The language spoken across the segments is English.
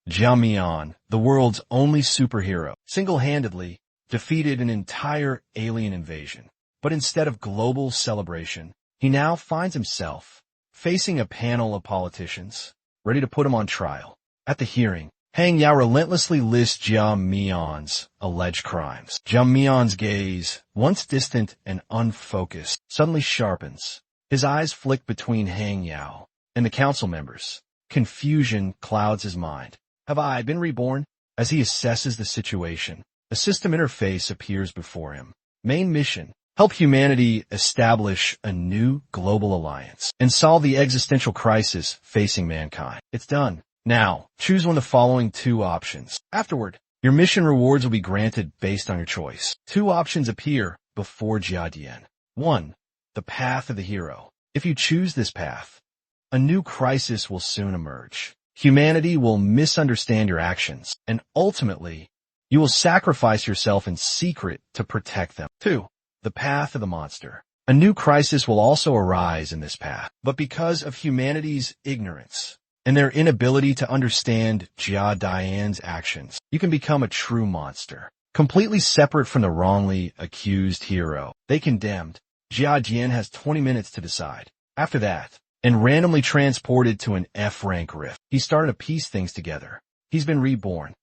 Jia, the world's only superhero, single-handedly defeated an entire alien invasion. But instead of global celebration, he now finds himself facing a panel of politicians ready to put him on trial. At the hearing, Hang Yao relentlessly lists Jiamian's alleged crimes. Jiamian's gaze, once distant and unfocused, suddenly sharpens. His eyes flick between Hang Yao and the council members. Confusion clouds his mind. Have I been reborn? As he assesses the situation, a system interface appears before him. Main mission: help humanity establish a new global alliance and solve the existential crisis facing mankind. It's done. Now, choose one of the following two options. Afterward, your mission rewards will be granted based on your choice. Two options appear before Jiadian. 1. The path of the hero. If you choose this path, a new crisis will soon emerge. Humanity will misunderstand your actions, and ultimately, you will sacrifice yourself in secret to protect them. 2. The path of the monster. A new crisis will also arise in this path, but because of humanity's ignorance and their inability to understand Jia Dian's actions, you can become a true monster, completely separate from the wrongly accused hero. They condemned. Jia Dian has 20 minutes to decide. After that, and randomly transported to an F-rank rift, he started to piece things together. He's been reborn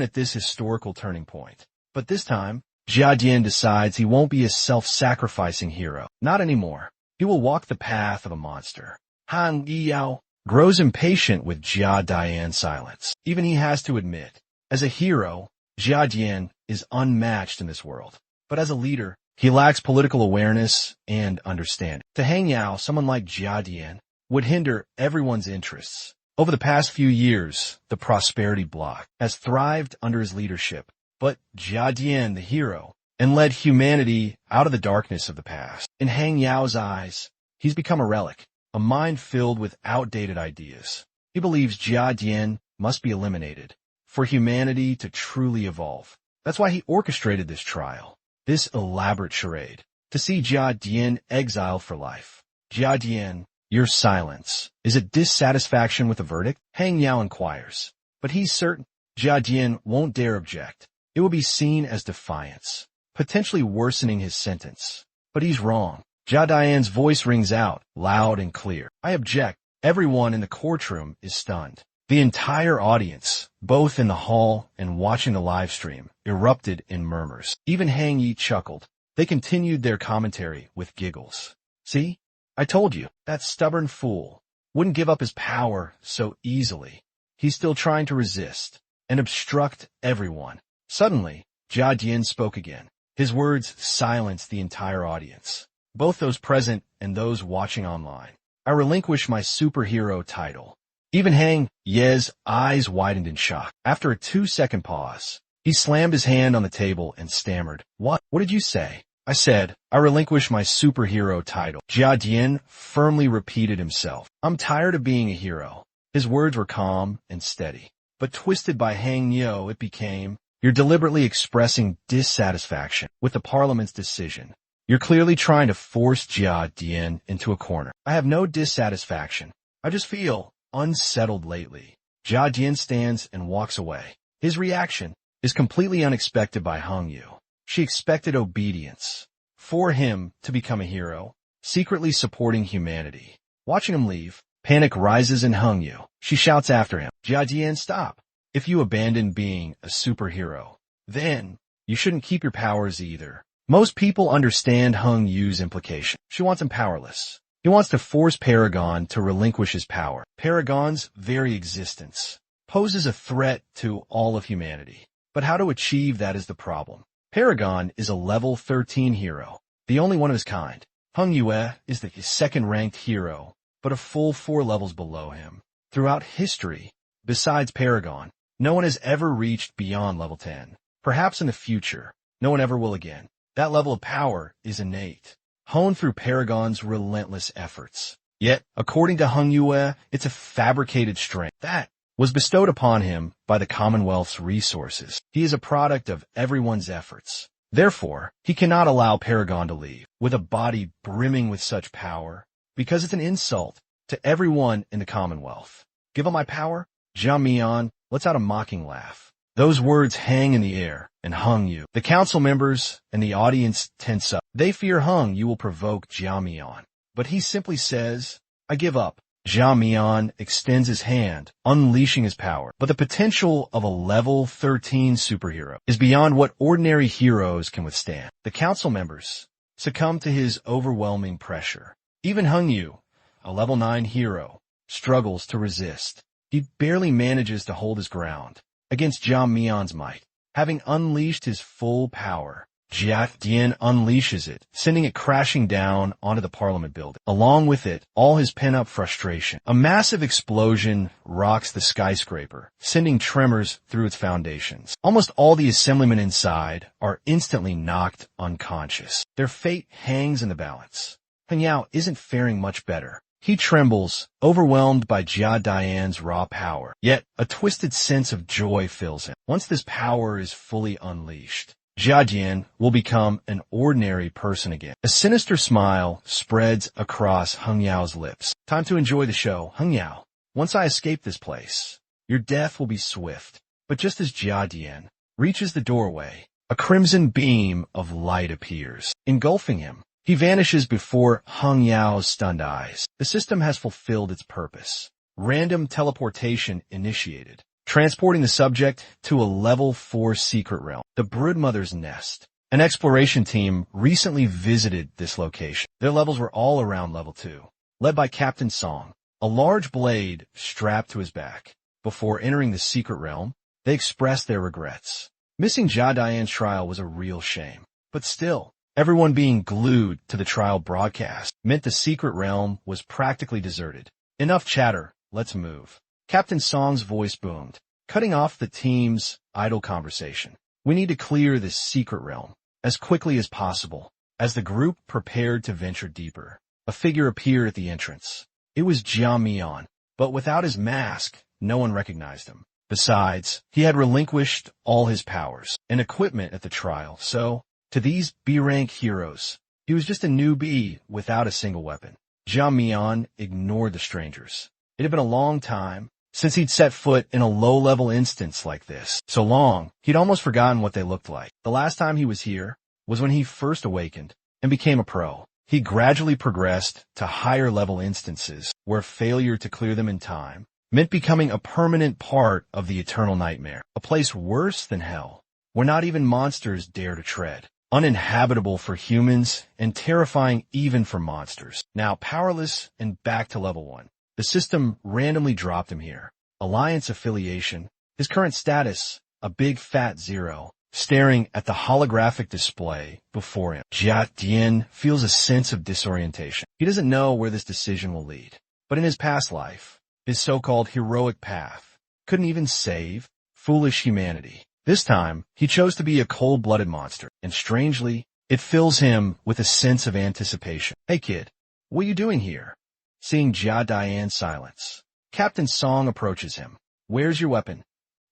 at this historical turning point. But this time, Jia Dian decides he won't be a self-sacrificing hero. Not anymore. He will walk the path of a monster. Han Yao grows impatient with Jia Dian's silence. Even he has to admit, as a hero, Jia Dian is unmatched in this world. But as a leader, he lacks political awareness and understanding. To Hang Yao, someone like Jia Dian would hinder everyone's interests. Over the past few years, the Prosperity Bloc has thrived under his leadership. But Jia Dian, the hero, and led humanity out of the darkness of the past. In Hang Yao's eyes, he's become a relic, a mind filled with outdated ideas. He believes Jia Dian must be eliminated for humanity to truly evolve. That's why he orchestrated this trial, this elaborate charade, to see Jia Dian exiled for life. Jia Dian, your silence, is it dissatisfaction with the verdict? Hang Yao inquires. But he's certain Jia Dian won't dare object. It will be seen as defiance, potentially worsening his sentence. But he's wrong. Jia Dian's voice rings out, loud and clear. I object. Everyone in the courtroom is stunned. The entire audience, both in the hall and watching the live stream, erupted in murmurs. Even Hang Yi chuckled. They continued their commentary with giggles. See? I told you, that stubborn fool wouldn't give up his power so easily. He's still trying to resist and obstruct everyone. Suddenly, Jia Dian spoke again. His words silenced the entire audience, both those present and those watching online. I relinquish my superhero title. Even Hang Ye's eyes widened in shock. After a 2-second pause, he slammed his hand on the table and stammered. What did you say? I said, I relinquish my superhero title. Jia Dian firmly repeated himself. I'm tired of being a hero. His words were calm and steady, but twisted by Hang Yo, it became, you're deliberately expressing dissatisfaction with the parliament's decision. You're clearly trying to force Jia Dian into a corner. I have no dissatisfaction. I just feel unsettled lately. Jia Dian stands and walks away. His reaction is completely unexpected by Hang Yu. She expected obedience, for him to become a hero, secretly supporting humanity. Watching him leave, panic rises in Hang Yu. She shouts after him, Jia Dian, stop. If you abandon being a superhero, then you shouldn't keep your powers either. Most people understand Hang Yu's implication. She wants him powerless. He wants to force Paragon to relinquish his power. Paragon's very existence poses a threat to all of humanity. But how to achieve that is the problem. Paragon is a level 13 hero, the only one of his kind. Hang Yue is the second-ranked hero, but a full 4 levels below him. Throughout history, besides Paragon, no one has ever reached beyond level 10. Perhaps in the future, no one ever will again. That level of power is innate, honed through Paragon's relentless efforts. Yet, according to Hang Yue, it's a fabricated strength that was bestowed upon him by the Commonwealth's resources. He is a product of everyone's efforts. Therefore, he cannot allow Paragon to leave with a body brimming with such power, because it's an insult to everyone in the Commonwealth. Give up my power? Jiamian lets out a mocking laugh. Those words hang in the air, and Hung Yu. The council members and the audience tense up. They fear Hung Yu will provoke Jia Mian. But he simply says, I give up. Jia Mian extends his hand, unleashing his power. But the potential of a level 13 superhero is beyond what ordinary heroes can withstand. The council members succumb to his overwhelming pressure. Even Hung Yu, a level 9 hero, struggles to resist. He barely manages to hold his ground against Jia Mian's might. Having unleashed his full power, Jia Dian unleashes it, sending it crashing down onto the parliament building. Along with it, all his pent-up frustration. A massive explosion rocks the skyscraper, sending tremors through its foundations. Almost all the assemblymen inside are instantly knocked unconscious. Their fate hangs in the balance. Hung Yao isn't faring much better. He trembles, overwhelmed by Jia Dian's raw power. Yet, a twisted sense of joy fills him. Once this power is fully unleashed, Jia Dian will become an ordinary person again. A sinister smile spreads across Hung Yao's lips. Time to enjoy the show. Hung Yao, once I escape this place, your death will be swift. But just as Jia Dian reaches the doorway, a crimson beam of light appears, engulfing him. He vanishes before Hung Yao's stunned eyes. The system has fulfilled its purpose. Random teleportation initiated, transporting the subject to a level 4 secret realm, the Broodmother's Nest. An exploration team recently visited this location. Their levels were all around level 2, led by Captain Song, a large blade strapped to his back. Before entering the secret realm, they expressed their regrets. Missing Jia Dian's trial was a real shame, but still, everyone being glued to the trial broadcast meant the secret realm was practically deserted. Enough chatter, let's move. Captain Song's voice boomed, cutting off the team's idle conversation. We need to clear this secret realm as quickly as possible. As the group prepared to venture deeper, a figure appeared at the entrance. It was Jia Mian, but without his mask, no one recognized him. Besides, he had relinquished all his powers and equipment at the trial, so to these B-rank heroes, he was just a newbie without a single weapon. Jia Mian ignored the strangers. It had been a long time since he'd set foot in a low-level instance like this. So long, he'd almost forgotten what they looked like. The last time he was here was when he first awakened and became a pro. He gradually progressed to higher-level instances where failure to clear them in time meant becoming a permanent part of the eternal nightmare, a place worse than hell, where not even monsters dare to tread. Uninhabitable for humans and terrifying even for monsters. Now powerless and back to level 1. The system randomly dropped him here. Alliance affiliation. His current status, a big fat 0, staring at the holographic display before him. Jia Dian feels a sense of disorientation. He doesn't know where this decision will lead. But in his past life, his so-called heroic path couldn't even save foolish humanity. This time, he chose to be a cold-blooded monster, and strangely, it fills him with a sense of anticipation. Hey kid, what are you doing here? Seeing Jia Dian's silence, Captain Song approaches him. Where's your weapon?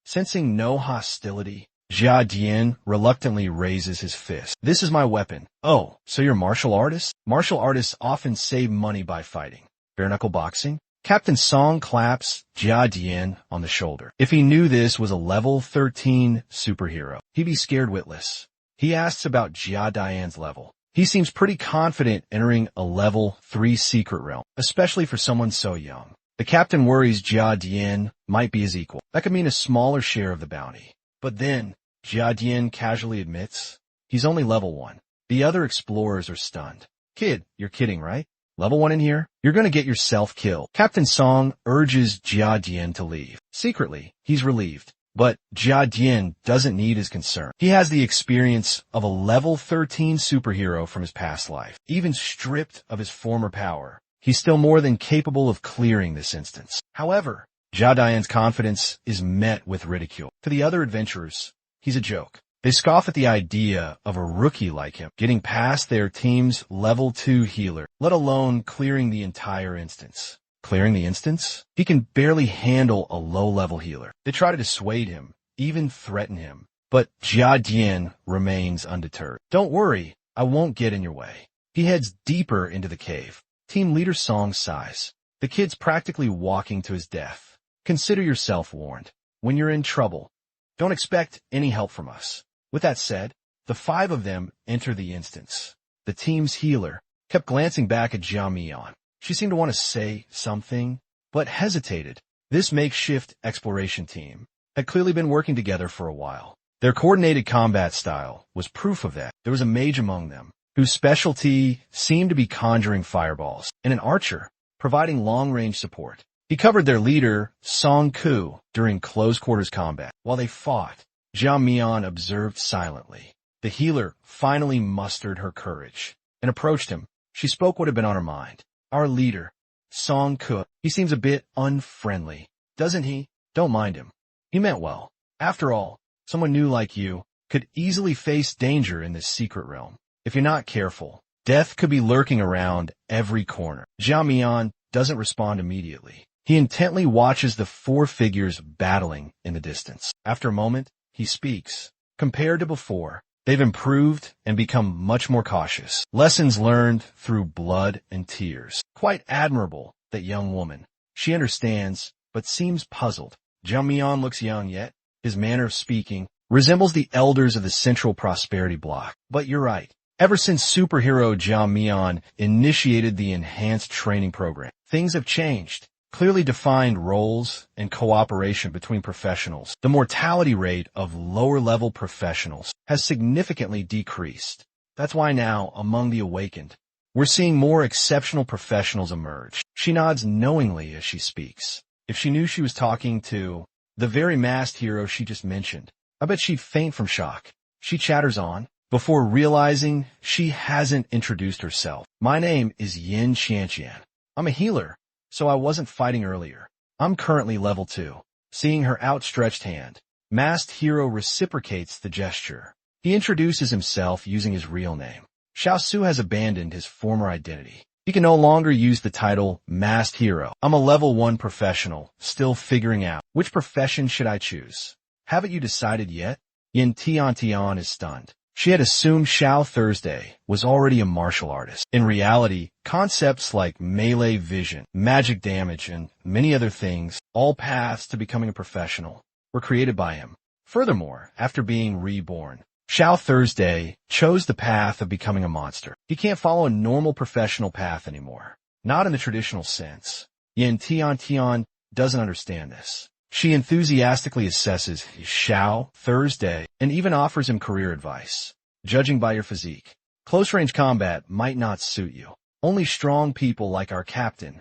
Sensing no hostility, Jia Dian reluctantly raises his fist. This is my weapon. Oh, so you're a martial artist? Martial artists often save money by fighting. Bare-knuckle boxing? Captain Song claps Jia Dian on the shoulder. If he knew this was a level 13 superhero, he'd be scared witless. He asks about Jia Dian's level. He seems pretty confident entering a level 3 secret realm, especially for someone so young. The captain worries Jia Dian might be his equal. That could mean a smaller share of the bounty. But then, Jia Dian casually admits he's only level 1. The other explorers are stunned. Kid, you're kidding, right? Level 1 in here? You're gonna get yourself killed. Captain Song urges Jia Dian to leave. Secretly, he's relieved. But Jia Dian doesn't need his concern. He has the experience of a level 13 superhero from his past life. Even stripped of his former power, he's still more than capable of clearing this instance. However, Jia Dian's confidence is met with ridicule. To the other adventurers, he's a joke. They scoff at the idea of a rookie like him getting past their team's level 2 healer, let alone clearing the entire instance. Clearing the instance? He can barely handle a low-level healer. They try to dissuade him, even threaten him. But Jia Dian remains undeterred. Don't worry, I won't get in your way. He heads deeper into the cave. Team leader Song sighs. The kid's practically walking to his death. Consider yourself warned. when you're in trouble. Don't expect any help from us. With that said, the five of them enter the instance. The team's healer kept glancing back at Jia Mian. She seemed to want to say something, but hesitated. This makeshift exploration team had clearly been working together for a while. Their coordinated combat style was proof of that. There was a mage among them, whose specialty seemed to be conjuring fireballs, and an archer providing long-range support. He covered their leader, Song Ku, during close-quarters combat. While they fought, Jia Mian observed silently. The healer finally mustered her courage and approached him. She spoke what had been on her mind. Our leader, Song Ku, he seems a bit unfriendly, doesn't he? Don't mind him. He meant well. After all, someone new like you could easily face danger in this secret realm. If you're not careful, death could be lurking around every corner. Jia Mian doesn't respond immediately. He intently watches the four figures battling in the distance. After a moment, he speaks. Compared to before, they've improved and become much more cautious. Lessons learned through blood and tears. Quite admirable, that young woman. She understands, but seems puzzled. Jia Mian looks young yet. His manner of speaking resembles the elders of the Central Prosperity Bloc. But you're right. Ever since superhero Jia Mian initiated the enhanced training program, things have changed. Clearly defined roles and cooperation between professionals. The mortality rate of lower-level professionals has significantly decreased. That's why now, among the awakened, we're seeing more exceptional professionals emerge. She nods knowingly as she speaks. If she knew she was talking to the very masked hero she just mentioned, I bet she'd faint from shock. She chatters on, before realizing she hasn't introduced herself. My name is Yin Qianqian. I'm a healer, so I wasn't fighting earlier. I'm currently level 2. Seeing her outstretched hand, masked hero reciprocates the gesture. He introduces himself using his real name. Xiao Su has abandoned his former identity. He can no longer use the title masked hero. I'm a level 1 professional, still figuring out which profession should I choose. Haven't you decided yet? Yin Tian is stunned. She had assumed Xiao Thursday was already a martial artist. In reality, concepts like melee vision, magic damage, and many other things, all paths to becoming a professional, were created by him. Furthermore, after being reborn, Xiao Thursday chose the path of becoming a monster. He can't follow a normal professional path anymore. Not in the traditional sense. Yin Tian doesn't understand this. She enthusiastically assesses Xiao Thursday and even offers him career advice. Judging by your physique, close-range combat might not suit you. Only strong people like our captain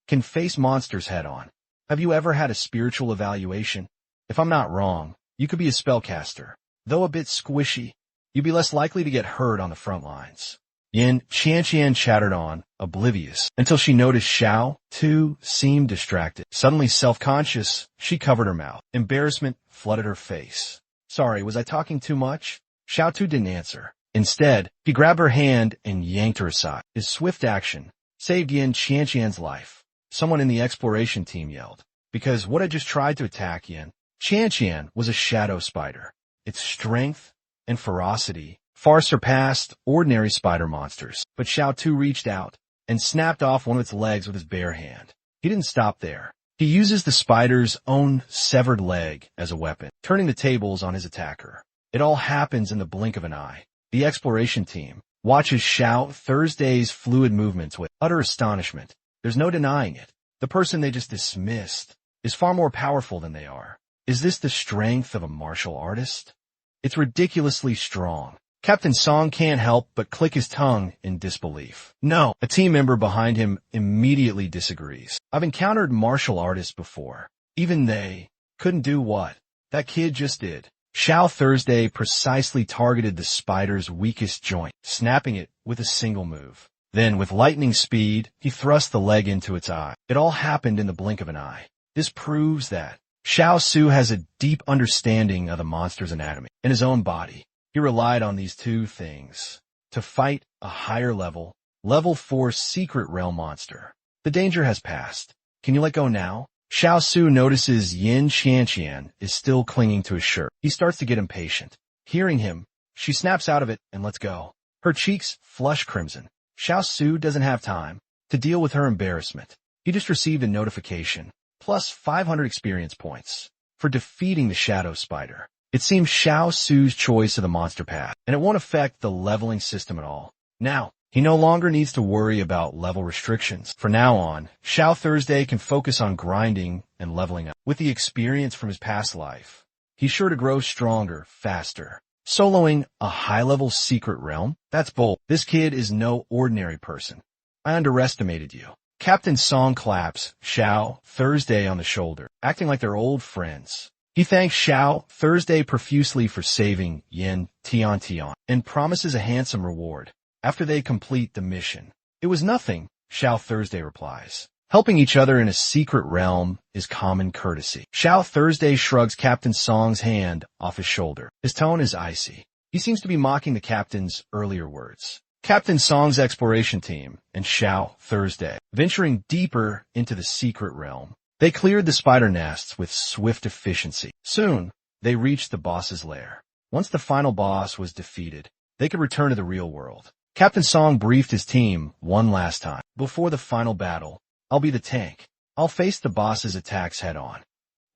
can face monsters head-on. Have you ever had a spiritual evaluation? If I'm not wrong, you could be a spellcaster. Though a bit squishy, you'd be less likely to get hurt on the front lines. Yin Qianqian chattered on, oblivious, until she noticed Xiao, too, seemed distracted. Suddenly self-conscious, she covered her mouth. Embarrassment flooded her face. Sorry, was I talking too much? Xiao Tu didn't answer. Instead, he grabbed her hand and yanked her aside. His swift action saved Yin Qianqian's life. Someone in the exploration team yelled, because what had just tried to attack Yin Qianqian was a shadow spider. Its strength and ferocity far surpassed ordinary spider monsters. But Xiao Tu reached out and snapped off one of its legs with his bare hand. He didn't stop there. He uses the spider's own severed leg as a weapon, turning the tables on his attacker. It all happens in the blink of an eye. The exploration team watches Xiao Thursday's fluid movements with utter astonishment. There's no denying it. The person they just dismissed is far more powerful than they are. Is this the strength of a martial artist? It's ridiculously strong. Captain Song can't help but click his tongue in disbelief. No, a team member behind him immediately disagrees. I've encountered martial artists before. Even they couldn't do what that kid just did. Xiao Thursday precisely targeted the spider's weakest joint, snapping it with a single move. Then, with lightning speed, he thrust the leg into its eye. It all happened in the blink of an eye. This proves that Xiao Su has a deep understanding of the monster's anatomy and his own body. He relied on these two things to fight a higher level 4 secret realm monster. The danger has passed. Can you let go now? Xiao Su notices Yin Qianqian is still clinging to his shirt. He starts to get impatient. Hearing him, she snaps out of it and lets go. Her cheeks flush crimson. Xiao Su doesn't have time to deal with her embarrassment. He just received a notification, plus 500 experience points. for defeating the shadow spider. It seems Xiao Su's choice of the monster path, and it won't affect the leveling system at all. Now, he no longer needs to worry about level restrictions. From now on, Xiao Thursday can focus on grinding and leveling up. With the experience from his past life, he's sure to grow stronger, faster. Soloing a high-level secret realm? That's bold. This kid is no ordinary person. I underestimated you. Captain Song claps Xiao Thursday on the shoulder, acting like they're old friends. He thanks Xiao Thursday profusely for saving Yin Tian and promises a handsome reward after they complete the mission. It was nothing, Xiao Thursday replies. Helping each other in a secret realm is common courtesy. Xiao Thursday shrugs Captain Song's hand off his shoulder. His tone is icy. He seems to be mocking the captain's earlier words. Captain Song's exploration team and Xiao Thursday, venturing deeper into the secret realm. They cleared the spider nests with swift efficiency. Soon, they reached the boss's lair. Once the final boss was defeated, they could return to the real world. Captain Song briefed his team one last time. Before the final battle, I'll be the tank. I'll face the boss's attacks head-on.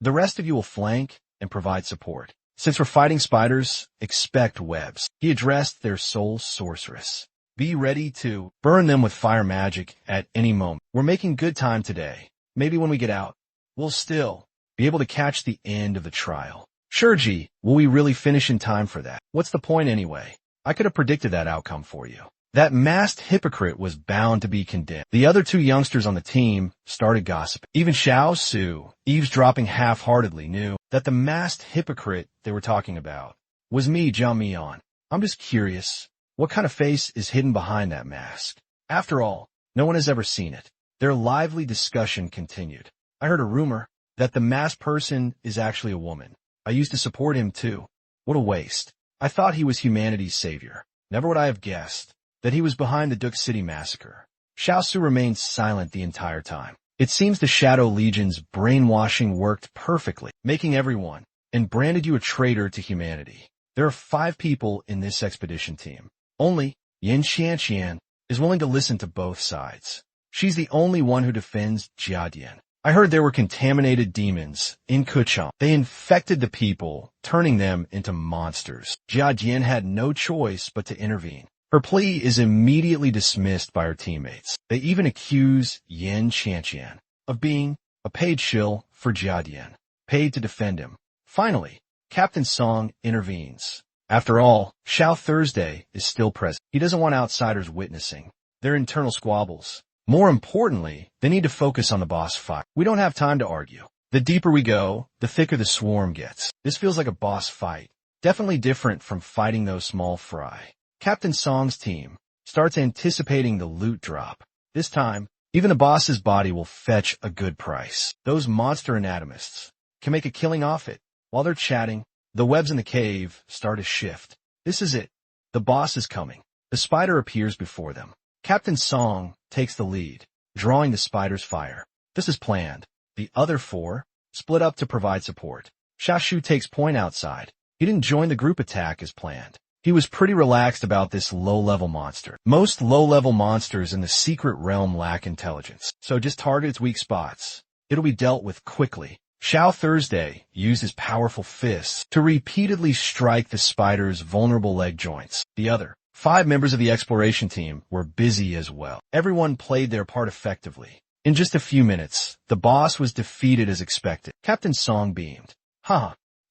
The rest of you will flank and provide support. Since we're fighting spiders, expect webs. He addressed their sole sorceress. Be ready to burn them with fire magic at any moment. We're making good time today. Maybe when we get out, we'll still be able to catch the end of the trial. Sure, G, will we really finish in time for that? What's the point anyway? I could have predicted that outcome for you. That masked hypocrite was bound to be condemned. The other two youngsters on the team started gossiping. Even Xiao Su, eavesdropping half-heartedly, knew that the masked hypocrite they were talking about was me, Jiang Mian. I'm just curious, what kind of face is hidden behind that mask? After all, no one has ever seen it. Their lively discussion continued. I heard a rumor that the masked person is actually a woman. I used to support him too. What a waste. I thought he was humanity's savior. Never would I have guessed that he was behind the Duke City massacre. Xiao Su remained silent the entire time. It seems the Shadow Legion's brainwashing worked perfectly, making everyone, and branded you a traitor to humanity. There are 5 people in this expedition team. Only Yin Xianxian is willing to listen to both sides. She's the only one who defends Jiadian. I heard there were contaminated demons in Kuchang. They infected the people, turning them into monsters. Jiadian had no choice but to intervene. Her plea is immediately dismissed by her teammates. They even accuse Yin Xianxian of being a paid shill for Jiadian, paid to defend him. Finally, Captain Song intervenes. After all, Xiao Thursday is still present. He doesn't want outsiders witnessing their internal squabbles. More importantly, they need to focus on the boss fight. We don't have time to argue. The deeper we go, the thicker the swarm gets. This feels like a boss fight. Definitely different from fighting those small fry. Captain Song's team starts anticipating the loot drop. This time, even the boss's body will fetch a good price. Those monster anatomists can make a killing off it. While they're chatting, the webs in the cave start to shift. This is it. The boss is coming. The spider appears before them. Captain Song takes the lead, drawing the spider's fire. This is planned. The other 4 split up to provide support. Xiaoshu takes point outside. He didn't join the group attack as planned. He was pretty relaxed about this low-level monster. Most low-level monsters in the secret realm lack intelligence, so just target its weak spots. It'll be dealt with quickly. Xiao Thursday used his powerful fists to repeatedly strike the spider's vulnerable leg joints. The other 5 members of the exploration team were busy as well. Everyone played their part effectively. In just a few minutes, the boss was defeated as expected. Captain Song beamed.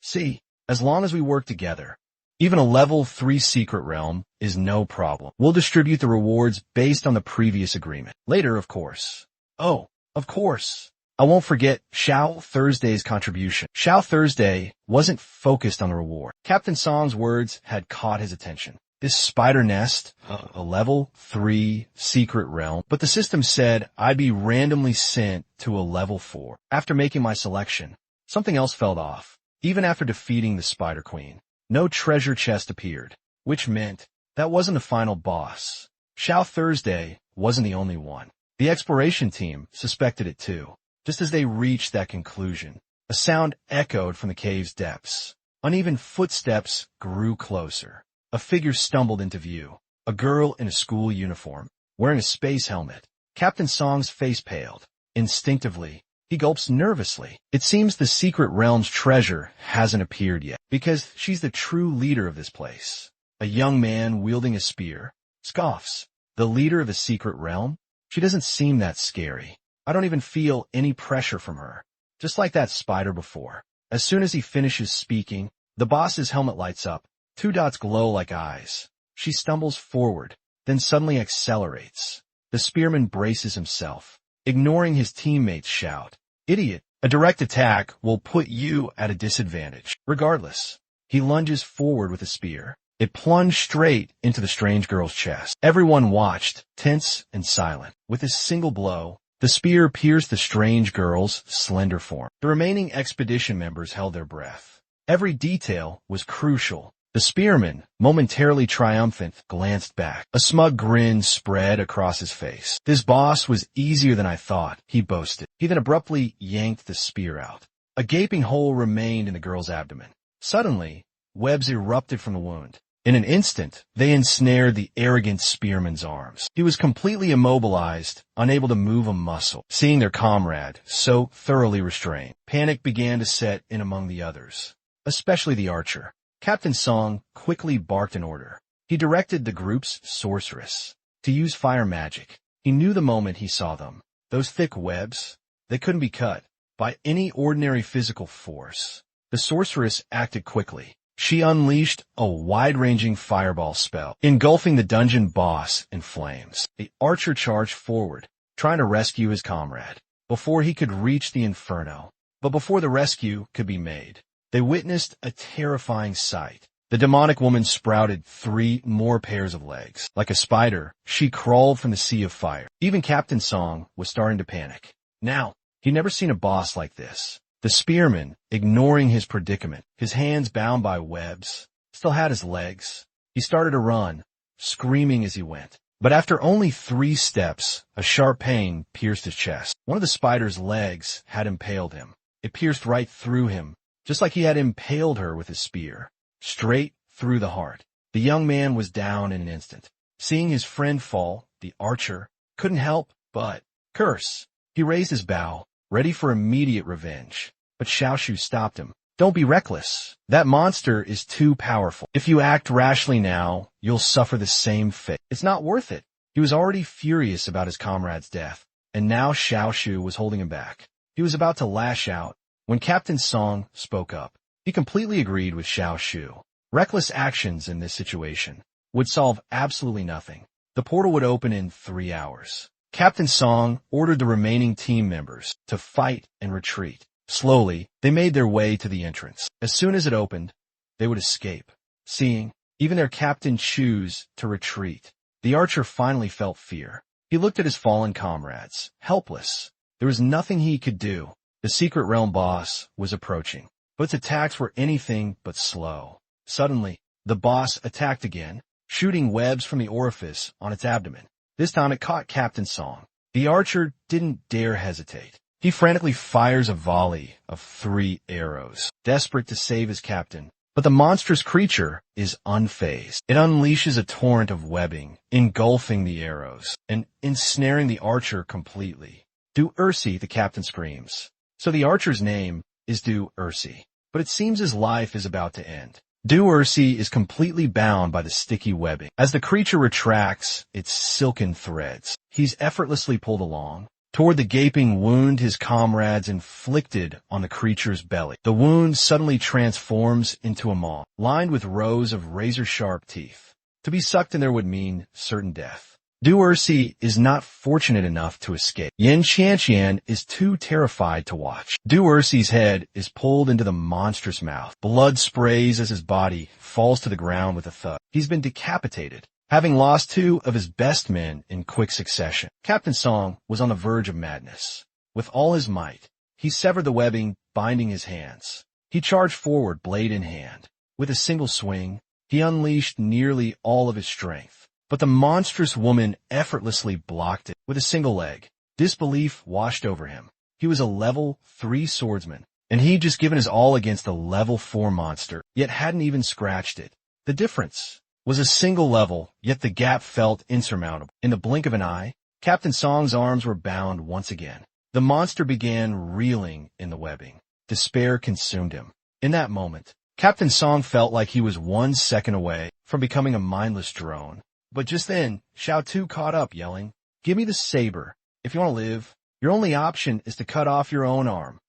See, as long as we work together, even a level 3 secret realm is no problem. We'll distribute the rewards based on the previous agreement. Later, of course. Oh, of course. I won't forget Xiao Thursday's contribution. Xiao Thursday wasn't focused on the reward. Captain Song's words had caught his attention. This spider nest, a level 3 secret realm, but the system said I'd be randomly sent to a level 4. After making my selection, something else fell off. Even after defeating the Spider Queen, no treasure chest appeared, which meant that wasn't the final boss. Xiao Thursday wasn't the only one. The exploration team suspected it too. Just as they reached that conclusion, a sound echoed from the cave's depths. Uneven footsteps grew closer. A figure stumbled into view. A girl in a school uniform, wearing a space helmet. Captain Song's face paled. Instinctively, He gulps nervously. It seems the secret realm's treasure hasn't appeared yet, because she's the true leader of this place. A young man wielding a spear scoffs. The leader of a secret realm? She doesn't seem that scary. I don't even feel any pressure from her. Just like that spider before. As soon as he finishes speaking, the boss's helmet lights up. 2 dots glow like eyes. She stumbles forward, then suddenly accelerates. The spearman braces himself, ignoring his teammates' shout. Idiot, a direct attack will put you at a disadvantage. Regardless, he lunges forward with a spear. It plunged straight into the strange girl's chest. Everyone watched, tense and silent. With a single blow, the spear pierced the strange girl's slender form. The remaining expedition members held their breath. Every detail was crucial. The spearman, momentarily triumphant, glanced back. A smug grin spread across his face. This boss was easier than I thought, he boasted. He then abruptly yanked the spear out. A gaping hole remained in the girl's abdomen. Suddenly, webs erupted from the wound. In an instant, they ensnared the arrogant spearman's arms. He was completely immobilized, unable to move a muscle. Seeing their comrade so thoroughly restrained, panic began to set in among the others, especially the archer. Captain Song quickly barked an order. He directed the group's sorceress to use fire magic. He knew the moment he saw them. Those thick webs, they couldn't be cut by any ordinary physical force. The sorceress acted quickly. She unleashed a wide-ranging fireball spell, engulfing the dungeon boss in flames. The archer charged forward, trying to rescue his comrade, before he could reach the inferno. But before the rescue could be made, they witnessed a terrifying sight. The demonic woman sprouted 3 more pairs of legs. Like a spider, she crawled from the sea of fire. Even Captain Song was starting to panic. Now, he'd never seen a boss like this. The spearman, ignoring his predicament, his hands bound by webs, still had his legs. He started to run, screaming as he went. But after only 3 steps, a sharp pain pierced his chest. One of the spider's legs had impaled him. It pierced right through him, just like he had impaled her with his spear, straight through the heart. The young man was down in an instant. Seeing his friend fall, the archer couldn't help but curse. He raised his bow, ready for immediate revenge. But Xiaoshu stopped him. Don't be reckless. That monster is too powerful. If you act rashly now, you'll suffer the same fate. It's not worth it. He was already furious about his comrade's death, and now Xiaoshu was holding him back. He was about to lash out when Captain Song spoke up. He completely agreed with Xiaoshu. Reckless actions in this situation would solve absolutely nothing. The portal would open in 3 hours. Captain Song ordered the remaining team members to fight and retreat. Slowly, they made their way to the entrance. As soon as it opened, they would escape. Seeing even their captain choose to retreat, the archer finally felt fear. He looked at his fallen comrades, helpless. There was nothing he could do. The secret realm boss was approaching, but its attacks were anything but slow. Suddenly, the boss attacked again, shooting webs from the orifice on its abdomen. This time it caught Captain Song. The archer didn't dare hesitate. He frantically fires a volley of 3 arrows, desperate to save his captain. But the monstrous creature is unfazed. It unleashes a torrent of webbing, engulfing the arrows, and ensnaring the archer completely. Du Ursi, the captain screams. So the archer's name is Du Ursi. But it seems his life is about to end. Du Ursi is completely bound by the sticky webbing. As the creature retracts its silken threads, he's effortlessly pulled along toward the gaping wound his comrades inflicted on the creature's belly. The wound suddenly transforms into a maw, lined with rows of razor-sharp teeth. To be sucked in there would mean certain death. Du Ursi is not fortunate enough to escape. Yin Qianqian is too terrified to watch. Du Ursi's head is pulled into the monstrous mouth. Blood sprays as his body falls to the ground with a thud. He's been decapitated, having lost 2 of his best men in quick succession. Captain Song was on the verge of madness. With all his might, he severed the webbing binding his hands. He charged forward, blade in hand. With a single swing, he unleashed nearly all of his strength. But the monstrous woman effortlessly blocked it with a single leg. Disbelief washed over him. He was a level 3 swordsman, and he'd just given his all against a level 4 monster, yet hadn't even scratched it. The difference was a single level, yet the gap felt insurmountable. In the blink of an eye, Captain Song's arms were bound once again. The The monster began reeling in the webbing. Despair consumed him. In that moment, Captain Song felt like he was 1 second away from becoming a mindless drone. But just then, Xiao Tu caught up, yelling, "Give me the saber. If you want to live, your only option is to cut off your own arm.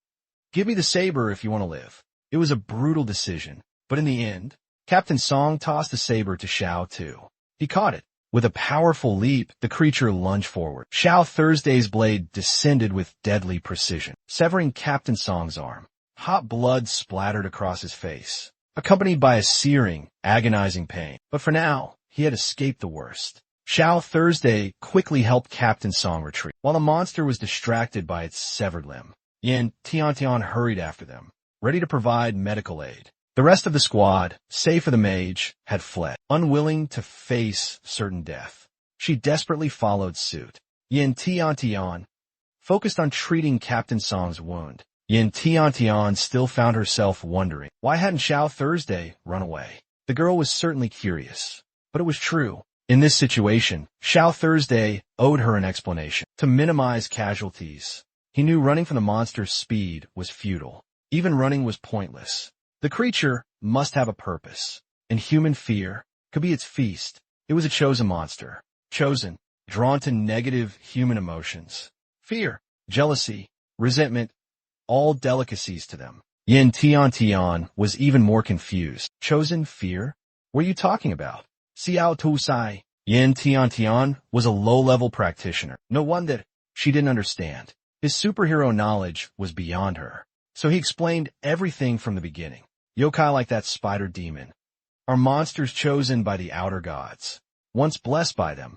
Give me the saber if you want to live." It was a brutal decision, but in the end, Captain Song tossed the saber to Xiao Tu. He caught it. With a powerful leap, the creature lunged forward. Xiao Thursday's blade descended with deadly precision, severing Captain Song's arm. Hot blood splattered across his face, accompanied by a searing, agonizing pain. But for now, he had escaped the worst. Xiao Thursday quickly helped Captain Song retreat, while the monster was distracted by its severed limb. Yin Tiantian hurried after them, ready to provide medical aid. The rest of the squad, save for the mage, had fled, unwilling to face certain death. She desperately followed suit. Yin Tiantian focused on treating Captain Song's wound. Yin Tiantian still found herself wondering, why hadn't Xiao Thursday run away? The girl was certainly curious, but it was true. In this situation, Xiao Thursday owed her an explanation. To minimize casualties, he knew running from the monster's speed was futile. Even running was pointless. The creature must have a purpose, and human fear could be its feast. It was a chosen monster, chosen, drawn to negative human emotions. Fear, jealousy, resentment, all delicacies to them. Yin Tiantian was even more confused. Chosen fear? What are you talking about? Xiao Tu Sai. Yin Tiantian was a low-level practitioner. No wonder she didn't understand. His superhero knowledge was beyond her. So he explained everything from the beginning. Yokai like that spider demon are monsters chosen by the outer gods. Once blessed by them,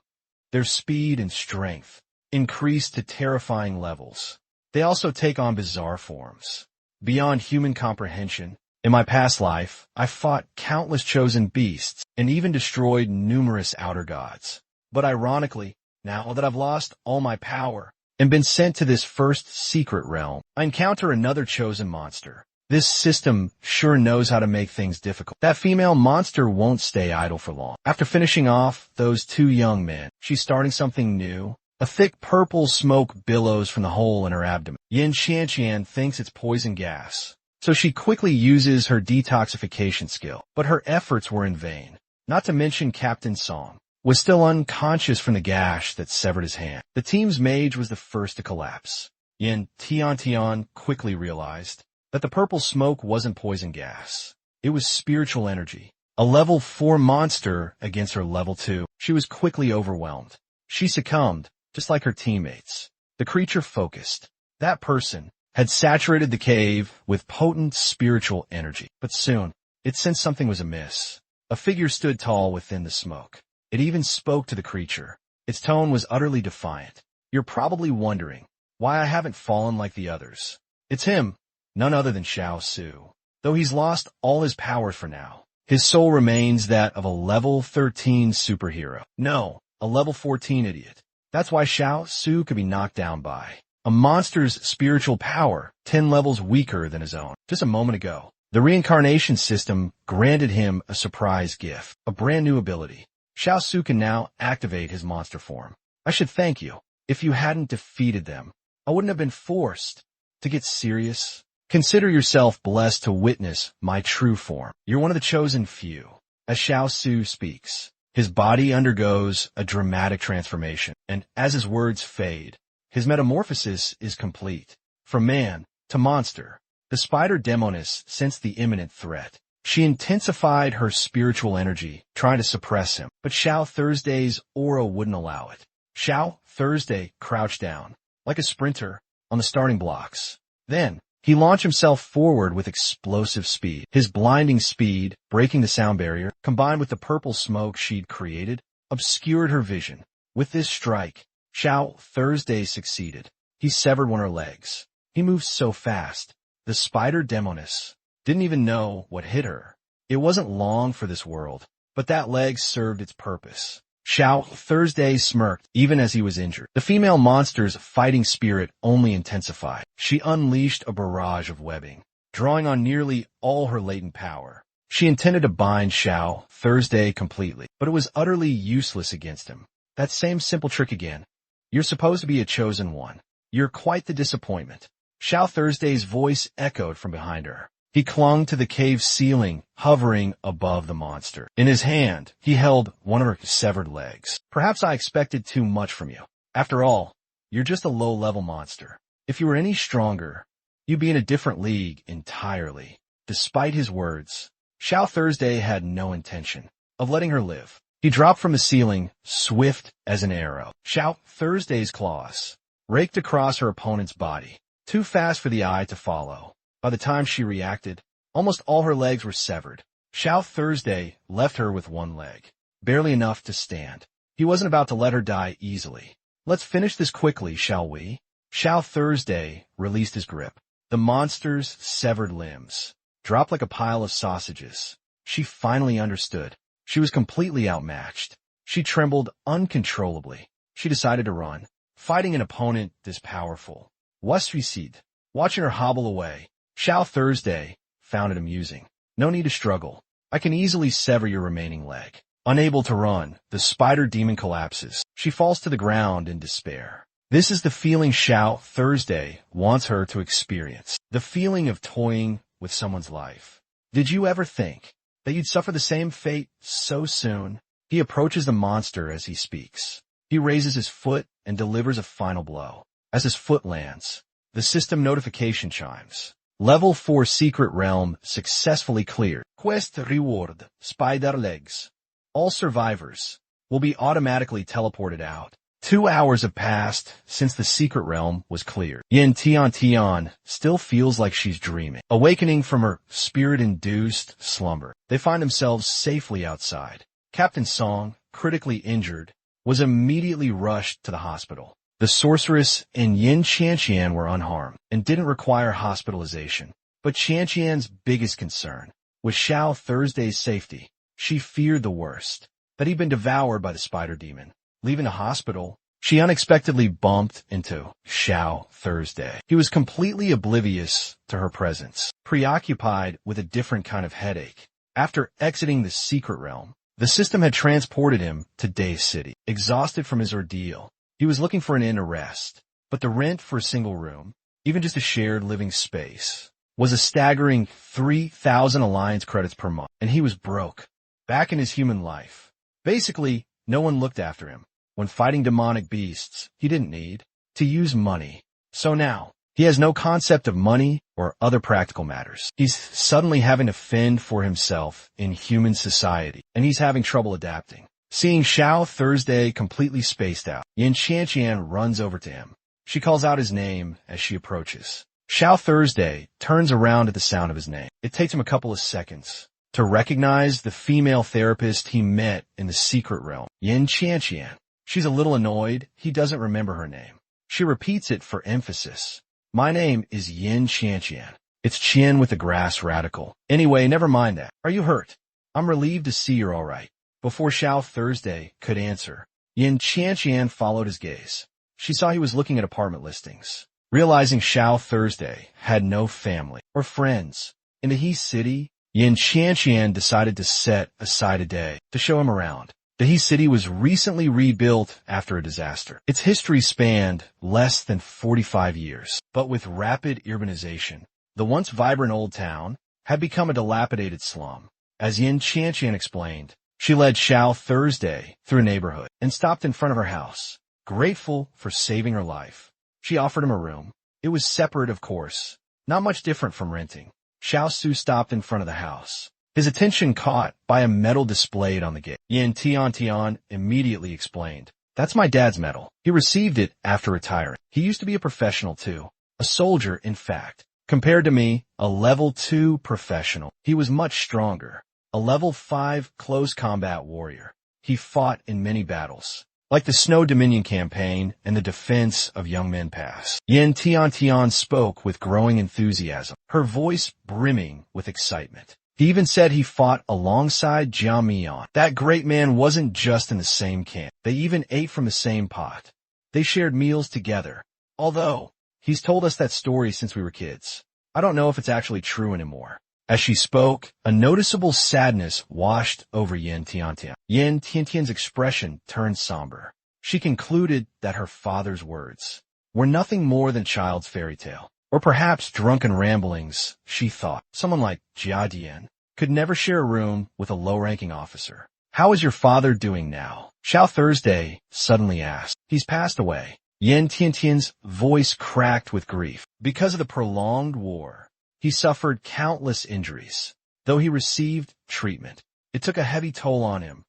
their speed and strength increase to terrifying levels. They also take on bizarre forms, beyond human comprehension. In my past life, I fought countless chosen beasts and even destroyed numerous outer gods. But ironically, now that I've lost all my power and been sent to this first secret realm, I encounter another chosen monster. This system sure knows how to make things difficult. That female monster won't stay idle for long. After finishing off those 2 young men, she's starting something new. A thick purple smoke billows from the hole in her abdomen. Yin Xianqian thinks it's poison gas, so she quickly uses her detoxification skill. But her efforts were in vain. Not to mention Captain Song was still unconscious from the gash that severed his hand. The team's mage was the first to collapse. Yin Tiantian quickly realized that the purple smoke wasn't poison gas. It was spiritual energy. A level 4 monster against her level 2. She was quickly overwhelmed. She succumbed, just like her teammates. The creature focused. That person had saturated the cave with potent spiritual energy. But soon, it sensed something was amiss. A figure stood tall within the smoke. It even spoke to the creature. Its tone was utterly defiant. You're probably wondering why I haven't fallen like the others. It's him. None other than Xiao Su. Though he's lost all his power for now, his soul remains that of a level 13 superhero. No, a level 14 idiot. That's why Xiao Su could be knocked down by a monster's spiritual power 10 levels weaker than his own. Just a moment ago, the reincarnation system granted him a surprise gift, a brand new ability. Xiao Su can now activate his monster form. I should thank you. If you hadn't defeated them, I wouldn't have been forced to get serious. Consider yourself blessed to witness my true form. You're one of the chosen few. As Xiao Su speaks, his body undergoes a dramatic transformation, and as his words fade, his metamorphosis is complete. From man to monster, the spider demoness sensed the imminent threat. She intensified her spiritual energy, trying to suppress him, but Xiao Thursday's aura wouldn't allow it. Xiao Thursday crouched down, like a sprinter, on the starting blocks. Then, he launched himself forward with explosive speed. His blinding speed, breaking the sound barrier, combined with the purple smoke she'd created, obscured her vision. With this strike, Xiao Thursday succeeded. He severed one of her legs. He moved so fast. The spider demoness didn't even know what hit her. It wasn't long for this world, but that leg served its purpose. Xiao Thursday smirked, even as he was injured. The female monster's fighting spirit only intensified. She unleashed a barrage of webbing, drawing on nearly all her latent power. She intended to bind Xiao Thursday completely, but it was utterly useless against him. That same simple trick again. You're supposed to be a chosen one. You're quite the disappointment. Xiao Thursday's voice echoed from behind her. He clung to the cave's ceiling, hovering above the monster. In his hand, he held one of her severed legs. Perhaps I expected too much from you. After all, you're just a low-level monster. If you were any stronger, you'd be in a different league entirely. Despite his words, Xiao Thursday had no intention of letting her live. He dropped from the ceiling, swift as an arrow. Xiao Thursday's claws raked across her opponent's body, too fast for the eye to follow. By the time she reacted, almost all her legs were severed. Xiao Thursday left her with one leg, barely enough to stand. He wasn't about to let her die easily. Let's finish this quickly, shall we? Xiao Thursday released his grip. The monster's severed limbs dropped like a pile of sausages. She finally understood. She was completely outmatched. She trembled uncontrollably. She decided to run. Fighting an opponent this powerful was suicide. Watching her hobble away, Xiao Thursday found it amusing. No need to struggle. I can easily sever your remaining leg. Unable to run, the spider demon collapses. She falls to the ground in despair. This is the feeling Xiao Thursday wants her to experience. The feeling of toying with someone's life. Did you ever think that you'd suffer the same fate so soon? He approaches the monster as he speaks. He raises his foot and delivers a final blow. As his foot lands, the system notification chimes. Level 4 Secret Realm successfully cleared. Quest reward, spider legs. All survivors will be automatically teleported out. 2 hours have passed since the Secret Realm was cleared. Yin Tian still feels like she's dreaming. Awakening from her spirit-induced slumber, they find themselves safely outside. Captain Song, critically injured, was immediately rushed to the hospital. The sorceress and Yin Qianqian were unharmed and didn't require hospitalization. But Qianqian's biggest concern was Xiao Thursday's safety. She feared the worst, that he'd been devoured by the spider demon. Leaving the hospital, she unexpectedly bumped into Xiao Thursday. He was completely oblivious to her presence, preoccupied with a different kind of headache. After exiting the Secret Realm, the system had transported him to Day City. Exhausted from his ordeal, he was looking for an inn to rest, but the rent for a single room, even just a shared living space, was a staggering 3,000 Alliance credits per month, and he was broke. Back in his human life, basically, no one looked after him. When fighting demonic beasts, he didn't need to use money. So now, he has no concept of money or other practical matters. He's suddenly having to fend for himself in human society, and he's having trouble adapting. Seeing Xiao Thursday completely spaced out, Yin Qianqian runs over to him. She calls out his name as she approaches. Xiao Thursday turns around at the sound of his name. It takes him a couple of seconds to recognize the female therapist he met in the Secret Realm, Yin Qianqian. She's a little annoyed he doesn't remember her name. She repeats it for emphasis. My name is Yin Qianqian. It's Qian with a grass radical. Anyway, never mind that. Are you hurt? I'm relieved to see you're all right. Before Xiao Thursday could answer, Yin Qianqian followed his gaze. She saw he was looking at apartment listings. Realizing Xiao Thursday had no family or friends in the He City, Yin Qianqian decided to set aside a day to show him around. The He City was recently rebuilt after a disaster. Its history spanned less than 45 years, but with rapid urbanization, the once vibrant old town had become a dilapidated slum. As Yin Qianqian explained, she led Xiao Thursday through a neighborhood and stopped in front of her house. Grateful for saving her life, she offered him a room. It was separate, of course, not much different from renting. Xiao Su stopped in front of the house, his attention caught by a medal displayed on the gate. Yin Tian immediately explained, "That's my dad's medal. He received it after retiring. He used to be a professional too. A soldier, in fact. Compared to me, a level 2 professional. He was much stronger. A level 5 close combat warrior. He fought in many battles, like the Snow Dominion campaign and the defense of Youngmen Pass." Yin Tian spoke with growing enthusiasm, her voice brimming with excitement. He even said he fought alongside Jia Mian. That great man wasn't just in the same camp. They even ate from the same pot. They shared meals together. Although, he's told us that story since we were kids. I don't know if it's actually true anymore. As she spoke, a noticeable sadness washed over Yin Tian. Yin Tian's expression turned somber. She concluded that her father's words were nothing more than child's fairy tale. Or perhaps drunken ramblings, she thought. Someone like Jia Dian could never share a room with a low-ranking officer. How is your father doing now? Xiao Thursday suddenly asked. He's passed away. Yan Tiantian's voice cracked with grief. Because of the prolonged war, he suffered countless injuries. Though he received treatment, it took a heavy toll on him.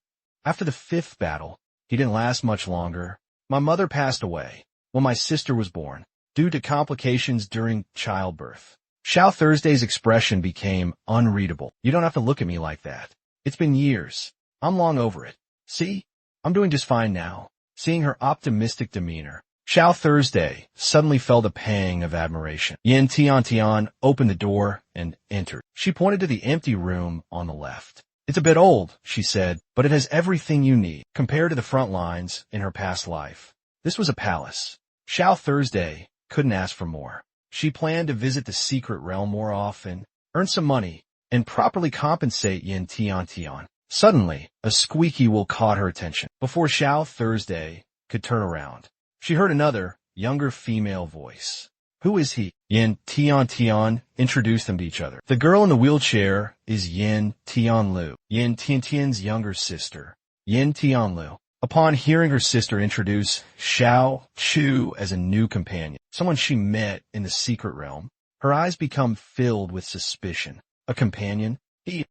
After the 5th battle, he didn't last much longer. My mother passed away when my sister was born, due to complications during childbirth. Xiao Thursday's expression became unreadable. You don't have to look at me like that. It's been years. I'm long over it. See? I'm doing just fine now. Seeing her optimistic demeanor, Xiao Thursday suddenly felt a pang of admiration. Yin Tian opened the door and entered. She pointed to the empty room on the left. It's a bit old, she said, but it has everything you need. Compared to the front lines in her past life, this was a palace. Xiao Thursday couldn't ask for more. She planned to visit the secret realm more often, earn some money, and properly compensate Yin Tian. Suddenly, a squeaky wheel caught her attention. Before Xiao Thursday could turn around, she heard another, younger female voice. Who is he? Yin Tian introduced them to each other. The girl in the wheelchair is Yin Tianlu, Yin Tiantian's younger sister. Yin Tianlu. Upon hearing her sister introduce Xiao Chu as a new companion, someone she met in the secret realm, her eyes become filled with suspicion. A companion?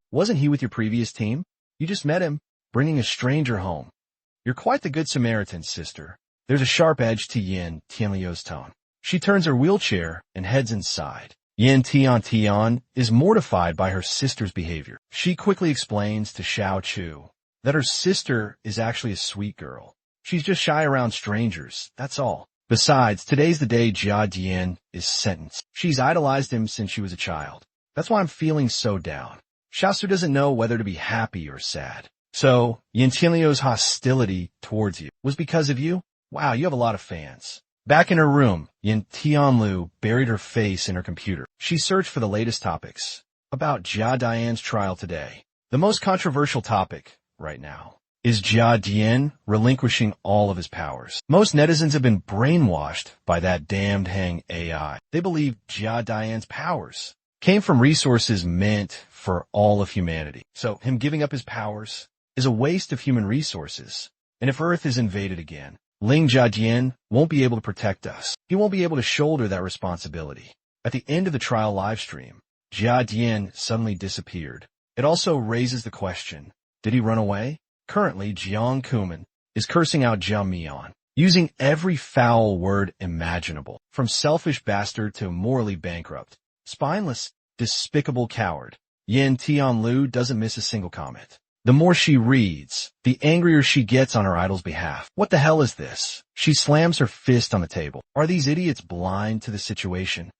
Wasn't he with your previous team? You just met him, bringing a stranger home. You're quite the good Samaritan, sister. There's a sharp edge to Yin Tianliu's tone. She turns her wheelchair and heads inside. Yin Tian is mortified by her sister's behavior. She quickly explains to Xiao Chu that her sister is actually a sweet girl. She's just shy around strangers, that's all. Besides, today's the day Jia Dian is sentenced. She's idolized him since she was a child. That's why I'm feeling so down. Xiaosu doesn't know whether to be happy or sad. So, Yin Tianliu's hostility towards you was because of you? Wow, you have a lot of fans. Back in her room, Yin Tianlu buried her face in her computer. She searched for the latest topics about Jia Dian's trial today. The most controversial topic right now is Jia Dian relinquishing all of his powers. Most netizens have been brainwashed by that damned Hang AI. They believe Jia Dian's powers came from resources meant for all of humanity. So him giving up his powers is a waste of human resources. And if Earth is invaded again, Ling Jiajian won't be able to protect us. He won't be able to shoulder that responsibility. At the end of the trial livestream, Jia Dian suddenly disappeared. It also raises the question, did he run away? Currently, Jiang Kuman is cursing out Jia Mian, using every foul word imaginable, from selfish bastard to morally bankrupt, spineless, despicable coward. Yin Tianlu doesn't miss a single comment. The more she reads, the angrier she gets on her idol's behalf. What the hell is this? She slams her fist on the table. Are these idiots blind to the situation?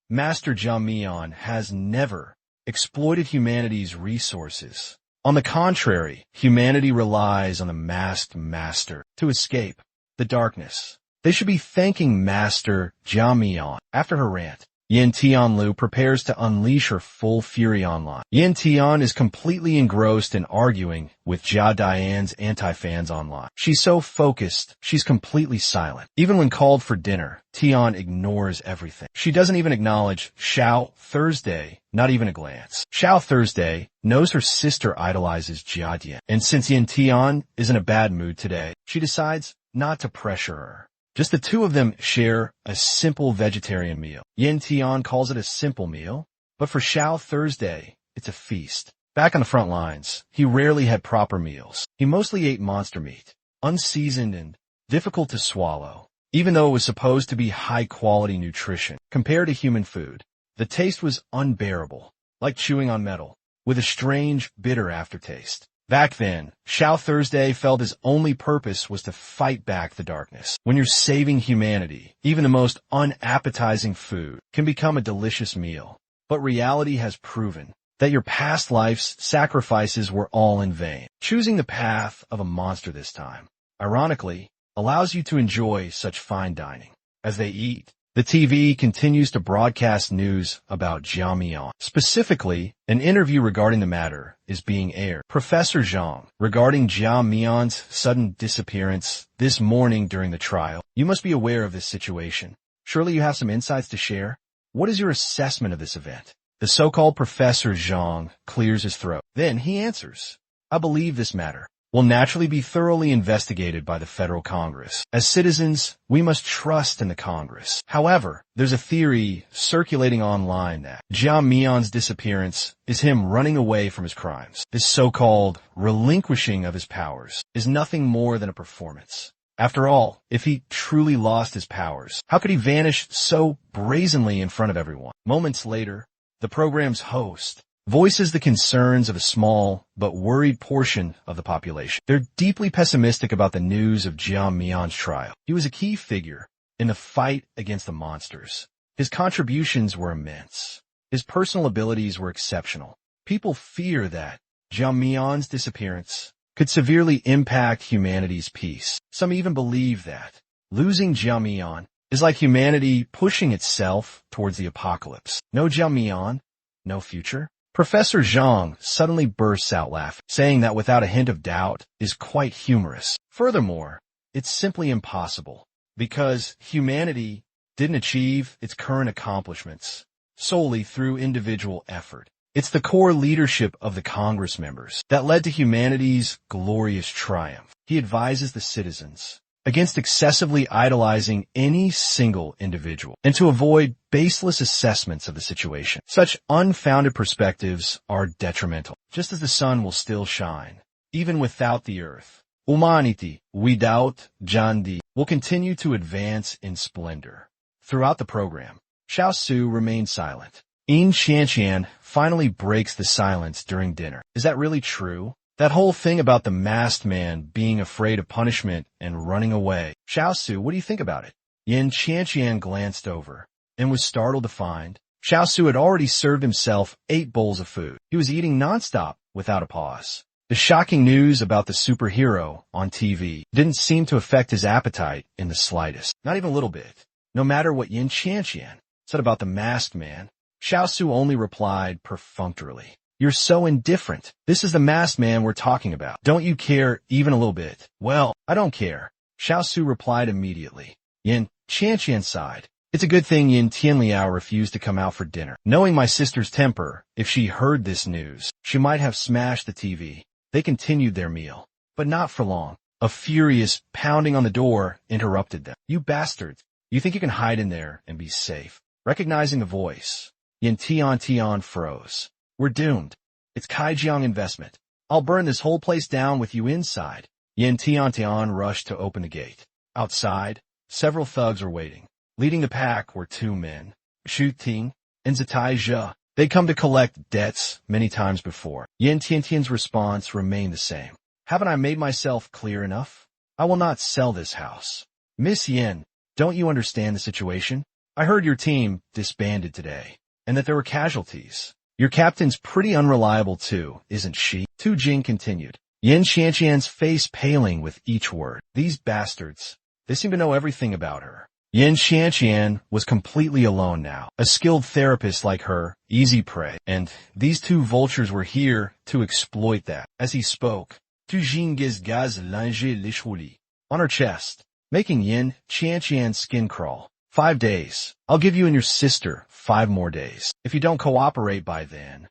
Master Jia Mian has never exploited humanity's resources. On the contrary, humanity relies on the masked master to escape the darkness. They should be thanking Master Jia Mian. After her rant, Yin Tianlu prepares to unleash her full fury online. Yin Tian is completely engrossed in arguing with Jia Dian's anti-fans online. She's so focused, she's completely silent. Even when called for dinner, Tian ignores everything. She doesn't even acknowledge Xiao Thursday, not even a glance. Xiao Thursday knows her sister idolizes Jia Dian, and since Yin Tian is in a bad mood today, she decides not to pressure her. Just the two of them share a simple vegetarian meal. Yin Tian calls it a simple meal, but for Xiao Thursday, it's a feast. Back on the front lines, he rarely had proper meals. He mostly ate monster meat, unseasoned and difficult to swallow. Even though it was supposed to be high-quality nutrition, compared to human food, the taste was unbearable, like chewing on metal, with a strange, bitter aftertaste. Back then, Xiao Thursday felt his only purpose was to fight back the darkness. When you're saving humanity, even the most unappetizing food can become a delicious meal. But reality has proven that your past life's sacrifices were all in vain. Choosing the path of a monster this time, ironically, allows you to enjoy such fine dining. As they eat, the TV continues to broadcast news about Jia Mian. Specifically, an interview regarding the matter is being aired. Professor Zhang, regarding Jia Mian's sudden disappearance this morning during the trial, you must be aware of this situation. Surely you have some insights to share? What is your assessment of this event? The so-called Professor Zhang clears his throat. Then he answers, I believe this matter will naturally be thoroughly investigated by the Federal Congress. As citizens, we must trust in the Congress. However, there's a theory circulating online that Jiang Mian's disappearance is him running away from his crimes. This so-called relinquishing of his powers is nothing more than a performance. After all, if he truly lost his powers, how could he vanish so brazenly in front of everyone? Moments later, the program's host voices the concerns of a small but worried portion of the population. They're deeply pessimistic about the news of Jiang Mian's trial. He was a key figure in the fight against the monsters. His contributions were immense. His personal abilities were exceptional. People fear that Jiang Mian's disappearance could severely impact humanity's peace. Some even believe that losing Jiang Mian is like humanity pushing itself towards the apocalypse. No Jiang Mian, no future. Professor Zhang suddenly bursts out laughing, saying that without a hint of doubt is quite humorous. Furthermore, it's simply impossible, because humanity didn't achieve its current accomplishments solely through individual effort. It's the core leadership of the Congress members that led to humanity's glorious triumph. He advises the citizens against excessively idolizing any single individual, and to avoid baseless assessments of the situation. Such unfounded perspectives are detrimental. Just as the sun will still shine, even without the earth, humanity, without Jandi, will continue to advance in splendor. Throughout the program, Xiao Su remained silent. Yin Qianqian finally breaks the silence during dinner. Is that really true? That whole thing about the masked man being afraid of punishment and running away. Xiao Su, what do you think about it? Yin Qianqian glanced over and was startled to find Xiao Su had already served himself 8 bowls of food. He was eating nonstop without a pause. The shocking news about the superhero on TV didn't seem to affect his appetite in the slightest. Not even a little bit. No matter what Yin Qianqian said about the masked man, Xiao Su only replied perfunctorily. You're so indifferent. This is the masked man we're talking about. Don't you care even a little bit? Well, I don't care. Xiao Su replied immediately. Yin Qianqian sighed. It's a good thing Yin Tianliao refused to come out for dinner. Knowing my sister's temper, if she heard this news, she might have smashed the TV. They continued their meal, but not for long. A furious pounding on the door interrupted them. You bastards. You think you can hide in there and be safe? Recognizing the voice, Yin Tian froze. We're doomed. It's Kaijiang investment. I'll burn this whole place down with you inside. Yin Tian rushed to open the gate. Outside, several thugs were waiting. Leading the pack were 2 men, Xu Ting and Zitai Zhe. They'd come to collect debts many times before. Yin Tiantian's response remained the same. Haven't I made myself clear enough? I will not sell this house. Miss Yin, don't you understand the situation? I heard your team disbanded today, and that there were casualties. Your captain's pretty unreliable too, isn't she? Tu Jing continued. Yin Qianqian's face paling with each word. These bastards, they seem to know everything about her. Yin Qianqian was completely alone now. A skilled therapist like her, easy prey. And these 2 vultures were here to exploit that. As he spoke, Tu Jing gaz linge lishuli on her chest, making Yin Qianqian's skin crawl. 5 days. I'll give you and your sister 5 more days. If you don't cooperate by then,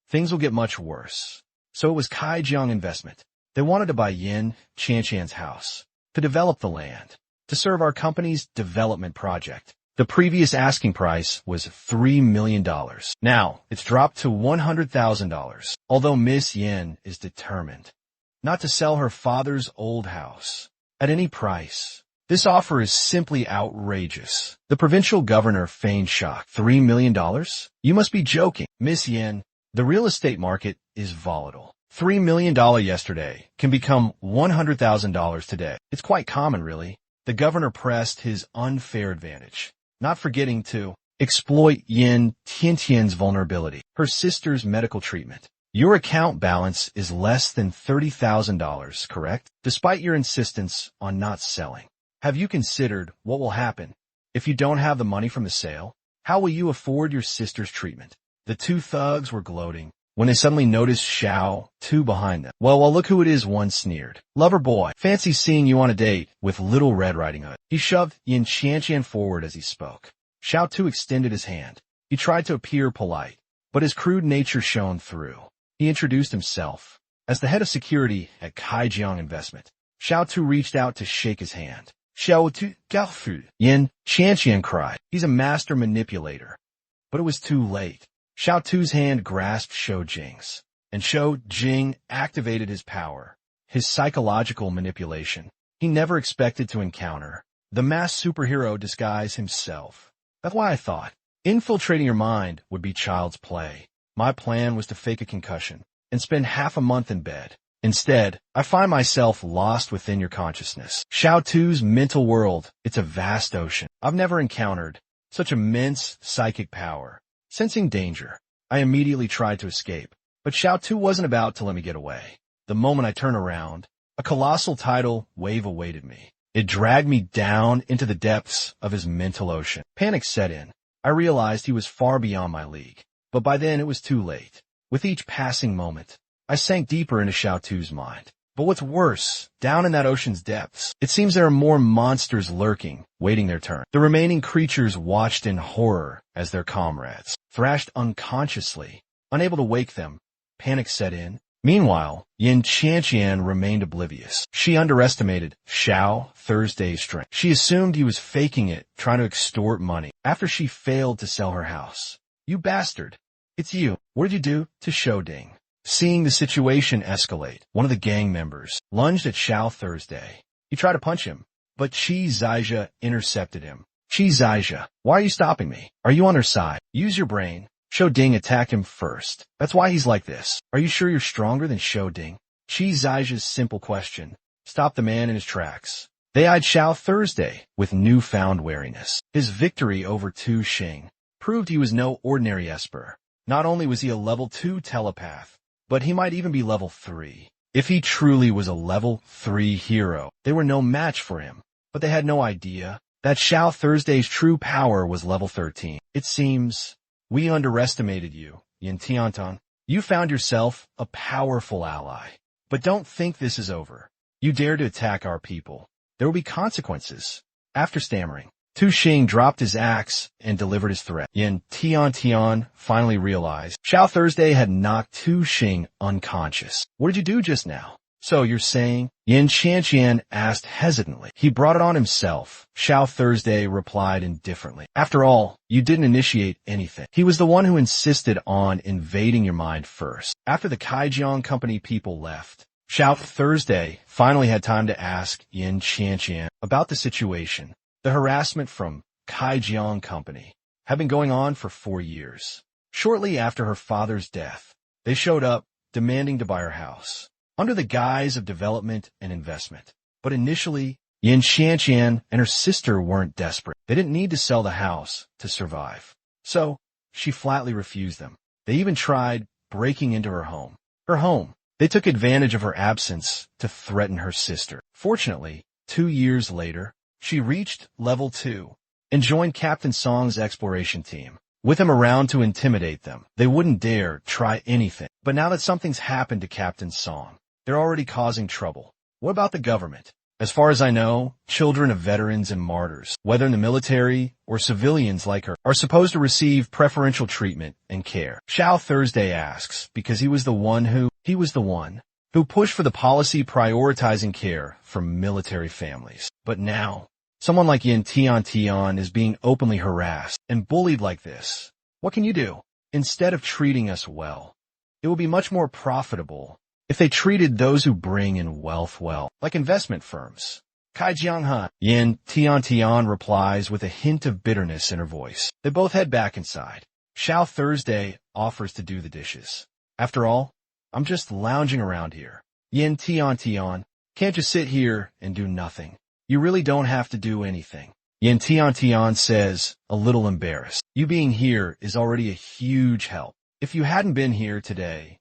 things will get much worse. So it was Kaijiang investment. They wanted to buy Yin Qianqian's house, to develop the land, to serve our company's development project. The previous asking price was $3 million. Now, it's dropped to $100,000, although Miss Yin is determined not to sell her father's old house at any price. This offer is simply outrageous. The provincial governor feigned shock. $3 million? You must be joking. Miss Yin, the real estate market is volatile. $3 million yesterday can become $100,000 today. It's quite common, really. The governor pressed his unfair advantage, not forgetting to exploit Yin Tiantian's vulnerability, her sister's medical treatment. Your account balance is less than $30,000, correct? Despite your insistence on not selling. Have you considered what will happen if you don't have the money from the sale? How will you afford your sister's treatment? The 2 thugs were gloating. when they suddenly noticed Xiao Tu behind them. Well, look who it is, one sneered. Lover boy, fancy seeing you on a date with Little Red Riding Hood. He shoved Yin Qianqian forward as he spoke. Xiao Tu extended his hand. He tried to appear polite, but his crude nature shone through. He introduced himself as the head of security at Kaijiang Investment. Xiao Tu reached out to shake his hand. Xiao Tu Gaofu, Yin Qianqian cried. He's a master manipulator. But it was too late. Xiao Tu's hand grasped Shou Jing's, and Shou Jing activated his power, his psychological manipulation. He never expected to encounter the mass superhero disguise himself. That's why I thought infiltrating your mind would be child's play. My plan was to fake a concussion and spend half a month in bed. Instead, I find myself lost within your consciousness. Xiao Tu's mental world, it's a vast ocean. I've never encountered such immense psychic power. Sensing danger, I immediately tried to escape, but Xiao Tu wasn't about to let me get away. The moment I turned around, a colossal tidal wave awaited me. It dragged me down into the depths of his mental ocean. Panic set in. I realized he was far beyond my league, but by then it was too late. With each passing moment, I sank deeper into Xiao Tu's mind. But what's worse, down in that ocean's depths, it seems there are more monsters lurking, waiting their turn. The remaining creatures watched in horror as their comrades thrashed unconsciously. Unable to wake them, panic set in. Meanwhile, Yin Qianqian remained oblivious. She underestimated Xiao Thursday's strength. She assumed he was faking it, trying to extort money. After she failed to sell her house. You bastard. It's you. What did you do to Shou Ding? Seeing the situation escalate, one of the gang members lunged at Xiao Thursday. He tried to punch him, but Qi Zizha intercepted him. Qi Zizha, why are you stopping me? Are you on her side? Use your brain. Shou Ding attacked him first. That's why he's like this. Are you sure you're stronger than Shou Ding? Qi Zizha's simple question stopped the man in his tracks. They eyed Xiao Thursday with newfound wariness. His victory over Tu Xing proved he was no ordinary esper. Not only was he a level 2 telepath, but he might even be level 3. If he truly was a level 3 hero, they were no match for him. But they had no idea that Xiao Thursday's true power was level 13. It seems we underestimated you, Yin Tiantan. You found yourself a powerful ally. But don't think this is over. You dare to attack our people. There will be consequences. After stammering, Tu Xing dropped his axe and delivered his threat. Yin Tian finally realized Xiao Thursday had knocked Tu Xing unconscious. What did you do just now? So you're saying? Yin Qianqian asked hesitantly. He brought it on himself. Xiao Thursday replied indifferently. After all, you didn't initiate anything. He was the one who insisted on invading your mind first. After the Kaijiang Company people left, Xiao Thursday finally had time to ask Yin Qianqian about the situation. The harassment from Kaijiang Company had been going on for 4 years. Shortly after her father's death, they showed up demanding to buy her house, under the guise of development and investment. But initially, Yin Qianqian and her sister weren't desperate. They didn't need to sell the house to survive. So, she flatly refused them. They even tried breaking into her home. They took advantage of her absence to threaten her sister. Fortunately, 2 years later, she reached level 2 and joined Captain Song's exploration team. With him around to intimidate them, they wouldn't dare try anything. But now that something's happened to Captain Song, they're already causing trouble. What about the government? As far as I know, children of veterans and martyrs, whether in the military or civilians like her, are supposed to receive preferential treatment and care. Xiao Thursday asks because he was the one who pushed for the policy prioritizing care for military families. But now, someone like Yin Tian is being openly harassed and bullied like this. What can you do? Instead of treating us well, it will be much more profitable if they treated those who bring in wealth well, like investment firms. Kaijiang Han. Yin Tian replies with a hint of bitterness in her voice. They both head back inside. Xiao Thursday offers to do the dishes. After all, I'm just lounging around here. Yin Tian can't just sit here and do nothing. You really don't have to do anything. Yin Tian says, a little embarrassed. You being here is already a huge help. If you hadn't been here today,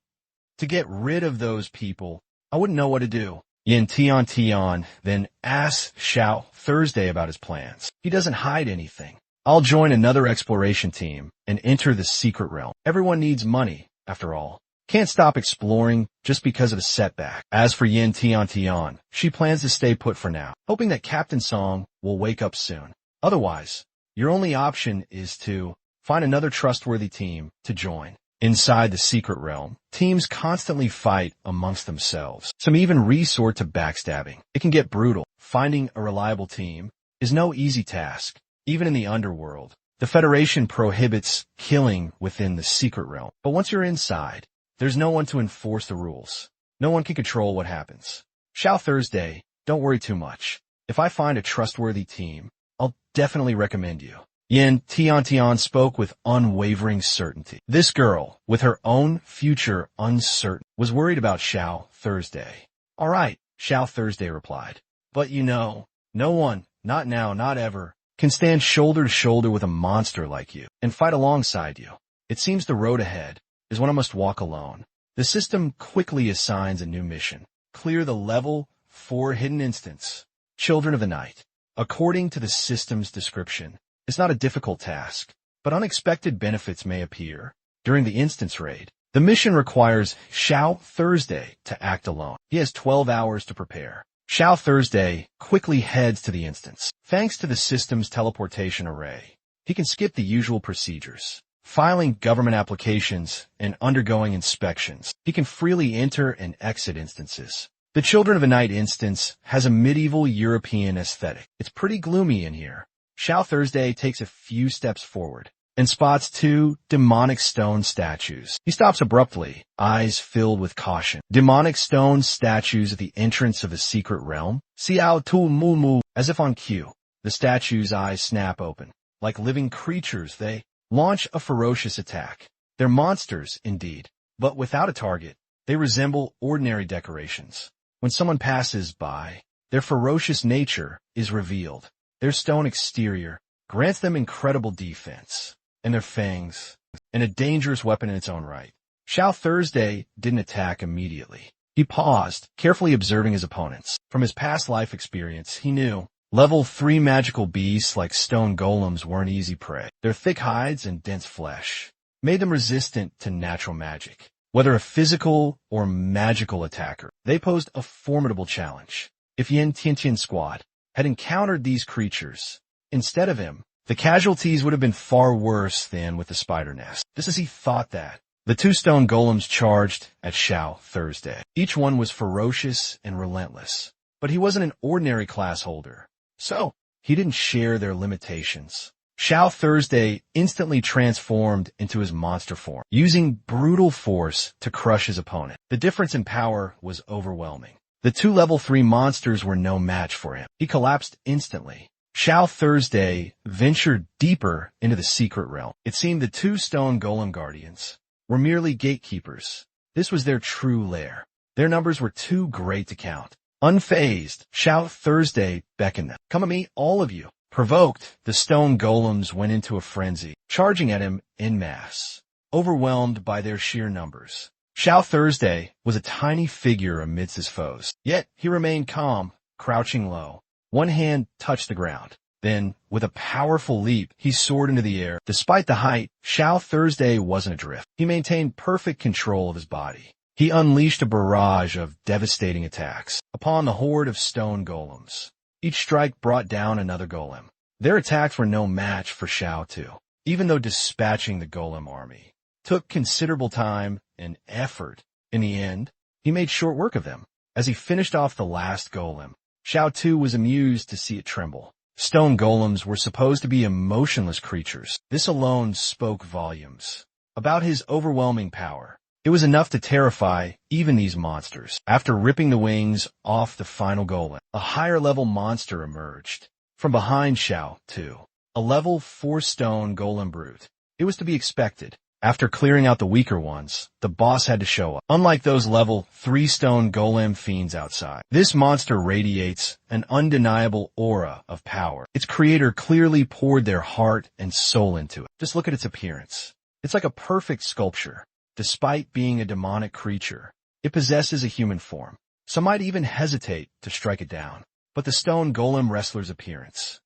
to get rid of those people, I wouldn't know what to do. Yin Tian then asks Xiao Thursday about his plans. He doesn't hide anything. I'll join another exploration team and enter the secret realm. Everyone needs money, after all. can't stop exploring just because of a setback. As for Yin Tian, she plans to stay put for now, hoping that Captain Song will wake up soon. Otherwise, your only option is to find another trustworthy team to join. Inside the secret realm, teams constantly fight amongst themselves. Some even resort to backstabbing. It can get brutal. Finding a reliable team is no easy task, even in the underworld. The Federation prohibits killing within the secret realm. But once you're inside, there's no one to enforce the rules. No one can control what happens. Xiao Thursday, don't worry too much. If I find a trustworthy team, I'll definitely recommend you. Yin Tian spoke with unwavering certainty. This girl, with her own future uncertain, was worried about Xiao Thursday. All right, Xiao Thursday replied. But no one, not now, not ever, can stand shoulder to shoulder with a monster like you and fight alongside you. It seems the road ahead is one I must walk alone. The system quickly assigns a new mission. Clear the level 4 hidden instance, Children of the Night. According to the system's description, it's not a difficult task, but unexpected benefits may appear. During the instance raid, the mission requires Xiao Thursday to act alone. He has 12 hours to prepare. Xiao Thursday quickly heads to the instance. Thanks to the system's teleportation array, he can skip the usual procedures. Filing government applications and undergoing inspections, he can freely enter and exit instances. The Children of the Night instance has a medieval European aesthetic. It's pretty gloomy in here. Xiao Thursday takes a few steps forward and spots 2 demonic stone statues. He stops abruptly, eyes filled with caution. Demonic stone statues at the entrance of the secret realm. Xiao Tu Mu Mu, as if on cue. The statues' eyes snap open. Like living creatures, they launch a ferocious attack. They're monsters, indeed, but without a target. They resemble ordinary decorations. When someone passes by, their ferocious nature is revealed. Their stone exterior grants them incredible defense, and their fangs, and a dangerous weapon in its own right. Xiao Thursday didn't attack immediately. He paused, carefully observing his opponents. From his past life experience, he knew level 3 magical beasts like stone golems weren't easy prey. Their thick hides and dense flesh made them resistant to natural magic. Whether a physical or magical attacker, they posed a formidable challenge. If Yin Tiantian squad had encountered these creatures instead of him, the casualties would have been far worse than with the spider nest. Just as he thought that, the 2 stone golems charged at Xiao Thursday. Each one was ferocious and relentless, but he wasn't an ordinary class holder, so he didn't share their limitations. Xiao Thursday instantly transformed into his monster form, using brutal force to crush his opponent. The difference in power was overwhelming. The 2 level 3 monsters were no match for him. He collapsed instantly. Xiao Thursday ventured deeper into the secret realm. It seemed the 2 stone golem guardians were merely gatekeepers. This was their true lair. Their numbers were too great to count. Unfazed, Xiao Thursday beckoned them. Come at me, all of you. Provoked, the stone golems went into a frenzy, charging at him en masse, overwhelmed by their sheer numbers. Xiao Thursday was a tiny figure amidst his foes, yet he remained calm, crouching low. One hand touched the ground. Then, with a powerful leap, he soared into the air. Despite the height, Xiao Thursday wasn't adrift. He maintained perfect control of his body. He unleashed a barrage of devastating attacks upon the horde of stone golems. Each strike brought down another golem. Their attacks were no match for Xiao Tu, even though dispatching the golem army took considerable time and effort. In the end, he made short work of them. As he finished off the last golem, Xiao Tu was amused to see it tremble. Stone golems were supposed to be emotionless creatures. This alone spoke volumes about his overwhelming power. It was enough to terrify even these monsters. After ripping the wings off the final golem, a higher-level monster emerged from behind Xiao Tu, a level 4 stone golem brute. It was to be expected. After clearing out the weaker ones, the boss had to show up. Unlike those level 3 stone golem fiends outside, this monster radiates an undeniable aura of power. Its creator clearly poured their heart and soul into it. Just look at its appearance. It's like a perfect sculpture. Despite being a demonic creature, it possesses a human form. Some might even hesitate to strike it down. But the stone golem wrestler's appearance.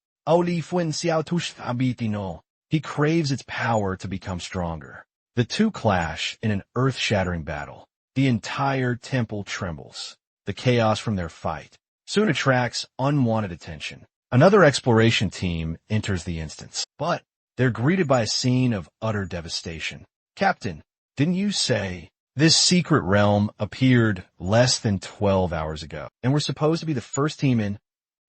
He craves its power to become stronger. The two clash in an earth-shattering battle. The entire temple trembles. The chaos from their fight soon attracts unwanted attention. Another exploration team enters the instance, but they're greeted by a scene of utter devastation. Captain, didn't you say this secret realm appeared less than 12 hours ago, and we're supposed to be the first team in?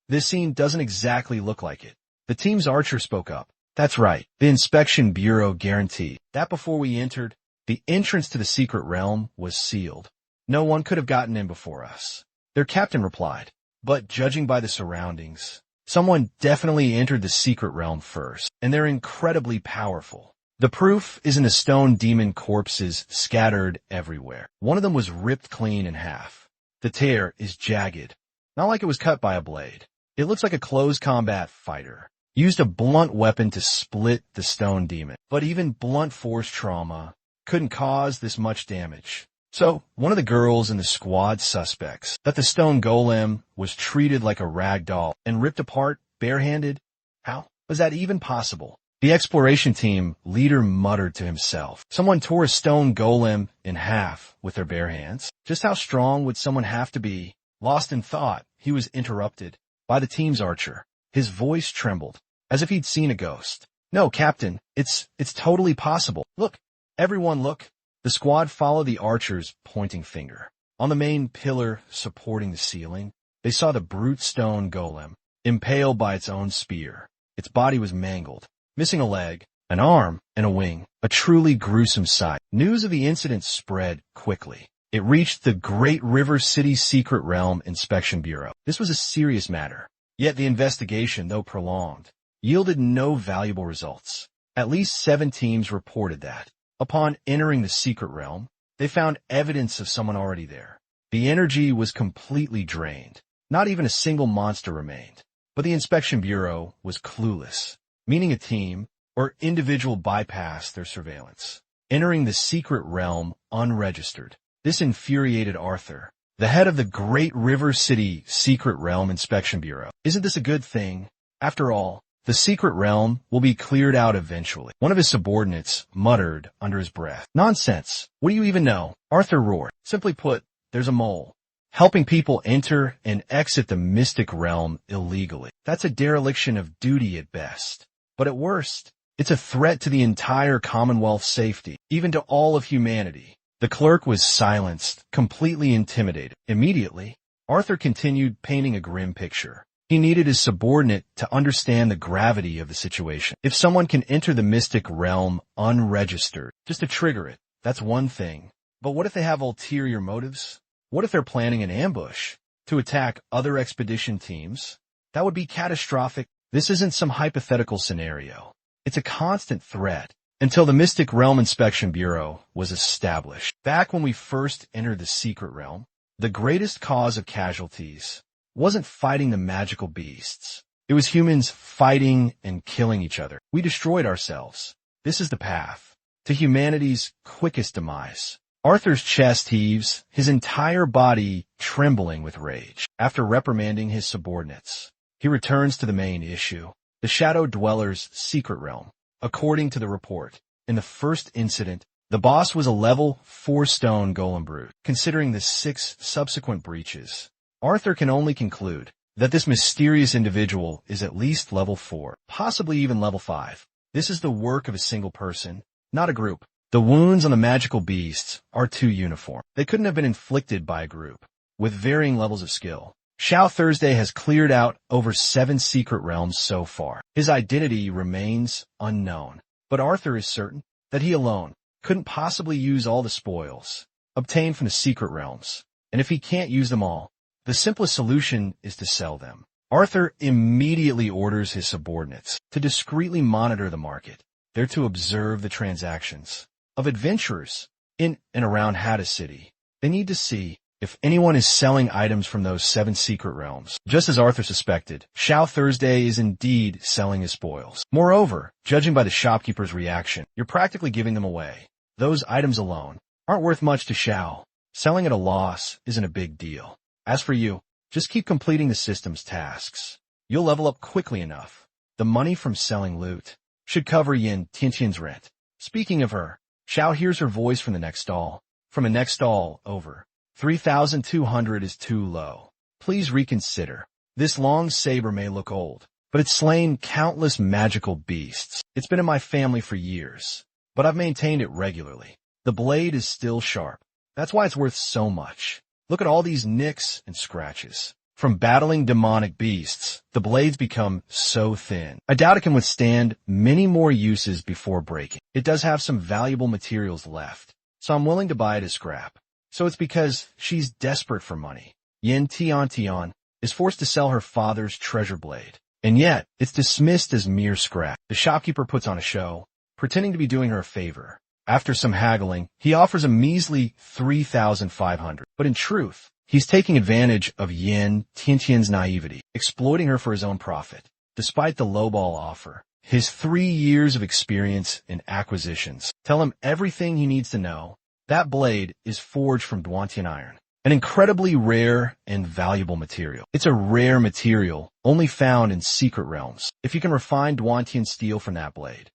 This scene doesn't exactly look like it. The team's archer spoke up. That's right. The inspection bureau guaranteed that before we entered, the entrance to the secret realm was sealed. No one could have gotten in before us. Their captain replied, but judging by the surroundings, someone definitely entered the secret realm first, and they're incredibly powerful. The proof is in the stone demon corpses scattered everywhere. One of them was ripped clean in half. The tear is jagged, not like it was cut by a blade. It looks like a close combat fighter used a blunt weapon to split the stone demon. But even blunt force trauma couldn't cause this much damage. So, one of the girls in the squad suspects that the stone golem was treated like a rag doll and ripped apart barehanded. How was that even possible? The exploration team leader muttered to himself. Someone tore a stone golem in half with their bare hands. Just how strong would someone have to be? Lost in thought, he was interrupted by the team's archer. His voice trembled, as if he'd seen a ghost. No, Captain, it's totally possible. Look, everyone look. The squad followed the archer's pointing finger. On the main pillar supporting the ceiling, they saw the brute stone golem, impaled by its own spear. Its body was mangled, missing a leg, an arm, and a wing. A truly gruesome sight. News of the incident spread quickly. It reached the Great River City Secret Realm Inspection Bureau. This was a serious matter. Yet the investigation, though prolonged, yielded no valuable results. At least 7 teams reported that, upon entering the secret realm, they found evidence of someone already there. The energy was completely drained. Not even a single monster remained. But the Inspection Bureau was clueless, meaning a team or individual bypassed their surveillance, entering the secret realm unregistered. This infuriated Arthur, the head of the Great River City Secret Realm Inspection Bureau. Isn't this a good thing? After all, the secret realm will be cleared out eventually. One of his subordinates muttered under his breath. Nonsense. What do you even know? Arthur roared. Simply put, there's a mole helping people enter and exit the mystic realm illegally. That's a dereliction of duty at best. But at worst, it's a threat to the entire Commonwealth's safety, even to all of humanity. The clerk was silenced, completely intimidated. Immediately, Arthur continued painting a grim picture. He needed his subordinate to understand the gravity of the situation. If someone can enter the mystic realm unregistered, just to trigger it, that's one thing. But what if they have ulterior motives? What if they're planning an ambush to attack other expedition teams? That would be catastrophic. This isn't some hypothetical scenario. It's a constant threat. Until the Mystic Realm Inspection Bureau was established. Back when we first entered the secret realm, the greatest cause of casualties wasn't fighting the magical beasts. It was humans fighting and killing each other. We destroyed ourselves. This is the path to humanity's quickest demise. Arthur's chest heaves, his entire body trembling with rage. After reprimanding his subordinates, he returns to the main issue, the Shadow Dweller's secret realm. According to the report, in the first incident, the boss was a level 4 stone golem brute. Considering the 6 subsequent breaches, Arthur can only conclude that this mysterious individual is at least level 4, possibly even level 5. This is the work of a single person, not a group. The wounds on the magical beasts are too uniform. They couldn't have been inflicted by a group, with varying levels of skill. Shao Thursday has cleared out over 7 secret realms so far. His identity remains unknown, but Arthur is certain that he alone couldn't possibly use all the spoils obtained from the secret realms. And if he can't use them all, the simplest solution is to sell them. Arthur immediately orders his subordinates to discreetly monitor the market. They're to observe the transactions of adventurers in and around Hades City. They need to see if anyone is selling items from those 7 secret realms. Just as Arthur suspected, Shao Thursday is indeed selling his spoils. Moreover, judging by the shopkeeper's reaction, you're practically giving them away. Those items alone aren't worth much to Shao. Selling at a loss isn't a big deal. As for you, just keep completing the system's tasks. You'll level up quickly enough. The money from selling loot should cover Yin Tiantian's rent. Speaking of her, Xiao hears her voice from the next stall. From the next stall, over. 3,200 is too low. Please reconsider. This long saber may look old, but it's slain countless magical beasts. It's been in my family for years, but I've maintained it regularly. The blade is still sharp. That's why it's worth so much. Look at all these nicks and scratches. From battling demonic beasts, the blades become so thin. I doubt it can withstand many more uses before breaking. It does have some valuable materials left, so I'm willing to buy it as scrap. So it's because she's desperate for money. Yin Tian is forced to sell her father's treasure blade, and yet it's dismissed as mere scrap. The shopkeeper puts on a show, pretending to be doing her a favor. After some haggling, he offers a measly 3,500, but in truth, he's taking advantage of Yin Tiantian's naivety, exploiting her for his own profit. Despite the lowball offer, his 3 years of experience in acquisitions tell him everything he needs to know. That blade is forged from Duantian iron, an incredibly rare and valuable material. It's a rare material only found in secret realms. If you can refine Duantian steel from that blade,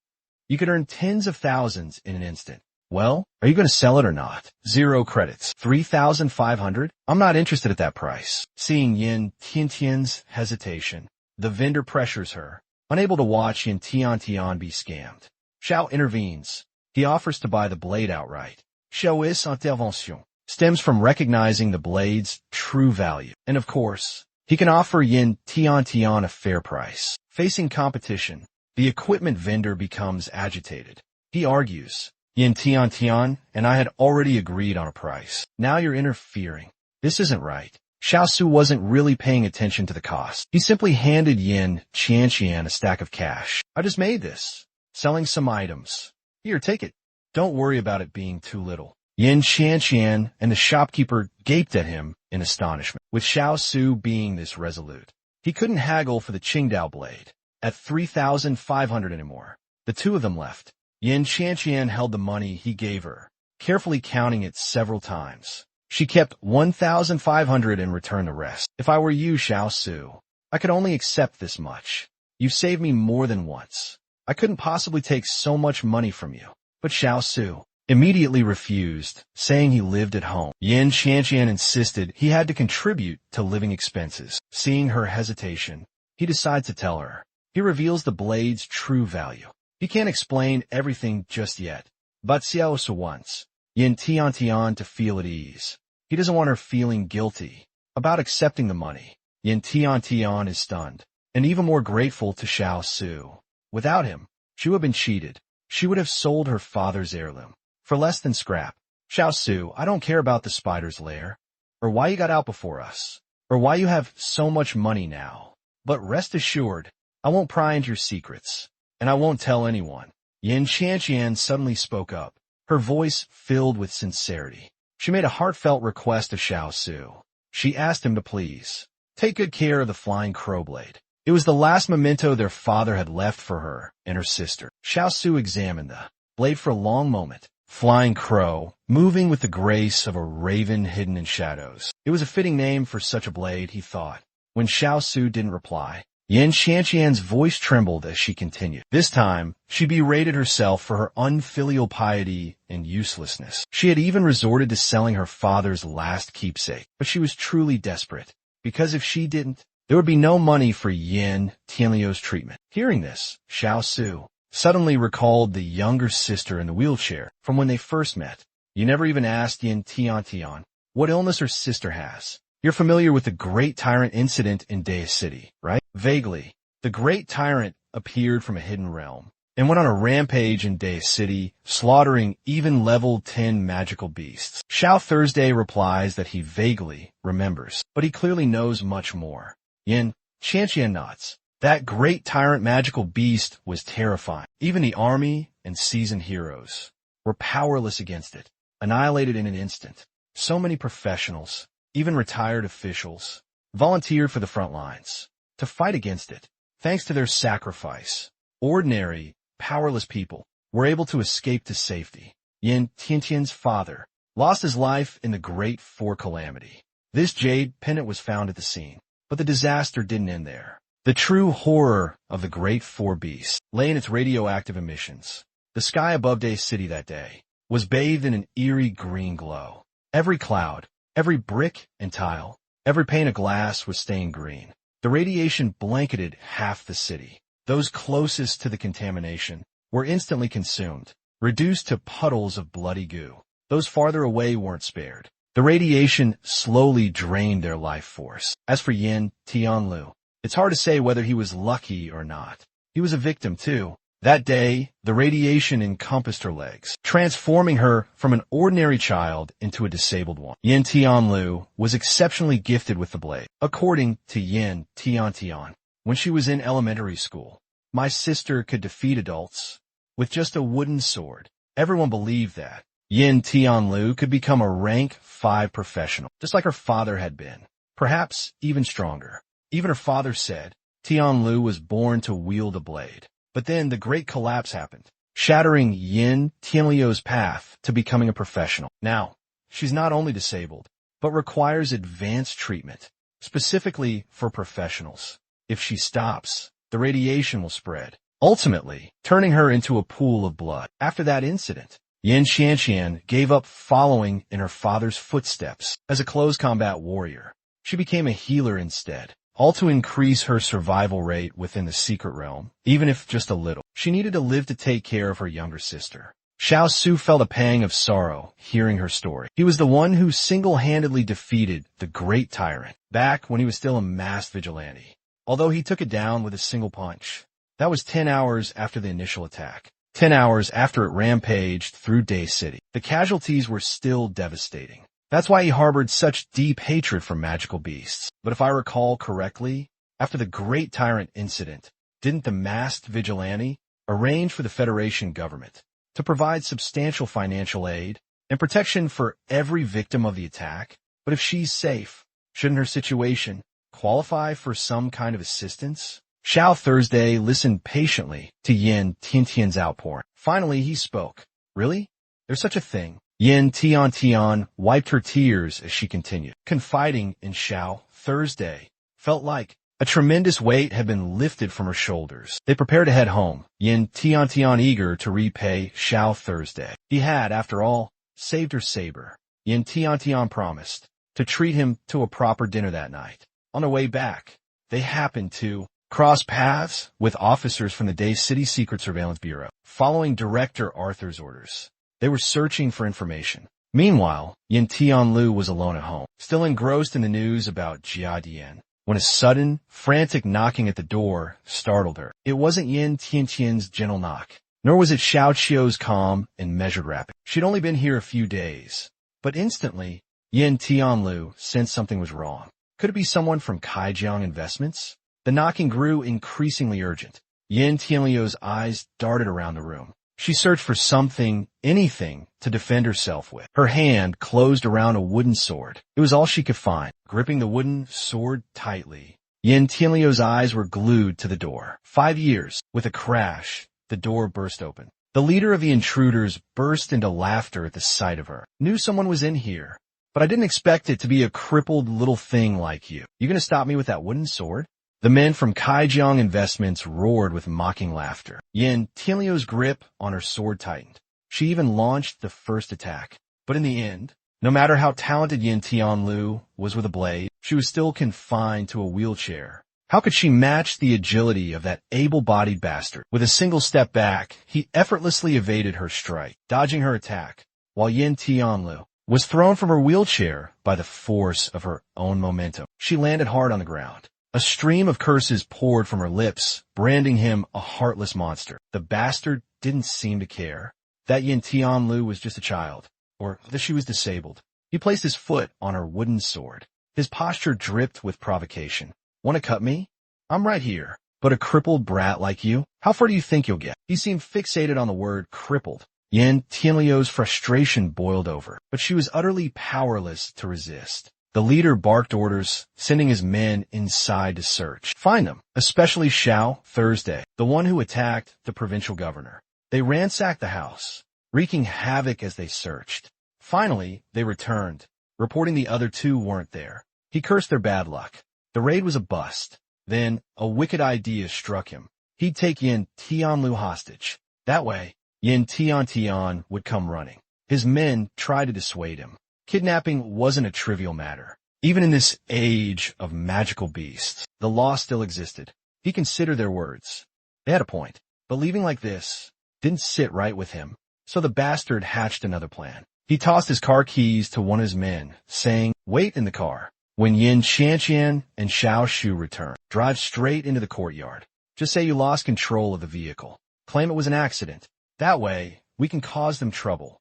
you could earn tens of thousands in an instant. Well, are you going to sell it or not? 0 credits. 3,500? I'm not interested at that price. Seeing Yin Tiantian's hesitation, the vendor pressures her, unable to watch Yin Tiantian be scammed. Xiao intervenes. He offers to buy the blade outright. Xiao's intervention stems from recognizing the blade's true value. And of course, he can offer Yin Tiantian a fair price. Facing competition, the equipment vendor becomes agitated. He argues, Yin Tiantian and I had already agreed on a price. Now you're interfering. This isn't right. Xiao Su wasn't really paying attention to the cost. He simply handed Yin Tiantian a stack of cash. I just made this. Selling some items. Here, take it. Don't worry about it being too little. Yin Tiantian and the shopkeeper gaped at him in astonishment, with Xiao Su being this resolute. He couldn't haggle for the Qingdao blade at 3,500 anymore. The two of them left. Yin Tiantian held the money he gave her, carefully counting it several times. She kept 1,500 and returned the rest. If I were you, Xiao Su, I could only accept this much. You've saved me more than once. I couldn't possibly take so much money from you. But Xiao Su immediately refused, saying he lived at home. Yin Tiantian insisted he had to contribute to living expenses. Seeing her hesitation, he decides to tell her. He reveals the blade's true value. He can't explain everything just yet, but Xiao Su wants Yin Tiantian to feel at ease. He doesn't want her feeling guilty about accepting the money. Yin Tiantian is stunned, and even more grateful to Xiao Su. Without him, she would have been cheated. She would have sold her father's heirloom for less than scrap. Xiao Su, I don't care about the spider's lair, or why you got out before us, or why you have so much money now. But rest assured, I won't pry into your secrets, and I won't tell anyone. Yin Tiantian suddenly spoke up, her voice filled with sincerity. She made a heartfelt request of Xiao Su. She asked him to please take good care of the flying crow blade. It was the last memento their father had left for her and her sister. Xiao Su examined the blade for a long moment. Flying crow, moving with the grace of a raven hidden in shadows. It was a fitting name for such a blade, he thought. When Xiao Su didn't reply, Yin Tiantian's voice trembled as she continued. This time, she berated herself for her unfilial piety and uselessness. She had even resorted to selling her father's last keepsake, but she was truly desperate, because if she didn't, there would be no money for Yin Tianlio's treatment. Hearing this, Xiao Su suddenly recalled the younger sister in the wheelchair from when they first met. You never even asked Yin Tiantian what illness her sister has. You're familiar with the Great Tyrant incident in Dea City, right? Vaguely. The Great Tyrant appeared from a hidden realm and went on a rampage in Dea City, slaughtering even level 10 magical beasts. Xiao Thursday replies that he vaguely remembers, but he clearly knows much more. Yin Tiantian nods. That great tyrant magical beast was terrifying. Even the army and seasoned heroes were powerless against it, annihilated in an instant. So many professionals, even retired officials, volunteered for the front lines to fight against it. Thanks to their sacrifice, ordinary, powerless people were able to escape to safety. Yin Tiantian's father lost his life in the Great Four Calamity. This jade pendant was found at the scene, but the disaster didn't end there. The true horror of the Great Four Beasts lay in its radioactive emissions. The sky above Day City that day was bathed in an eerie green glow. Every cloud, every brick and tile, every pane of glass was stained green. The radiation blanketed half the city. Those closest to the contamination were instantly consumed, reduced to puddles of bloody goo. Those farther away weren't spared. The radiation slowly drained their life force. As for Yin Tianlu, it's hard to say whether he was lucky or not. He was a victim too. That day, the radiation encompassed her legs, transforming her from an ordinary child into a disabled one. Yin Tianlu was exceptionally gifted with the blade. According to Yin Tian, when she was in elementary school, my sister could defeat adults with just a wooden sword. Everyone believed that Yin Tianlu could become a rank 5 professional, just like her father had been, perhaps even stronger. Even her father said Tianlu was born to wield a blade. But then the great collapse happened, shattering Yin Tianliu's path to becoming a professional. Now, she's not only disabled, but requires advanced treatment, specifically for professionals. If she stops, the radiation will spread, ultimately turning her into a pool of blood. After that incident, Yin Xianxian gave up following in her father's footsteps as a close combat warrior. She became a healer instead, all to increase her survival rate within the secret realm, even if just a little. She needed to live to take care of her younger sister. Xiao Su felt a pang of sorrow hearing her story. He was the one who single-handedly defeated the great tyrant back when he was still a masked vigilante. Although he took it down with a single punch. That was 10 hours after the initial attack. 10 hours after it rampaged through Day City. The casualties were still devastating. That's why he harbored such deep hatred for magical beasts. But if I recall correctly, after the Great Tyrant incident, didn't the masked vigilante arrange for the Federation government to provide substantial financial aid and protection for every victim of the attack? But if she's safe, shouldn't her situation qualify for some kind of assistance? Xiao Thursday listened patiently to Yin Tiantian's outpouring. Finally, he spoke. Really? There's such a thing? Yin Tian wiped her tears as she continued. Confiding in Xiao Thursday felt like a tremendous weight had been lifted from her shoulders. They prepared to head home, Yin Tian eager to repay Xiao Thursday. He had, after all, saved her saber. Yin Tian promised to treat him to a proper dinner that night. On their way back, they happened to cross paths with officers from the Day City Secret Surveillance Bureau. Following Director Arthur's orders, they were searching for information. Meanwhile, Yin Tianlu was alone at home, still engrossed in the news about Jia Dian, when a sudden, frantic knocking at the door startled her. It wasn't Yin Tiantian's gentle knock, nor was it Xiao Qiu's calm and measured rapping. She'd only been here a few days, but instantly, Yin Tianlu sensed something was wrong. Could it be someone from Kaijiang Investments? The knocking grew increasingly urgent. Yin Tianliu's eyes darted around the room. She searched for something, anything, to defend herself with. Her hand closed around a wooden sword. It was all she could find. Gripping the wooden sword tightly, Yin Tianliu's eyes were glued to the door. 5 years. With a crash, the door burst open. The leader of the intruders burst into laughter at the sight of her. Knew someone was in here, but I didn't expect it to be a crippled little thing like you. You gonna stop me with that wooden sword? The men from Kaijiang Investments roared with mocking laughter. Yin Tianliu's grip on her sword tightened. She even launched the first attack. But in the end, no matter how talented Yin Tianlu was with a blade, she was still confined to a wheelchair. How could she match the agility of that able-bodied bastard? With a single step back, he effortlessly evaded her strike, dodging her attack, while Yin Tianlu was thrown from her wheelchair by the force of her own momentum. She landed hard on the ground. A stream of curses poured from her lips, branding him a heartless monster. The bastard didn't seem to care that Yin Tianlu was just a child, or that she was disabled. He placed his foot on her wooden sword. His posture dripped with provocation. Want to cut me? I'm right here. But a crippled brat like you? How far do you think you'll get? He seemed fixated on the word crippled. Yin Tianliu's frustration boiled over, but she was utterly powerless to resist. The leader barked orders, sending his men inside to search. Find them, especially Xiao Thursday, the one who attacked the provincial governor. They ransacked the house, wreaking havoc as they searched. Finally, they returned, reporting the other two weren't there. He cursed their bad luck. The raid was a bust. Then, a wicked idea struck him. He'd take Yin Tianlu hostage. That way, Yin Tian would come running. His men tried to dissuade him. Kidnapping wasn't a trivial matter. Even in this age of magical beasts, the law still existed. He considered their words. They had a point. But leaving like this didn't sit right with him. So the bastard hatched another plan. He tossed his car keys to one of his men, saying, "Wait in the car. When Yin Qianqian and Xiao Shu return, drive straight into the courtyard. Just say you lost control of the vehicle. Claim it was an accident. That way, we can cause them trouble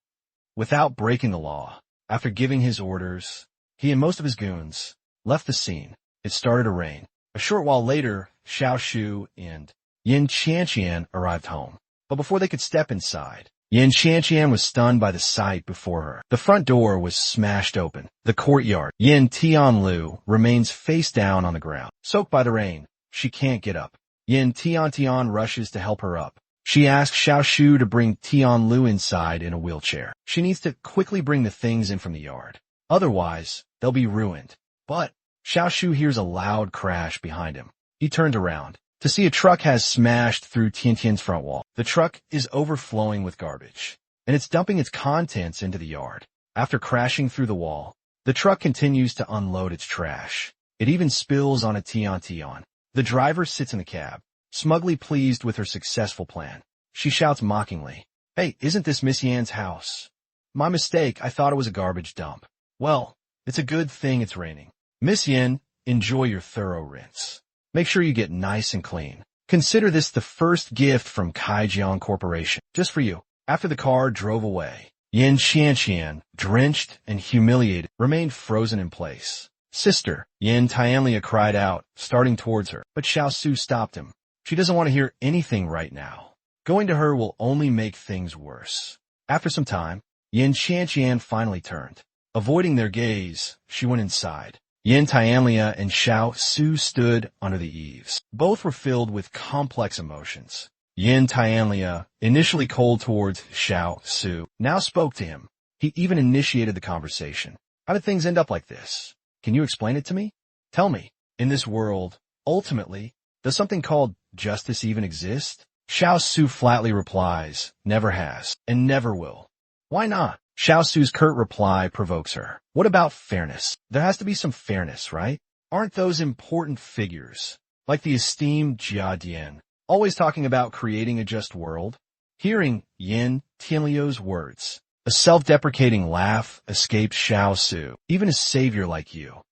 without breaking the law." After giving his orders, he and most of his goons left the scene. It started to rain. A short while later, Xiao Shu and Yin Qianqian arrived home. But before they could step inside, Yin Qianqian was stunned by the sight before her. The front door was smashed open. The courtyard. Yin Tianlu remains face down on the ground. Soaked by the rain, she can't get up. Yin Tian rushes to help her up. She asks Xiao Shu to bring Tianlu inside in a wheelchair. She needs to quickly bring the things in from the yard. Otherwise, they'll be ruined. But Xiao Shu hears a loud crash behind him. He turns around to see a truck has smashed through Tiantian's front wall. The truck is overflowing with garbage, and it's dumping its contents into the yard. After crashing through the wall, the truck continues to unload its trash. It even spills on a Tian. The driver sits in the cab, smugly pleased with her successful plan. She shouts mockingly, "Hey, isn't this Miss Yan's house? My mistake, I thought it was a garbage dump. Well, it's a good thing it's raining. Miss Yan, enjoy your thorough rinse. Make sure you get nice and clean. Consider this the first gift from Kaijiang Corporation, just for you." After the car drove away, Yin Qianqian, drenched and humiliated, remained frozen in place. "Sister," Yin Tianlia cried out, starting towards her, but Xiao Su stopped him. She doesn't want to hear anything right now. Going to her will only make things worse. After some time, Yin Qianqian finally turned. Avoiding their gaze, she went inside. Yin Tianlia and Xiao Su stood under the eaves. Both were filled with complex emotions. Yin Tianlia, initially cold towards Xiao Su, now spoke to him. He even initiated the conversation. "How did things end up like this? Can you explain it to me? Tell me, in this world, ultimately, does something called justice even exist?" Xiao Su flatly replies, "Never has, and never will." "Why not?" Xiao Su's curt reply provokes her. "What about fairness? There has to be some fairness, right? Aren't those important figures, like the esteemed Jia Dian, always talking about creating a just world?" Hearing Yin Tianliu's words, a self-deprecating laugh escaped Xiao Su. "Even a savior like you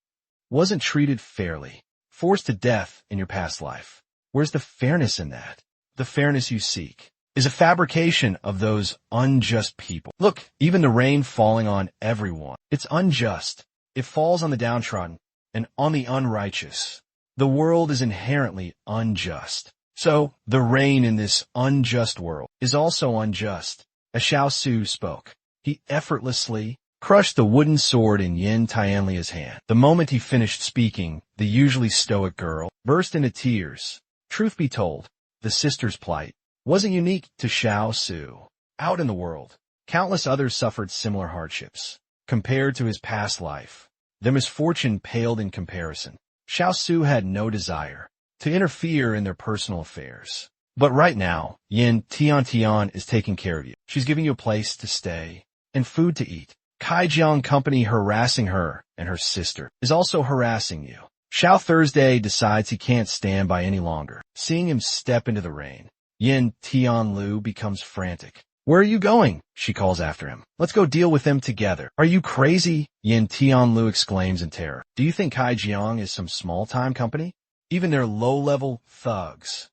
wasn't treated fairly, forced to death in your past life. Where's the fairness in that? The fairness you seek is a fabrication of those unjust people. Look, even the rain falling on everyone. It's unjust. It falls on the downtrodden and on the unrighteous. The world is inherently unjust. So, the rain in this unjust world is also unjust." As Xiao Su spoke, he effortlessly crushed the wooden sword in Yin Tianlia's hand. The moment he finished speaking, the usually stoic girl burst into tears. Truth be told, the sister's plight wasn't unique to Xiao Su. Out in the world, countless others suffered similar hardships. Compared to his past life, their misfortune paled in comparison. Xiao Su had no desire to interfere in their personal affairs. But right now, Yin Tian is taking care of you. She's giving you a place to stay and food to eat. Kaijiang Company harassing her and her sister is also harassing you. Xiao Thursday decides he can't stand by any longer. Seeing him step into the rain, Yin Tianlu becomes frantic. "Where are you going?" she calls after him. "Let's go deal with them together." "Are you crazy?" Yin Tianlu exclaims in terror. "Do you think Kaijiang is some small-time company? Even their low-level thugs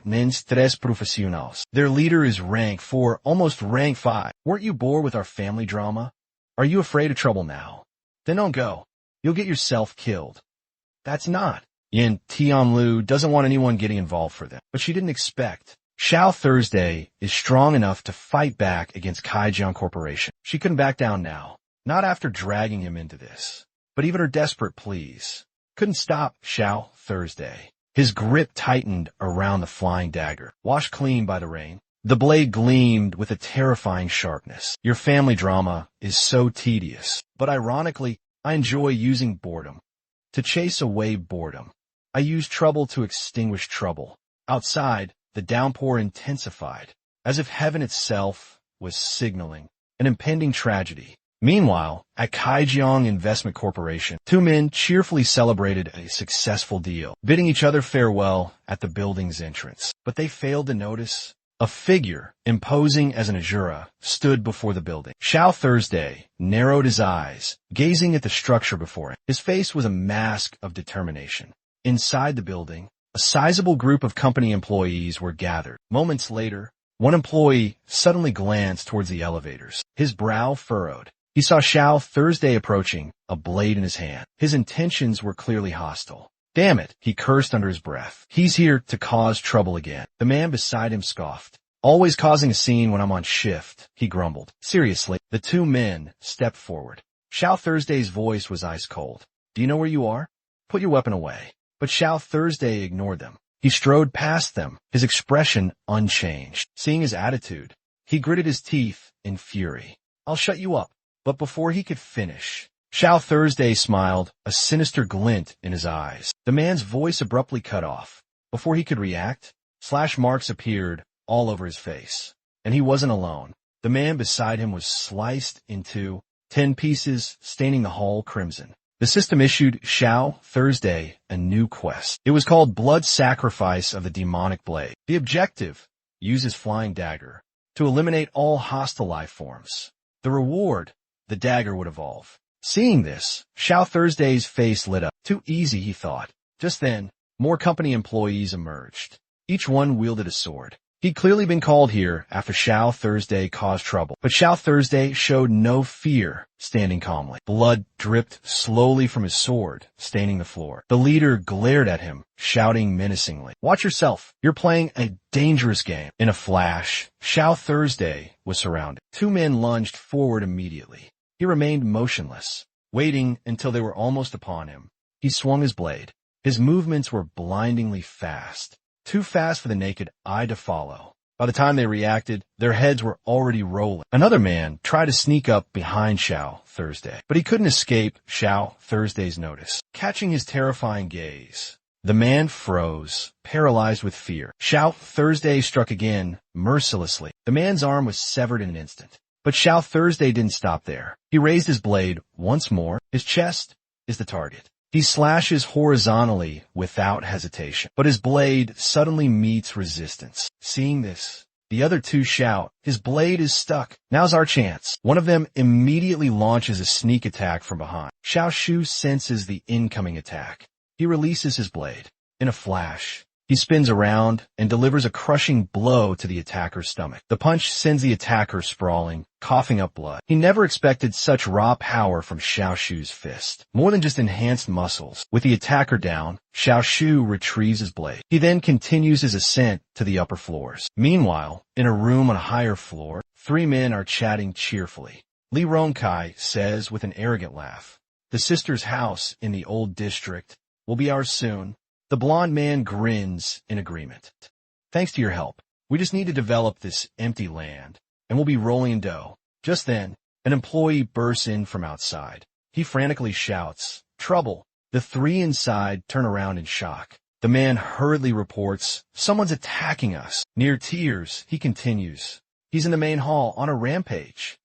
means tres profesionales. Their leader is rank 4, almost rank 5. Weren't you bored with our family drama? Are you afraid of trouble now? Then don't go. You'll get yourself killed." That's not. Yin Tianlu doesn't want anyone getting involved for them, but she didn't expect. Xiao Thursday is strong enough to fight back against Kaijiang Corporation. She couldn't back down now, not after dragging him into this. But even her desperate pleas couldn't stop Xiao Thursday. His grip tightened around the flying dagger. Washed clean by the rain, the blade gleamed with a terrifying sharpness. "Your family drama is so tedious, but ironically, I enjoy using boredom to chase away boredom. I use trouble to extinguish trouble." Outside, the downpour intensified, as if heaven itself was signaling an impending tragedy. Meanwhile, at Kaijiang Investment Corporation, two men cheerfully celebrated a successful deal, bidding each other farewell at the building's entrance. But they failed to notice a figure, imposing as an Ajura, stood before the building. Xiao Thursday narrowed his eyes, gazing at the structure before him. His face was a mask of determination. Inside the building, a sizable group of company employees were gathered. Moments later, one employee suddenly glanced towards the elevators. His brow furrowed. He saw Xiao Thursday approaching, a blade in his hand. His intentions were clearly hostile. Damn it, he cursed under his breath. He's here to cause trouble again. The man beside him scoffed. Always causing a scene when I'm on shift, he grumbled. Seriously, the two men stepped forward. Xiao Thursday's voice was ice cold. Do you know where you are? Put your weapon away. But Xiao Thursday ignored them. He strode past them, his expression unchanged. Seeing his attitude, he gritted his teeth in fury. I'll shut you up. But before he could finish, Xiao Thursday smiled, a sinister glint in his eyes. The man's voice abruptly cut off. Before he could react, slash marks appeared all over his face. And he wasn't alone. The man beside him was sliced into 10 pieces, staining the hall crimson. The system issued Xiao Thursday a new quest. It was called Blood Sacrifice of the Demonic Blade. The objective, use his flying dagger to eliminate all hostile life forms. The reward, the dagger would evolve. Seeing this, Xiao Thursday's face lit up. Too easy, he thought. Just then, more company employees emerged. Each one wielded a sword. He'd clearly been called here after Xiao Thursday caused trouble. But Xiao Thursday showed no fear, standing calmly. Blood dripped slowly from his sword, staining the floor. The leader glared at him, shouting menacingly, "Watch yourself. You're playing a dangerous game." In a flash, Xiao Thursday was surrounded. Two men lunged forward immediately. He remained motionless, waiting until they were almost upon him. He swung his blade. His movements were blindingly fast. Too fast for the naked eye to follow. By the time they reacted, their heads were already rolling. Another man tried to sneak up behind Xiao Thursday, but he couldn't escape Xiao Thursday's notice. Catching his terrifying gaze, the man froze, paralyzed with fear. Xiao Thursday struck again, mercilessly. The man's arm was severed in an instant. But Xiao Thursday didn't stop there. He raised his blade once more. His chest is the target. He slashes horizontally without hesitation, but his blade suddenly meets resistance. Seeing this, the other two shout, "His blade is stuck. Now's our chance." One of them immediately launches a sneak attack from behind. Xiao Shu senses the incoming attack. He releases his blade. In a flash, he spins around and delivers a crushing blow to the attacker's stomach. The punch sends the attacker sprawling, coughing up blood. He never expected such raw power from Xiao Shu's fist. More than just enhanced muscles. With the attacker down, Xiao Shu retrieves his blade. He then continues his ascent to the upper floors. Meanwhile, in a room on a higher floor, three men are chatting cheerfully. Li Ronkai says with an arrogant laugh, "The sister's house in the old district will be ours soon." The blonde man grins in agreement. "Thanks to your help. We just need to develop this empty land, and we'll be rolling in dough." Just then, an employee bursts in from outside. He frantically shouts, "Trouble!" The three inside turn around in shock. The man hurriedly reports, "Someone's attacking us." Near tears, he continues, "He's in the main hall on a rampage.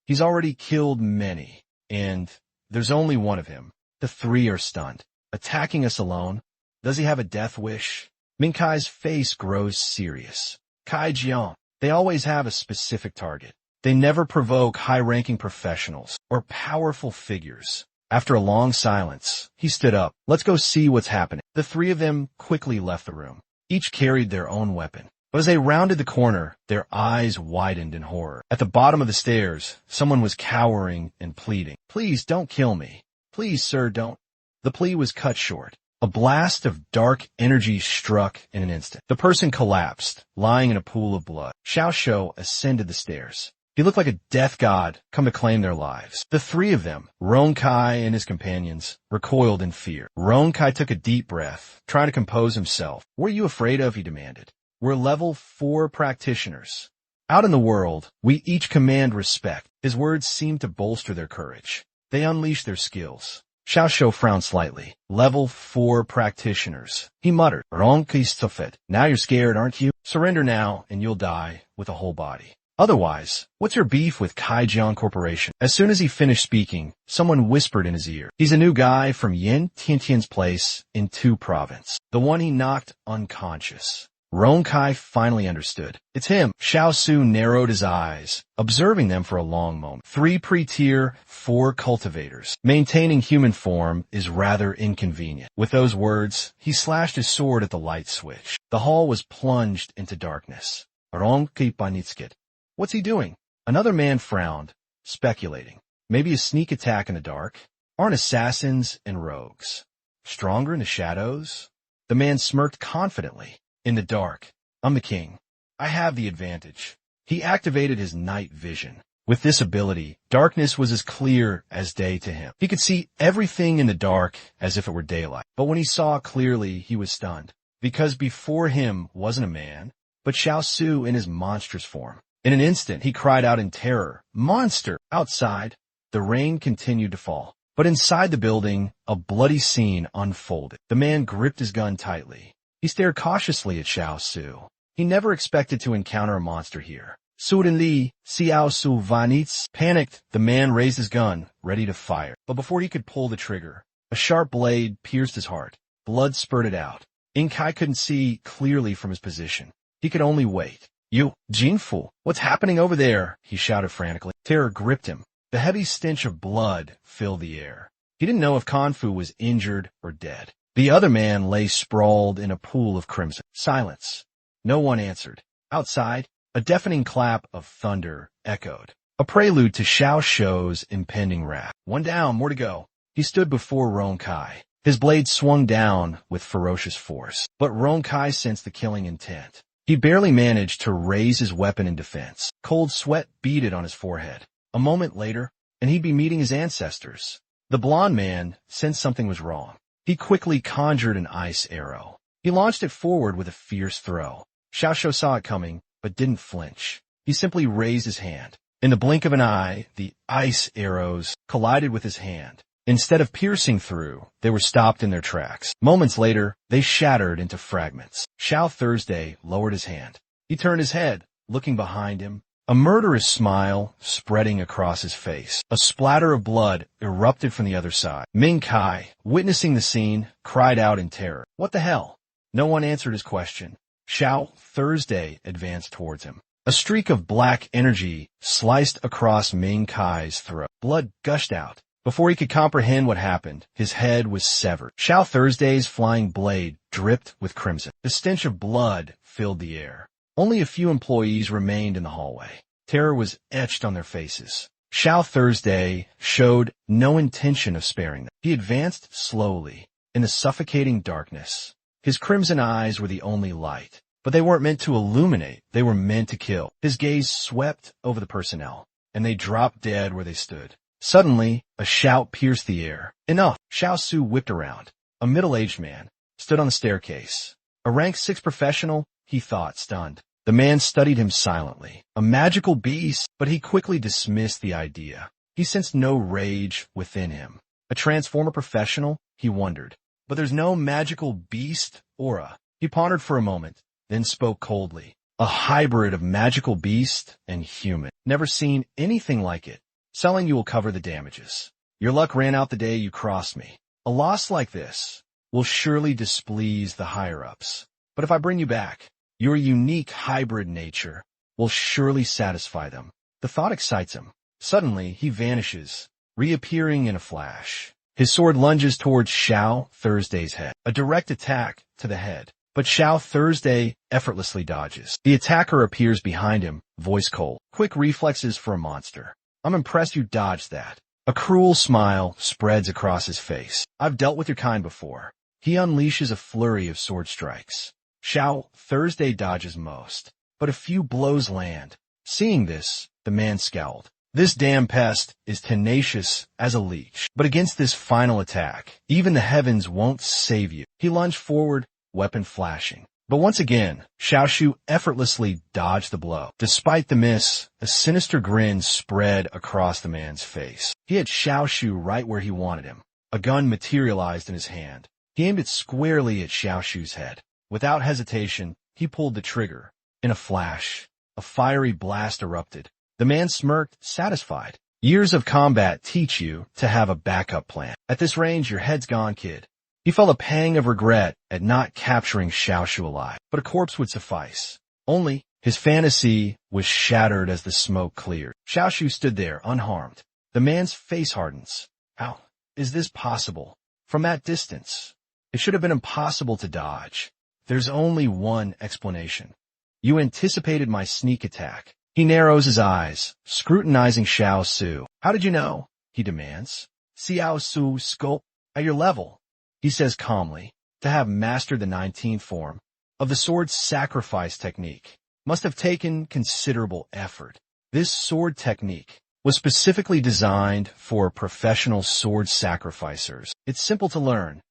He's already killed many, and there's only one of him." The three are stunned. "Attacking us alone? Does he have a death wish?" Minkai's face grows serious. "Kai Jiang, they always have a specific target. They never provoke high-ranking professionals or powerful figures." After a long silence, he stood up. "Let's go see what's happening." The three of them quickly left the room. Each carried their own weapon. But as they rounded the corner, their eyes widened in horror. At the bottom of the stairs, someone was cowering and pleading, "Please don't kill me. Please, sir, don't." The plea was cut short. A blast of dark energy struck in an instant. The person collapsed, lying in a pool of blood. Xiao Shou ascended the stairs. He looked like a death god come to claim their lives. The three of them, Ronkai and his companions, recoiled in fear. Ronkai took a deep breath, trying to compose himself. "What are you afraid of?" he demanded. "We're level 4 practitioners. Out in the world, we each command respect." His words seemed to bolster their courage. They unleashed their skills. Xiao Shou frowned slightly. "Level 4 practitioners," he muttered. "Now you're scared, aren't you? Surrender now, and you'll die with a whole body." Otherwise, what's your beef with Kaijian Corporation? As soon as he finished speaking, someone whispered in his ear. He's a new guy from Yin Tiantian's place in Tu Province. The one he knocked unconscious. Ronkai finally understood. It's him. Xiao Su narrowed his eyes, observing them for a long moment. 3 pre-tier, 4 cultivators. Maintaining human form is rather inconvenient. With those words, he slashed his sword at the light switch. The hall was plunged into darkness. Ronkai Panitskit. What's he doing? Another man frowned, speculating. Maybe a sneak attack in the dark? Aren't assassins and rogues stronger in the shadows? The man smirked confidently. In the dark, I'm the king. I have the advantage. He activated his night vision. With this ability, darkness was as clear as day to him. He could see everything in the dark as if it were daylight. But when he saw clearly, he was stunned. Because before him wasn't a man, but Xiao Su in his monstrous form. In an instant, he cried out in terror, "Monster!" Outside, the rain continued to fall. But inside the building, a bloody scene unfolded. The man gripped his gun tightly. He stared cautiously at Xiao Su. He never expected to encounter a monster here. Suddenly, Xiao Su Vanitz panicked. The man raised his gun, ready to fire. But before he could pull the trigger, a sharp blade pierced his heart. Blood spurted out. Inkai couldn't see clearly from his position. He could only wait. "You, Jinfu, what's happening over there?" he shouted frantically. Terror gripped him. The heavy stench of blood filled the air. He didn't know if Kanfu was injured or dead. The other man lay sprawled in a pool of crimson. Silence. No one answered. Outside, a deafening clap of thunder echoed. A prelude to Xiao Shou's impending wrath. One down, more to go. He stood before Ronkai. His blade swung down with ferocious force. But Ronkai sensed the killing intent. He barely managed to raise his weapon in defense. Cold sweat beaded on his forehead. A moment later, and he'd be meeting his ancestors. The blond man sensed something was wrong. He quickly conjured an ice arrow. He launched it forward with a fierce throw. Xiao Shou saw it coming, but didn't flinch. He simply raised his hand. In the blink of an eye, the ice arrows collided with his hand. Instead of piercing through, they were stopped in their tracks. Moments later, they shattered into fragments. Xiao Thursday lowered his hand. He turned his head, looking behind him. A murderous smile spreading across his face. A splatter of blood erupted from the other side. Ming Kai, witnessing the scene, cried out in terror. What the hell? No one answered his question. Xiao Thursday advanced towards him. A streak of black energy sliced across Ming Kai's throat. Blood gushed out. Before he could comprehend what happened, his head was severed. Xiao Thursday's flying blade dripped with crimson. The stench of blood filled the air. Only a few employees remained in the hallway. Terror was etched on their faces. Xiao Thursday showed no intention of sparing them. He advanced slowly in the suffocating darkness. His crimson eyes were the only light, but they weren't meant to illuminate. They were meant to kill. His gaze swept over the personnel, and they dropped dead where they stood. Suddenly, a shout pierced the air. Enough! Xiao Su whipped around. A middle-aged man stood on the staircase. A rank 6 professional, he thought, stunned. The man studied him silently. A magical beast, but he quickly dismissed the idea. He sensed no rage within him. A transformer professional, he wondered. But there's no magical beast aura. He pondered for a moment, then spoke coldly. A hybrid of magical beast and human. Never seen anything like it. Selling you will cover the damages. Your luck ran out the day you crossed me. A loss like this will surely displease the higher-ups. But if I bring you back, your unique hybrid nature will surely satisfy them. The thought excites him. Suddenly, he vanishes, reappearing in a flash. His sword lunges towards Xiao Thursday's head. A direct attack to the head. But Xiao Thursday effortlessly dodges. The attacker appears behind him, voice cold. Quick reflexes for a monster. I'm impressed you dodged that. A cruel smile spreads across his face. I've dealt with your kind before. He unleashes a flurry of sword strikes. Xiao Thursday dodges most, but a few blows land. Seeing this, the man scowled. This damn pest is tenacious as a leech, but against this final attack, even the heavens won't save you. He lunged forward, weapon flashing. But once again, Xiao Shu effortlessly dodged the blow. Despite the miss, a sinister grin spread across the man's face. He had Xiao Shu right where he wanted him. A gun materialized in his hand. He aimed it squarely at Xiao Shu's head. Without hesitation, he pulled the trigger. In a flash, a fiery blast erupted. The man smirked, satisfied. Years of combat teach you to have a backup plan. At this range, your head's gone, kid. He felt a pang of regret at not capturing Xiaoshu alive, but a corpse would suffice. Only, his fantasy was shattered as the smoke cleared. Xiaoshu stood there, unharmed. The man's face hardens. How is this possible? From that distance, it should have been impossible to dodge. There's only one explanation. You anticipated my sneak attack. He narrows his eyes, scrutinizing Xiaoshu. How did you know? He demands. Xiaoshu sculpt at your level, he says calmly. To have mastered the 19th form of the sword sacrifice technique must have taken considerable effort. This sword technique was specifically designed for professional sword sacrificers. It's simple to learn,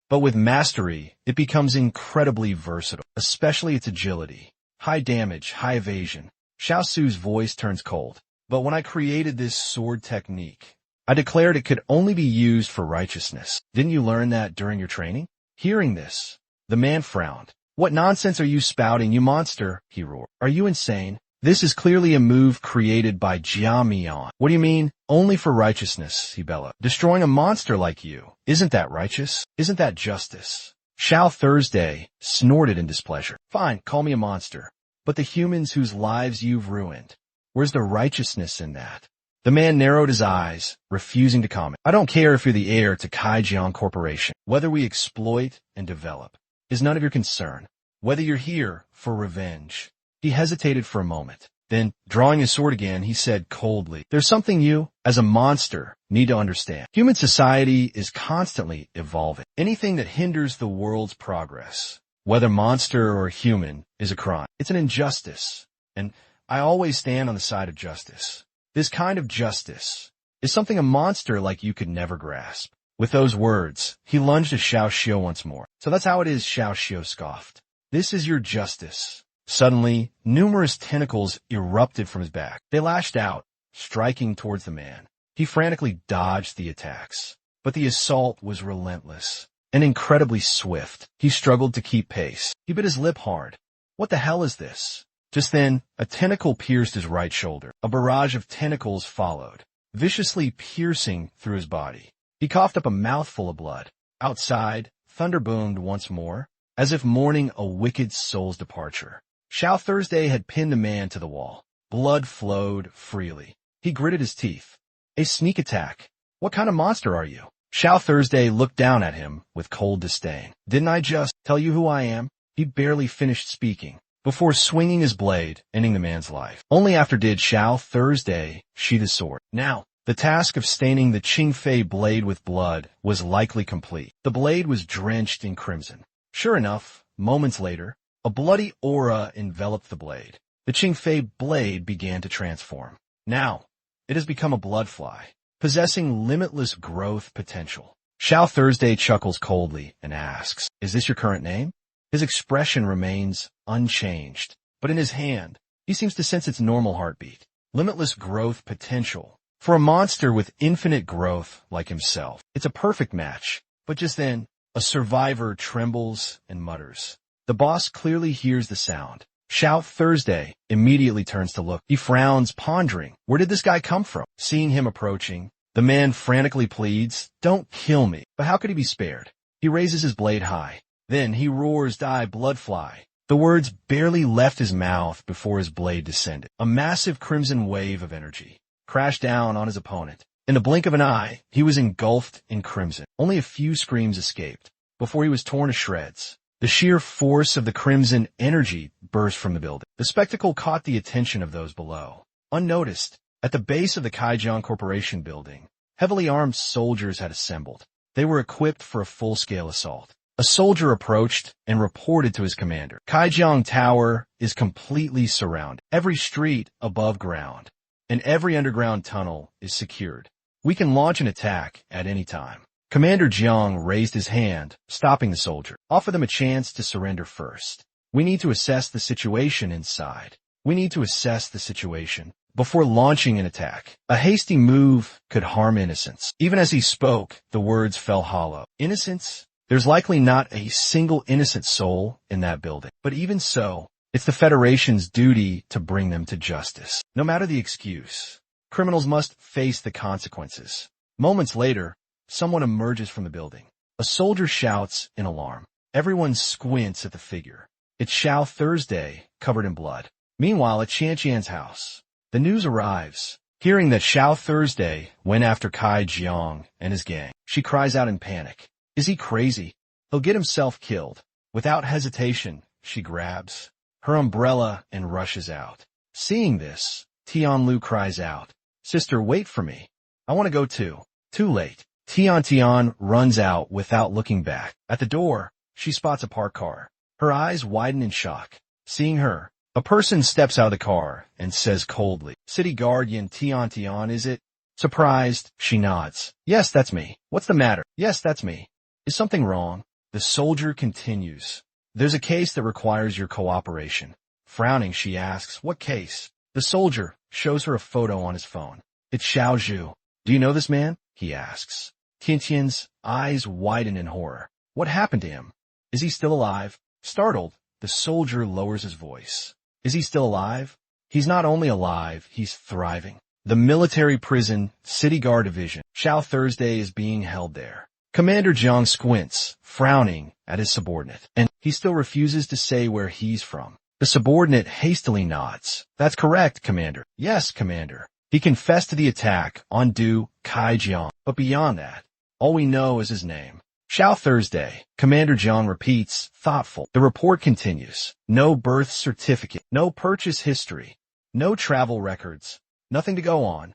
but with mastery, it becomes incredibly versatile, especially its agility. High damage, high evasion. Xiaoshu's voice turns cold. But when I created this sword technique, I declared it could only be used for righteousness. Didn't you learn that during your training? Hearing this, the man frowned. What nonsense are you spouting, you monster? He roared. Are you insane? This is clearly a move created by Jiamian. What do you mean? Only for righteousness, he bellowed. Destroying a monster like you. Isn't that righteous? Isn't that justice? Xiao Thursday snorted in displeasure. Fine, call me a monster. But the humans whose lives you've ruined, where's the righteousness in that? The man narrowed his eyes, refusing to comment. I don't care if you're the heir to Kaijian Corporation. Whether we exploit and develop is none of your concern. Whether you're here for revenge. He hesitated for a moment. Then, drawing his sword again, he said coldly, there's something you, as a monster, need to understand. Human society is constantly evolving. Anything that hinders the world's progress, whether monster or human, is a crime. It's an injustice. And I always stand on the side of justice. This kind of justice is something a monster like you could never grasp. With those words, he lunged at Xiaoshu once more. So that's how it is, Xiaoshu scoffed. This is your justice. Suddenly, numerous tentacles erupted from his back. They lashed out, striking towards the man. He frantically dodged the attacks. But the assault was relentless and incredibly swift. He struggled to keep pace. He bit his lip hard. What the hell is this? Just then, a tentacle pierced his right shoulder. A barrage of tentacles followed, viciously piercing through his body. He coughed up a mouthful of blood. Outside, thunder boomed once more, as if mourning a wicked soul's departure. Xiao Thursday had pinned the man to the wall. Blood flowed freely. He gritted his teeth. A sneak attack. What kind of monster are you? Xiao Thursday looked down at him with cold disdain. Didn't I just tell you who I am? He barely finished speaking before swinging his blade, ending the man's life. Only after did Xiao Thursday sheath his sword. Now, the task of staining the Qingfei blade with blood was likely complete. The blade was drenched in crimson. Sure enough, moments later, a bloody aura enveloped the blade. The Qingfei blade began to transform. Now, it has become a bloodfly, possessing limitless growth potential. Xiao Thursday chuckles coldly and asks, is this your current name? His expression remains unchanged, but in his hand, he seems to sense its normal heartbeat. Limitless growth potential. For a monster with infinite growth like himself, it's a perfect match. But just then, a survivor trembles and mutters. The boss clearly hears the sound. Xiao Thursday immediately turns to look. He frowns, pondering. Where did this guy come from? Seeing him approaching, the man frantically pleads, don't kill me. But how could he be spared? He raises his blade high. Then he roars, die, bloodfly. The words barely left his mouth before his blade descended. A massive crimson wave of energy crashed down on his opponent. In the blink of an eye, he was engulfed in crimson. Only a few screams escaped before he was torn to shreds. The sheer force of the crimson energy burst from the building. The spectacle caught the attention of those below. Unnoticed, at the base of the Kaijian Corporation building, heavily armed soldiers had assembled. They were equipped for a full-scale assault. A soldier approached and reported to his commander. Kaijian Tower is completely surrounded. Every street above ground and every underground tunnel is secured. We can launch an attack at any time. Commander Jiang raised his hand, stopping the soldier. Offer them a chance to surrender first. We need to assess the situation inside. We need to assess the situation before launching an attack. A hasty move could harm innocents. Even as he spoke, the words fell hollow. Innocents? There's likely not a single innocent soul in that building. But even so, It's the Federation's duty to bring them to justice. No matter the excuse, criminals must face the consequences. Moments later, someone emerges from the building. A soldier shouts in alarm. Everyone squints at the figure. It's Xiao Thursday, covered in blood. Meanwhile, at Qianqian's house, the news arrives. Hearing that Xiao Thursday went after Kai Jiang and his gang, she cries out in panic. Is he crazy? He'll get himself killed. Without hesitation, she grabs her umbrella and rushes out. Seeing this, Tianlu cries out, Sister, wait for me. I want to go too. Too late. Tian runs out without looking back. At the door, she spots a parked car. Her eyes widen in shock. Seeing her, a person steps out of the car and says coldly, City Guardian Tian, is it? Surprised, she nods. Yes, that's me. What's the matter? Yes, that's me. Is something wrong? The soldier continues. There's a case that requires your cooperation. Frowning, she asks, what case? The soldier shows her a photo on his phone. It's Xiao Zhu. Do you know this man? He asks. Tian's eyes widen in horror. What happened to him? Is he still alive? Startled, the soldier lowers his voice. Is he still alive? He's not only alive, he's thriving. The military prison, City Guard Division, Xiao Thursday is being held there. Commander Jiang squints, frowning at his subordinate, and he still refuses to say where he's from. The subordinate hastily nods. That's correct, Commander. Yes, Commander. He confessed to the attack on Du Kai Jiang, but beyond that, all we know is his name. Xiao Thursday, Commander Jiang repeats, thoughtful. The report continues. No birth certificate, no purchase history, no travel records, nothing to go on.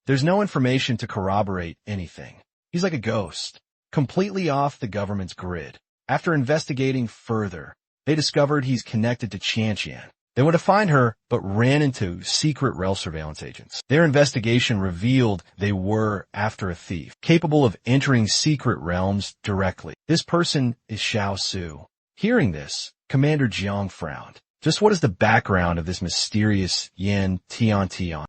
There's no information to corroborate anything. He's like a ghost, completely off the government's grid. After investigating further, they discovered he's connected to Qianqian. They went to find her, but ran into secret rail surveillance agents. Their investigation revealed they were after a thief, capable of entering secret realms directly. This person is Xiao Su. Hearing this, Commander Jiang frowned. Just what is the background of this mysterious Yan Tian?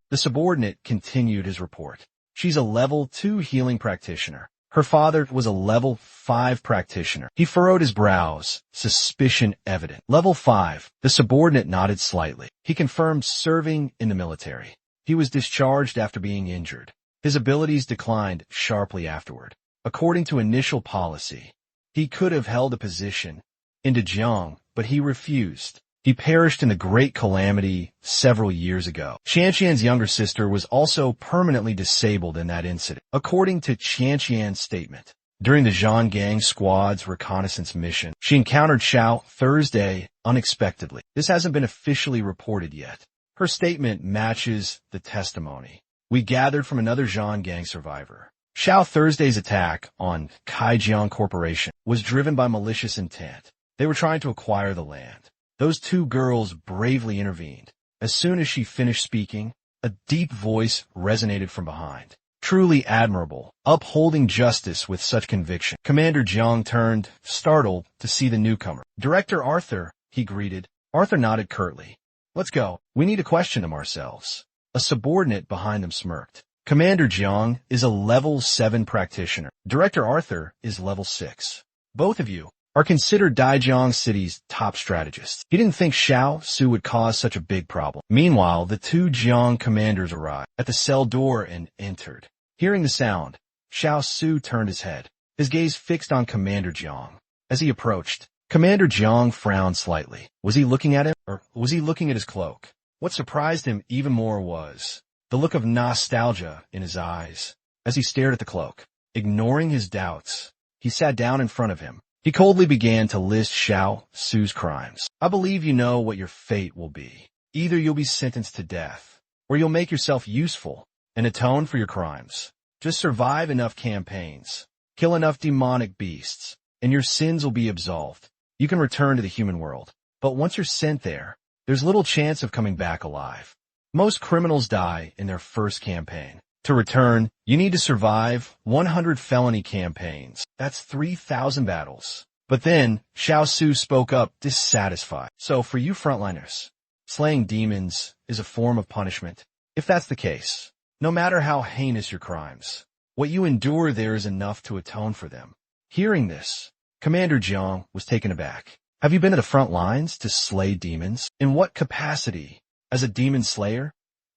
The subordinate continued his report. She's a level 2 healing practitioner. Her father was a level 5 practitioner. He furrowed his brows, suspicion evident. Level 5. The subordinate nodded slightly. He confirmed serving in the military. He was discharged after being injured. His abilities declined sharply afterward. According to initial policy, he could have held a position in Dajiang, but he refused. He perished in the Great Calamity several years ago. Qianqian's younger sister was also permanently disabled in that incident. According to Qianqian's statement, during the Zhan Gang squad's reconnaissance mission, she encountered Xiao Thursday unexpectedly. This hasn't been officially reported yet. Her statement matches the testimony we gathered from another Zhan Gang survivor. Xiao Thursday's attack on Kaijiang Corporation was driven by malicious intent. They were trying to acquire the land. Those two girls bravely intervened. As soon as she finished speaking, a deep voice resonated from behind. Truly admirable, upholding justice with such conviction. Commander Jiang turned, startled, to see the newcomer. Director Arthur, he greeted. Arthur nodded curtly. Let's go. We need to question them ourselves. A subordinate behind them smirked. Commander Jiang is a level 7 practitioner. Director Arthur is level 6. Both of you are considered Dajiang City's top strategists. He didn't think Xiao Su would cause such a big problem. Meanwhile, the two Jiang commanders arrived at the cell door and entered. Hearing the sound, Xiao Su turned his head, his gaze fixed on Commander Jiang. As he approached, Commander Jiang frowned slightly. Was he looking at him, or was he looking at his cloak? What surprised him even more was the look of nostalgia in his eyes as he stared at the cloak. Ignoring his doubts, he sat down in front of him. He coldly began to list Xiao Su's crimes. I believe you know what your fate will be. Either you'll be sentenced to death, or you'll make yourself useful and atone for your crimes. Just survive enough campaigns, kill enough demonic beasts, and your sins will be absolved. You can return to the human world. But once you're sent there, there's little chance of coming back alive. Most criminals die in their first campaign. To return, you need to survive 100 felony campaigns. That's 3,000 battles. But then, Xiao Su spoke up, dissatisfied. So for you frontliners, slaying demons is a form of punishment. If that's the case, no matter how heinous your crimes, what you endure there is enough to atone for them. Hearing this, Commander Jiang was taken aback. Have you been to the front lines to slay demons? In what capacity? As a demon slayer?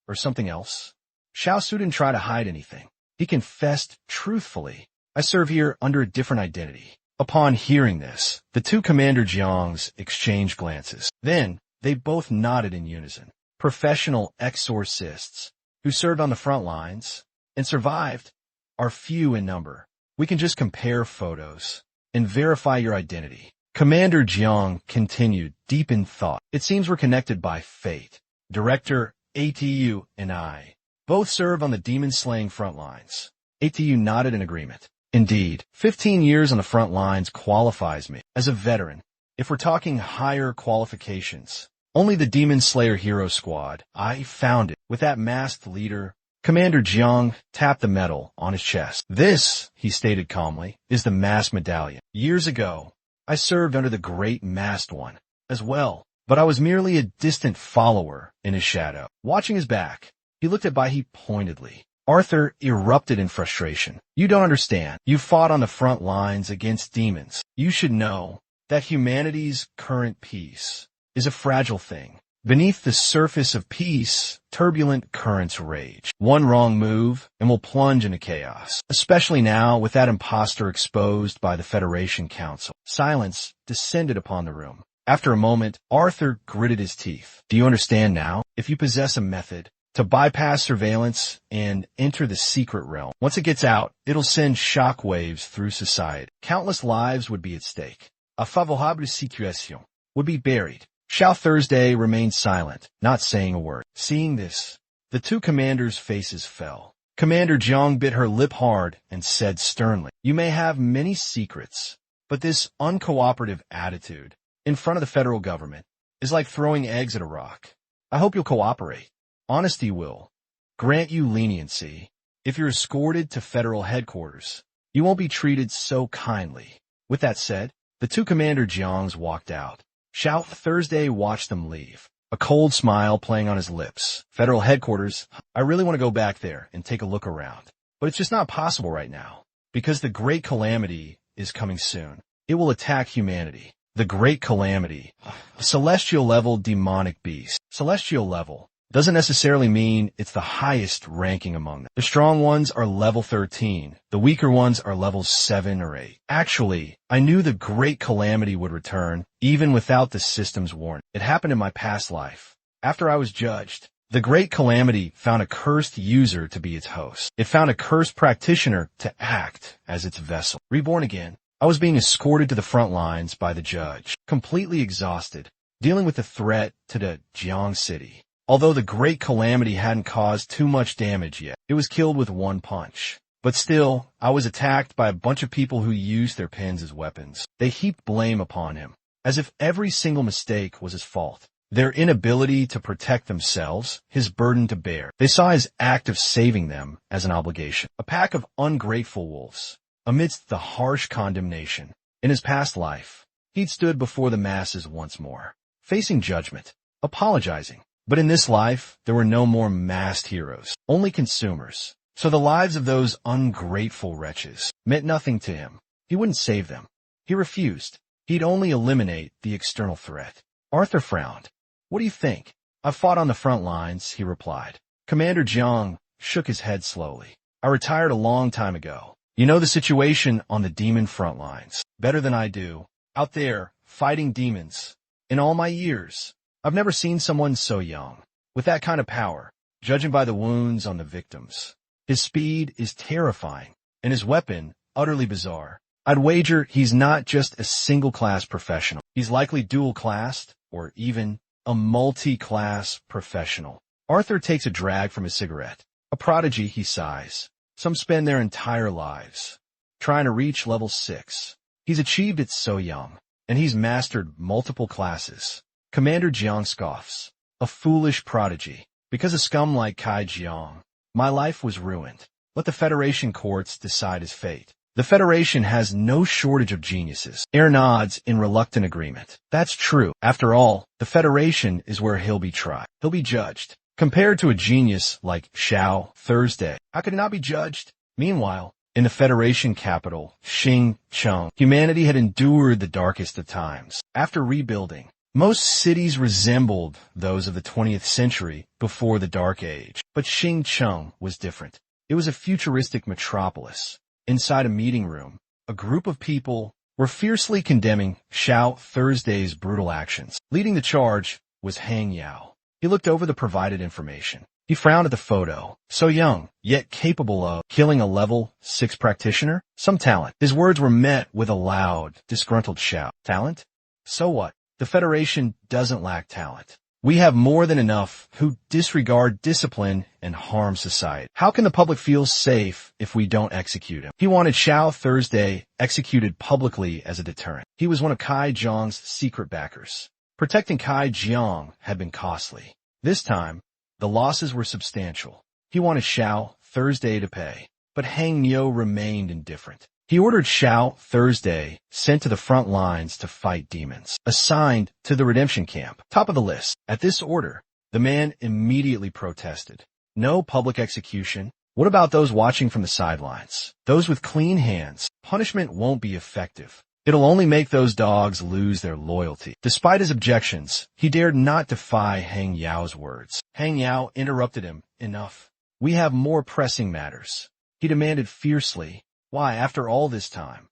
Or something else? Xiao Su didn't try to hide anything. He confessed truthfully. I serve here under a different identity. Upon hearing this, the two Commander Jiangs exchanged glances. Then, they both nodded in unison. Professional exorcists who served on the front lines and survived are few in number. We can just compare photos and verify your identity. Commander Jiang continued, deep in thought. It seems we're connected by fate. Director ATU and I both serve on the demon-slaying front lines. ATU nodded in agreement. Indeed, 15 years on the front lines qualifies me as a veteran. If we're talking higher qualifications, only the Demon Slayer Hero Squad I founded with that masked leader. Commander Jiang tapped the medal on his chest. This, he stated calmly, is the masked medallion. Years ago, I served under the great masked one as well, but I was merely a distant follower in his shadow. Watching his back, he looked at Bai He pointedly. Arthur erupted in frustration. You don't understand. You fought on the front lines against demons. You should know that humanity's current peace is a fragile thing. Beneath the surface of peace, turbulent currents rage. One wrong move and we'll plunge into chaos, especially now with that imposter exposed by the Federation Council. Silence descended upon the room. After a moment, Arthur gritted his teeth. Do you understand now? If you possess a method to bypass surveillance and enter the secret realm, once it gets out, it'll send shockwaves through society. Countless lives would be at stake. A favorable situation would be buried. Xiao Thursday remained silent, not saying a word. Seeing this, the two commanders' faces fell. Commander Jiang bit her lip hard and said sternly, You may have many secrets, but this uncooperative attitude in front of the federal government is like throwing eggs at a rock. I hope you'll cooperate. Honesty will grant you leniency. If you're escorted to federal headquarters, you won't be treated so kindly. With that said, the two Commander Jiangs walked out. Xiao Thursday watched them leave, a cold smile playing on his lips. Federal headquarters, I really want to go back there and take a look around. But it's just not possible right now, because the Great Calamity is coming soon. It will attack humanity. The Great Calamity, a celestial-level demonic beast. Celestial level doesn't necessarily mean it's the highest ranking among them. The strong ones are level 13. The weaker ones are levels 7 or 8. Actually, I knew the Great Calamity would return, even without the system's warning. It happened in my past life. After I was judged, the Great Calamity found a cursed user to be its host. It found a cursed practitioner to act as its vessel. Reborn again, I was being escorted to the front lines by the judge, completely exhausted, dealing with the threat to the Jiang City. Although the Great Calamity hadn't caused too much damage yet, it was killed with one punch. But still, I was attacked by a bunch of people who used their pens as weapons. They heaped blame upon him, as if every single mistake was his fault. Their inability to protect themselves, his burden to bear. They saw his act of saving them as an obligation. A pack of ungrateful wolves. Amidst the harsh condemnation, in his past life, he'd stood before the masses once more, facing judgment, apologizing. But in this life, there were no more masked heroes, only consumers. So the lives of those ungrateful wretches meant nothing to him. He wouldn't save them. He refused. He'd only eliminate the external threat. Arthur frowned. What do you think? I've fought on the front lines, he replied. Commander Jiang shook his head slowly. I retired a long time ago. You know the situation on the demon front lines better than I do. Out there, fighting demons. In all my years, I've never seen someone so young, with that kind of power, judging by the wounds on the victims. His speed is terrifying, and his weapon utterly bizarre. I'd wager he's not just a single-class professional. He's likely dual-classed, or even a multi-class professional. Arthur takes a drag from his cigarette. A prodigy, he sighs. Some spend their entire lives trying to reach level 6. He's achieved it so young, and he's mastered multiple classes. Commander Jiang scoffs. A foolish prodigy. Because a scum like Kai Jiang, my life was ruined. Let the Federation courts decide his fate. The Federation has no shortage of geniuses. Air nods in reluctant agreement. That's true. After all, the Federation is where he'll be tried. He'll be judged. Compared to a genius like Xiao Thursday, how could he not be judged? Meanwhile, In the Federation capital, Xingcheng, humanity had endured the darkest of times. After rebuilding, most cities resembled those of the 20th century before the Dark Age. But Xingcheng was different. It was a futuristic metropolis. Inside a meeting room, a group of people were fiercely condemning Xiao Thursday's brutal actions. Leading the charge was Hang Yao. He looked over the provided information. He frowned at the photo. So young, yet capable of killing a level 6 practitioner? Some talent. His words were met with a loud, disgruntled shout. Talent? So what? The Federation doesn't lack talent. We have more than enough who disregard discipline and harm society. How can the public feel safe if we don't execute him? He wanted Xiao Thursday executed publicly as a deterrent. He was one of Kai Jiang's secret backers. Protecting Kai Jiang had been costly. This time, the losses were substantial. He wanted Xiao Thursday to pay, but Hang Niu remained indifferent. He ordered Xiao Thursday sent to the front lines to fight demons, assigned to the redemption camp. Top of the list. At this order, the man immediately protested. No public execution. What about those watching from the sidelines? Those with clean hands. Punishment won't be effective. It'll only make those dogs lose their loyalty. Despite his objections, he dared not defy Hang Yao's words. Hang Yao interrupted him. Enough. We have more pressing matters. He demanded fiercely. Why, after all this time?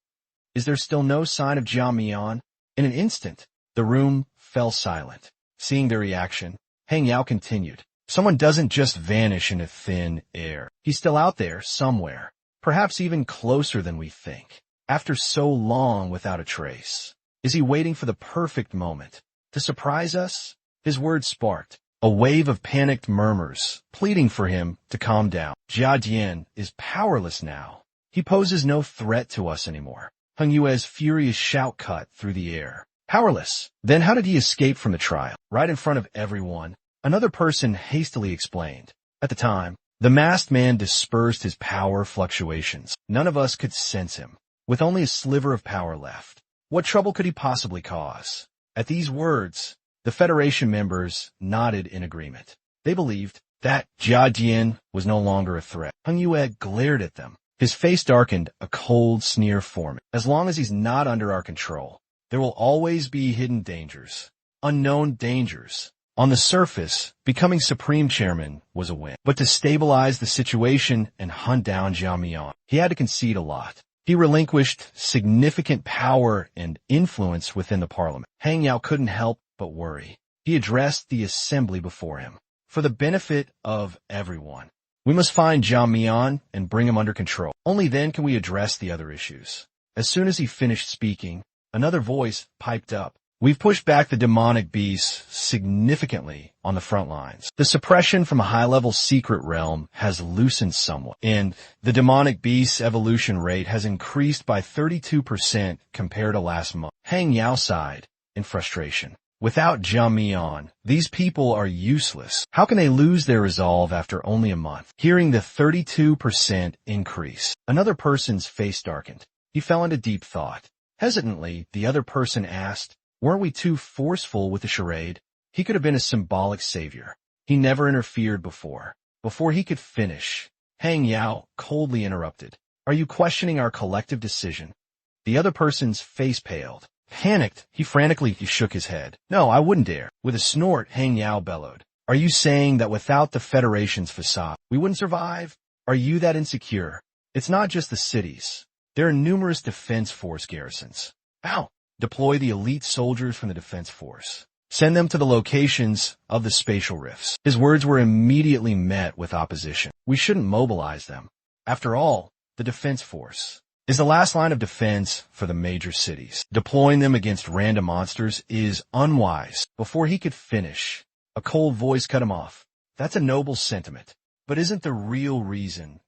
Is there still no sign of Jia Mian? In an instant, the room fell silent. Seeing their reaction, Hang Yao continued. Someone doesn't just vanish into thin air. He's still out there, somewhere. Perhaps even closer than we think. After so long without a trace. Is he waiting for the perfect moment? To surprise us? His words sparked a wave of panicked murmurs, pleading for him to calm down. Jia Dian is powerless now. He poses no threat to us anymore. Heng Yue's furious shout cut through the air. Powerless. Then how did he escape from the trial? Right in front of everyone, another person hastily explained. At the time, the masked man dispersed his power fluctuations. None of us could sense him. With only a sliver of power left, what trouble could he possibly cause? At these words, the Federation members nodded in agreement. They believed that Jia Dian was no longer a threat. Heng Yue glared at them. His face darkened, a cold sneer forming. As long as he's not under our control, there will always be hidden dangers, unknown dangers. On the surface, becoming Supreme Chairman was a win. But to stabilize the situation and hunt down Jia Mian, he had to concede a lot. He relinquished significant power and influence within the parliament. Hang Yao couldn't help but worry. He addressed the assembly before him. For the benefit of everyone, we must find Jia Mian and bring him under control. Only then can we address the other issues. As soon as he finished speaking, another voice piped up. We've pushed back the demonic beasts significantly on the front lines. The suppression from a high-level secret realm has loosened somewhat, and the demonic beast's evolution rate has increased by 32% compared to last month. Hang Yao sighed in frustration. Without Jia Mian, these people are useless. How can they lose their resolve after only a month? Hearing the 32% increase, another person's face darkened. He fell into deep thought. Hesitantly, the other person asked, weren't we too forceful with the charade? He could have been a symbolic savior. He never interfered before. Before he could finish, Hang Yao coldly interrupted. Are you questioning our collective decision? The other person's face paled. Panicked, he frantically shook his head. No, I wouldn't dare. With a snort, Hang Yao bellowed. Are you saying that without the Federation's facade, we wouldn't survive? Are you that insecure? It's not just the cities. There are numerous defense force garrisons. Ow! Deploy the elite soldiers from the defense force. Send them to the locations of the spatial rifts. His words were immediately met with opposition. We shouldn't mobilize them. After all, the defense force is the last line of defense for the major cities. Deploying them against random monsters is unwise. Before he could finish, a cold voice cut him off. That's a noble sentiment, but isn't the real reason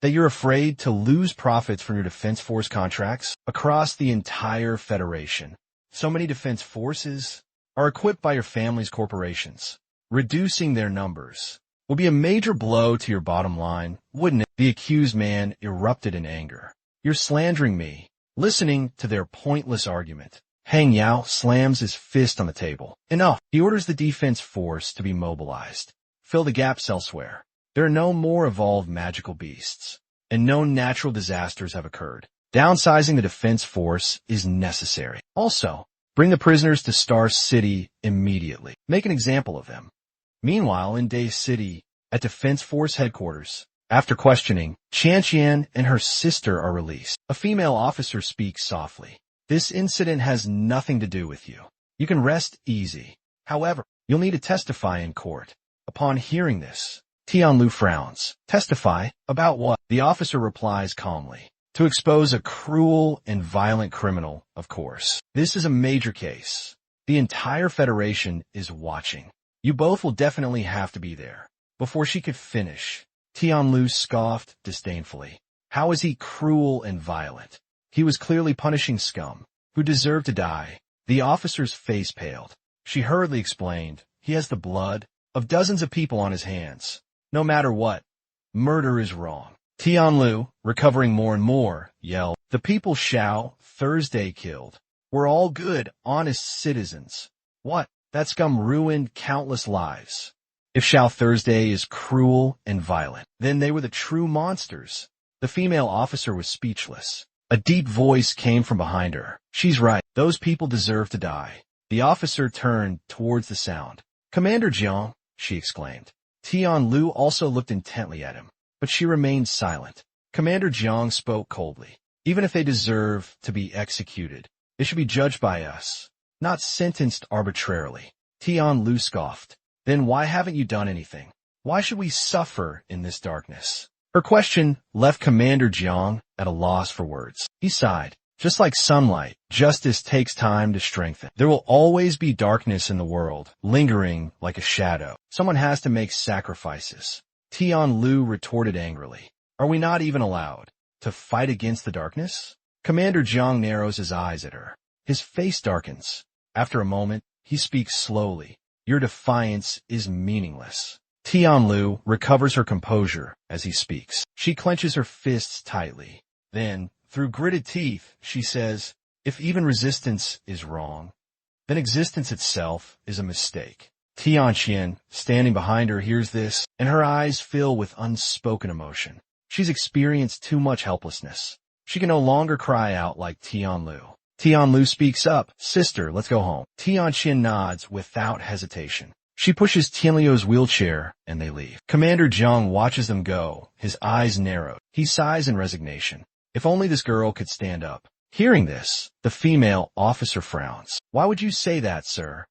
that you're afraid to lose profits from your defense force contracts across the entire Federation? So many defense forces are equipped by your family's corporations. Reducing their numbers will be a major blow to your bottom line, wouldn't it? The accused man erupted in anger. You're slandering me. Listening to their pointless argument, Hang Yao slams his fist on the table. Enough. He orders the defense force to be mobilized. Fill the gaps elsewhere. There are no more evolved magical beasts. and no natural disasters have occurred. Downsizing the defense force is necessary. Also, bring the prisoners to Star City immediately. Make an example of them. Meanwhile, in Day City, at Defense Force headquarters, after questioning, Qian and her sister are released. A female officer speaks softly. This incident has nothing to do with you. You can rest easy. However, you'll need to testify in court. Upon hearing this, Tianlu frowns. Testify? About what? The officer replies calmly. To expose a cruel and violent criminal, of course. This is a major case. The entire Federation is watching. You both will definitely have to be there. Before she could finish, Tianlu scoffed disdainfully. How is he cruel and violent? He was clearly punishing scum, who deserved to die. The officer's face paled. She hurriedly explained, he has the blood of dozens of people on his hands. No matter what, murder is wrong. Tianlu, recovering more and more, yelled, the people Xiao Thursday killed were all good, honest citizens. What? That scum ruined countless lives. If Xiao Thursday is cruel and violent, then they were the true monsters. The female officer was speechless. A deep voice came from behind her. She's right. Those people deserve to die. The officer turned towards the sound. Commander Jiang, she exclaimed. Tianlu also looked intently at him, but she remained silent. Commander Jiang spoke coldly. Even if they deserve to be executed, they should be judged by us, not sentenced arbitrarily. Tianlu scoffed. Then why haven't you done anything? Why should we suffer in this darkness? Her question left Commander Jiang at a loss for words. He sighed. Just like sunlight, justice takes time to strengthen. There will always be darkness in the world, lingering like a shadow. Someone has to make sacrifices. Tianlu retorted angrily. Are we not even allowed to fight against the darkness? Commander Jiang narrows his eyes at her. His face darkens. After a moment, he speaks slowly. Your defiance is meaningless. Tianlu recovers her composure as he speaks. She clenches her fists tightly. Then, through gritted teeth, she says, if even resistance is wrong, then existence itself is a mistake. Tianxian, standing behind her, hears this, and her eyes fill with unspoken emotion. She's experienced too much helplessness. She can no longer cry out like Tianlu. Tianlu speaks up. Sister, let's go home. Tianxian nods without hesitation. She pushes Tianliu's wheelchair, and they leave. Commander Jiang watches them go, his eyes narrowed. He sighs in resignation. If only this girl could stand up. Hearing this, the female officer frowns. Why would you say that, sir?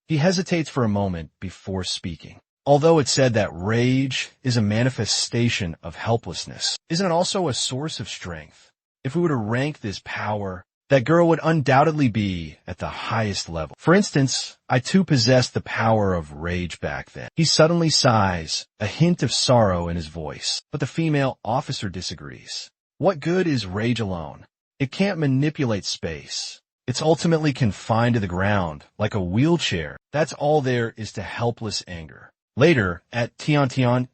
He hesitates for a moment before speaking. Although it said that rage is a manifestation of helplessness, isn't it also a source of strength? If we were to rank this power, that girl would undoubtedly be at the highest level. For instance, I too possessed the power of rage back then. He suddenly sighs, a hint of sorrow in his voice. But the female officer disagrees. What good is rage alone? It can't manipulate space. It's ultimately confined to the ground, like a wheelchair. That's all there is to helpless anger. Later, at Tian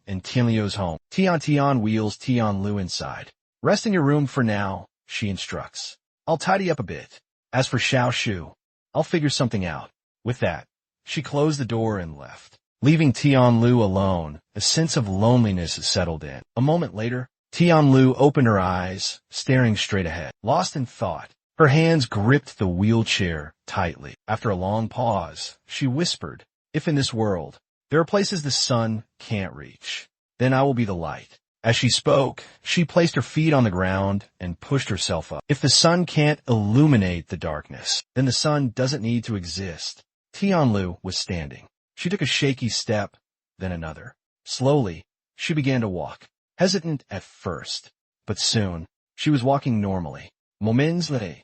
and Tianliu's home, Tian wheels Tianlu inside. Rest in your room for now, she instructs. I'll tidy up a bit. As for Xiao Shu, I'll figure something out. With that, she closed the door and left. Leaving Tianlu alone, a sense of loneliness settled in. A moment later, Tianlu opened her eyes, staring straight ahead. Lost in thought, her hands gripped the wheelchair tightly. After a long pause, she whispered, if in this world, there are places the sun can't reach, then I will be the light. As she spoke, she placed her feet on the ground and pushed herself up. If the sun can't illuminate the darkness, then the sun doesn't need to exist. Tianlu was standing. She took a shaky step, then another. Slowly, she began to walk. Hesitant at first, but soon, she was walking normally. Moments later,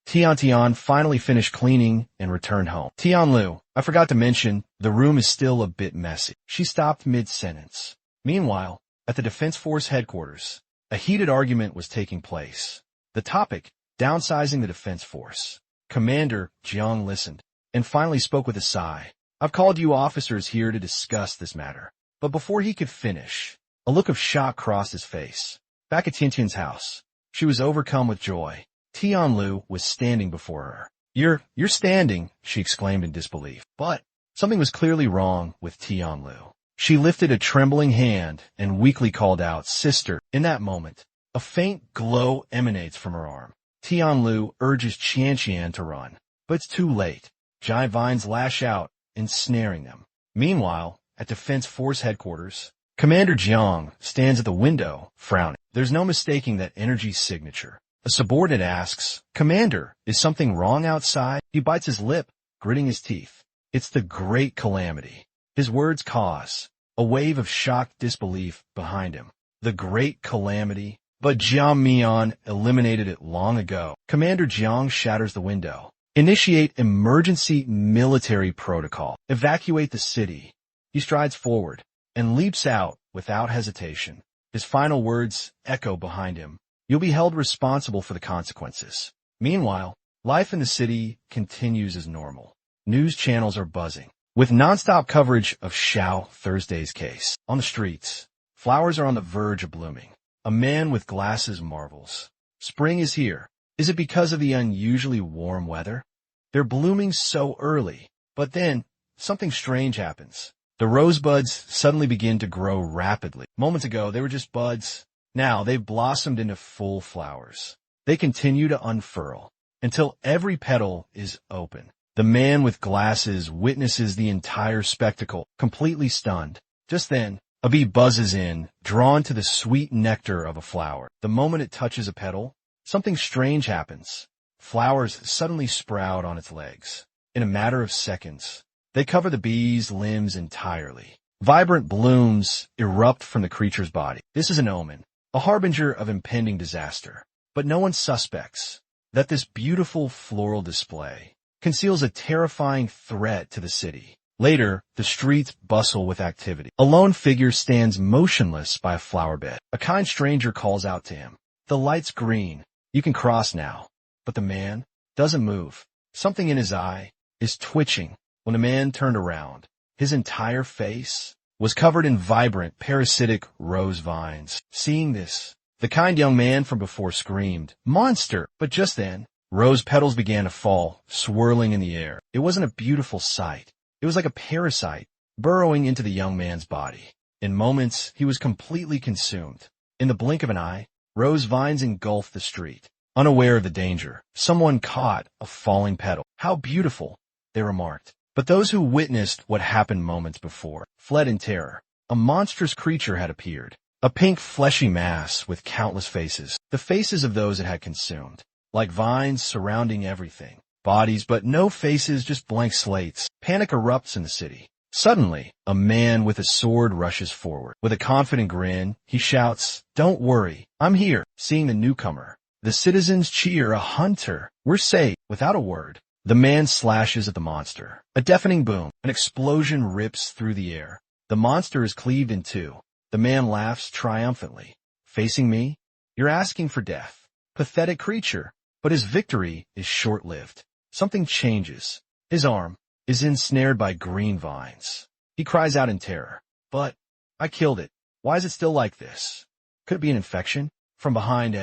Tian finally finished cleaning and returned home. Tianlu, I forgot to mention, the room is still a bit messy. She stopped mid-sentence. Meanwhile, at the Defense Force headquarters, a heated argument was taking place. The topic, downsizing the Defense Force. Commander Jiang listened, and finally spoke with a sigh. I've called you officers here to discuss this matter. But before he could finish, a look of shock crossed his face. Back at Tiantian's house, she was overcome with joy. Tianlu was standing before her. You're standing, she exclaimed in disbelief. But something was clearly wrong with Tianlu. She lifted a trembling hand and weakly called out, "Sister." In that moment, a faint glow emanates from her arm. Tianlu urges Qianqian to run, but it's too late. Giant vines lash out, ensnaring them. Meanwhile, at Defense Force headquarters, Commander Jiang stands at the window, frowning. There's no mistaking that energy signature. A subordinate asks, "Commander, is something wrong outside?" He bites his lip, gritting his teeth. It's the Great Calamity. His words cause a wave of shocked disbelief behind him. The Great Calamity? But Jiang Mian eliminated it long ago. Commander Jiang shatters the window. Initiate emergency military protocol. Evacuate the city. He strides forward and leaps out without hesitation. His final words echo behind him. You'll be held responsible for the consequences. Meanwhile, life in the city continues as normal. News channels are buzzing with nonstop coverage of Xiao Thursday's case. On the streets, flowers are on the verge of blooming. A man with glasses marvels. Spring is here. Is it because of the unusually warm weather? They're blooming so early, but then something strange happens. The rosebuds suddenly begin to grow rapidly. Moments ago, they were just buds. Now they've blossomed into full flowers. They continue to unfurl until every petal is open. The man with glasses witnesses the entire spectacle, completely stunned. Just then, a bee buzzes in, drawn to the sweet nectar of a flower. The moment it touches a petal, something strange happens. Flowers suddenly sprout on its legs. In a matter of seconds, they cover the bee's limbs entirely. Vibrant blooms erupt from the creature's body. This is an omen, a harbinger of impending disaster. But no one suspects that this beautiful floral display conceals a terrifying threat to the city. Later, the streets bustle with activity. A lone figure stands motionless by a flower bed. A kind stranger calls out to him. "The light's green. You can cross now." But the man doesn't move. Something in his eye is twitching. When the man turned around, his entire face was covered in vibrant, parasitic rose vines. Seeing this, the kind young man from before screamed, "Monster!" But just then, rose petals began to fall, swirling in the air. It wasn't a beautiful sight. It was like a parasite burrowing into the young man's body. In moments, he was completely consumed. In the blink of an eye, rose vines engulfed the street. Unaware of the danger, someone caught a falling petal. "How beautiful," they remarked. But those who witnessed what happened moments before fled in terror. A monstrous creature had appeared. A pink fleshy mass with countless faces. The faces of those it had consumed. Like vines surrounding everything. Bodies, but no faces, just blank slates. Panic erupts in the city. Suddenly, a man with a sword rushes forward. With a confident grin, he shouts, "Don't worry, I'm here." Seeing the newcomer, the citizens cheer, "A hunter! We're safe." Without a word, the man slashes at the monster. A deafening boom. An explosion rips through the air. The monster is cleaved in two. The man laughs triumphantly. "Facing me? You're asking for death." Pathetic creature. But his victory is short-lived. Something changes. His arm is ensnared by green vines. He cries out in terror. "But I killed it. Why is it still like this?" Could it be an infection? From behind,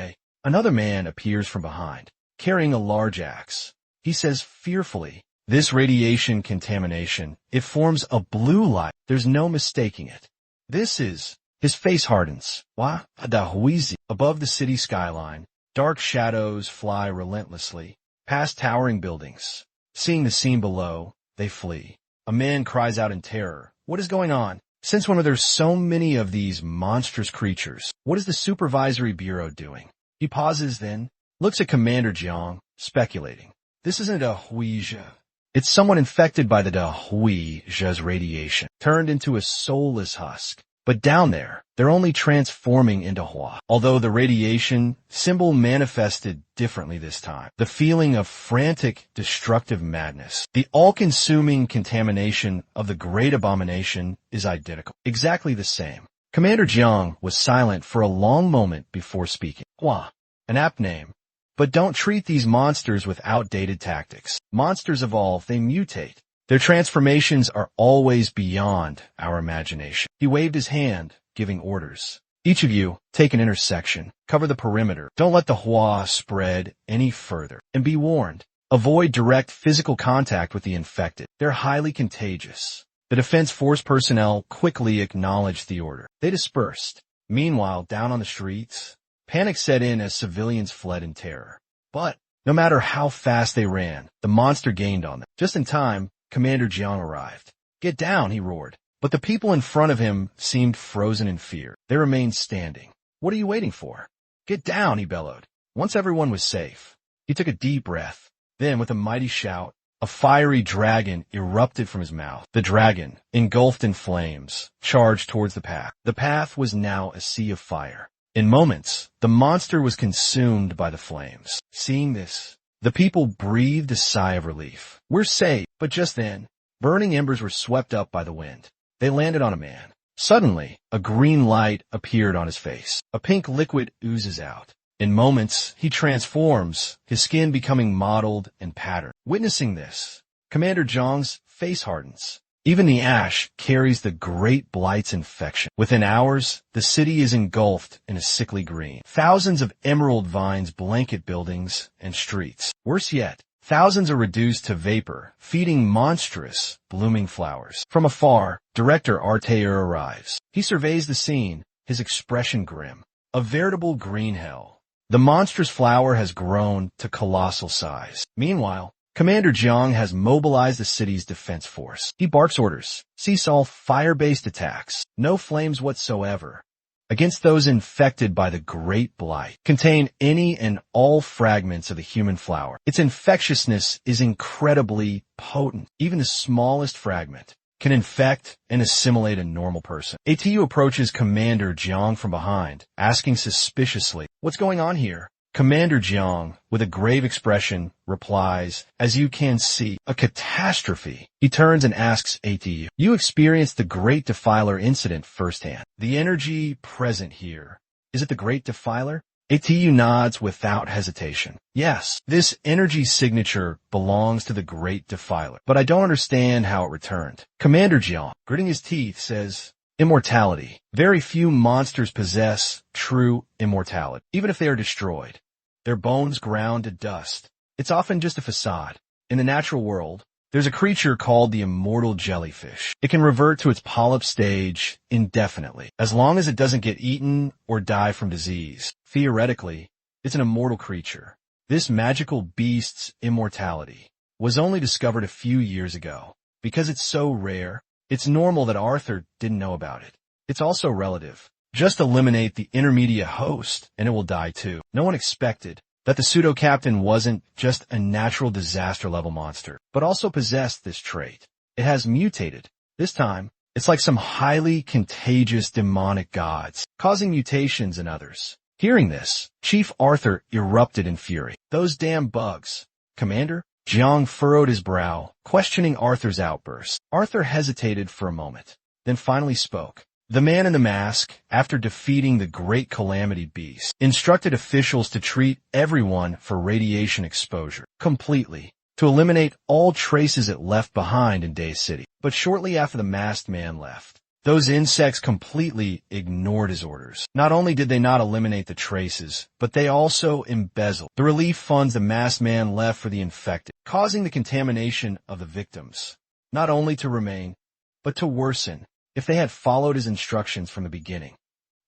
another man appears from behind, carrying a large axe. He says fearfully, "This radiation contamination, it forms a blue light. There's no mistaking it. This is..." His face hardens. "Wah, da huizi." Above the city skyline, dark shadows fly relentlessly, past towering buildings. Seeing the scene below, they flee. A man cries out in terror. "What is going on? Since when are there so many of these monstrous creatures? What is the Supervisory Bureau doing?" He pauses, then looks at Commander Jiang, speculating. "This isn't a Huizhe. It's someone infected by the Da Huizhe's radiation, turned into a soulless husk. But down there, they're only transforming into Hua." Although the radiation symbol manifested differently this time. The feeling of frantic, destructive madness, the all-consuming contamination of the great abomination is identical. Exactly the same. Commander Jiang was silent for a long moment before speaking. "Hua, an apt name. But don't treat these monsters with outdated tactics. Monsters evolve, they mutate. Their transformations are always beyond our imagination." He waved his hand, giving orders. "Each of you, take an intersection. Cover the perimeter. Don't let the Hua spread any further. And be warned, avoid direct physical contact with the infected. They're highly contagious." The defense force personnel quickly acknowledged the order. They dispersed. Meanwhile, down on the streets, panic set in as civilians fled in terror. But no matter how fast they ran, the monster gained on them. Just in time, Commander Jiang arrived. "Get down," he roared. But the people in front of him seemed frozen in fear. They remained standing. "What are you waiting for?" "Get down," he bellowed. Once everyone was safe, he took a deep breath. Then, with a mighty shout, a fiery dragon erupted from his mouth. The dragon, engulfed in flames, charged towards the path. The path was now a sea of fire. In moments, the monster was consumed by the flames. Seeing this, the people breathed a sigh of relief. "We're safe." But just then, burning embers were swept up by the wind. They landed on a man. Suddenly, a green light appeared on his face. A pink liquid oozes out. In moments, he transforms, his skin becoming mottled and patterned. Witnessing this, Commander Jiang's face hardens. Even the ash carries the Great Blight's infection. Within hours, the city is engulfed in a sickly green. Thousands of emerald vines blanket buildings and streets. Worse yet, thousands are reduced to vapor, feeding monstrous, blooming flowers. From afar, director Artair arrives. He surveys the scene, his expression grim. A veritable green hell. The monstrous flower has grown to colossal size. Meanwhile, Commander Jiang has mobilized the city's defense force. He barks orders. Cease all fire-based attacks. No flames whatsoever. Against those infected by the Great Blight. Contain any and all fragments of the human flower. Its infectiousness is incredibly potent. Even the smallest fragment can infect and assimilate a normal person. ATU approaches Commander Jiang from behind, asking suspiciously, "What's going on here?" Commander Jiang, with a grave expression, replies, "As you can see, a catastrophe." He turns and asks ATU, "You experienced the Great Defiler incident firsthand. The energy present here, is it the Great Defiler?" ATU nods without hesitation. "Yes, this energy signature belongs to the Great Defiler, but I don't understand how it returned." Commander Jiang, gritting his teeth, says, "Immortality. Very few monsters possess true immortality, even if they are destroyed. Their bones ground to dust. It's often just a facade. In the natural world, there's a creature called the immortal jellyfish. It can revert to its polyp stage indefinitely, as long as it doesn't get eaten or die from disease. Theoretically, it's an immortal creature. This magical beast's immortality was only discovered a few years ago. Because it's so rare, it's normal that Arthur didn't know about it. It's also relative. Just eliminate the intermediate host, and it will die too. No one expected that the pseudo-captain wasn't just a natural disaster-level monster, but also possessed this trait. It has mutated. This time, it's like some highly contagious demonic gods, causing mutations in others. Hearing this, Chief Arthur erupted in fury. "Those damn bugs." "Commander?" Jiang furrowed his brow, questioning Arthur's outburst. Arthur hesitated for a moment, then finally spoke. The man in the mask, after defeating the great calamity beast, instructed officials to treat everyone for radiation exposure completely, to eliminate all traces it left behind in Day City. But shortly after the masked man left, those insects completely ignored his orders. Not only did they not eliminate the traces, but they also embezzled the relief funds the masked man left for the infected, causing the contamination of the victims, not only to remain, but to worsen. If they had followed his instructions from the beginning,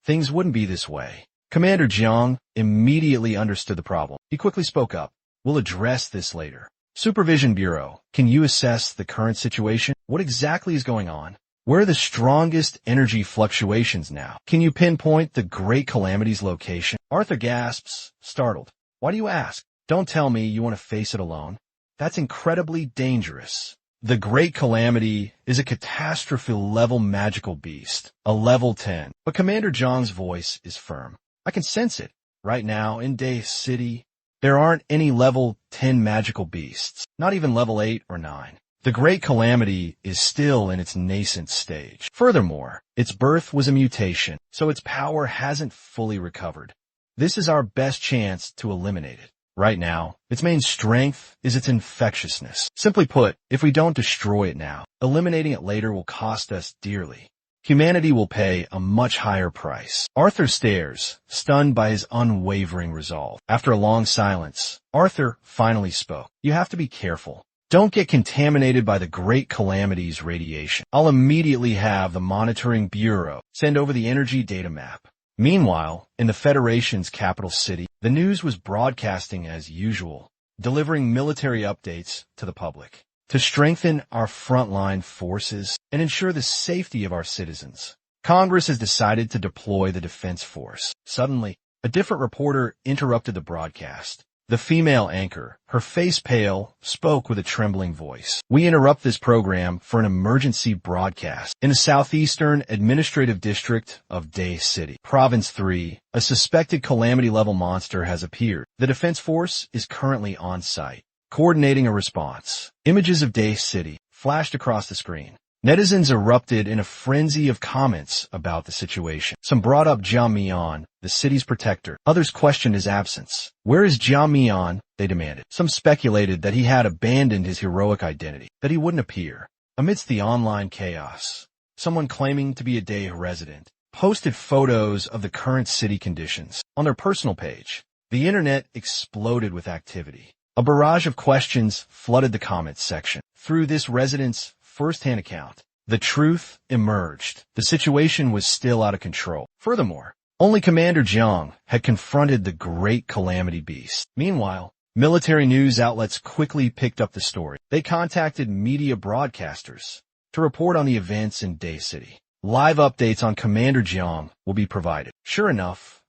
things wouldn't be this way. Commander Jiang immediately understood the problem. He quickly spoke up. "We'll address this later. Supervision Bureau, can you assess the current situation? What exactly is going on? Where are the strongest energy fluctuations now? Can you pinpoint the Great Calamity's location?" Arthur gasps, startled. "Why do you ask? Don't tell me you want to face it alone. That's incredibly dangerous. The Great Calamity is a catastrophe-level magical beast, a level 10. But Commander Jiang's voice is firm. "I can sense it. Right now, in Day City, there aren't any level 10 magical beasts, not even level 8 or 9. The Great Calamity is still in its nascent stage. Furthermore, its birth was a mutation, so its power hasn't fully recovered. This is our best chance to eliminate it. Right now, its main strength is its infectiousness. Simply put, if we don't destroy it now, eliminating it later will cost us dearly. Humanity will pay a much higher price." Arthur stares, stunned by his unwavering resolve. After a long silence, Arthur finally spoke. "You have to be careful. Don't get contaminated by the Great Calamity's radiation. I'll immediately have the Monitoring Bureau send over the energy data map. Meanwhile, in the Federation's capital city, the news was broadcasting as usual, delivering military updates to the public to strengthen our frontline forces and ensure the safety of our citizens. Congress has decided to deploy the Defense Force. Suddenly, a different reporter interrupted the broadcast. The female anchor, her face pale, spoke with a trembling voice. We interrupt this program for an emergency broadcast. In the southeastern administrative district of Day City, Province 3, a suspected calamity-level monster has appeared. The Defense Force is currently on site, coordinating a response. Images of Day City flashed across the screen. Netizens erupted in a frenzy of comments about the situation. Some brought up Jia Mian, the city's protector. Others questioned his absence. Where is Jia Mian? They demanded. Some speculated that he had abandoned his heroic identity, that he wouldn't appear. Amidst the online chaos, someone claiming to be a Day resident posted photos of the current city conditions on their personal page. The internet exploded with activity. A barrage of questions flooded the comments section. Through this resident's first-hand account, the truth emerged. The situation was still out of control. Furthermore, only Commander Jiang had confronted the Great Calamity Beast. Meanwhile, military news outlets quickly picked up the story. They contacted media broadcasters to report on the events in Day City. Live updates on Commander Jiang will be provided. Sure enough,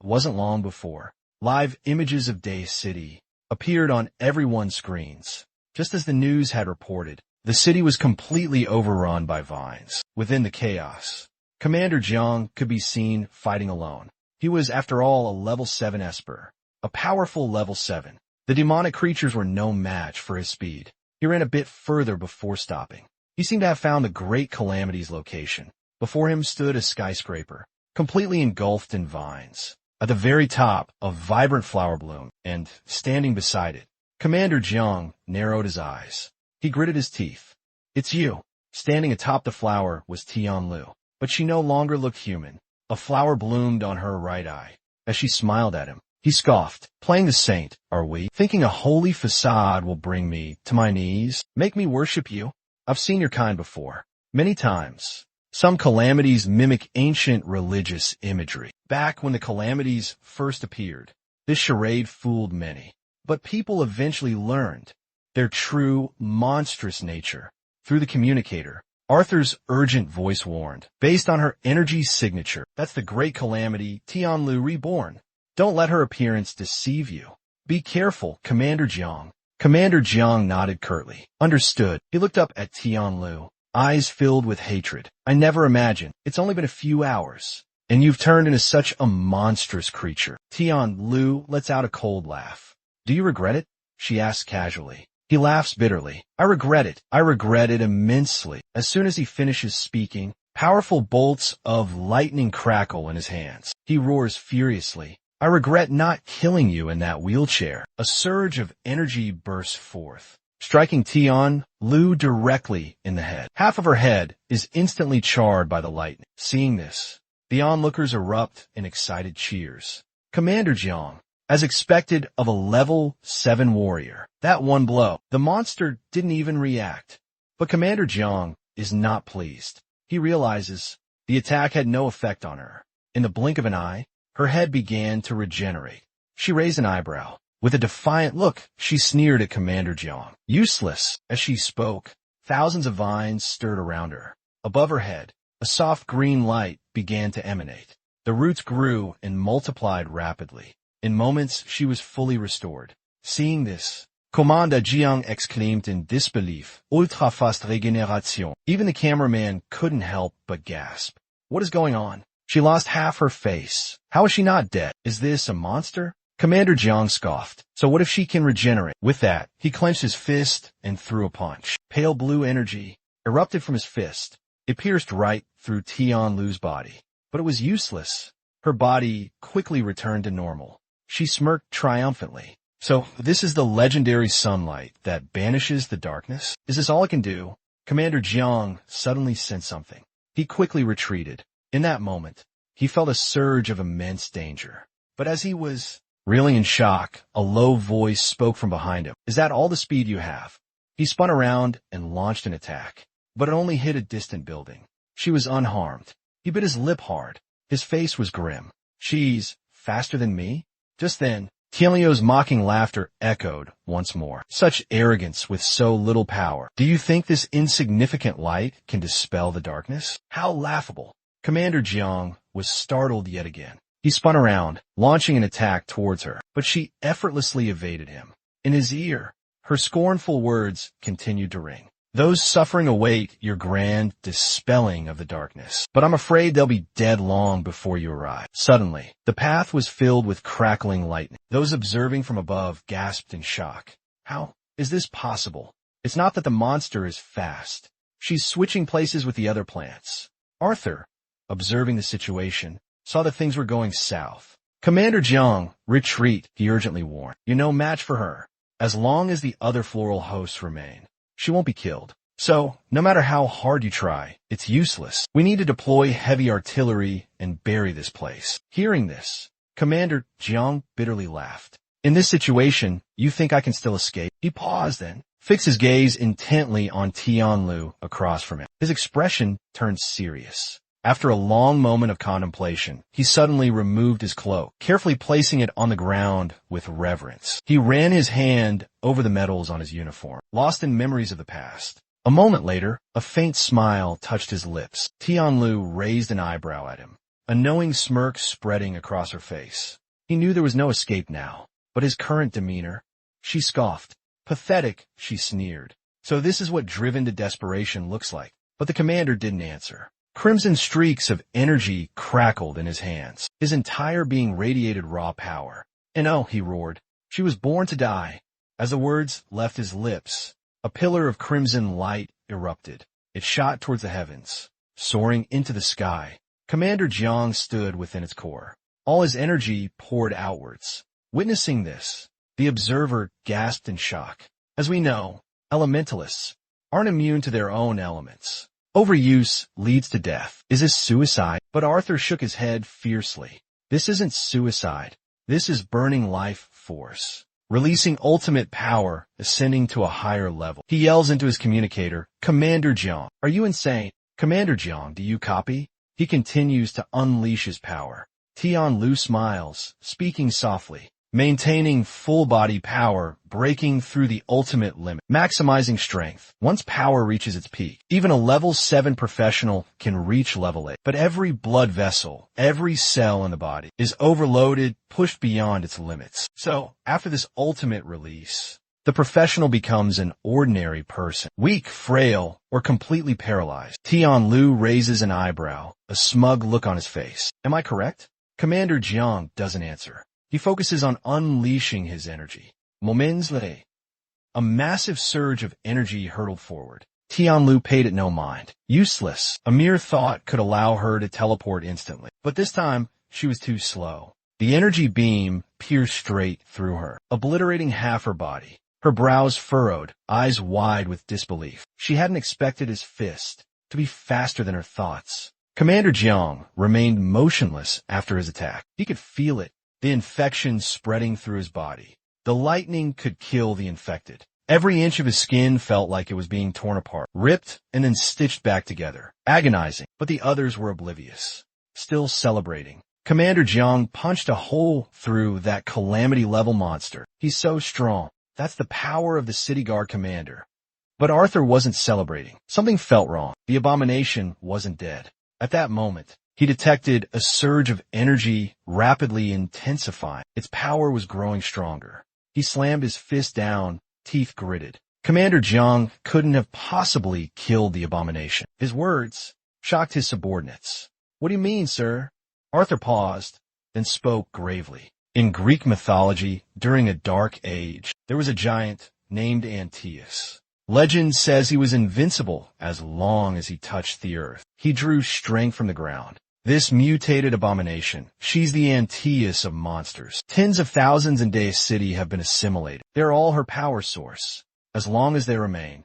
it wasn't long before live images of Day City appeared on everyone's screens. Just as the news had reported, the city was completely overrun by vines. Within the chaos, Commander Jiang could be seen fighting alone. He was, after all, a level 7 Esper, a powerful level 7. The demonic creatures were no match for his speed. He ran a bit further before stopping. He seemed to have found the Great Calamity's location. Before him stood a skyscraper, completely engulfed in vines. At the very top, a vibrant flower bloom, and, standing beside it, Commander Jiang narrowed his eyes. He gritted his teeth. It's you. Standing atop the flower was Tianlu, but she no longer looked human. A flower bloomed on her right eye. As she smiled at him, he scoffed. Playing the saint, are we? Thinking a holy facade will bring me to my knees? Make me worship you? I've seen your kind before. Many times. Some calamities mimic ancient religious imagery. Back when the calamities first appeared, this charade fooled many. But people eventually learned their true, monstrous nature. Through the communicator, Arthur's urgent voice warned. Based on her energy signature, that's the Great Calamity, Tianlu reborn. Don't let her appearance deceive you. Be careful, Commander Jiang. Commander Jiang nodded curtly. Understood. He looked up at Tianlu, eyes filled with hatred. I never imagined. It's only been a few hours, and you've turned into such a monstrous creature. Tianlu lets out a cold laugh. Do you regret it? She asked casually. He laughs bitterly. I regret it. I regret it immensely. As soon as he finishes speaking, powerful bolts of lightning crackle in his hands. He roars furiously. I regret not killing you in that wheelchair. A surge of energy bursts forth, striking Tianlu directly in the head. Half of her head is instantly charred by the lightning. Seeing this, the onlookers erupt in excited cheers. Commander Jiang, as expected of a level 7 warrior. That one blow, the monster didn't even react. But Commander Jiang is not pleased. He realizes the attack had no effect on her. In the blink of an eye, her head began to regenerate. She raised an eyebrow. With a defiant look, she sneered at Commander Jiang. Useless. As she spoke, thousands of vines stirred around her. Above her head, a soft green light began to emanate. The roots grew and multiplied rapidly. In moments, she was fully restored. Seeing this, Commander Jiang exclaimed in disbelief, Ultra fast regeneration. Even the cameraman couldn't help but gasp. What is going on? She lost half her face. How is she not dead? Is this a monster? Commander Jiang scoffed. So what if she can regenerate? With that, he clenched his fist and threw a punch. Pale blue energy erupted from his fist. It pierced right through Tianlu's body. But it was useless. Her body quickly returned to normal. She smirked triumphantly. So, this is the legendary sunlight that banishes the darkness? Is this all I can do? Commander Jiang suddenly sensed something. He quickly retreated. In that moment, he felt a surge of immense danger. But as he was reeling in shock, a low voice spoke from behind him. Is that all the speed you have? He spun around and launched an attack, but it only hit a distant building. She was unharmed. He bit his lip hard. His face was grim. She's faster than me? Just then, Tianlio's mocking laughter echoed once more. Such arrogance with so little power. Do you think this insignificant light can dispel the darkness? How laughable. Commander Jiang was startled yet again. He spun around, launching an attack towards her, but she effortlessly evaded him. In his ear, her scornful words continued to ring. Those suffering await your grand dispelling of the darkness, but I'm afraid they'll be dead long before you arrive. Suddenly, the path was filled with crackling lightning. Those observing from above gasped in shock. How is this possible? It's not that the monster is fast. She's switching places with the other plants. Arthur, observing the situation, saw that things were going south. Commander Jiang, retreat, he urgently warned. You're no match for her. As long as the other floral hosts remain, she won't be killed. So, no matter how hard you try, it's useless. We need to deploy heavy artillery and bury this place. Hearing this, Commander Jiang bitterly laughed. In this situation, you think I can still escape? He paused then, fixed his gaze intently on Tianlu across from him. His expression turned serious. After a long moment of contemplation, he suddenly removed his cloak, carefully placing it on the ground with reverence. He ran his hand over the medals on his uniform, lost in memories of the past. A moment later, a faint smile touched his lips. Tianlu raised an eyebrow at him, a knowing smirk spreading across her face. He knew there was no escape now, but his current demeanor. She scoffed. Pathetic, she sneered. So this is what driven to desperation looks like. But the commander didn't answer. Crimson streaks of energy crackled in his hands, his entire being radiated raw power. And oh, he roared, she was born to die. As the words left his lips, a pillar of crimson light erupted. It shot towards the heavens, soaring into the sky. Commander Jiang stood within its core. All his energy poured outwards. Witnessing this, the observer gasped in shock. As we know, elementalists aren't immune to their own elements. Overuse leads to death. Is this suicide? But Arthur shook his head fiercely. This isn't suicide. This is burning life force. Releasing ultimate power, ascending to a higher level. He yells into his communicator, Commander Jiang, are you insane? Commander Jiang, do you copy? He continues to unleash his power. Tianlu smiles, speaking softly. Maintaining full-body power, breaking through the ultimate limit, maximizing strength. Once power reaches its peak, even a level 7 professional can reach level 8. But every blood vessel, every cell in the body, is overloaded, pushed beyond its limits. So, after this ultimate release, the professional becomes an ordinary person, weak, frail, or completely paralyzed. Tianlu raises an eyebrow, a smug look on his face. Am I correct? Commander Jiang doesn't answer. He focuses on unleashing his energy. Moments later, a massive surge of energy hurtled forward. Tianlu paid it no mind. Useless. A mere thought could allow her to teleport instantly. But this time, she was too slow. The energy beam pierced straight through her, obliterating half her body. Her brows furrowed, eyes wide with disbelief. She hadn't expected his fist to be faster than her thoughts. Commander Jiang remained motionless after his attack. He could feel it. The infection spreading through his body. The lightning could kill the infected. Every inch of his skin felt like it was being torn apart, ripped, and then stitched back together. Agonizing, but the others were oblivious. Still celebrating. Commander Jiang punched a hole through that calamity-level monster. He's so strong. That's the power of the city guard commander. But Arthur wasn't celebrating. Something felt wrong. The abomination wasn't dead. At that moment, he detected a surge of energy rapidly intensifying. Its power was growing stronger. He slammed his fist down, teeth gritted. Commander Jiang couldn't have possibly killed the abomination. His words shocked his subordinates. What do you mean, sir? Arthur paused, then spoke gravely. In Greek mythology, during a dark age, there was a giant named Antaeus. Legend says he was invincible as long as he touched the earth. He drew strength from the ground. This mutated abomination, she's the Antaeus of monsters. Tens of thousands in Deus City have been assimilated. They're all her power source. As long as they remain,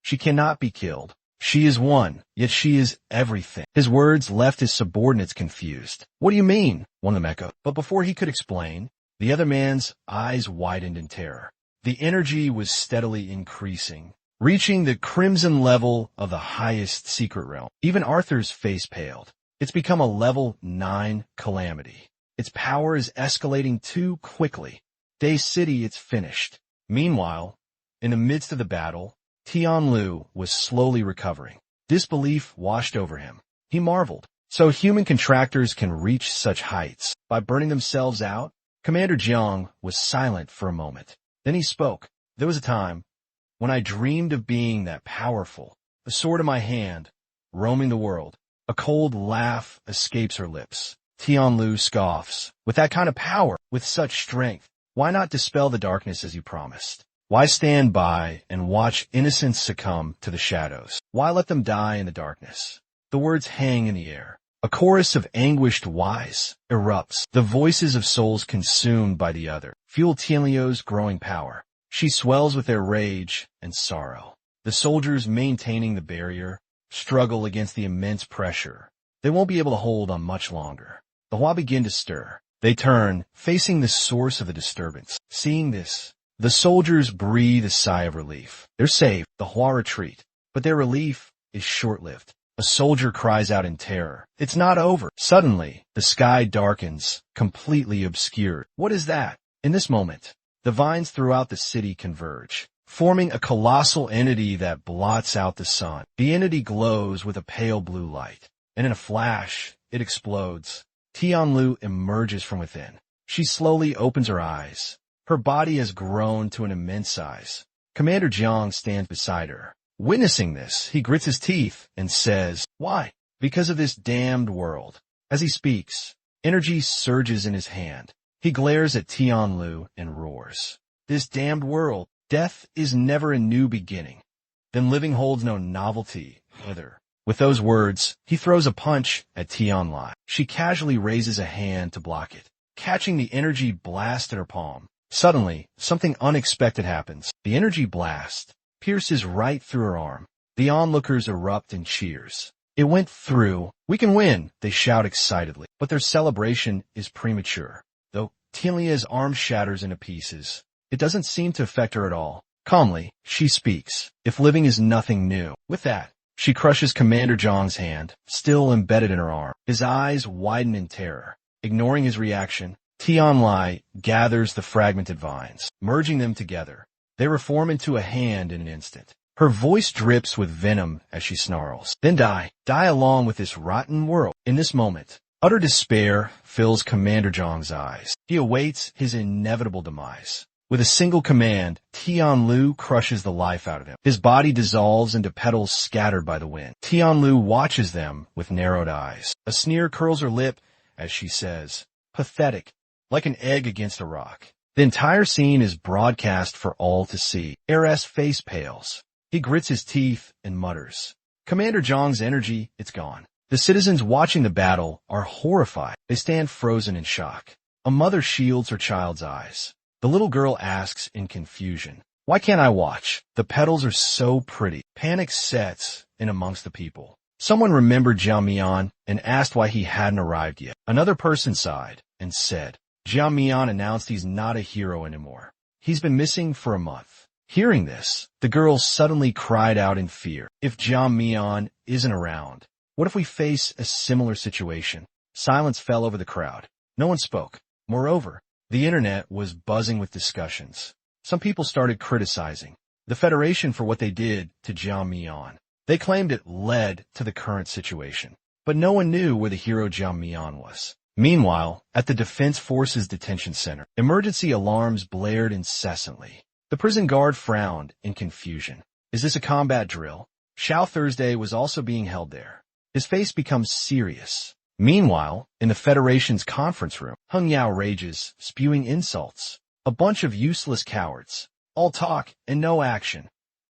she cannot be killed. She is one, yet she is everything. His words left his subordinates confused. What do you mean? One of them echoed. But before he could explain, the other man's eyes widened in terror. The energy was steadily increasing, reaching the crimson level of the highest secret realm. Even Arthur's face paled. It's become a level 9 calamity. Its power is escalating too quickly. Day City, it's finished. Meanwhile, in the midst of the battle, Tianlu was slowly recovering. Disbelief washed over him. He marveled. So human contractors can reach such heights by burning themselves out? Commander Jiang was silent for a moment. Then he spoke. There was a time when I dreamed of being that powerful, a sword in my hand, roaming the world. A cold laugh escapes her lips. Tianlu scoffs. With that kind of power, with such strength, why not dispel the darkness as you promised? Why stand by and watch innocents succumb to the shadows? Why let them die in the darkness? The words hang in the air. A chorus of anguished whys erupts. The voices of souls consumed by the other fuel Tianlu's growing power. She swells with their rage and sorrow. The soldiers maintaining the barrier struggle against the immense pressure. They won't be able to hold on much longer. The Hua begin to stir. They turn, facing the source of the disturbance. Seeing this, the soldiers breathe a sigh of relief. They're saved. The Hua retreat. But their relief is short-lived. A soldier cries out in terror. It's not over. Suddenly, the sky darkens, completely obscured. What is that? In this moment, the vines throughout the city converge, forming a colossal entity that blots out the sun. The entity glows with a pale blue light, and in a flash, it explodes. Tianlu emerges from within. She slowly opens her eyes. Her body has grown to an immense size. Commander Jiang stands beside her. Witnessing this, he grits his teeth and says, "Why?" "Because of this damned world." As he speaks, energy surges in his hand. He glares at Tianlu and roars. "This damned world. Death is never a new beginning. Then living holds no novelty either." With those words, he throws a punch at Tianlu. She casually raises a hand to block it, catching the energy blast at her palm. Suddenly, something unexpected happens. The energy blast pierces right through her arm. The onlookers erupt in cheers. "It went through. We can win," they shout excitedly. But their celebration is premature. Though Tianlu's arm shatters into pieces, it doesn't seem to affect her at all. Calmly, she speaks. "If living is nothing new." With that, she crushes Commander Jiang's hand, still embedded in her arm. His eyes widen in terror. Ignoring his reaction, Tianlu gathers the fragmented vines, merging them together. They reform into a hand in an instant. Her voice drips with venom as she snarls. "Then die. Die along with this rotten world." In this moment, utter despair fills Commander Jiang's eyes. He awaits his inevitable demise. With a single command, Tianlu crushes the life out of him. His body dissolves into petals scattered by the wind. Tianlu watches them with narrowed eyes. A sneer curls her lip as she says, "Pathetic, like an egg against a rock." The entire scene is broadcast for all to see. Er's face pales. He grits his teeth and mutters. Commander Jiang's energy, it's gone. The citizens watching the battle are horrified. They stand frozen in shock. A mother shields her child's eyes. The little girl asks in confusion, "Why can't I watch? The petals are so pretty." Panic sets in amongst the people. Someone remembered Jiang Mian and asked why he hadn't arrived yet. Another person sighed and said, "Jiang Mian announced he's not a hero anymore. He's been missing for a month." Hearing this, the girl suddenly cried out in fear. "If Jiang Mian isn't around, what if we face a similar situation?" Silence fell over the crowd. No one spoke. Moreover, the internet was buzzing with discussions. Some people started criticizing the Federation for what they did to Jiang Mian. They claimed it led to the current situation. But no one knew where the hero Jiang Mian was. Meanwhile, at the Defense Forces Detention Center, emergency alarms blared incessantly. The prison guard frowned in confusion. Is this a combat drill? Shao Thursday was also being held there. His face becomes serious. Meanwhile, in the Federation's conference room, Heng Yao rages, spewing insults. A bunch of useless cowards. All talk and no action.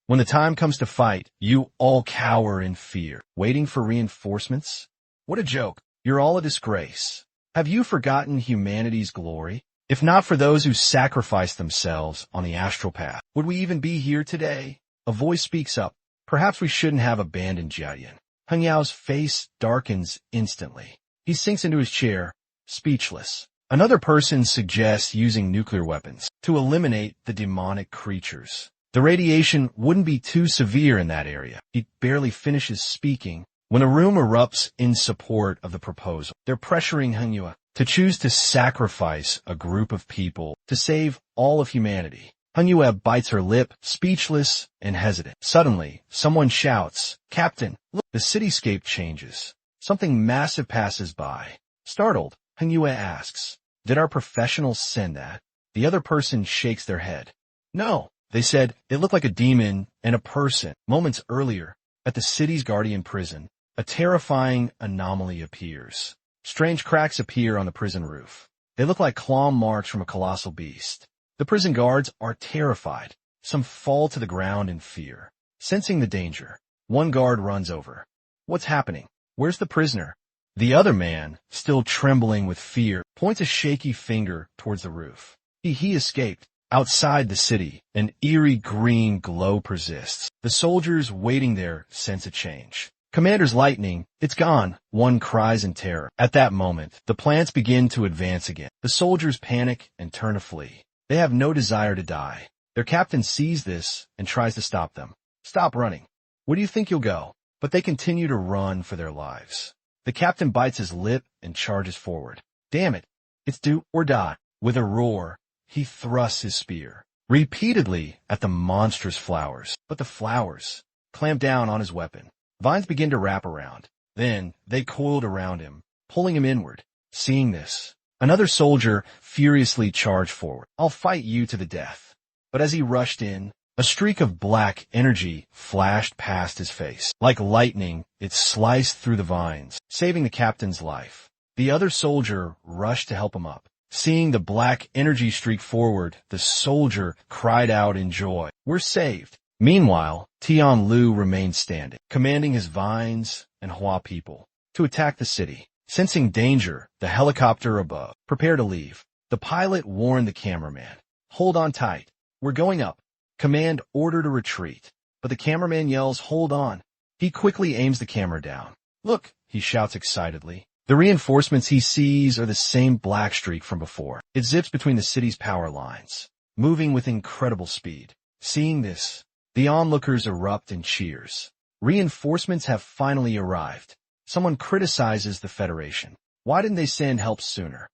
When the time comes to fight, you all cower in fear, waiting for reinforcements? What a joke. You're all a disgrace. Have you forgotten humanity's glory? If not for those who sacrificed themselves on the astral path, would we even be here today? A voice speaks up. Perhaps we shouldn't have abandoned Jiayan. Heng Yao's face darkens instantly. He sinks into his chair, speechless. Another person suggests using nuclear weapons to eliminate the demonic creatures. The radiation wouldn't be too severe in that area. He barely finishes speaking when a room erupts in support of the proposal. They're pressuring Hangyue to choose to sacrifice a group of people to save all of humanity. Hangyue bites her lip, speechless and hesitant. Suddenly, someone shouts, "Captain, look!" The cityscape changes. Something massive passes by. Startled, Hangyue asks, "Did our professionals send that?" The other person shakes their head. "No," they said. "It looked like a demon and a person." Moments earlier, at the city's guardian prison, a terrifying anomaly appears. Strange cracks appear on the prison roof. They look like claw marks from a colossal beast. The prison guards are terrified. Some fall to the ground in fear. Sensing the danger, one guard runs over. "What's happening? Where's the prisoner?" The other man, still trembling with fear, points a shaky finger towards the roof. He escaped. Outside the city, an eerie green glow persists. The soldiers waiting there sense a change. "Commander's lightning, it's gone," one cries in terror. At that moment, the plants begin to advance again. The soldiers panic and turn to flee. They have no desire to die. Their captain sees this and tries to stop them. "Stop running. Where do you think you'll go?" But they continue to run for their lives. The captain bites his lip and charges forward. "Damn it. It's do or die." With a roar, he thrusts his spear repeatedly at the monstrous flowers. But the flowers clamp down on his weapon. Vines begin to wrap around. Then they coiled around him, pulling him inward. Seeing this, another soldier furiously charged forward. "I'll fight you to the death." But as he rushed in, a streak of black energy flashed past his face. Like lightning, it sliced through the vines, saving the captain's life. The other soldier rushed to help him up. Seeing the black energy streak forward, the soldier cried out in joy, "We're saved." Meanwhile, Tianlu remained standing, commanding his vines and Hua people to attack the city. Sensing danger, the helicopter above prepared to leave. The pilot warned the cameraman, "Hold on tight. We're going up." Command order to retreat. But the cameraman yells, "Hold on." He quickly aims the camera down. "Look," he shouts excitedly. The reinforcements he sees are the same black streak from before. It zips between the city's power lines, moving with incredible speed. Seeing this, the onlookers erupt in cheers. Reinforcements have finally arrived. Someone criticizes the Federation. Why didn't they send help sooner?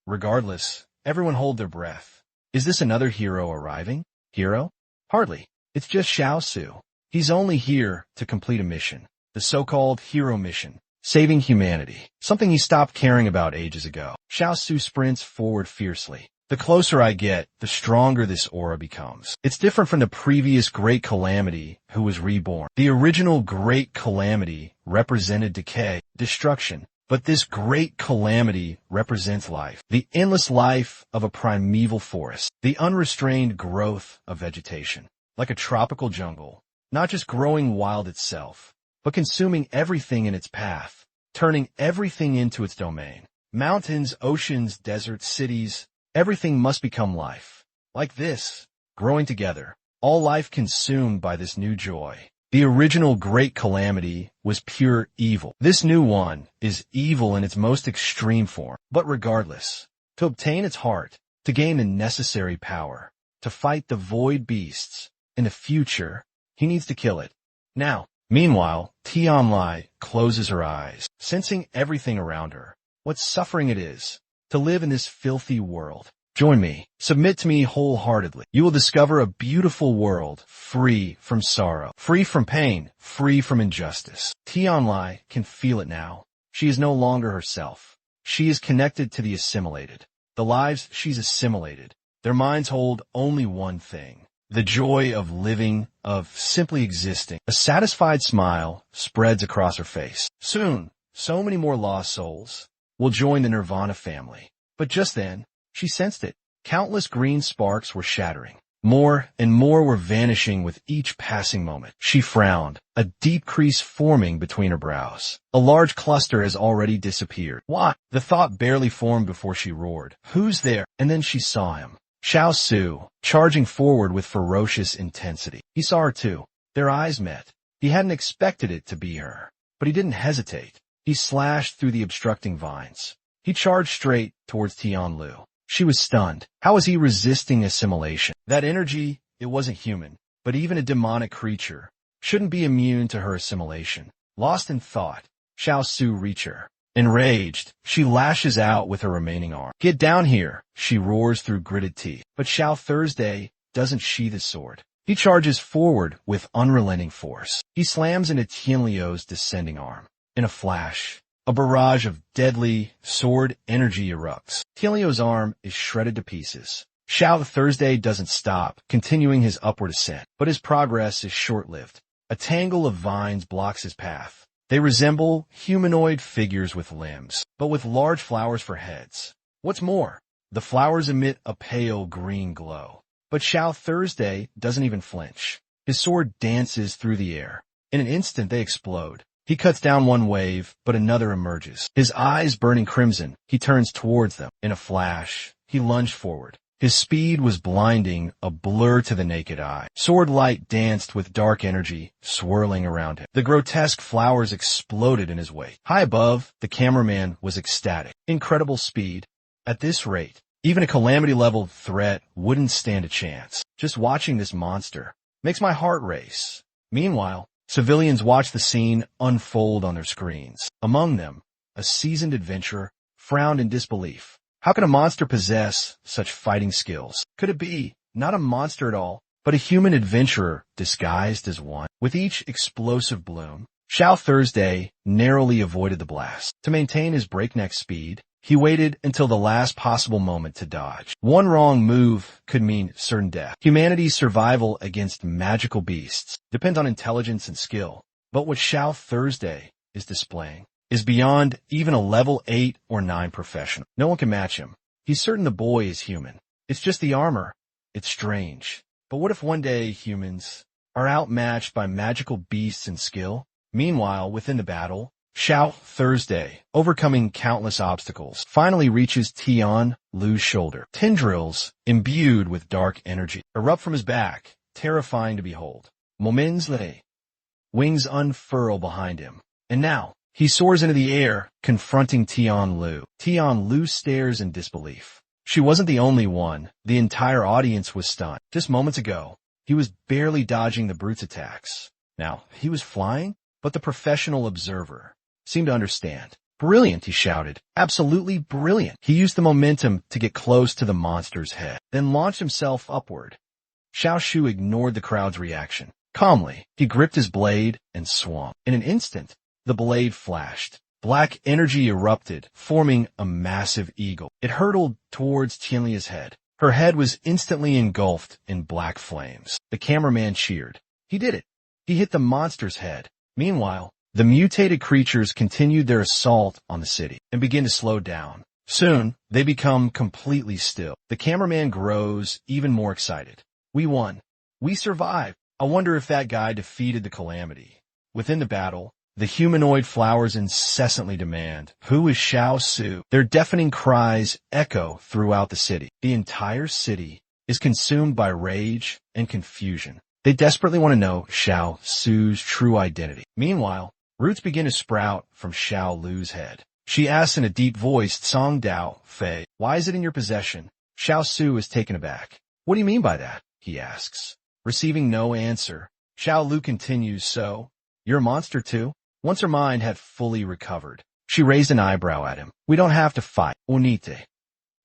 Regardless, everyone hold their breath. Is this another hero arriving? Hero? Hardly. It's just Xiao Su. He's only here to complete a mission. The so-called hero mission. Saving humanity. Something he stopped caring about ages ago. Xiao Su sprints forward fiercely. The closer I get, the stronger this aura becomes. It's different from the previous Great Calamity who was reborn. The original Great Calamity represented decay, destruction. But this Great Calamity represents life. The endless life of a primeval forest. The unrestrained growth of vegetation. Like a tropical jungle. Not just growing wild itself, but consuming everything in its path. Turning everything into its domain. Mountains, oceans, deserts, cities. Everything must become life. Like this, growing together. All life consumed by this new joy. The original Great Calamity was pure evil. This new one is evil in its most extreme form. But regardless, to obtain its heart, to gain the necessary power, to fight the void beasts, in the future, he needs to kill it. Now. Meanwhile, Tianlai closes her eyes, sensing everything around her. What suffering it is to live in this filthy world. Join me. Submit to me wholeheartedly. You will discover a beautiful world, free from sorrow, free from pain, free from injustice. Tianlai can feel it now. She is no longer herself. She is connected to the assimilated. The lives she's assimilated. Their minds hold only one thing. The joy of living, of simply existing. A satisfied smile spreads across her face. Soon, so many more lost souls will join the Nirvana family. But just then, she sensed it. Countless green sparks were shattering. More and more were vanishing with each passing moment. She frowned, a deep crease forming between her brows. A large cluster has already disappeared. What? The thought barely formed before she roared. "Who's there?" And then she saw him. Xiao Su, charging forward with ferocious intensity. He saw her too. Their eyes met. He hadn't expected it to be her. But he didn't hesitate. He slashed through the obstructing vines. He charged straight towards Tianlu. She was stunned. How was he resisting assimilation? That energy, it wasn't human. But even a demonic creature shouldn't be immune to her assimilation. Lost in thought, Xiao Su reaches her. Enraged, she lashes out with her remaining arm. "Get down here," she roars through gritted teeth. But Xiao Thursday doesn't sheath his sword. He charges forward with unrelenting force. He slams into Tianliu's descending arm. In a flash, a barrage of deadly sword energy erupts. Tianliu's arm is shredded to pieces. Xiao Thursday doesn't stop, continuing his upward ascent. But his progress is short-lived. A tangle of vines blocks his path. They resemble humanoid figures with limbs, but with large flowers for heads. What's more, the flowers emit a pale green glow. But Xiao Thursday doesn't even flinch. His sword dances through the air. In an instant, they explode. He cuts down one wave, but another emerges. His eyes burning crimson, he turns towards them. In a flash, he lunged forward. His speed was blinding, a blur to the naked eye. Sword light danced with dark energy, swirling around him. The grotesque flowers exploded in his wake. High above, the cameraman was ecstatic. Incredible speed. At this rate, even a calamity-level threat wouldn't stand a chance. Just watching this monster makes my heart race. Meanwhile, civilians watch the scene unfold on their screens. Among them, a seasoned adventurer frowned in disbelief. How can a monster possess such fighting skills? Could it be not a monster at all, but a human adventurer disguised as one? With each explosive bloom, Xiao Thursday narrowly avoided the blast. To maintain his breakneck speed, he waited until the last possible moment to dodge. One wrong move could mean certain death. Humanity's survival against magical beasts depends on intelligence and skill. But what Xiao Thursday is displaying is beyond even a level 8 or 9 professional. No one can match him. He's certain the boy is human. It's just the armor. It's strange. But what if one day humans are outmatched by magical beasts in skill? Meanwhile, within the battle, Xiao Thursday, overcoming countless obstacles, finally reaches Tian Lu's shoulder. Tendrils, imbued with dark energy, erupt from his back, terrifying to behold. Moments later, wings unfurl behind him. And now, he soars into the air, confronting Tian Lu. Tian Lu stares in disbelief. She wasn't the only one. The entire audience was stunned. Just moments ago, he was barely dodging the brute's attacks. Now, he was flying, but the professional observer seemed to understand. "Brilliant," he shouted. "Absolutely brilliant." He used the momentum to get close to the monster's head, then launched himself upward. Xiao Shu ignored the crowd's reaction. Calmly, he gripped his blade and swung. In an instant, the blade flashed. Black energy erupted, forming a massive eagle. It hurtled towards Tianlia's head. Her head was instantly engulfed in black flames. The cameraman cheered. He did it. He hit the monster's head. Meanwhile, the mutated creatures continued their assault on the city and begin to slow down. Soon, they become completely still. The cameraman grows even more excited. "We won. We survived. I wonder if that guy defeated the calamity." Within the battle, the humanoid flowers incessantly demand, "Who is Xiao Su?" Their deafening cries echo throughout the city. The entire city is consumed by rage and confusion. They desperately want to know Xiao Su's true identity. Meanwhile, roots begin to sprout from Xiao Lu's head. She asks in a deep voice, "Song Dao, Fei, why is it in your possession?" Xiao Su is taken aback. "What do you mean by that?" he asks. Receiving no answer, Xiao Lu continues, "So, you're a monster too?" Once her mind had fully recovered, she raised an eyebrow at him. "We don't have to fight, Unite.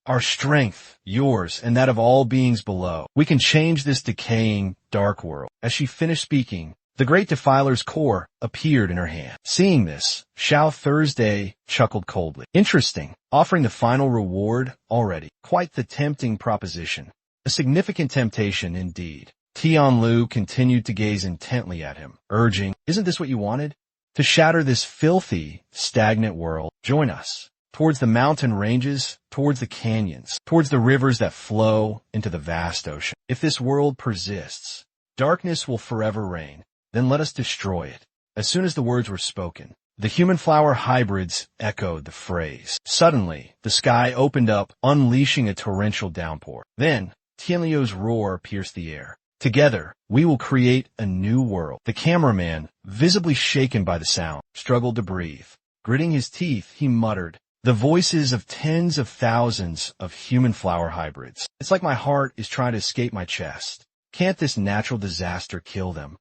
Our strength, yours, and that of all beings below. We can change this decaying, dark world." As she finished speaking, the Great Defiler's core appeared in her hand. Seeing this, Xiao Thursday chuckled coldly. "Interesting. Offering the final reward already. Quite the tempting proposition. A significant temptation indeed." Tian Lu continued to gaze intently at him, urging, "Isn't this what you wanted? To shatter this filthy, stagnant world? Join us. Towards the mountain ranges, towards the canyons, towards the rivers that flow into the vast ocean. If this world persists, darkness will forever reign. Then let us destroy it." As soon as the words were spoken, the human flower hybrids echoed the phrase. Suddenly, the sky opened up, unleashing a torrential downpour. Then, Tianliu's roar pierced the air. "Together, we will create a new world." The cameraman, visibly shaken by the sound, struggled to breathe. Gritting his teeth, he muttered, "The voices of tens of thousands of human flower hybrids. It's like my heart is trying to escape my chest." Can't this natural disaster kill them?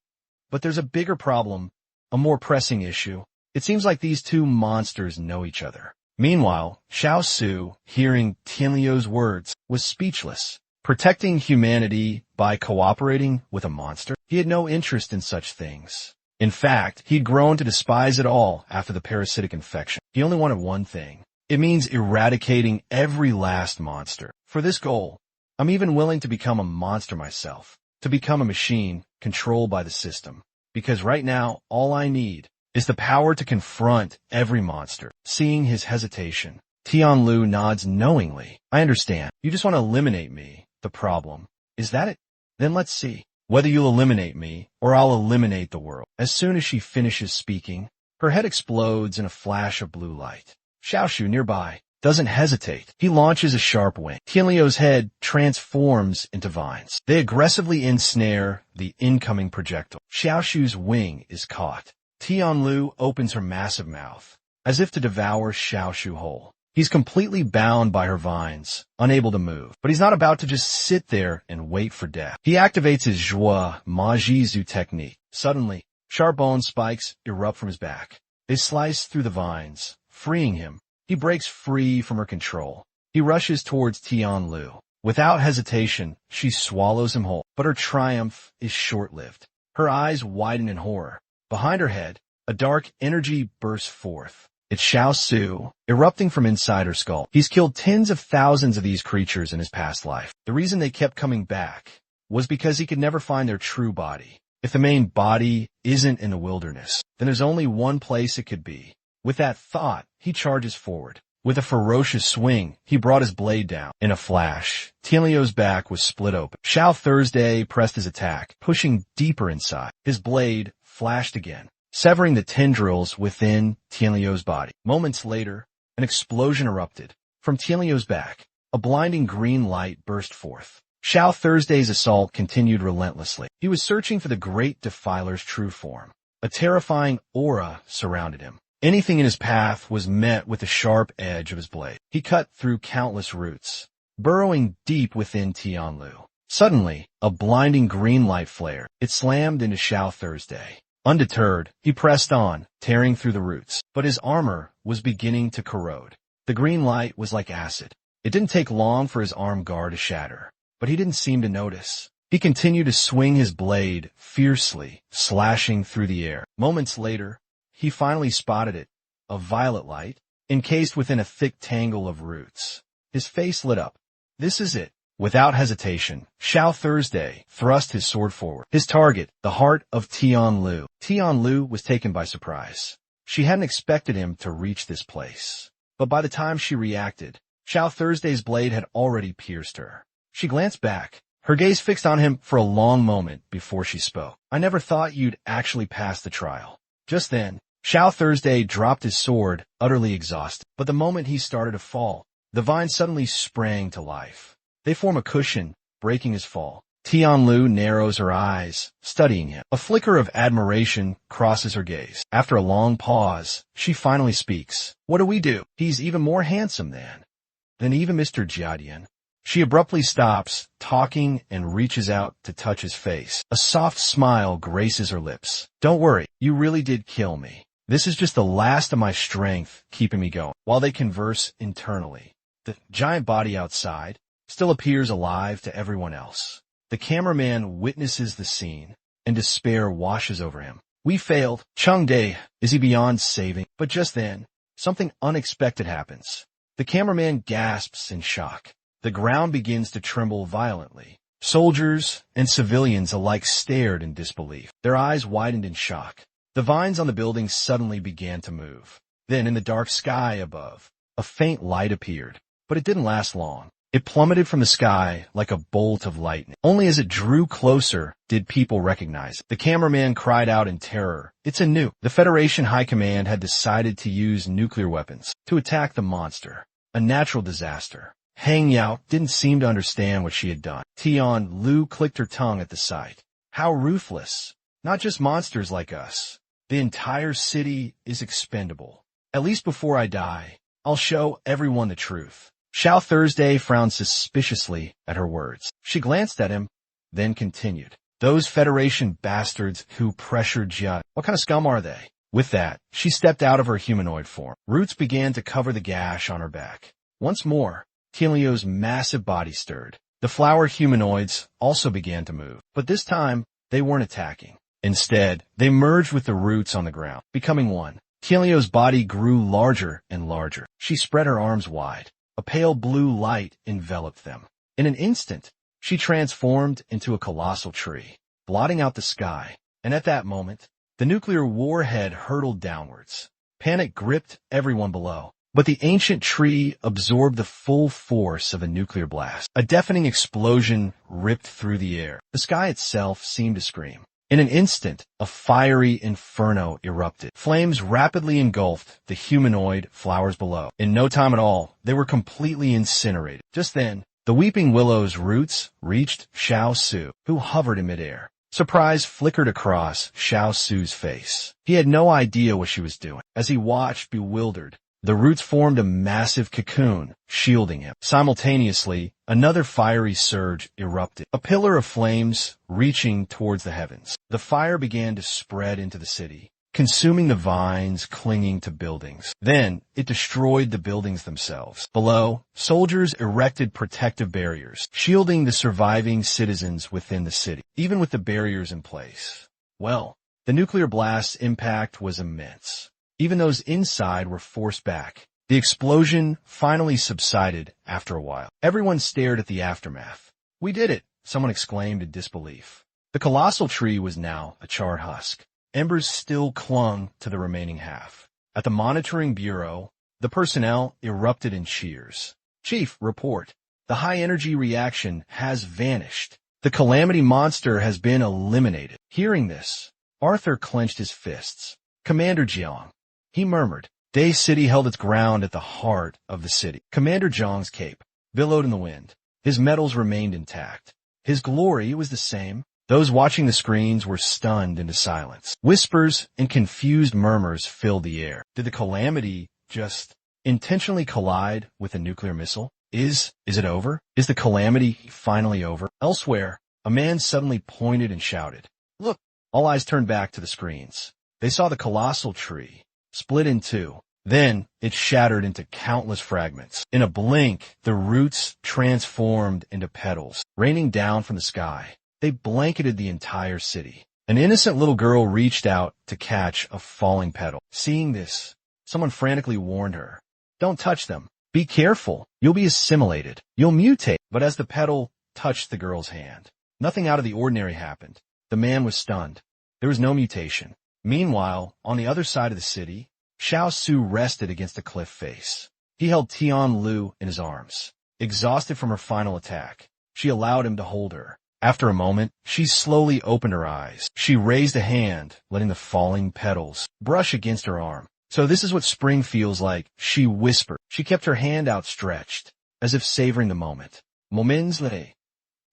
But there's a bigger problem, a more pressing issue. It seems like these two monsters know each other. Meanwhile, Xiao Su, hearing Tianliu's words, was speechless. Protecting humanity by cooperating with a monster? He had no interest in such things. In fact, he'd grown to despise it all after the parasitic infection. He only wanted one thing. It means eradicating every last monster. For this goal, I'm even willing to become a monster myself, to become a machine controlled by the system. Because right now, all I need is the power to confront every monster. Seeing his hesitation, Tianlu nods knowingly. I understand. You just want to eliminate me. The problem. Is that it? Then let's see. Whether you'll eliminate me, or I'll eliminate the world. As soon as she finishes speaking, her head explodes in a flash of blue light. Xiaoshu nearby doesn't hesitate. He launches a sharp wing. Tianliu's head transforms into vines. They aggressively ensnare the incoming projectile. Xiaoshu's wing is caught. Tianlu opens her massive mouth, as if to devour Xiaoshu whole. He's completely bound by her vines, unable to move. But he's not about to just sit there and wait for death. He activates his Zhuo Majizu technique. Suddenly, sharp bone spikes erupt from his back. They slice through the vines, freeing him. He breaks free from her control. He rushes towards Tianlu. Without hesitation, she swallows him whole. But her triumph is short-lived. Her eyes widen in horror. Behind her head, a dark energy bursts forth. It's Xiao Su, erupting from inside her skull. He's killed tens of thousands of these creatures in his past life. The reason they kept coming back was because he could never find their true body. If the main body isn't in the wilderness, then there's only one place it could be. With that thought, he charges forward. With a ferocious swing, he brought his blade down. In a flash, Tianliu's back was split open. Xiao Thursday pressed his attack, pushing deeper inside. His blade flashed again, severing the tendrils within Tianliu's body. Moments later, an explosion erupted. From Tianliu's back, a blinding green light burst forth. Xiao Thursday's assault continued relentlessly. He was searching for the great defiler's true form. A terrifying aura surrounded him. Anything in his path was met with the sharp edge of his blade. He cut through countless roots, burrowing deep within Tianlu. Suddenly, a blinding green light flared. It slammed into Xiao Thursday. Undeterred, he pressed on, tearing through the roots. But his armor was beginning to corrode. The green light was like acid. It didn't take long for his arm guard to shatter, but he didn't seem to notice. He continued to swing his blade fiercely, slashing through the air. Moments later, he finally spotted it, a violet light, encased within a thick tangle of roots. His face lit up. This is it. Without hesitation, Xiao Thursday thrust his sword forward. His target, the heart of Tianlu. Tianlu was taken by surprise. She hadn't expected him to reach this place. But by the time she reacted, Xiao Thursday's blade had already pierced her. She glanced back, her gaze fixed on him for a long moment before she spoke. I never thought you'd actually pass the trial. Just then, Xiao Thursday dropped his sword, utterly exhausted. But the moment he started to fall, the vines suddenly sprang to life. They form a cushion, breaking his fall. Tianlu narrows her eyes, studying him. A flicker of admiration crosses her gaze. After a long pause, she finally speaks. What do we do? He's even more handsome than even Mr. Jiadian. She abruptly stops, talking, and reaches out to touch his face. A soft smile graces her lips. Don't worry, you really did kill me. This is just the last of my strength keeping me going. While they converse internally, the giant body outside still appears alive to everyone else. The cameraman witnesses the scene, and despair washes over him. We failed. Chengde, is he beyond saving? But just then, something unexpected happens. The cameraman gasps in shock. The ground begins to tremble violently. Soldiers and civilians alike stared in disbelief. Their eyes widened in shock. The vines on the building suddenly began to move. Then, in the dark sky above, a faint light appeared. But it didn't last long. It plummeted from the sky like a bolt of lightning. Only as it drew closer did people recognize it. The cameraman cried out in terror. It's a nuke. The Federation High Command had decided to use nuclear weapons to attack the monster. A natural disaster. Hang Yao didn't seem to understand what she had done. Tian Lu clicked her tongue at the sight. How ruthless. Not just monsters like us. The entire city is expendable. At least before I die, I'll show everyone the truth. Xiao Thursday frowned suspiciously at her words. She glanced at him, then continued. Those Federation bastards who pressured Jia. What kind of scum are they? With that, she stepped out of her humanoid form. Roots began to cover the gash on her back. Once more, Tianlio's massive body stirred. The flower humanoids also began to move, but this time, they weren't attacking. Instead, they merged with the roots on the ground, becoming one. Tianlio's body grew larger and larger. She spread her arms wide. A pale blue light enveloped them. In an instant, she transformed into a colossal tree, blotting out the sky. And at that moment, the nuclear warhead hurtled downwards. Panic gripped everyone below. But the ancient tree absorbed the full force of a nuclear blast. A deafening explosion ripped through the air. The sky itself seemed to scream. In an instant, a fiery inferno erupted. Flames rapidly engulfed the humanoid flowers below. In no time at all, they were completely incinerated. Just then, the weeping willow's roots reached Xiao Su, who hovered in midair. Surprise flickered across Xiao Su's face. He had no idea what she was doing. As he watched, bewildered, the roots formed a massive cocoon, shielding him. Simultaneously, another fiery surge erupted, a pillar of flames reaching towards the heavens. The fire began to spread into the city, consuming the vines clinging to buildings. Then, it destroyed the buildings themselves. Below, soldiers erected protective barriers, shielding the surviving citizens within the city. Even with the barriers in place, well, the nuclear blast's impact was immense. Even those inside were forced back. The explosion finally subsided after a while. Everyone stared at the aftermath. "We did it," someone exclaimed in disbelief. The colossal tree was now a charred husk. Embers still clung to the remaining half. At the monitoring bureau, the personnel erupted in cheers. "Chief, report. The high-energy reaction has vanished. The calamity monster has been eliminated." Hearing this, Arthur clenched his fists. "Commander Jiang," he murmured. Day City held its ground at the heart of the city. Commander Jiang's cape billowed in the wind. His medals remained intact. His glory was the same. Those watching the screens were stunned into silence. Whispers and confused murmurs filled the air. Did the calamity just intentionally collide with a nuclear missile? Is it over? Is the calamity finally over? Elsewhere, a man suddenly pointed and shouted, "Look!" All eyes turned back to the screens. They saw the colossal tree split in two. Then it shattered into countless fragments. In a blink, the roots transformed into petals, raining down from the sky. They blanketed the entire city. An innocent little girl reached out to catch a falling petal. Seeing this, someone frantically warned her, "Don't touch them. Be careful. You'll be assimilated. You'll mutate." But as the petal touched the girl's hand, nothing out of the ordinary happened. The man was stunned. There was no mutation. Meanwhile, on the other side of the city, Xiao Su rested against a cliff face. He held Tian Lu in his arms. Exhausted from her final attack, she allowed him to hold her. After a moment, she slowly opened her eyes. She raised a hand, letting the falling petals brush against her arm. "So this is what spring feels like," she whispered. She kept her hand outstretched, as if savoring the moment. "Moments later."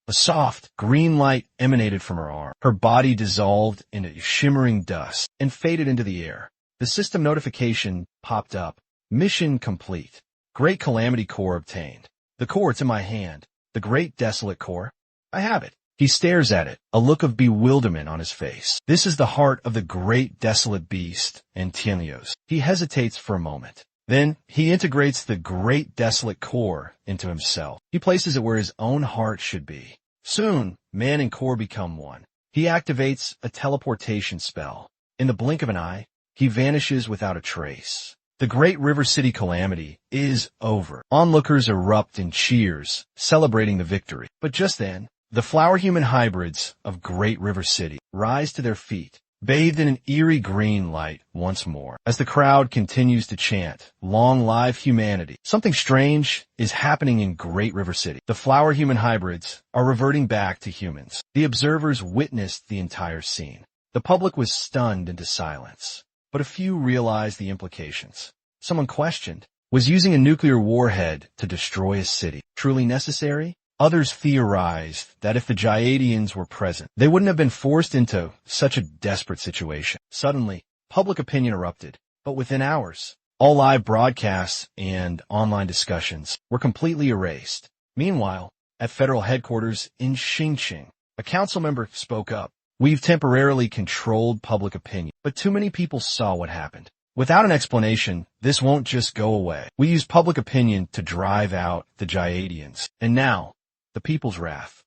A soft, green light emanated from her arm. Her body dissolved into shimmering dust and faded into the air. The system notification popped up. "Mission complete. Great Calamity Core obtained." "The core, it's in my hand. The Great Desolate Core. I have it." He stares at it, a look of bewilderment on his face. This is the heart of the Great Desolate Beast and Tianlio's. He hesitates for a moment. Then he integrates the Great Desolate Core into himself. He places it where his own heart should be. Soon, man and core become one. He activates a teleportation spell. In the blink of an eye, he vanishes without a trace. The Great River City calamity is over. Onlookers erupt in cheers, celebrating the victory. But just then, the flower-human hybrids of Great River City rise to their feet, bathed in an eerie green light once more. As the crowd continues to chant, "Long live humanity," something strange is happening in Great River City. The flower-human hybrids are reverting back to humans. The observers witnessed the entire scene. The public was stunned into silence, but a few realized the implications. Someone questioned, was using a nuclear warhead to destroy a city truly necessary? Others theorized that if the Jyadians were present, they wouldn't have been forced into such a desperate situation. Suddenly, public opinion erupted, but within hours, all live broadcasts and online discussions were completely erased. Meanwhile, at federal headquarters in Xinjiang, A council member spoke up. We've temporarily controlled public opinion, but too many people saw what happened. Without an explanation, this won't just go away. We use public opinion to drive out the Jyadians. And now, the people's wrath.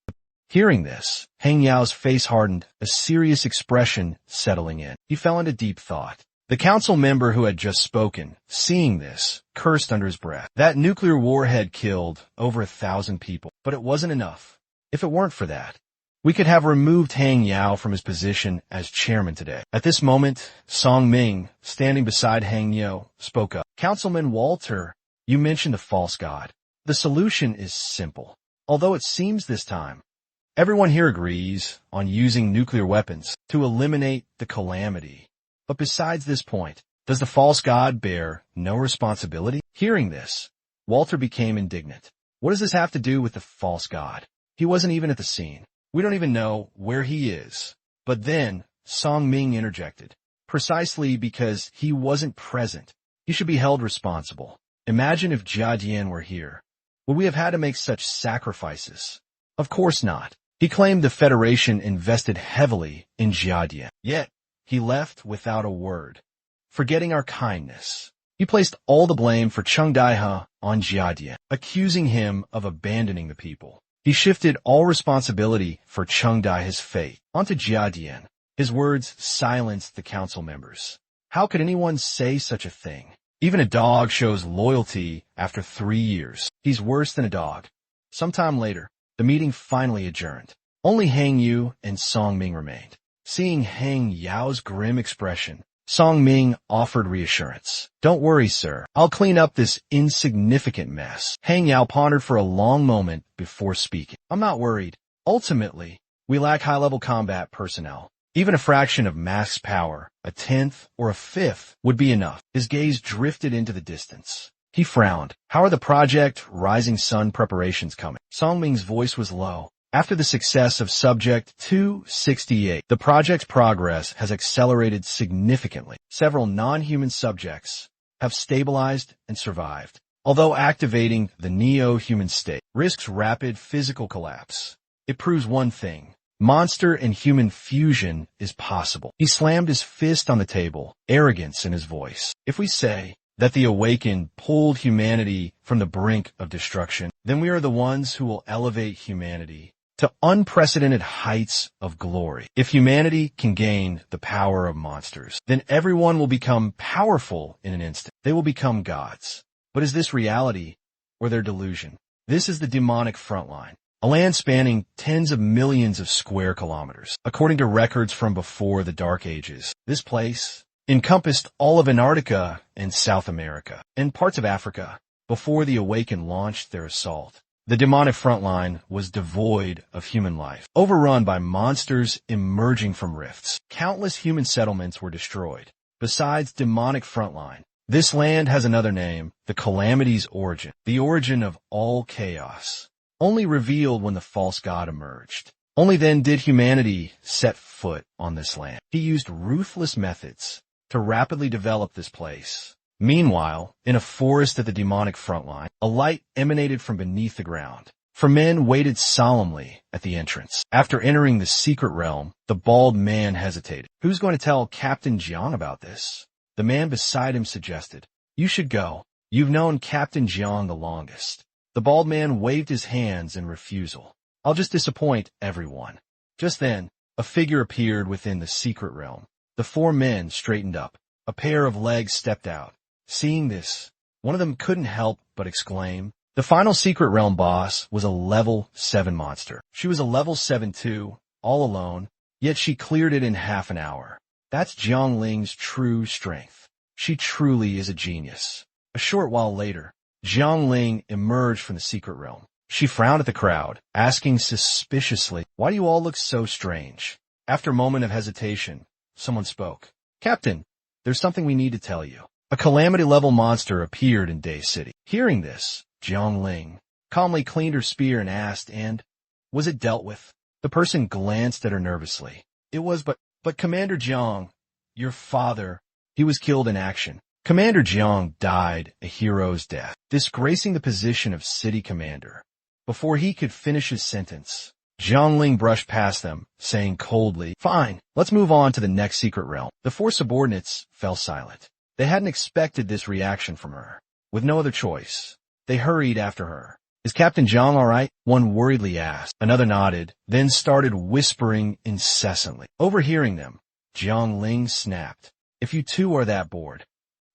Hearing this, Hang Yao's face hardened, a serious expression settling in. He fell into deep thought. The council member who had just spoken, seeing this, cursed under his breath. That nuclear war had killed over 1,000 people, but it wasn't enough. If it weren't for that, we could have removed Hang Yao from his position as chairman today. At this moment, Song Ming, standing beside Hang Yao, spoke up. Councilman Walter, you mentioned a false god. The solution is simple. Although it seems this time, everyone here agrees on using nuclear weapons to eliminate the calamity. But besides this point, does the false god bear no responsibility? Hearing this, Walter became indignant. What does this have to do with the false god? He wasn't even at the scene. We don't even know where he is. But then, Song Ming interjected. Precisely because he wasn't present, he should be held responsible. Imagine if Jia Dian were here. Would we have had to make such sacrifices? Of course not. He claimed the Federation invested heavily in Jia Dian. Yet, he left without a word, forgetting our kindness. He placed all the blame for Chung Daiha on Jia Dian, accusing him of abandoning the people. He shifted all responsibility for Chung Daiha's fate onto Jia Dian. His words silenced the council members. How could anyone say such a thing? Even a dog shows loyalty after 3 years. He's worse than a dog. Sometime later, the meeting finally adjourned. Only Hang Yu and Song Ming remained. Seeing Hang Yao's grim expression, Song Ming offered reassurance. Don't worry, sir. I'll clean up this insignificant mess. Hang Yao pondered for a long moment before speaking. I'm not worried. Ultimately, we lack high-level combat personnel. Even a fraction of mass power, a tenth or a fifth, would be enough. His gaze drifted into the distance. He frowned. How are the Project Rising Sun preparations coming? Song Ming's voice was low. After the success of Subject 268, the project's progress has accelerated significantly. Several non-human subjects have stabilized and survived, although activating the neo-human state risks rapid physical collapse. It proves one thing. Monster and human fusion is possible. He slammed his fist on the table, arrogance in his voice. If we say that the Awakened pulled humanity from the brink of destruction, then we are the ones who will elevate humanity to unprecedented heights of glory. If humanity can gain the power of monsters, then everyone will become powerful in an instant. They will become gods. But is this reality or their delusion? This is the demonic frontline, a land spanning tens of millions of square kilometers. According to records from before the Dark Ages, this place encompassed all of Antarctica and South America, and parts of Africa, before the Awakened launched their assault. The demonic frontline was devoid of human life, overrun by monsters emerging from rifts. Countless human settlements were destroyed. Besides demonic frontline, this land has another name, the Calamity's origin, the origin of all chaos, only revealed when the false god emerged. Only then did humanity set foot on this land. He used ruthless methods to rapidly develop this place. Meanwhile, in a forest at the demonic frontline, a light emanated from beneath the ground. For men waited solemnly at the entrance. After entering the secret realm, the bald man hesitated. Who's going to tell Captain Jiang about this? The man beside him suggested. You should go. You've known Captain Jiang the longest. The bald man waved his hands in refusal. I'll just disappoint everyone. Just then, a figure appeared within the secret realm. The 4 men straightened up. A pair of legs stepped out. Seeing this, one of them couldn't help but exclaim. The final secret realm boss was a level 7 monster. She was a level 7 too, all alone, yet she cleared it in half an hour. That's Jiang Ling's true strength. She truly is a genius. A short while later, Jiang Ling emerged from the secret realm. She frowned at the crowd, asking suspiciously, why do you all look so strange? After a moment of hesitation, someone spoke. Captain, there's something we need to tell you. A calamity-level monster appeared in Day City. Hearing this, Jiang Ling calmly cleaned her spear and asked, and was it dealt with? The person glanced at her nervously. It was, but Commander Jiang, your father, he was killed in action. Commander Jiang died a hero's death, disgracing the position of city commander. Before he could finish his sentence, Jiangling brushed past them, saying coldly, "Fine, let's move on to the next secret realm." The four subordinates fell silent. They hadn't expected this reaction from her. With no other choice, they hurried after her. "Is Captain Jiang all right?" one worriedly asked. Another nodded, then started whispering incessantly. Overhearing them, Jiangling snapped, "If you two are that bored,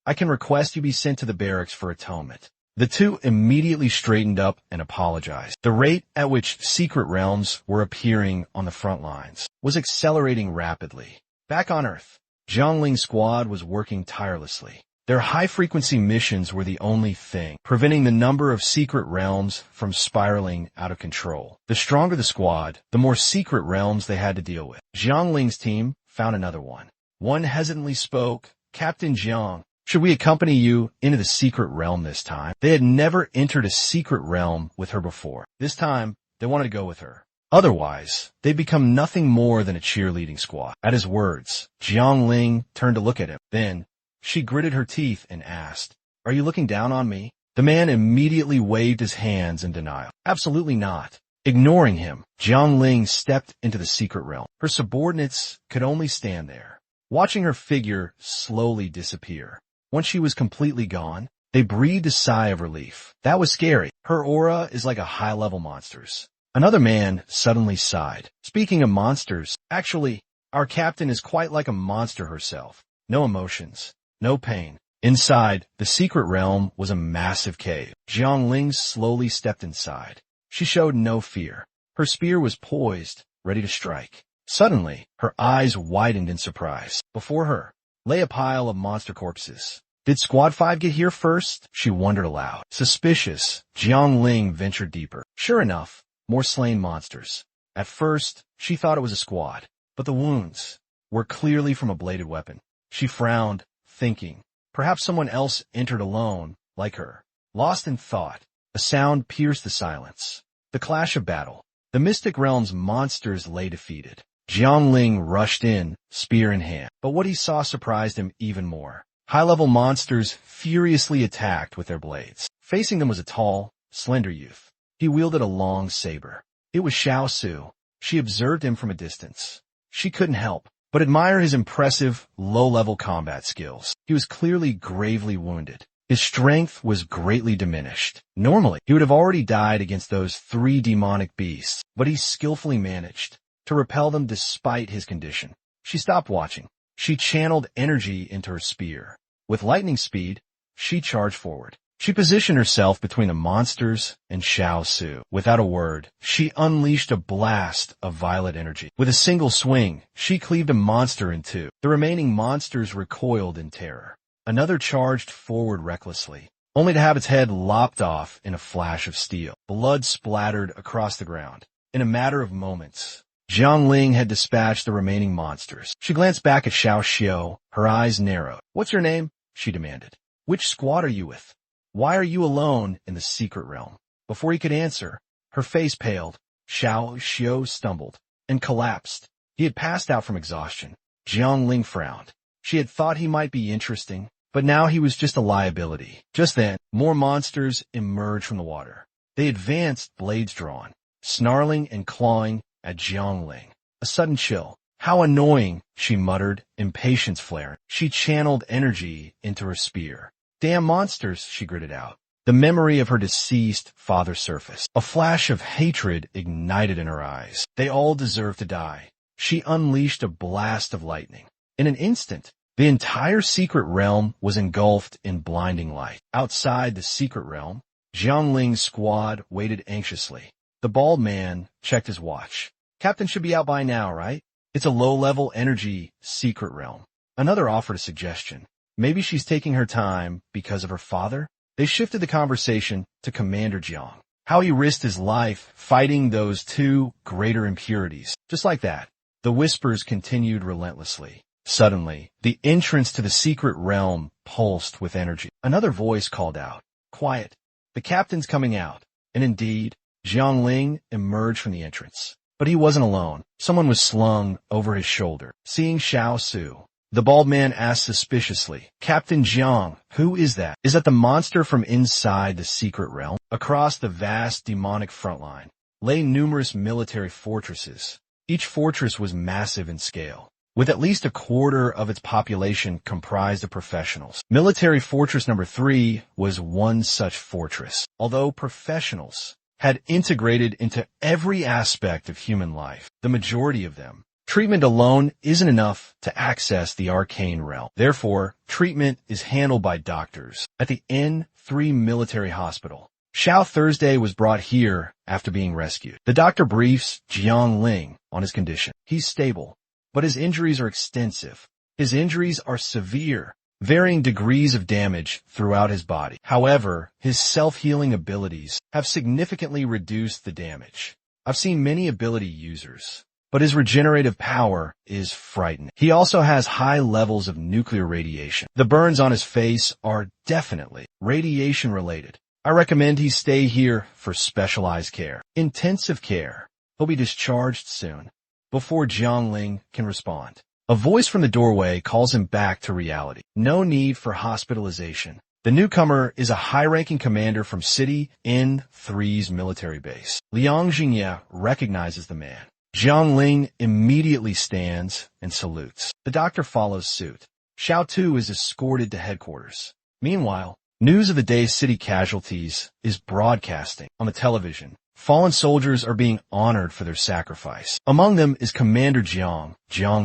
I can request you be sent to the barracks for atonement." The two immediately straightened up and apologized. The rate at which secret realms were appearing on the front lines was accelerating rapidly. Back on Earth, Jiangling's squad was working tirelessly. Their high-frequency missions were the only thing preventing the number of secret realms from spiraling out of control. The stronger the squad, the more secret realms they had to deal with. Jiangling's team found another one. One hesitantly spoke, "Captain Jiang, should we accompany you into the secret realm this time?" They had never entered a secret realm with her before. This time, they wanted to go with her. Otherwise, they'd become nothing more than a cheerleading squad. At his words, Jiangling turned to look at him. Then, she gritted her teeth and asked, "Are you looking down on me?" The man immediately waved his hands in denial. "Absolutely not." Ignoring him, Jiangling stepped into the secret realm. Her subordinates could only stand there, watching her figure slowly disappear. Once she was completely gone, they breathed a sigh of relief. That was scary. Her aura is like a high-level monster's. Another man suddenly sighed. "Speaking of monsters, actually, our captain is quite like a monster herself. No emotions, no pain." Inside, the secret realm was a massive cave. Jiangling slowly stepped inside. She showed no fear. Her spear was poised, ready to strike. Suddenly, her eyes widened in surprise. Before her lay a pile of monster corpses. "Did Squad 5 get here first?" she wondered aloud. Suspicious, Jiangling ventured deeper. Sure enough, more slain monsters. At first, she thought it was a squad, but the wounds were clearly from a bladed weapon. She frowned, thinking, perhaps someone else entered alone, like her. Lost in thought, a sound pierced the silence. The clash of battle. The Mystic Realm's monsters lay defeated. Jiangling rushed in, spear in hand. But what he saw surprised him even more. High-level monsters furiously attacked with their blades. Facing them was a tall, slender youth. He wielded a long saber. It was Xiao Su. She observed him from a distance. She couldn't help but admire his impressive, low-level combat skills. He was clearly gravely wounded. His strength was greatly diminished. Normally, he would have already died against those 3 demonic beasts, but he skillfully managed to repel them despite his condition. She stopped watching. She channeled energy into her spear. With lightning speed, she charged forward. She positioned herself between the monsters and Xiao Su. Without a word, she unleashed a blast of violet energy. With a single swing, she cleaved a monster in two. The remaining monsters recoiled in terror. Another charged forward recklessly, only to have its head lopped off in a flash of steel. Blood splattered across the ground. In a matter of moments, Jiangling had dispatched the remaining monsters. She glanced back at Xiao Xiao, her eyes narrowed. "What's your name?" she demanded. "Which squad are you with? Why are you alone in the secret realm?" Before he could answer, her face paled. Xiao Xiao stumbled and collapsed. He had passed out from exhaustion. Jiangling frowned. She had thought he might be interesting, but now he was just a liability. Just then, more monsters emerged from the water. They advanced, blades drawn, snarling and clawing at Jiangling. A sudden chill. "How annoying," she muttered, impatience flaring. She channeled energy into her spear. "Damn monsters," she gritted out. The memory of her deceased father surfaced. A flash of hatred ignited in her eyes. They all deserved to die. She unleashed a blast of lightning. In an instant, the entire secret realm was engulfed in blinding light. Outside the secret realm, Jiangling's squad waited anxiously. The bald man checked his watch. "Captain should be out by now, right? It's a low-level energy secret realm." Another offered a suggestion. Maybe she's taking her time because of her father? They shifted the conversation to Commander Jiang. How he risked his life fighting those 2 greater impurities. Just like that, the whispers continued relentlessly. Suddenly, the entrance to the secret realm pulsed with energy. Another voice called out, "Quiet. The captain's coming out." And indeed, Jiangling emerged from the entrance. But he wasn't alone. Someone was slung over his shoulder. Seeing Xiao Su, the bald man asked suspiciously, "Captain Jiang, who is that?" "Is that the monster from inside the secret realm?" Across the vast demonic front line, lay numerous military fortresses. Each fortress was massive in scale, with at least a quarter of its population comprised of professionals. Military Fortress number 3 was one such fortress. Although professionals had integrated into every aspect of human life, the majority of them, treatment alone isn't enough to access the arcane realm. Therefore, treatment is handled by doctors. At the N3 military hospital, Xiao Thursday was brought here after being rescued. The doctor briefs Jiang Ling on his condition. He's stable, but his injuries are extensive. His injuries are severe, varying degrees of damage throughout his body. However, his self-healing abilities have significantly reduced the damage. I've seen many ability users, but his regenerative power is frightening. He also has high levels of nuclear radiation. The burns on his face are definitely radiation-related. I recommend he stay here for specialized care. Intensive care. He'll be discharged soon. Before Jiang Ling can respond, a voice from the doorway calls him back to reality. No need for hospitalization. The newcomer is a high-ranking commander from City N3's military base. Liang Jingye recognizes the man. Jiang Ling immediately stands and salutes. The doctor follows suit. Xiao Tu is escorted to headquarters. Meanwhile, news of the day's city casualties is broadcasting on the television. Fallen soldiers are being honored for their sacrifice. Among them is Commander Jiang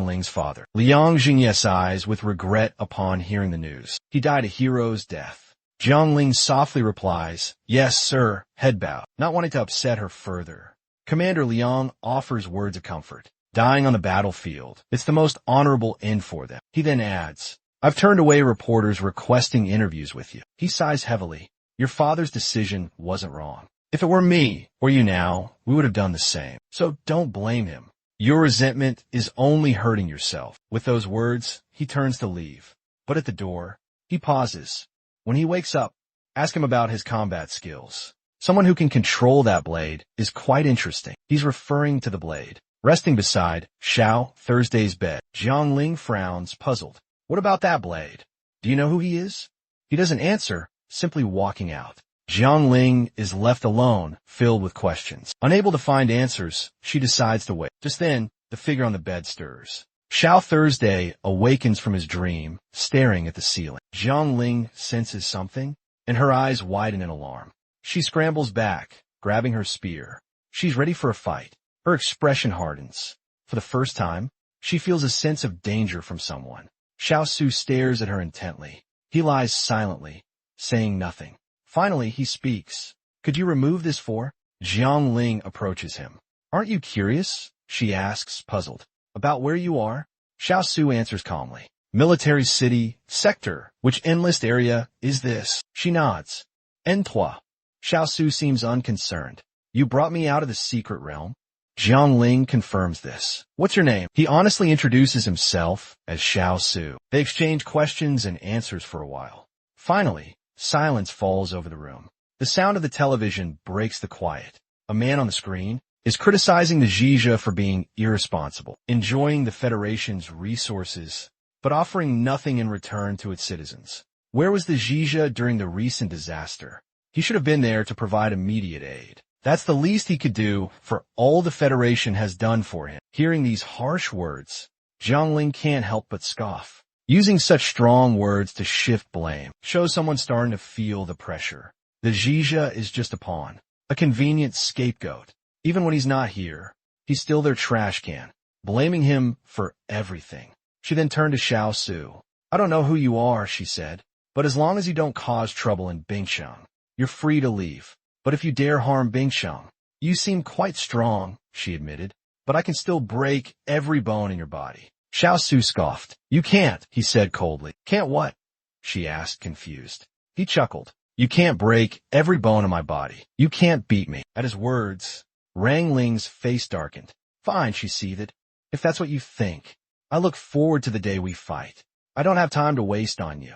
Ling's father. Liang Jingye sighs with regret upon hearing the news. He died a hero's death. Jiang Ling softly replies, "Yes, sir," head bow, not wanting to upset her further. Commander Liang offers words of comfort. Dying on the battlefield, it's the most honorable end for them. He then adds, "I've turned away reporters requesting interviews with you." He sighs heavily. Your father's decision wasn't wrong. If it were me, or you now, we would have done the same. So don't blame him. Your resentment is only hurting yourself. With those words, he turns to leave. But at the door, he pauses. When he wakes up, ask him about his combat skills. Someone who can control that blade is quite interesting. He's referring to the blade. Resting beside Xiao Thursday's bed, Jiang Ling frowns, puzzled. What about that blade? Do you know who he is? He doesn't answer, simply walking out. Jiang Ling is left alone, filled with questions. Unable to find answers, she decides to wait. Just then, the figure on the bed stirs. Xiao Thursday awakens from his dream, staring at the ceiling. Jiang Ling senses something, and her eyes widen in alarm. She scrambles back, grabbing her spear. She's ready for a fight. Her expression hardens. For the first time, she feels a sense of danger from someone. Xiao Su stares at her intently. He lies silently, saying nothing. Finally, he speaks. "Could you remove this for?" Jiang Ling approaches him. "Aren't you curious?" she asks, puzzled. "About where you are?" Xiao Su answers calmly. "Military city, sector. Which enlist area is this?" She nods. "N3." Xiao Su seems unconcerned. "You brought me out of the secret realm?" Jiang Ling confirms this. "What's your name?" He honestly introduces himself as Xiao Su. They exchange questions and answers for a while. Finally, silence falls over the room. The sound of the television breaks the quiet. A man on the screen is criticizing the Zhizha for being irresponsible, enjoying the Federation's resources, but offering nothing in return to its citizens. Where was the Zhizha during the recent disaster? He should have been there to provide immediate aid. That's the least he could do for all the Federation has done for him. Hearing these harsh words, Jiang Ling can't help but scoff. Using such strong words to shift blame shows someone starting to feel the pressure. The Zhizha is just a pawn, a convenient scapegoat. Even when he's not here, he's still their trash can, blaming him for everything. She then turned to Xiao Su. "I don't know who you are," she said, "but as long as you don't cause trouble in Bingsheng, you're free to leave. But if you dare harm Bingsheng, you seem quite strong," she admitted, "but I can still break every bone in your body." Xiao Su scoffed. "You can't," he said coldly. "Can't what?" she asked, confused. He chuckled. "You can't break every bone in my body. You can't beat me." At his words, Rang Ling's face darkened. "Fine," she seethed. "If that's what you think. I look forward to the day we fight. I don't have time to waste on you.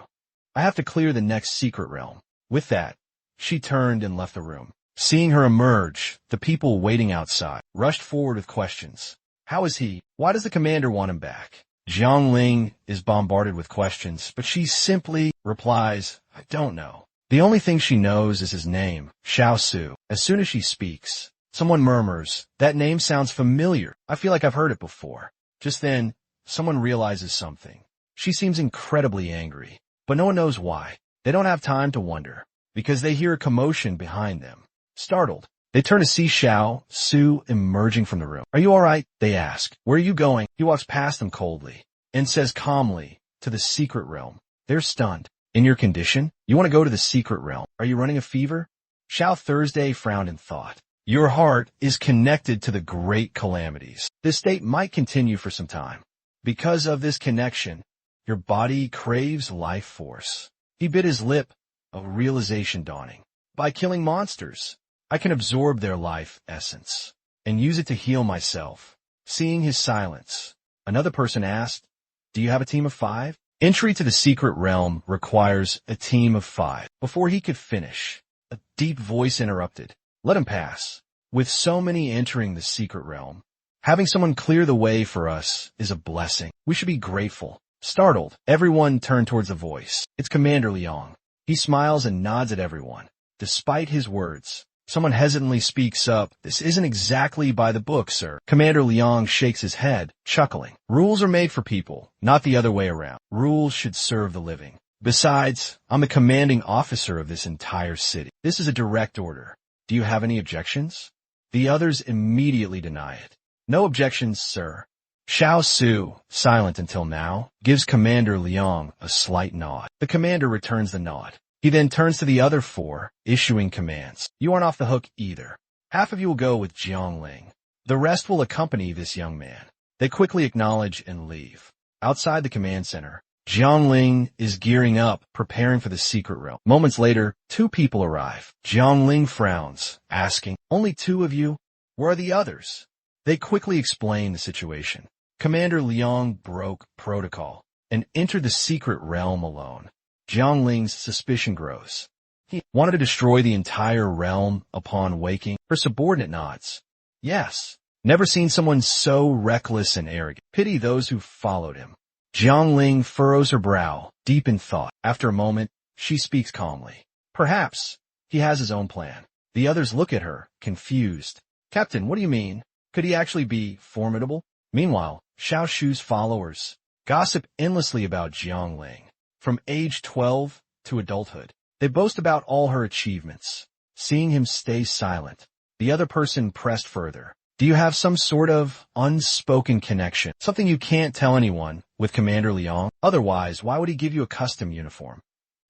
I have to clear the next secret realm." With that, she turned and left the room. Seeing her emerge, the people waiting outside rushed forward with questions. "How is he? Why does the commander want him back?" Jiang Ling is bombarded with questions, but she simply replies, "I don't know." The only thing she knows is his name, Xiao Su. As soon as she speaks, Someone murmurs, "That name sounds familiar. I feel like I've heard it before." Just then, someone realizes something. She seems incredibly angry, but no one knows why. They don't have time to wonder, because they hear a commotion behind them. Startled, they turn to see Xiao Su emerging from the room. "Are you all right?" they ask. "Where are you going?" He walks past them coldly and says calmly, "To the secret realm." They're stunned. "In your condition? You want to go to the secret realm? Are you running a fever?" Xiao Thursday frowned in thought. "Your heart is connected to the great calamities. This state might continue for some time. Because of this connection, your body craves life force." He bit his lip, a realization dawning. "By killing monsters, I can absorb their life essence and use it to heal myself." Seeing his silence, another person asked, "Do you have a team of 5? Entry to the secret realm requires a team of 5. Before he could finish, a deep voice interrupted. "Let him pass. With so many entering the secret realm, having someone clear the way for us is a blessing. We should be grateful." Startled, everyone turned towards the voice. It's Commander Liang. He smiles and nods at everyone. Despite his words, someone hesitantly speaks up. "This isn't exactly by the book, sir." Commander Liang shakes his head, chuckling. "Rules are made for people, not the other way around. Rules should serve the living. Besides, I'm the commanding officer of this entire city. This is a direct order. Do you have any objections?" The others immediately deny it. "No objections, sir." Xiao Su, silent until now, gives Commander Liang a slight nod. The commander returns the nod. He then turns to the other 4, issuing commands. "You aren't off the hook either. Half of you will go with Jiangling. The rest will accompany this young man." They quickly acknowledge and leave. Outside the command center, Jiangling is gearing up, preparing for the secret realm. Moments later, 2 people arrive. Jiangling frowns, asking, "Only 2 of you? Where are the others?" They quickly explain the situation. Commander Liang broke protocol and entered the secret realm alone. Jiangling's suspicion grows. He wanted to destroy the entire realm upon waking. Her subordinate nods. "Yes. Never seen someone so reckless and arrogant. Pity those who followed him." Jiangling furrows her brow, deep in thought. After a moment, she speaks calmly. "Perhaps he has his own plan." The others look at her, confused. "Captain, what do you mean? Could he actually be formidable?" Meanwhile, Xiao Shu's followers gossip endlessly about Jiangling. From age 12 to adulthood, they boast about all her achievements. Seeing him stay silent, the other person pressed further. "Do you have some sort of unspoken connection? Something you can't tell anyone with Commander Liang? Otherwise, why would he give you a custom uniform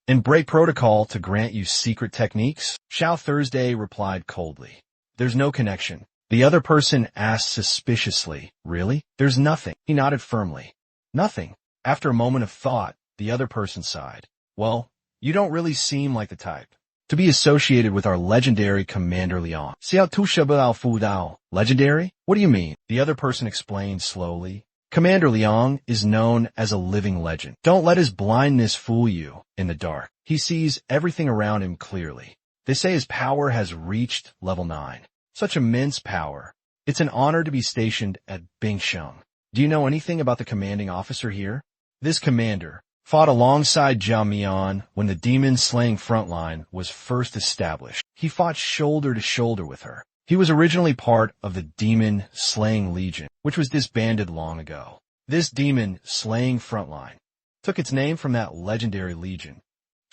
and break protocol to grant you secret techniques?" Xiao Thursday replied coldly. "There's no connection." The other person asked suspiciously, "Really? There's nothing." He nodded firmly. "Nothing." After a moment of thought, the other person sighed. "Well, you don't really seem like the type to be associated with our legendary Commander Liang." "Xiao Tu Shabao Fu Dao. Legendary? What do you mean?" The other person explained slowly. "Commander Liang is known as a living legend. Don't let his blindness fool you in the dark. He sees everything around him clearly. They say his power has reached level 9. Such immense power. It's an honor to be stationed at Bingsheng. Do you know anything about the commanding officer here?" This commander fought alongside Zhao Mian when the demon-slaying frontline was first established. He fought shoulder to shoulder with her. He was originally part of the demon-slaying legion, which was disbanded long ago. This demon-slaying frontline took its name from that legendary legion.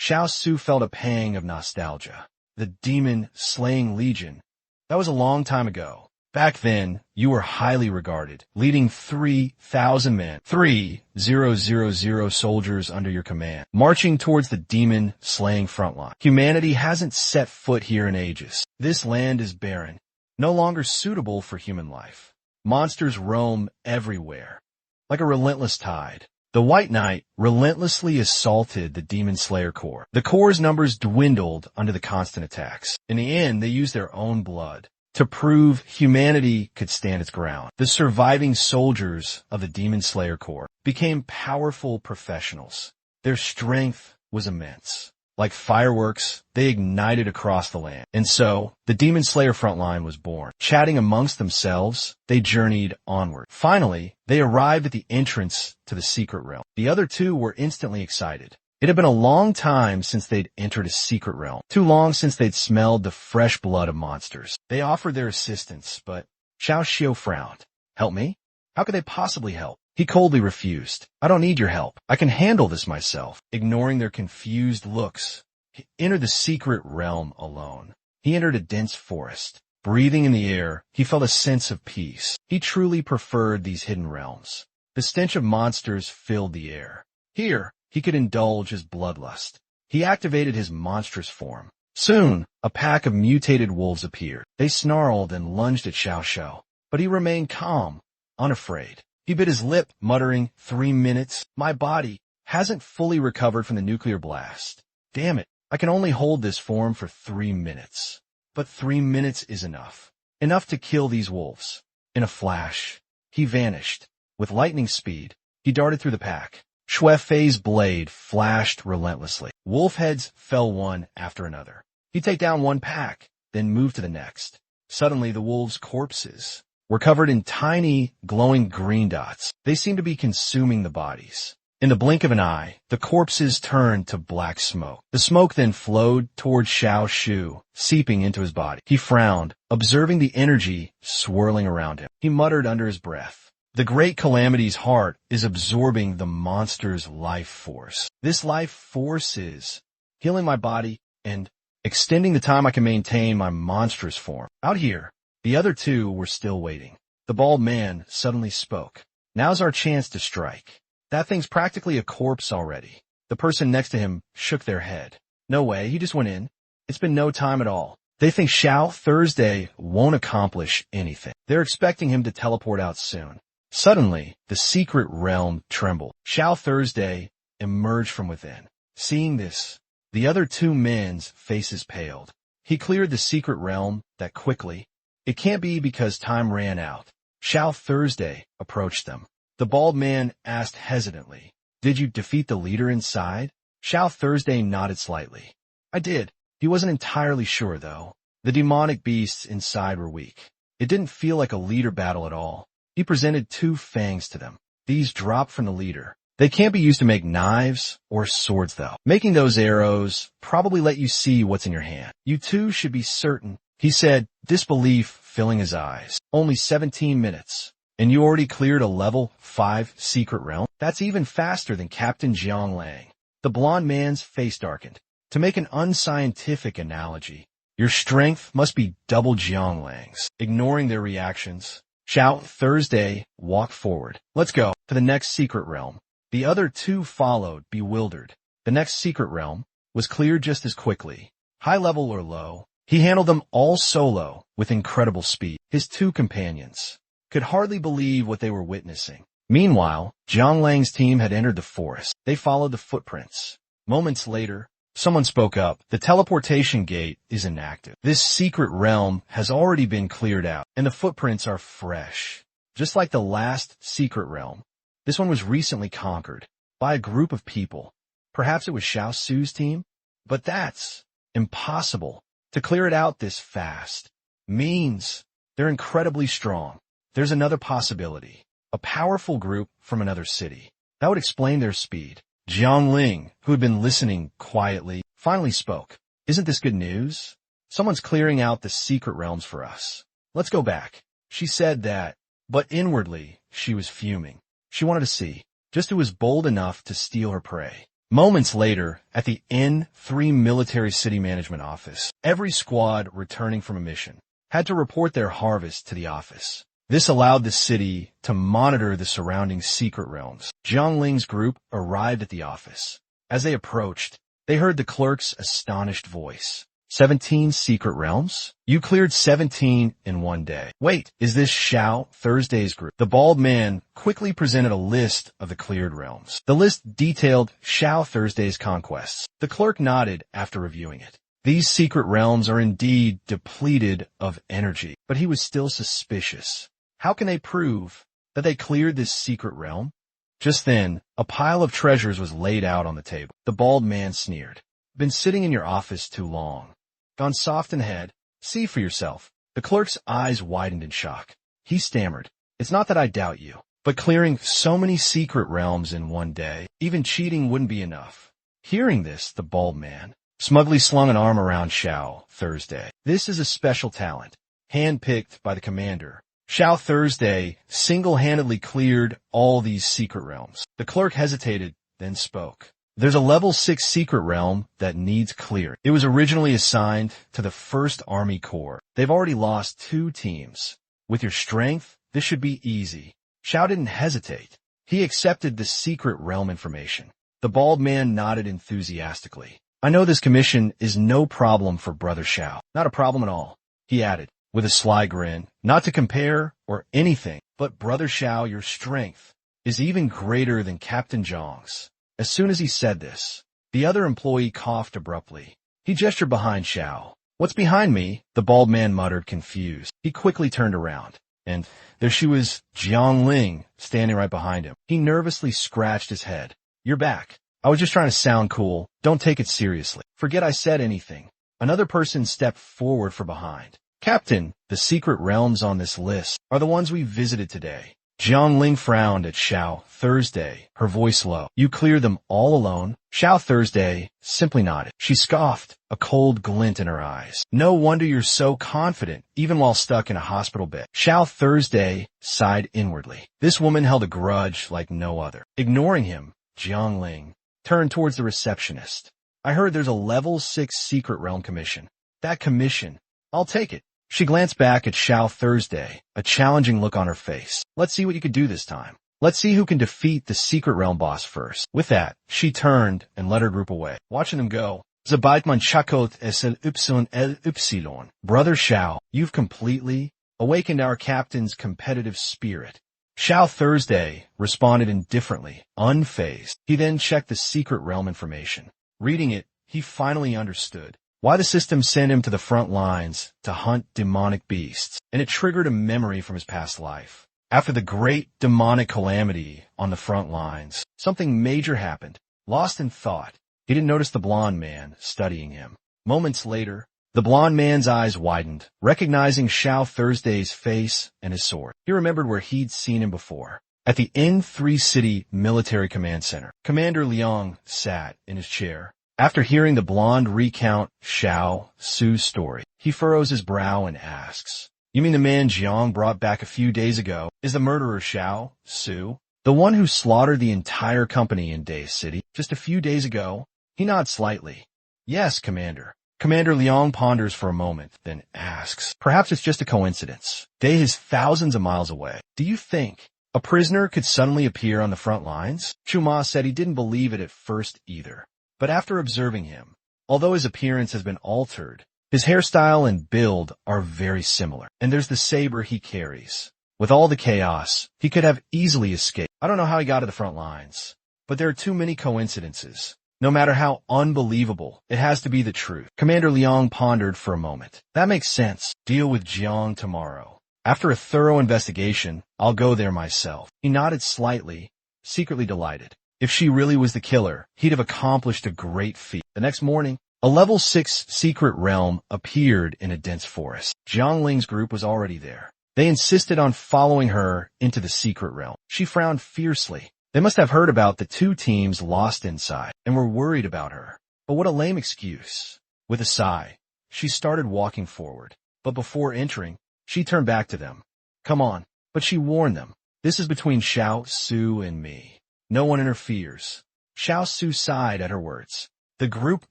Xiao Su felt a pang of nostalgia. The demon-slaying legion. That was a long time ago. Back then, you were highly regarded, leading 3,000 men, 3,000 soldiers under your command, marching towards the demon-slaying frontline. Humanity hasn't set foot here in ages. This land is barren, no longer suitable for human life. Monsters roam everywhere, like a relentless tide. The White Knight relentlessly assaulted the Demon Slayer Corps. The Corps' numbers dwindled under the constant attacks. In the end, they used their own blood to prove humanity could stand its ground. The surviving soldiers of the Demon Slayer Corps became powerful professionals. Their strength was immense. Like fireworks, they ignited across the land. And so, the Demon Slayer frontline was born. Chatting amongst themselves, they journeyed onward. Finally, they arrived at the entrance to the secret realm. The other 2 were instantly excited. It had been a long time since they'd entered a secret realm, too long since they'd smelled the fresh blood of monsters. They offered their assistance, but Xiao Xiu frowned. Help me? How could they possibly help? He coldly refused. I don't need your help. I can handle this myself. Ignoring their confused looks, he entered the secret realm alone. He entered a dense forest. Breathing in the air, he felt a sense of peace. He truly preferred these hidden realms. The stench of monsters filled the air. Here, he could indulge his bloodlust. He activated his monstrous form. Soon, a pack of mutated wolves appeared. They snarled and lunged at Xiao Xiu, but he remained calm, unafraid. He bit his lip, muttering, 3 minutes? My body hasn't fully recovered from the nuclear blast. Damn it, I can only hold this form for 3 minutes. But 3 minutes is enough. Enough to kill these wolves. In a flash, he vanished. With lightning speed, he darted through the pack. Xue Fei's blade flashed relentlessly. Wolf heads fell one after another. He'd take down one pack, then move to the next. Suddenly, the wolves' corpses were covered in tiny, glowing green dots. They seemed to be consuming the bodies. In the blink of an eye, the corpses turned to black smoke. The smoke then flowed toward Xiao Xiu, seeping into his body. He frowned, observing the energy swirling around him. He muttered under his breath, the great calamity's heart is absorbing the monster's life force. This life force is healing my body and extending the time I can maintain my monstrous form. Out here, the other two were still waiting. The bald man suddenly spoke. Now's our chance to strike. That thing's practically a corpse already. The person next to him shook their head. No way, he just went in. It's been no time at all. They think Xiao Thursday won't accomplish anything. They're expecting him to teleport out soon. Suddenly, the secret realm trembled. Xiao Thursday emerged from within. Seeing this, the other two men's faces paled. He cleared the secret realm that quickly. It can't be because time ran out. Xiao Thursday approached them. The bald man asked hesitantly, did you defeat the leader inside? Xiao Thursday nodded slightly. I did. He wasn't entirely sure, though. The demonic beasts inside were weak. It didn't feel like a leader battle at all. He presented 2 fangs to them. These dropped from the leader. They can't be used to make knives or swords, though. Making those arrows probably let you see what's in your hand. You two should be certain, he said, disbelief filling his eyes. Only 17 minutes. And you already cleared a level 5 secret realm? That's even faster than Captain Jiang Lang. The blond man's face darkened. To make an unscientific analogy, your strength must be double Jiang Lang's. Ignoring their reactions, Xiao Thursday walked forward. Let's go to the next secret realm. The other two followed, bewildered. The next secret realm was cleared just as quickly. High level or low, he handled them all solo with incredible speed. His 2 companions could hardly believe what they were witnessing. Meanwhile, Jiang Lang's team had entered the forest. They followed the footprints. Moments later, someone spoke up. The teleportation gate is inactive. This secret realm has already been cleared out, and the footprints are fresh. Just like the last secret realm, this one was recently conquered by a group of people. Perhaps it was Xiao Su's team? But that's impossible. To clear it out this fast means they're incredibly strong. There's another possibility. A powerful group from another city. That would explain their speed. Jiang Ling, who had been listening quietly, finally spoke. Isn't this good news? Someone's clearing out the secret realms for us. Let's go back. She said that, but inwardly, she was fuming. She wanted to see just who was bold enough to steal her prey. Moments later, at the N3 Military City Management Office, every squad returning from a mission had to report their harvest to the office. This allowed the city to monitor the surrounding secret realms. Jiang Ling's group arrived at the office. As they approached, they heard the clerk's astonished voice. 17 secret realms? You cleared 17 in one day. Wait, is this Xiao Thursday's group? The bald man quickly presented a list of the cleared realms. The list detailed Xiao Thursday's conquests. The clerk nodded after reviewing it. These secret realms are indeed depleted of energy, but he was still suspicious. How can they prove that they cleared this secret realm? Just then, a pile of treasures was laid out on the table. The bald man sneered. Been sitting in your office too long. Gone soft in the head. See for yourself. The clerk's eyes widened in shock. He stammered. It's not that I doubt you, but clearing so many secret realms in one day, even cheating wouldn't be enough. Hearing this, the bald man smugly slung an arm around Xiao Thursday. This is a special talent, handpicked by the commander. Xiao Thursday single-handedly cleared all these secret realms. The clerk hesitated, then spoke. There's a level 6 secret realm that needs cleared. It was originally assigned to the 1st Army Corps. They've already lost 2 teams. With your strength, this should be easy. Xiao didn't hesitate. He accepted the secret realm information. The bald man nodded enthusiastically. I know this commission is no problem for Brother Xiao. Not a problem at all, he added, with a sly grin. Not to compare or anything, but Brother Xiao, your strength is even greater than Captain Zhang's. As soon as he said this, the other employee coughed abruptly. He gestured behind Xiao. What's behind me? The bald man muttered, confused. He quickly turned around, and there she was, Jiang Ling, standing right behind him. He nervously scratched his head. You're back. I was just trying to sound cool. Don't take it seriously. Forget I said anything. Another person stepped forward from behind. Captain, the secret realms on this list are the ones we visited today. Jiang Ling frowned at Xiao Thursday, her voice low. You cleared them all alone? Xiao Thursday simply nodded. She scoffed, a cold glint in her eyes. No wonder you're so confident, even while stuck in a hospital bed. Xiao Thursday sighed inwardly. This woman held a grudge like no other. Ignoring him, Jiang Ling turned towards the receptionist. I heard there's a level 6 secret realm commission. That commission, I'll take it. She glanced back at Xiao Thursday, a challenging look on her face. Let's see what you could do this time. Let's see who can defeat the secret realm boss first. With that, she turned and led her group away. Watching them go, Zabait man chakot es el ypsilon. Brother Xiao, you've completely awakened our captain's competitive spirit. Xiao Thursday responded indifferently, unfazed. He then checked the secret realm information. Reading it, he finally understood why the system sent him to the front lines to hunt demonic beasts, and it triggered a memory from his past life. After the great demonic calamity on the front lines, something major happened. Lost in thought, he didn't notice the blonde man studying him. Moments later, the blonde man's eyes widened, recognizing Xiao Thursday's face and his sword. He remembered where he'd seen him before. At the N3 City Military Command Center, Commander Liang sat in his chair. After hearing the blonde recount Xiao Su's story, he furrows his brow and asks, You mean the man Jiang brought back a few days ago is the murderer Xiao Su? The one who slaughtered the entire company in Day City just a few days ago? He nods slightly. Yes, Commander. Commander Liang ponders for a moment, then asks, Perhaps it's just a coincidence. Day is thousands of miles away. Do you think a prisoner could suddenly appear on the front lines? Chuma said he didn't believe it at first either. But after observing him, although his appearance has been altered, his hairstyle and build are very similar. And there's the saber he carries. With all the chaos, he could have easily escaped. I don't know how he got to the front lines, but there are too many coincidences. No matter how unbelievable, it has to be the truth. Commander Liang pondered for a moment. That makes sense. Deal with Jiang tomorrow. After a thorough investigation, I'll go there myself. He nodded slightly, secretly delighted. If she really was the killer, he'd have accomplished a great feat. The next morning, a level 6 secret realm appeared in a dense forest. Jiang Ling's group was already there. They insisted on following her into the secret realm. She frowned fiercely. They must have heard about the 2 teams lost inside and were worried about her. But what a lame excuse. With a sigh, she started walking forward. But before entering, she turned back to them. Come on. But she warned them. This is between Xiao Su and me. No one interferes. Xiao Su sighed at her words. The group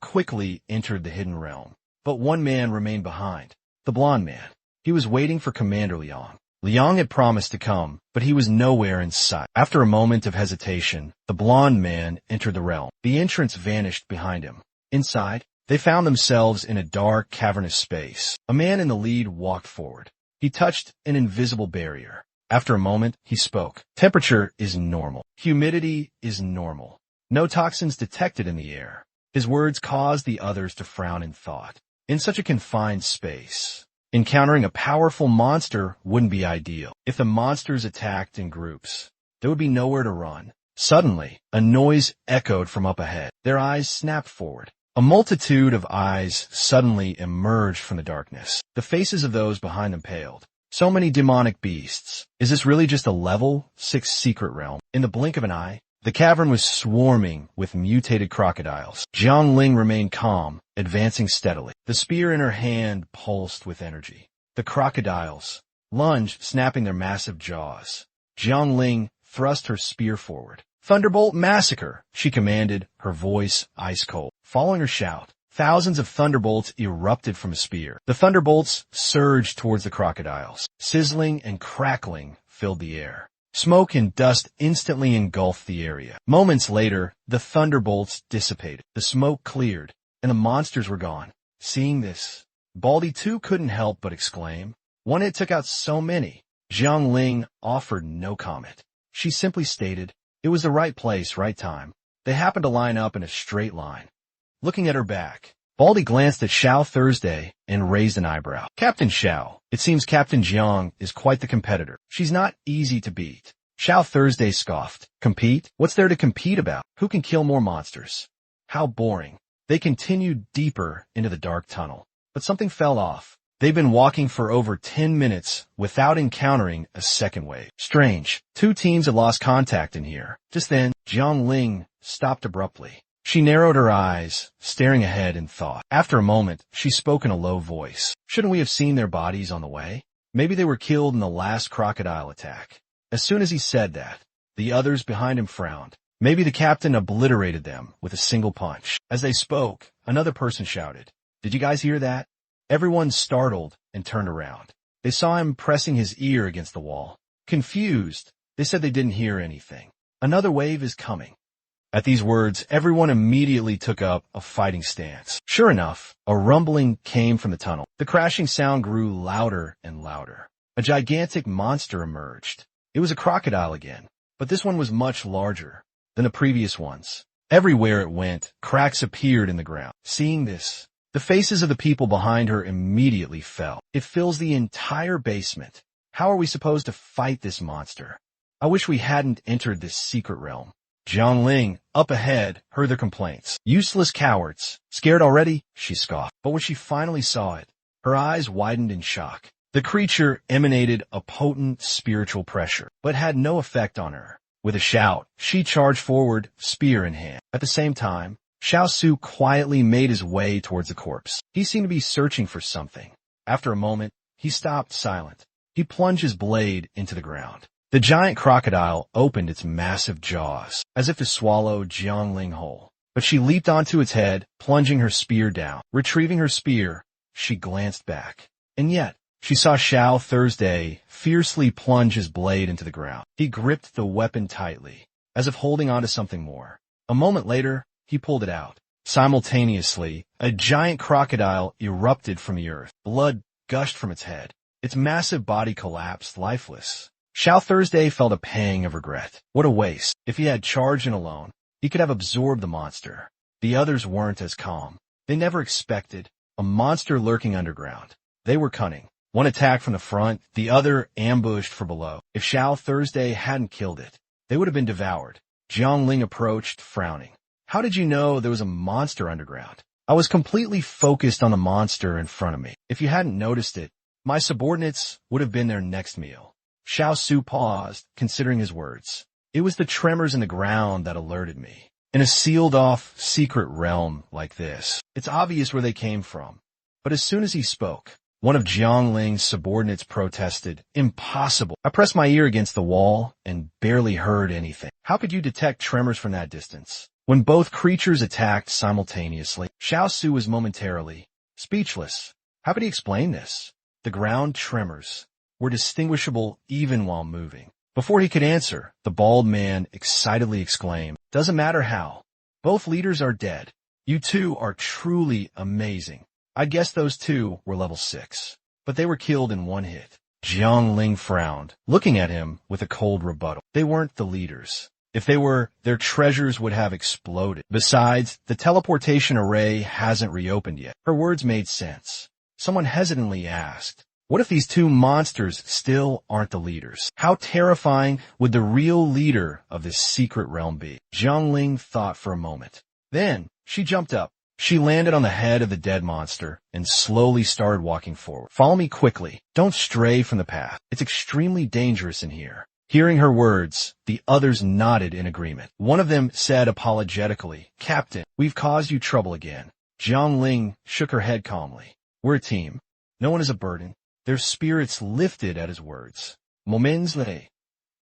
quickly entered the hidden realm. But one man remained behind. The blonde man. He was waiting for Commander Liang. Liang had promised to come, but he was nowhere in sight. After a moment of hesitation, the blonde man entered the realm. The entrance vanished behind him. Inside, they found themselves in a dark, cavernous space. A man in the lead walked forward. He touched an invisible barrier. After a moment, he spoke. Temperature is normal. Humidity is normal. No toxins detected in the air. His words caused the others to frown in thought. In such a confined space, encountering a powerful monster wouldn't be ideal. If the monsters attacked in groups, there would be nowhere to run. Suddenly, a noise echoed from up ahead. Their eyes snapped forward. A multitude of eyes suddenly emerged from the darkness. The faces of those behind them paled. So many demonic beasts. Is this really just a level 6 secret realm? In the blink of an eye, The cavern was swarming with mutated crocodiles. Jiang Ling remained calm, advancing steadily. The spear in her hand pulsed with energy. The crocodiles lunged, snapping their massive jaws. Jiang Ling thrust her spear forward. "Thunderbolt massacre," she commanded, her voice ice cold. Following her shout, thousands of thunderbolts erupted from a spear. The thunderbolts surged towards the crocodiles. Sizzling and crackling filled the air. Smoke and dust instantly engulfed the area. Moments later, the thunderbolts dissipated. The smoke cleared, and the monsters were gone. Seeing this, Baldy too couldn't help but exclaim. One hit took out so many. Jiang Ling offered no comment. She simply stated, it was the right place, right time. They happened to line up in a straight line. Looking at her back, Baldy glanced at Xiao Thursday and raised an eyebrow. Captain Xiao, it seems Captain Jiang is quite the competitor. She's not easy to beat. Xiao Thursday scoffed. Compete? What's there to compete about? Who can kill more monsters? How boring. They continued deeper into the dark tunnel. But something fell off. They've been walking for over 10 minutes without encountering a second wave. Strange. Two teams had lost contact in here. Just then, Jiang Ling stopped abruptly. She narrowed her eyes, staring ahead in thought. After a moment, she spoke in a low voice. Shouldn't we have seen their bodies on the way? Maybe they were killed in the last crocodile attack. As soon as he said that, the others behind him frowned. Maybe the captain obliterated them with a single punch. As they spoke, another person shouted, "Did you guys hear that?" Everyone startled and turned around. They saw him pressing his ear against the wall. Confused, they said they didn't hear anything. Another wave is coming. At these words, everyone immediately took up a fighting stance. Sure enough, a rumbling came from the tunnel. The crashing sound grew louder and louder. A gigantic monster emerged. It was a crocodile again, but this one was much larger than the previous ones. Everywhere it went, cracks appeared in the ground. Seeing this, the faces of the people behind her immediately fell. It fills the entire basement. How are we supposed to fight this monster? I wish we hadn't entered this secret realm. Jiang Ling, up ahead, heard their complaints. Useless cowards. Scared already? She scoffed. But when she finally saw it, her eyes widened in shock. The creature emanated a potent spiritual pressure, but had no effect on her. With a shout, she charged forward, spear in hand. At the same time, Xiao Su quietly made his way towards the corpse. He seemed to be searching for something. After a moment, he stopped silent. He plunged his blade into the ground. The giant crocodile opened its massive jaws, as if to swallow Jiang Ling whole. But she leaped onto its head, plunging her spear down. Retrieving her spear, she glanced back. And yet, she saw Xiao Thursday fiercely plunge his blade into the ground. He gripped the weapon tightly, as if holding onto something more. A moment later, he pulled it out. Simultaneously, a giant crocodile erupted from the earth. Blood gushed from its head. Its massive body collapsed, lifeless. Xiao Thursday felt a pang of regret. What a waste. If he had charged in alone, he could have absorbed the monster. The others weren't as calm. They never expected a monster lurking underground. They were cunning. One attacked from the front, the other ambushed from below. If Xiao Thursday hadn't killed it, they would have been devoured. Jiang Ling approached, frowning. How did you know there was a monster underground? I was completely focused on the monster in front of me. If you hadn't noticed it, my subordinates would have been their next meal. Xiao Su paused, considering his words. It was the tremors in the ground that alerted me. In a sealed-off, secret realm like this, it's obvious where they came from. But as soon as he spoke, one of Jiang Ling's subordinates protested, "Impossible." I pressed my ear against the wall and barely heard anything. How could you detect tremors from that distance? When both creatures attacked simultaneously, Xiao Su was momentarily speechless. How could he explain this? The ground tremors were distinguishable even while moving. Before he could answer, the bald man excitedly exclaimed, "Doesn't matter how. Both leaders are dead. You two are truly amazing. I guess those two were level 6, but they were killed in one hit." Jiang Ling frowned, looking at him with a cold rebuttal. They weren't the leaders. If they were, their treasures would have exploded. Besides, the teleportation array hasn't reopened yet. Her words made sense. Someone hesitantly asked, what if these two monsters still aren't the leaders? How terrifying would the real leader of this secret realm be? Jiang Ling thought for a moment. Then, she jumped up. She landed on the head of the dead monster and slowly started walking forward. "Follow me quickly. Don't stray from the path. It's extremely dangerous in here." Hearing her words, the others nodded in agreement. One of them said apologetically, "Captain, we've caused you trouble again." Jiang Ling shook her head calmly. "We're a team. No one is a burden." Their spirits lifted at his words. Moments later,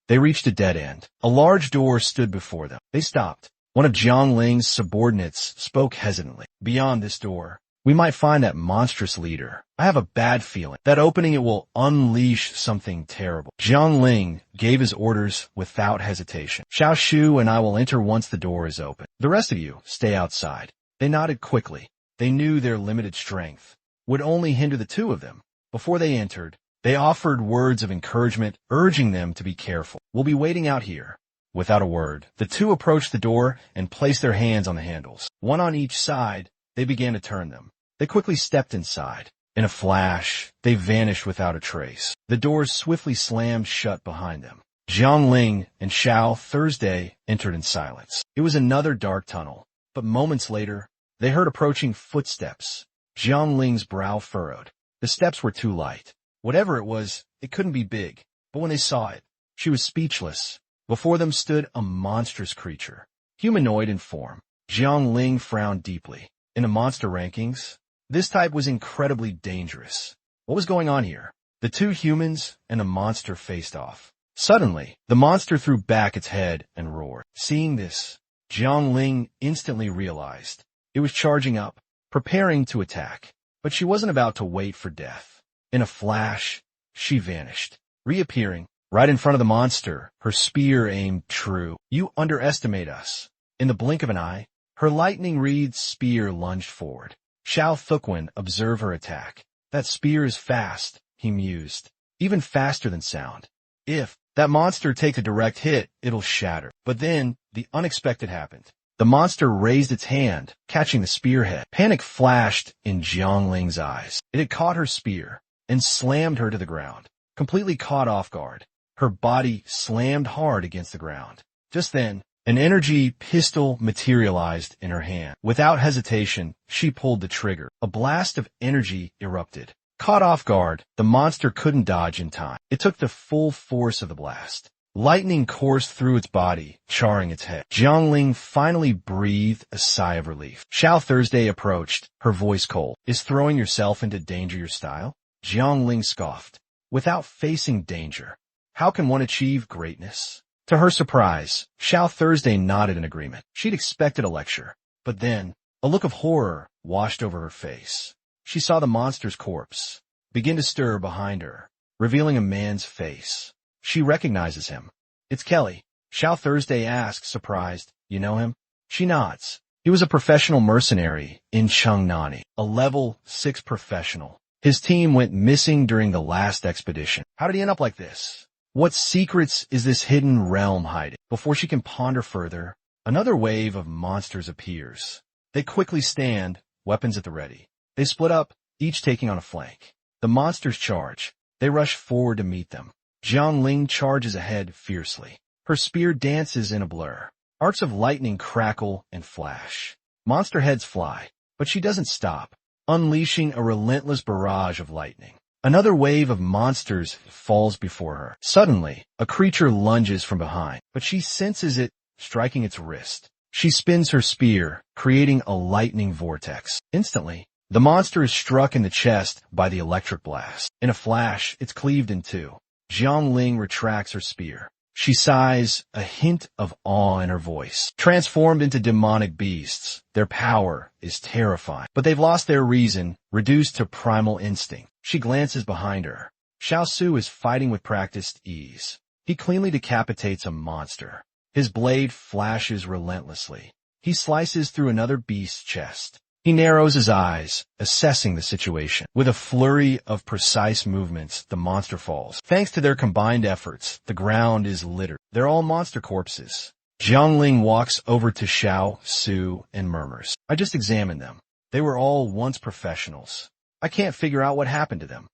they reached a dead end. A large door stood before them. They stopped. One of Jiang Ling's subordinates spoke hesitantly. "Beyond this door, we might find that monstrous leader. I have a bad feeling that opening it will unleash something terrible." Jiang Ling gave his orders without hesitation. "Xiao Shu and I will enter once the door is open. The rest of you stay outside." They nodded quickly. They knew their limited strength would only hinder the two of them. Before they entered, they offered words of encouragement, urging them to be careful. "We'll be waiting out here." Without a word, the two approached the door and placed their hands on the handles. One on each side, they began to turn them. They quickly stepped inside. In a flash, they vanished without a trace. The doors swiftly slammed shut behind them. Jiang Ling and Xiao Thursday entered in silence. It was another dark tunnel, but moments later, they heard approaching footsteps. Jiang Ling's brow furrowed. The steps were too light. Whatever it was, it couldn't be big. But when they saw it, she was speechless. Before them stood a monstrous creature, humanoid in form. Jiang Ling frowned deeply. In the monster rankings, this type was incredibly dangerous. What was going on here? The two humans and a monster faced off. Suddenly, the monster threw back its head and roared. Seeing this, Jiang Ling instantly realized it was charging up, preparing to attack. But she wasn't about to wait for death. In a flash, she vanished, reappearing right in front of the monster, her spear aimed true. "You underestimate us." In the blink of an eye, her lightning-wreathed spear lunged forward. Xiao Thukwin observed her attack. "That spear is fast," he mused, "even faster than sound. If that monster takes a direct hit, it'll shatter." But then, the unexpected happened. The monster raised its hand, catching the spearhead. Panic flashed in Jiang Ling's eyes. It had caught her spear and slammed her to the ground, completely caught off guard. Her body slammed hard against the ground. Just then, an energy pistol materialized in her hand. Without hesitation, she pulled the trigger. A blast of energy erupted. Caught off guard, the monster couldn't dodge in time. It took the full force of the blast. Lightning coursed through its body, charring its head. Jiang Ling finally breathed a sigh of relief. Xiao Thursday approached, her voice cold. "Is throwing yourself into danger your style?" Jiang Ling scoffed. "Without facing danger, how can one achieve greatness?" To her surprise, Xiao Thursday nodded in agreement. She'd expected a lecture, but then a look of horror washed over her face. She saw the monster's corpse begin to stir behind her, revealing a man's face. She recognizes him. "It's Kelly." Xiao Thursday asks, surprised, "You know him?" She nods. He was a professional mercenary in Chengnani, a level 6 professional. His team went missing during the last expedition. How did he end up like this? What secrets is this hidden realm hiding? Before she can ponder further, another wave of monsters appears. They quickly stand, weapons at the ready. They split up, each taking on a flank. The monsters charge. They rush forward to meet them. Jiang Ling charges ahead fiercely. Her spear dances in a blur. Arcs of lightning crackle and flash. Monster heads fly, but she doesn't stop, unleashing a relentless barrage of lightning. Another wave of monsters falls before her. Suddenly, a creature lunges from behind, but she senses it, striking its wrist. She spins her spear, creating a lightning vortex. Instantly, the monster is struck in the chest by the electric blast. In a flash, it's cleaved in two. Jiang Ling retracts her spear. She sighs, a hint of awe in her voice. Transformed into demonic beasts, their power is terrifying. But they've lost their reason, reduced to primal instinct. She glances behind her. Xiao Su is fighting with practiced ease. He cleanly decapitates a monster. His blade flashes relentlessly. He slices through another beast's chest. He narrows his eyes, assessing the situation. With a flurry of precise movements, the monster falls. Thanks to their combined efforts, the ground is littered. They're all monster corpses. Jiang Ling walks over to Xiao Su and murmurs, "I just examined them. They were all once professionals. I can't figure out what happened to them."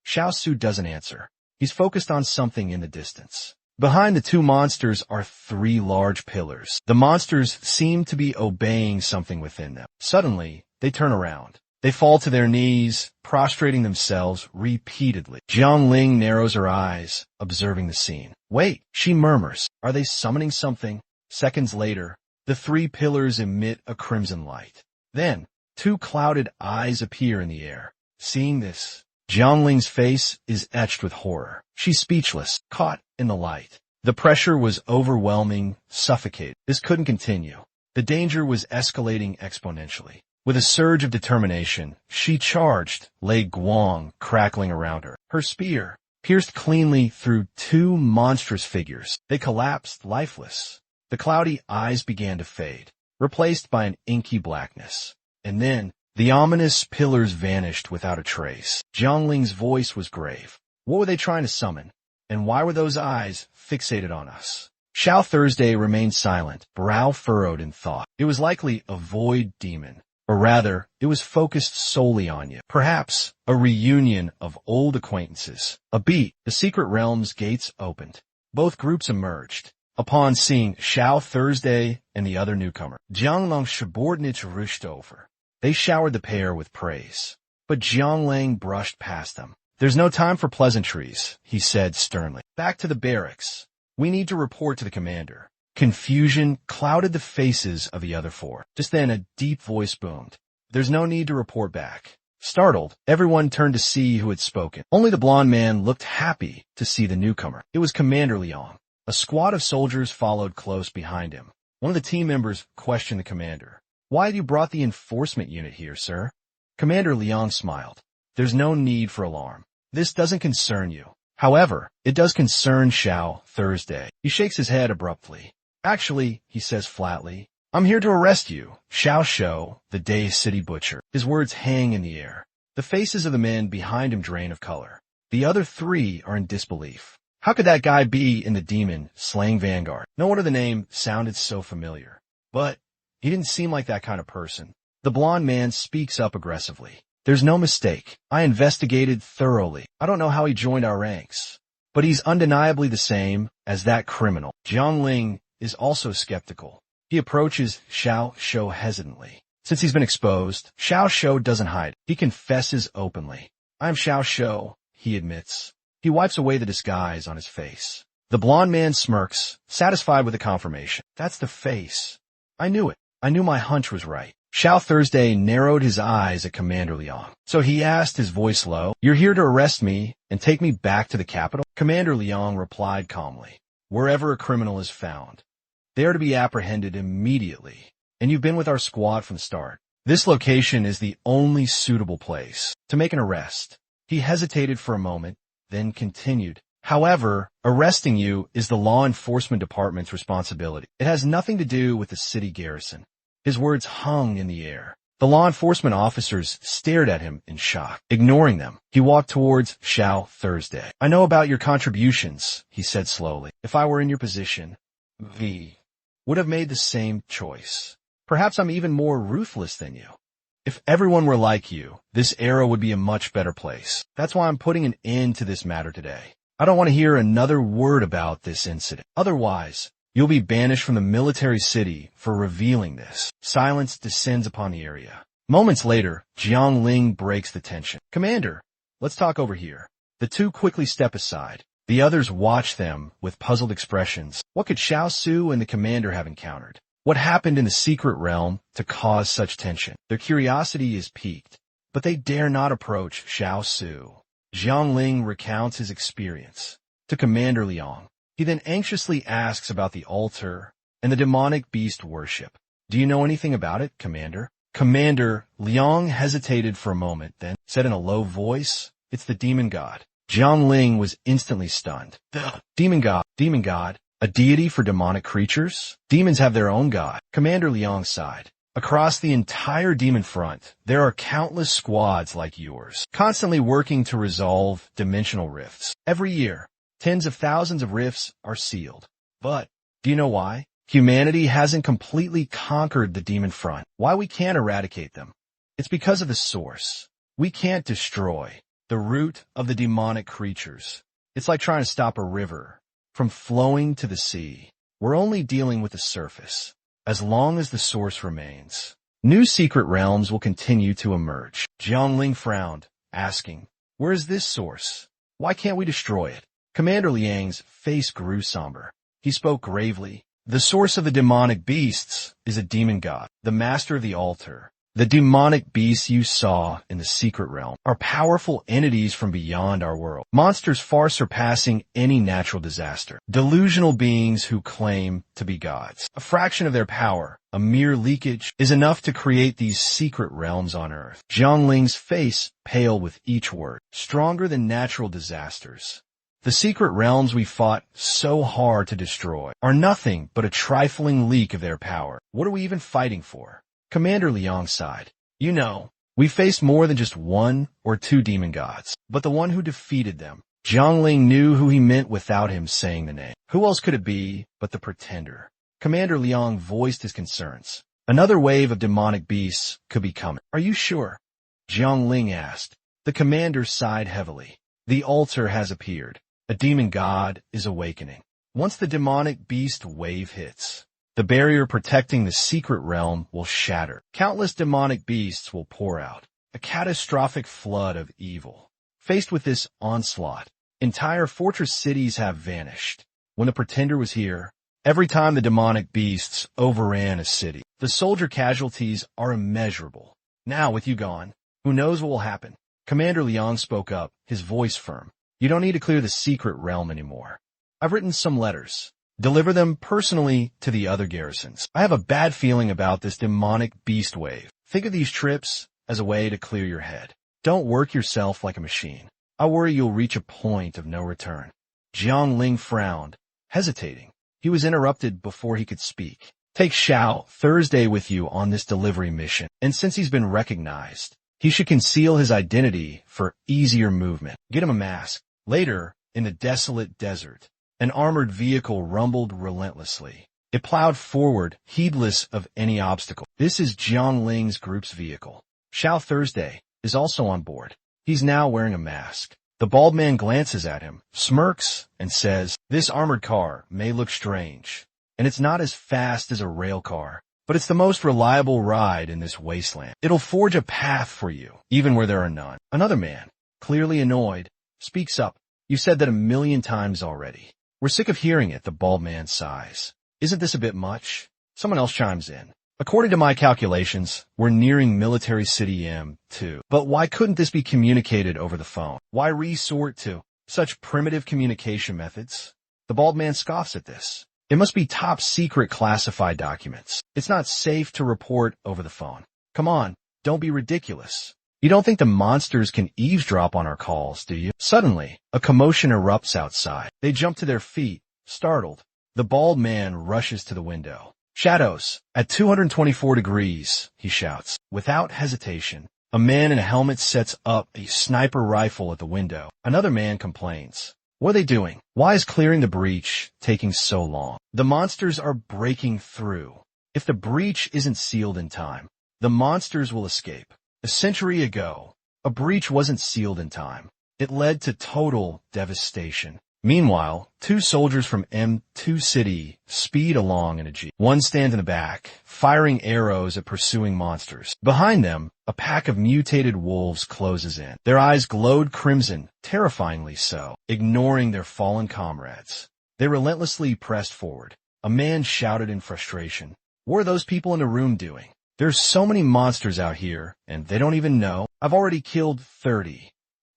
Xiao Su doesn't answer. He's focused on something in the distance. Behind the two monsters are 3 large pillars. The monsters seem to be obeying something within them. Suddenly, they turn around. They fall to their knees, prostrating themselves repeatedly. Jiangling narrows her eyes, observing the scene. Wait, she murmurs. Are they summoning something? Seconds later, the three pillars emit a crimson light. Then, two clouded eyes appear in the air. Seeing this, Jiangling's face is etched with horror. She's speechless, caught in the light. The pressure was overwhelming, suffocating. This couldn't continue. The danger was escalating exponentially. With a surge of determination, she charged, Lei Guang crackling around her. Her spear pierced cleanly through two monstrous figures. They collapsed lifeless. The cloudy eyes began to fade, replaced by an inky blackness. And then, the ominous pillars vanished without a trace. Jiangling's voice was grave. What were they trying to summon? And why were those eyes fixated on us? Xiao Thursday remained silent, brow furrowed in thought. It was likely a void demon. Or rather, it was focused solely on you. Perhaps a reunion of old acquaintances. A beat, the secret realm's gates opened. Both groups emerged. Upon seeing Xiao Thursday and the other newcomer, Jiangling's subordinates rushed over. They showered the pair with praise. But Jiangling brushed past them. There's no time for pleasantries, he said sternly. Back to the barracks. We need to report to the commander. Confusion clouded the faces of the other four. Just then a deep voice boomed. There's no need to report back. Startled, everyone turned to see who had spoken. Only the blond man looked happy to see the newcomer. It was Commander Liang. A squad of soldiers followed close behind him. One of the team members questioned the commander. Why have you brought the enforcement unit here, sir? Commander Liang smiled. There's no need for alarm. This doesn't concern you. However, it does concern Xiao Thursday. He shakes his head abruptly. Actually, he says flatly, I'm here to arrest you, Xiao Shou, the Day City Butcher. His words hang in the air. The faces of the men behind him drain of color. The other three are in disbelief. How could that guy be in the demon slaying vanguard? No wonder the name sounded so familiar. But he didn't seem like that kind of person. The blond man speaks up aggressively. There's no mistake. I investigated thoroughly. I don't know how he joined our ranks. But he's undeniably the same as that criminal. Jiangling is also skeptical. He approaches Xiao Shou hesitantly. Since he's been exposed, Xiao Shou doesn't hide. He confesses openly. I'm Xiao Shou, he admits. He wipes away the disguise on his face. The blond man smirks, satisfied with the confirmation. That's the face. I knew it. I knew my hunch was right. Xiao Thursday narrowed his eyes at Commander Liang. So he asked, his voice low, You're here to arrest me and take me back to the capital? Commander Liang replied calmly. Wherever a criminal is found, they are to be apprehended immediately. And you've been with our squad from the start. This location is the only suitable place to make an arrest. He hesitated for a moment, then continued. However, arresting you is the law enforcement department's responsibility. It has nothing to do with the city garrison. His words hung in the air. The law enforcement officers stared at him in shock. Ignoring them, he walked towards Xiao Thursday. I know about your contributions, he said slowly. If I were in your position, V would have made the same choice. Perhaps I'm even more ruthless than you. If everyone were like you, this era would be a much better place. That's why I'm putting an end to this matter today. I don't want to hear another word about this incident. Otherwise, you'll be banished from the military city for revealing this. Silence descends upon the area. Moments later, Jiangling breaks the tension. Commander, let's talk over here. The two quickly step aside. The others watch them with puzzled expressions. What could Xiao Su and the commander have encountered? What happened in the secret realm to cause such tension? Their curiosity is piqued, but they dare not approach Xiao Su. Jiangling recounts his experience to Commander Liang. He then anxiously asks about the altar and the demonic beast worship. Do you know anything about it, Commander? Commander Liang hesitated for a moment, then said in a low voice, It's the demon god. Jiangling was instantly stunned. The demon god, a deity for demonic creatures? Demons have their own god. Commander Liang sighed. Across the entire demon front, there are countless squads like yours, constantly working to resolve dimensional rifts. Every year, tens of thousands of rifts are sealed. But, do you know why? Humanity hasn't completely conquered the demon front. Why we can't eradicate them? It's because of the source. We can't destroy the root of the demonic creatures. It's like trying to stop a river from flowing to the sea. We're only dealing with the surface. As long as the source remains, New secret realms will continue to emerge. Jiangling frowned, asking, "Where is this source? Why can't we destroy it?" Commander Liang's face grew somber. He spoke gravely. "The source of the demonic beasts is a demon god, the master of the altar. The demonic beasts you saw in the secret realm are powerful entities from beyond our world, monsters far surpassing any natural disaster, delusional beings who claim to be gods. A fraction of their power, a mere leakage, is enough to create these secret realms on Earth." Jiangling's face paled with each word. "Stronger than natural disasters. The secret realms we fought so hard to destroy are nothing but a trifling leak of their power. What are we even fighting for?" Commander Liang sighed. "You know, we faced more than just one or two demon gods, but the one who defeated them." Jiangling knew who he meant without him saying the name. Who else could it be but the pretender? Commander Liang voiced his concerns. "Another wave of demonic beasts could be coming. Are you sure?" Jiangling asked. The commander sighed heavily. "The altar has appeared. A demon god is awakening. Once the demonic beast wave hits, the barrier protecting the secret realm will shatter. Countless demonic beasts will pour out. A catastrophic flood of evil. Faced with this onslaught, entire fortress cities have vanished. When the pretender was here, every time the demonic beasts overran a city, the soldier casualties are immeasurable. Now, with you gone, who knows what will happen?" Commander Liang spoke up, his voice firm. "You don't need to clear the secret realm anymore. I've written some letters. Deliver them personally to the other garrisons. I have a bad feeling about this demonic beast wave. Think of these trips as a way to clear your head. Don't work yourself like a machine. I worry you'll reach a point of no return." Jiangling frowned, hesitating. He was interrupted before he could speak. "Take Xiao Thursday with you on this delivery mission, and since he's been recognized, he should conceal his identity for easier movement. Get him a mask." Later, in the desolate desert, an armored vehicle rumbled relentlessly. It plowed forward, heedless of any obstacle. This is Jiangling's group's vehicle. Xiao Thursday is also on board. He's now wearing a mask. The bald man glances at him, smirks, and says, "This armored car may look strange, and it's not as fast as a rail car, but it's the most reliable ride in this wasteland. It'll forge a path for you, even where there are none." Another man, clearly annoyed, speaks up. "You said that 1,000,000 times already. We're sick of hearing it," the bald man sighs. "Isn't this a bit much?" Someone else chimes in. "According to my calculations, we're nearing Military City M2. But why couldn't this be communicated over the phone? Why resort to such primitive communication methods?" The bald man scoffs at this. "It must be top secret classified documents. It's not safe to report over the phone. Come on, don't be ridiculous. You don't think the monsters can eavesdrop on our calls, do you?" Suddenly, a commotion erupts outside. They jump to their feet, startled. The bald man rushes to the window. "Shadows, at 224 degrees, he shouts. Without hesitation, a man in a helmet sets up a sniper rifle at the window. Another man complains. "What are they doing? Why is clearing the breach taking so long? The monsters are breaking through. If the breach isn't sealed in time, the monsters will escape. A century ago, a breach wasn't sealed in time. It led to total devastation." Meanwhile, two soldiers from M2 City speed along in a jeep. One stands in the back, firing arrows at pursuing monsters. Behind them, a pack of mutated wolves closes in. Their eyes glowed crimson, terrifyingly so, ignoring their fallen comrades. They relentlessly pressed forward. A man shouted in frustration, "What are those people in the room doing? There's so many monsters out here, and they don't even know. I've already killed 30.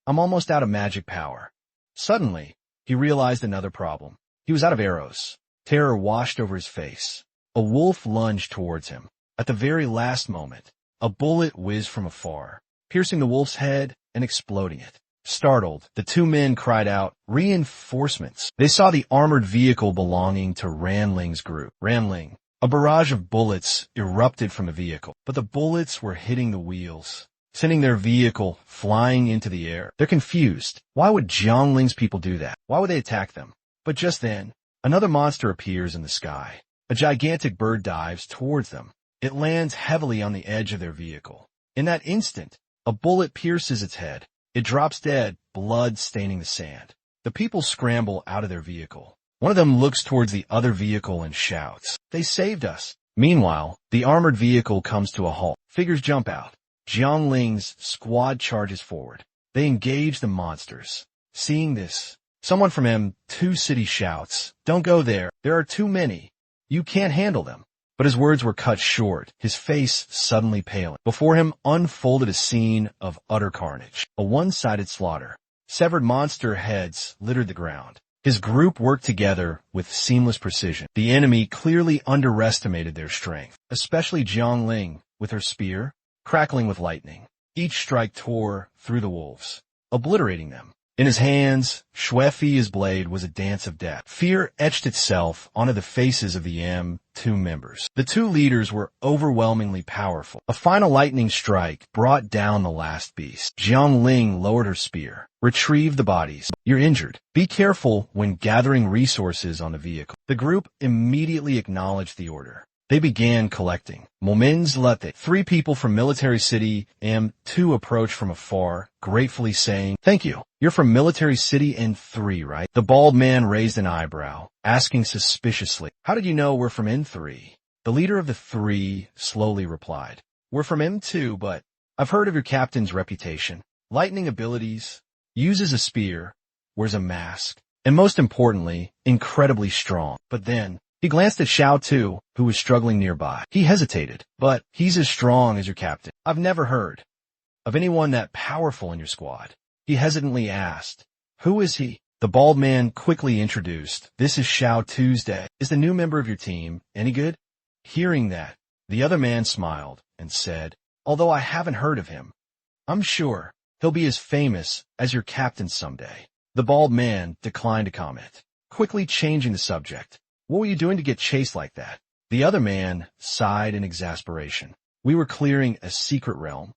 I'm almost out of magic power." Suddenly, he realized another problem. He was out of arrows. Terror washed over his face. A wolf lunged towards him. At the very last moment, a bullet whizzed from afar, piercing the wolf's head and exploding it. Startled, the two men cried out, "Reinforcements!" They saw the armored vehicle belonging to Ranling's group. Ranling. A barrage of bullets erupted from the vehicle, but the bullets were hitting the wheels, sending their vehicle flying into the air. They're confused. Why would Jiangling's people do that? Why would they attack them? But just then, another monster appears in the sky. A gigantic bird dives towards them. It lands heavily on the edge of their vehicle. In that instant, a bullet pierces its head. It drops dead, blood staining the sand. The people scramble out of their vehicle. One of them looks towards the other vehicle and shouts, "They saved us! Meanwhile, the armored vehicle comes to a halt. Figures jump out. Jiangling's squad charges forward. They engage the monsters. Seeing this, someone from M2 City shouts, "Don't go there. There are too many. You can't handle them." But his words were cut short, his face suddenly paling. Before him unfolded a scene of utter carnage, a one-sided slaughter. Severed monster heads littered the ground. His group worked together with seamless precision. The enemy clearly underestimated their strength, especially Jiangling with her spear, crackling with lightning. Each strike tore through the wolves, obliterating them. In his hands, Xuefi's blade was a dance of death. Fear etched itself onto the faces of the M2 members. The two leaders were overwhelmingly powerful. A final lightning strike brought down the last beast. Jiangling lowered her spear. "Retrieve the bodies. You're injured. Be careful when gathering resources on the vehicle." The group immediately acknowledged the order. They began collecting. Momins Lete. 3 people from Military City M2 approached from afar, gratefully saying, "Thank you. You're from Military City N3, right?" The bald man raised an eyebrow, asking suspiciously, "How did you know we're from N3? The leader of the 3 slowly replied, "We're from M2, but I've heard of your captain's reputation. Lightning abilities, uses a spear, wears a mask, and most importantly, incredibly strong." But then, he glanced at Xiao Tu, who was struggling nearby. He hesitated. "But he's as strong as your captain. I've never heard of anyone that powerful in your squad." He hesitantly asked, "Who is he?" The bald man quickly introduced, "This is Xiao Tuesday. Is the new member of your team any good?" Hearing that, the other man smiled and said, "Although I haven't heard of him, I'm sure he'll be as famous as your captain someday." The bald man declined to comment, quickly changing the subject. "What were you doing to get chased like that?" The other man sighed in exasperation. "We were clearing a secret realm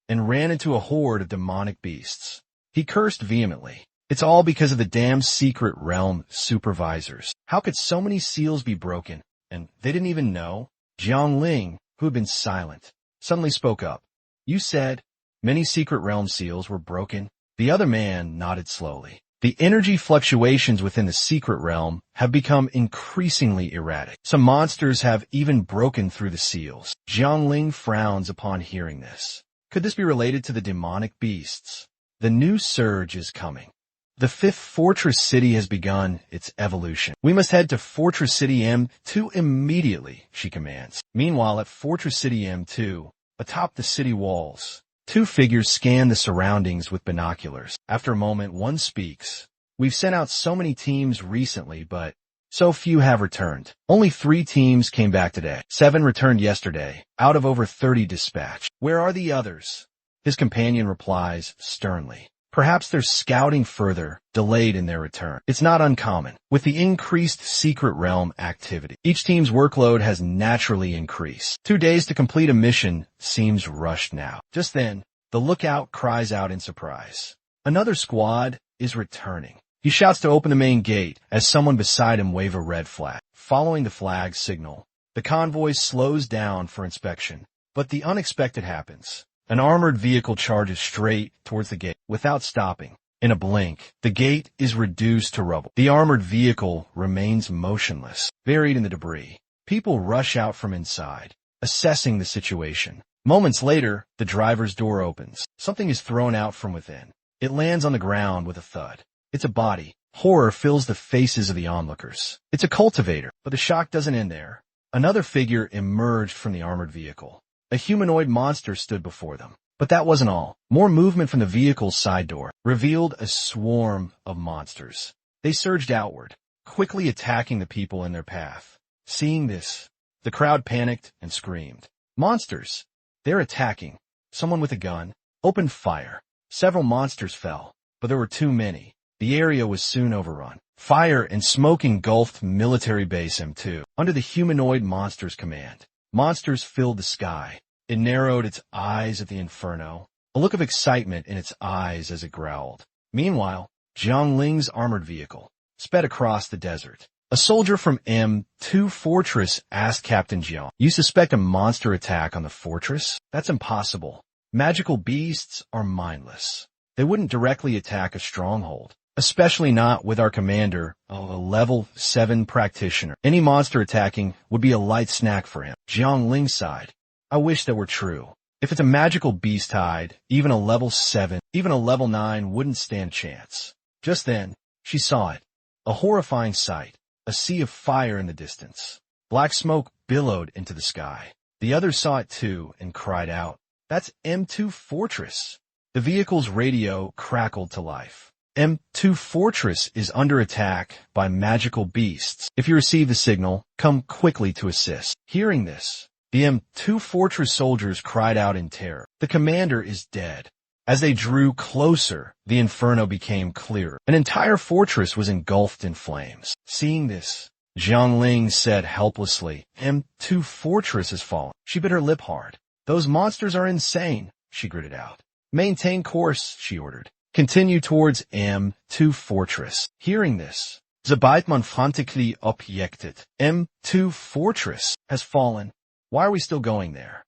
and ran into a horde of demonic beasts." He cursed vehemently. "It's all because of the damn secret realm supervisors. How could so many seals be broken? And they didn't even know?" Jiangling, who had been silent, suddenly spoke up. "You said many secret realm seals were broken?" The other man nodded slowly. "The energy fluctuations within the secret realm have become increasingly erratic. Some monsters have even broken through the seals." Jiangling frowns upon hearing this. Could this be related to the demonic beasts? The new surge is coming. The 5th Fortress City has begun its evolution. "We must head to Fortress City M2 immediately," she commands. Meanwhile, at Fortress City M2, atop the city walls, 2 figures scan the surroundings with binoculars. After a moment, one speaks. "We've sent out so many teams recently, but so few have returned. Only 3 teams came back today. 7 returned yesterday, out of over 30 dispatched. Where are the others?" His companion replies sternly, "Perhaps they're scouting further, delayed in their return." It's not uncommon. With the increased secret realm activity, each team's workload has naturally increased. 2 days to complete a mission seems rushed now. Just then, the lookout cries out in surprise. Another squad is returning. He shouts to open the main gate as someone beside him wave a red flag. Following the flag's signal, the convoy slows down for inspection. But the unexpected happens. An armored vehicle charges straight towards the gate without stopping. In a blink, the gate is reduced to rubble. The armored vehicle remains motionless, buried in the debris. People rush out from inside, assessing the situation. Moments later, the driver's door opens. Something is thrown out from within. It lands on the ground with a thud. It's a body. Horror fills the faces of the onlookers. It's a cultivator, but the shock doesn't end there. Another figure emerged from the armored vehicle. A humanoid monster stood before them. But that wasn't all. More movement from the vehicle's side door revealed a swarm of monsters. They surged outward, quickly attacking the people in their path. Seeing this, the crowd panicked and screamed. "Monsters! They're attacking!" Someone with a gun opened fire. Several monsters fell, but there were too many. The area was soon overrun. Fire and smoke engulfed Military Base M2. Under the humanoid monster's command, monsters filled the sky. It narrowed its eyes at the inferno, a look of excitement in its eyes as it growled. Meanwhile, Jiangling's armored vehicle sped across the desert. A soldier from M2 Fortress asked Captain Jiang, "You suspect a monster attack on the fortress?" "That's impossible. Magical beasts are mindless. They wouldn't directly attack a stronghold, especially not with our commander, a level 7 practitioner. Any monster attacking would be a light snack for him." Jiang Ling sighed. I wish that were true. If it's a magical beast hide, even a level 7, even a level 9 wouldn't stand a chance. Just then, she saw it. A horrifying sight. A sea of fire in the distance. Black smoke billowed into the sky. The others saw it too and cried out, "That's M2 Fortress." The vehicle's radio crackled to life. M2 Fortress is under attack by magical beasts. If you receive the signal, come quickly to assist. Hearing this, the M2 Fortress soldiers cried out in terror. The commander is dead. As they drew closer, the inferno became clearer. An entire fortress was engulfed in flames. Seeing this, Jiang Ling said helplessly, "M2 Fortress has fallen." She bit her lip hard. "Those monsters are insane," she gritted out. "Maintain course," she ordered. "Continue towards M2 Fortress." Hearing this, Zabait man frantically objected. "M2 Fortress has fallen. Why are we still going there?"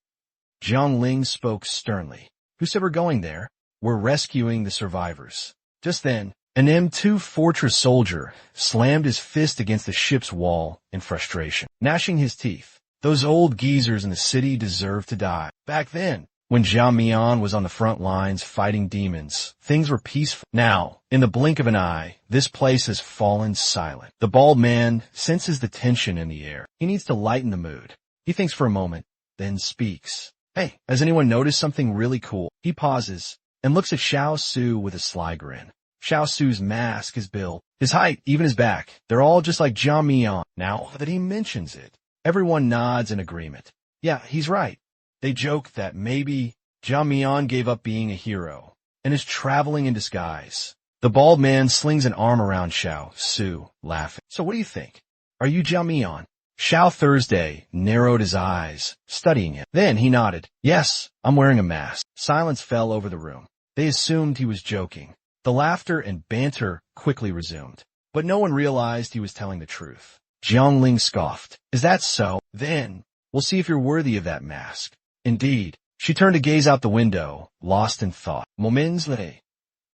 Jiang Ling spoke sternly. "Who said we're going there? We're rescuing the survivors." Just then, an M2 Fortress soldier slammed his fist against the ship's wall in frustration, gnashing his teeth. Those old geezers in the city deserve to die. Back then, when Zhao Mian was on the front lines fighting demons, things were peaceful. Now, in the blink of an eye, this place has fallen silent. The bald man senses the tension in the air. He needs to lighten the mood. He thinks for a moment, then speaks. "Hey, has anyone noticed something really cool?" He pauses and looks at Xiao Su with a sly grin. Xiao Su's mask, his build, his height, even his back, they're all just like Zhao Mian. Now that he mentions it, everyone nods in agreement. Yeah, he's right. They joke that maybe Zhao Mian gave up being a hero and is traveling in disguise. The bald man slings an arm around Xiao Su, laughing. "So what do you think? Are you Zhao Mian?" Xiao Thursday narrowed his eyes, studying him. Then he nodded. "Yes, I'm wearing a mask." Silence fell over the room. They assumed he was joking. The laughter and banter quickly resumed, but no one realized he was telling the truth. Jiang Ling scoffed. "Is that so? Then we'll see if you're worthy of that mask." Indeed, she turned to gaze out the window, lost in thought. Moments later,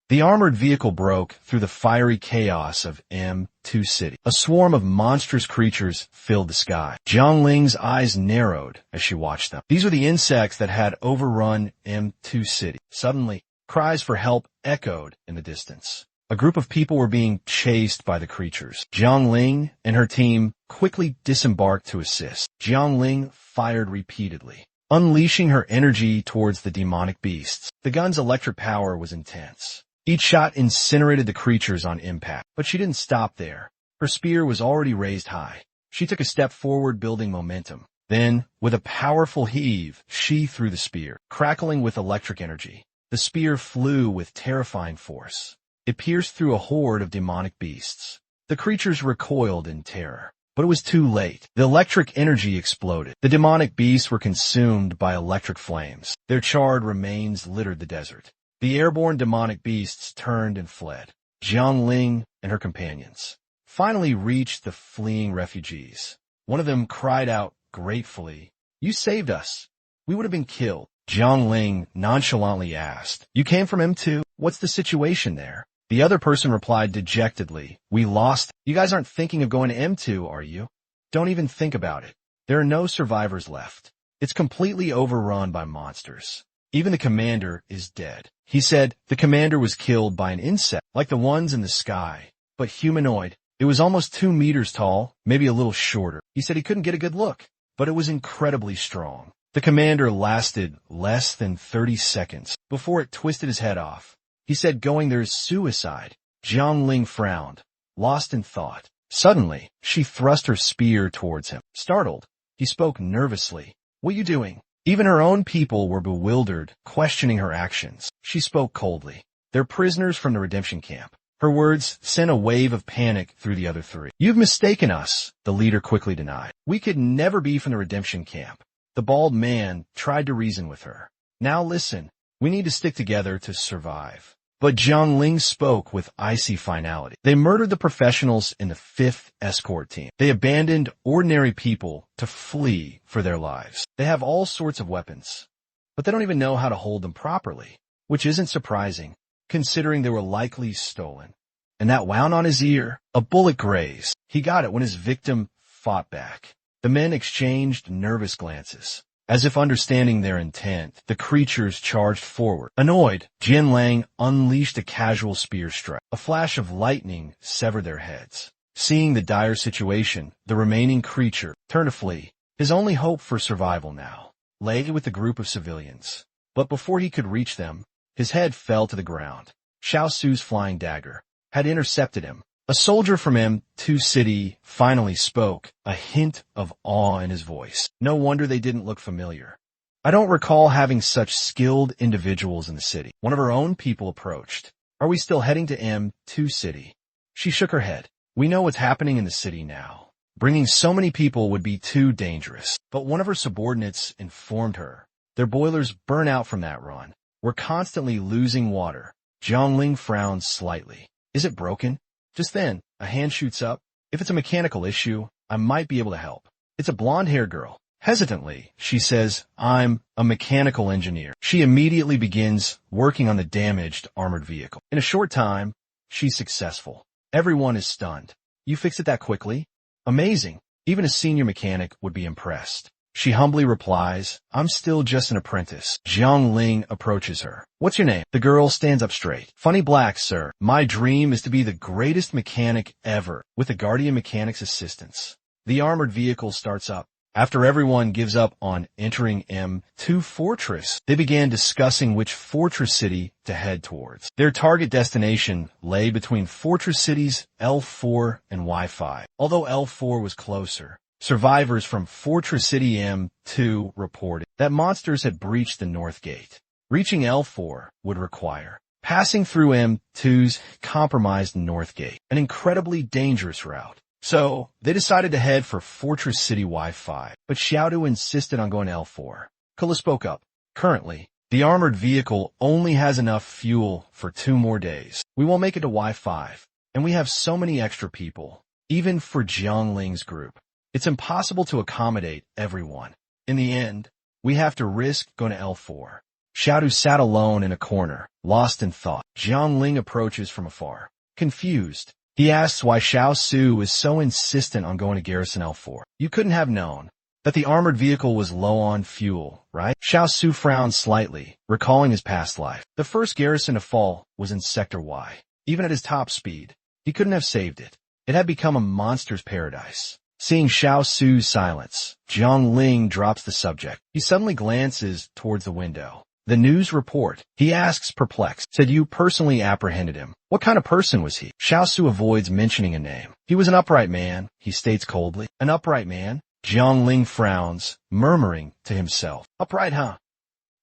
the armored vehicle broke through the fiery chaos of M2 City. A swarm of monstrous creatures filled the sky. Jiang Ling's eyes narrowed as she watched them. These were the insects that had overrun M2 City. Suddenly, cries for help echoed in the distance. A group of people were being chased by the creatures. Jiang Ling and her team quickly disembarked to assist. Jiang Ling fired repeatedly, unleashing her energy towards the demonic beasts. The gun's electric power was intense. Each shot incinerated the creatures on impact, but she didn't stop there. Her spear was already raised high. She took a step forward, building momentum. Then, with a powerful heave, she threw the spear, crackling with electric energy. The spear flew with terrifying force. It pierced through a horde of demonic beasts. The creatures recoiled in terror, but it was too late. The electric energy exploded. The demonic beasts were consumed by electric flames. Their charred remains littered the desert. The airborne demonic beasts turned and fled. Jiang Ling and her companions finally reached the fleeing refugees. One of them cried out gratefully, "You saved us. We would have been killed." Jiang Ling nonchalantly asked, "You came from M2? What's the situation there?" The other person replied dejectedly, "We lost. You guys aren't thinking of going to M2, are you? Don't even think about it. There are no survivors left. It's completely overrun by monsters. Even the commander is dead." He said the commander was killed by an insect, like the ones in the sky, but humanoid. It was almost 2 meters tall, maybe a little shorter. He said he couldn't get a good look, but it was incredibly strong. The commander lasted less than 30 seconds before it twisted his head off. He said going there is suicide. Jiang Ling frowned, lost in thought. Suddenly, she thrust her spear towards him. Startled, he spoke nervously. "What are you doing?" Even her own people were bewildered, questioning her actions. She spoke coldly. "They're prisoners from the redemption camp." Her words sent a wave of panic through the other three. "You've mistaken us," the leader quickly denied. "We could never be from the redemption camp." The bald man tried to reason with her. "Now listen, we need to stick together to survive." But Jiang Ling spoke with icy finality. "They murdered the professionals in the 5th escort team. They abandoned ordinary people to flee for their lives. They have all sorts of weapons, but they don't even know how to hold them properly, which isn't surprising, considering they were likely stolen." And that wound on his ear. A bullet grazed. He got it when his victim fought back. The men exchanged nervous glances. As if understanding their intent, the creatures charged forward. Annoyed, Jin Lang unleashed a casual spear strike. A flash of lightning severed their heads. Seeing the dire situation, the remaining creature turned to flee. His only hope for survival now lay with the group of civilians. But before he could reach them, his head fell to the ground. Xiao Su's flying dagger had intercepted him. A soldier from M2 City finally spoke, a hint of awe in his voice. No wonder they didn't look familiar. I don't recall having such skilled individuals in the city. One of her own people approached. Are we still heading to M2 City? She shook her head. We know what's happening in the city now. Bringing so many people would be too dangerous. But one of her subordinates informed her. Their boilers burn out from that run. We're constantly losing water. Jiangling frowned slightly. Is it broken? Just then, a hand shoots up. If it's a mechanical issue, I might be able to help. It's a blonde-haired girl. Hesitantly, she says, I'm a mechanical engineer. She immediately begins working on the damaged armored vehicle. In a short time, she's successful. Everyone is stunned. You fixed it that quickly? Amazing. Even a senior mechanic would be impressed. She humbly replies, I'm still just an apprentice. Jiang Ling approaches her. What's your name? The girl stands up straight. Funny Black, sir. My dream is to be the greatest mechanic ever, with the Guardian Mechanic's assistance. The armored vehicle starts up. After everyone gives up on entering M2 Fortress, they began discussing which fortress city to head towards. Their target destination lay between fortress cities L4 and Y5. Although L4 was closer, survivors from Fortress City M2 reported that monsters had breached the North Gate. Reaching L4 would require passing through M2's compromised North Gate, an incredibly dangerous route. So, they decided to head for Fortress City Y5, but Xiaodu insisted on going to L4. Kula spoke up. Currently, the armored vehicle only has enough fuel for 2 more days. We won't make it to Y5, and we have so many extra people, even for Jiangling's group. It's impossible to accommodate everyone. In the end, we have to risk going to L4. Xiaodu sat alone in a corner, lost in thought. Jiangling approaches from afar. Confused, he asks why Xiao Su is so insistent on going to Garrison L4. You couldn't have known that the armored vehicle was low on fuel, right? Xiao Su frowned slightly, recalling his past life. The first garrison to fall was in Sector Y. Even at his top speed, he couldn't have saved it. It had become a monster's paradise. Seeing Xiao Su's silence, Jiang Ling drops the subject. He suddenly glances towards the window. The news report, he asks perplexed, said you personally apprehended him. What kind of person was he? Xiao Su avoids mentioning a name. He was an upright man, he states coldly. An upright man? Jiang Ling frowns, murmuring to himself. Upright, huh?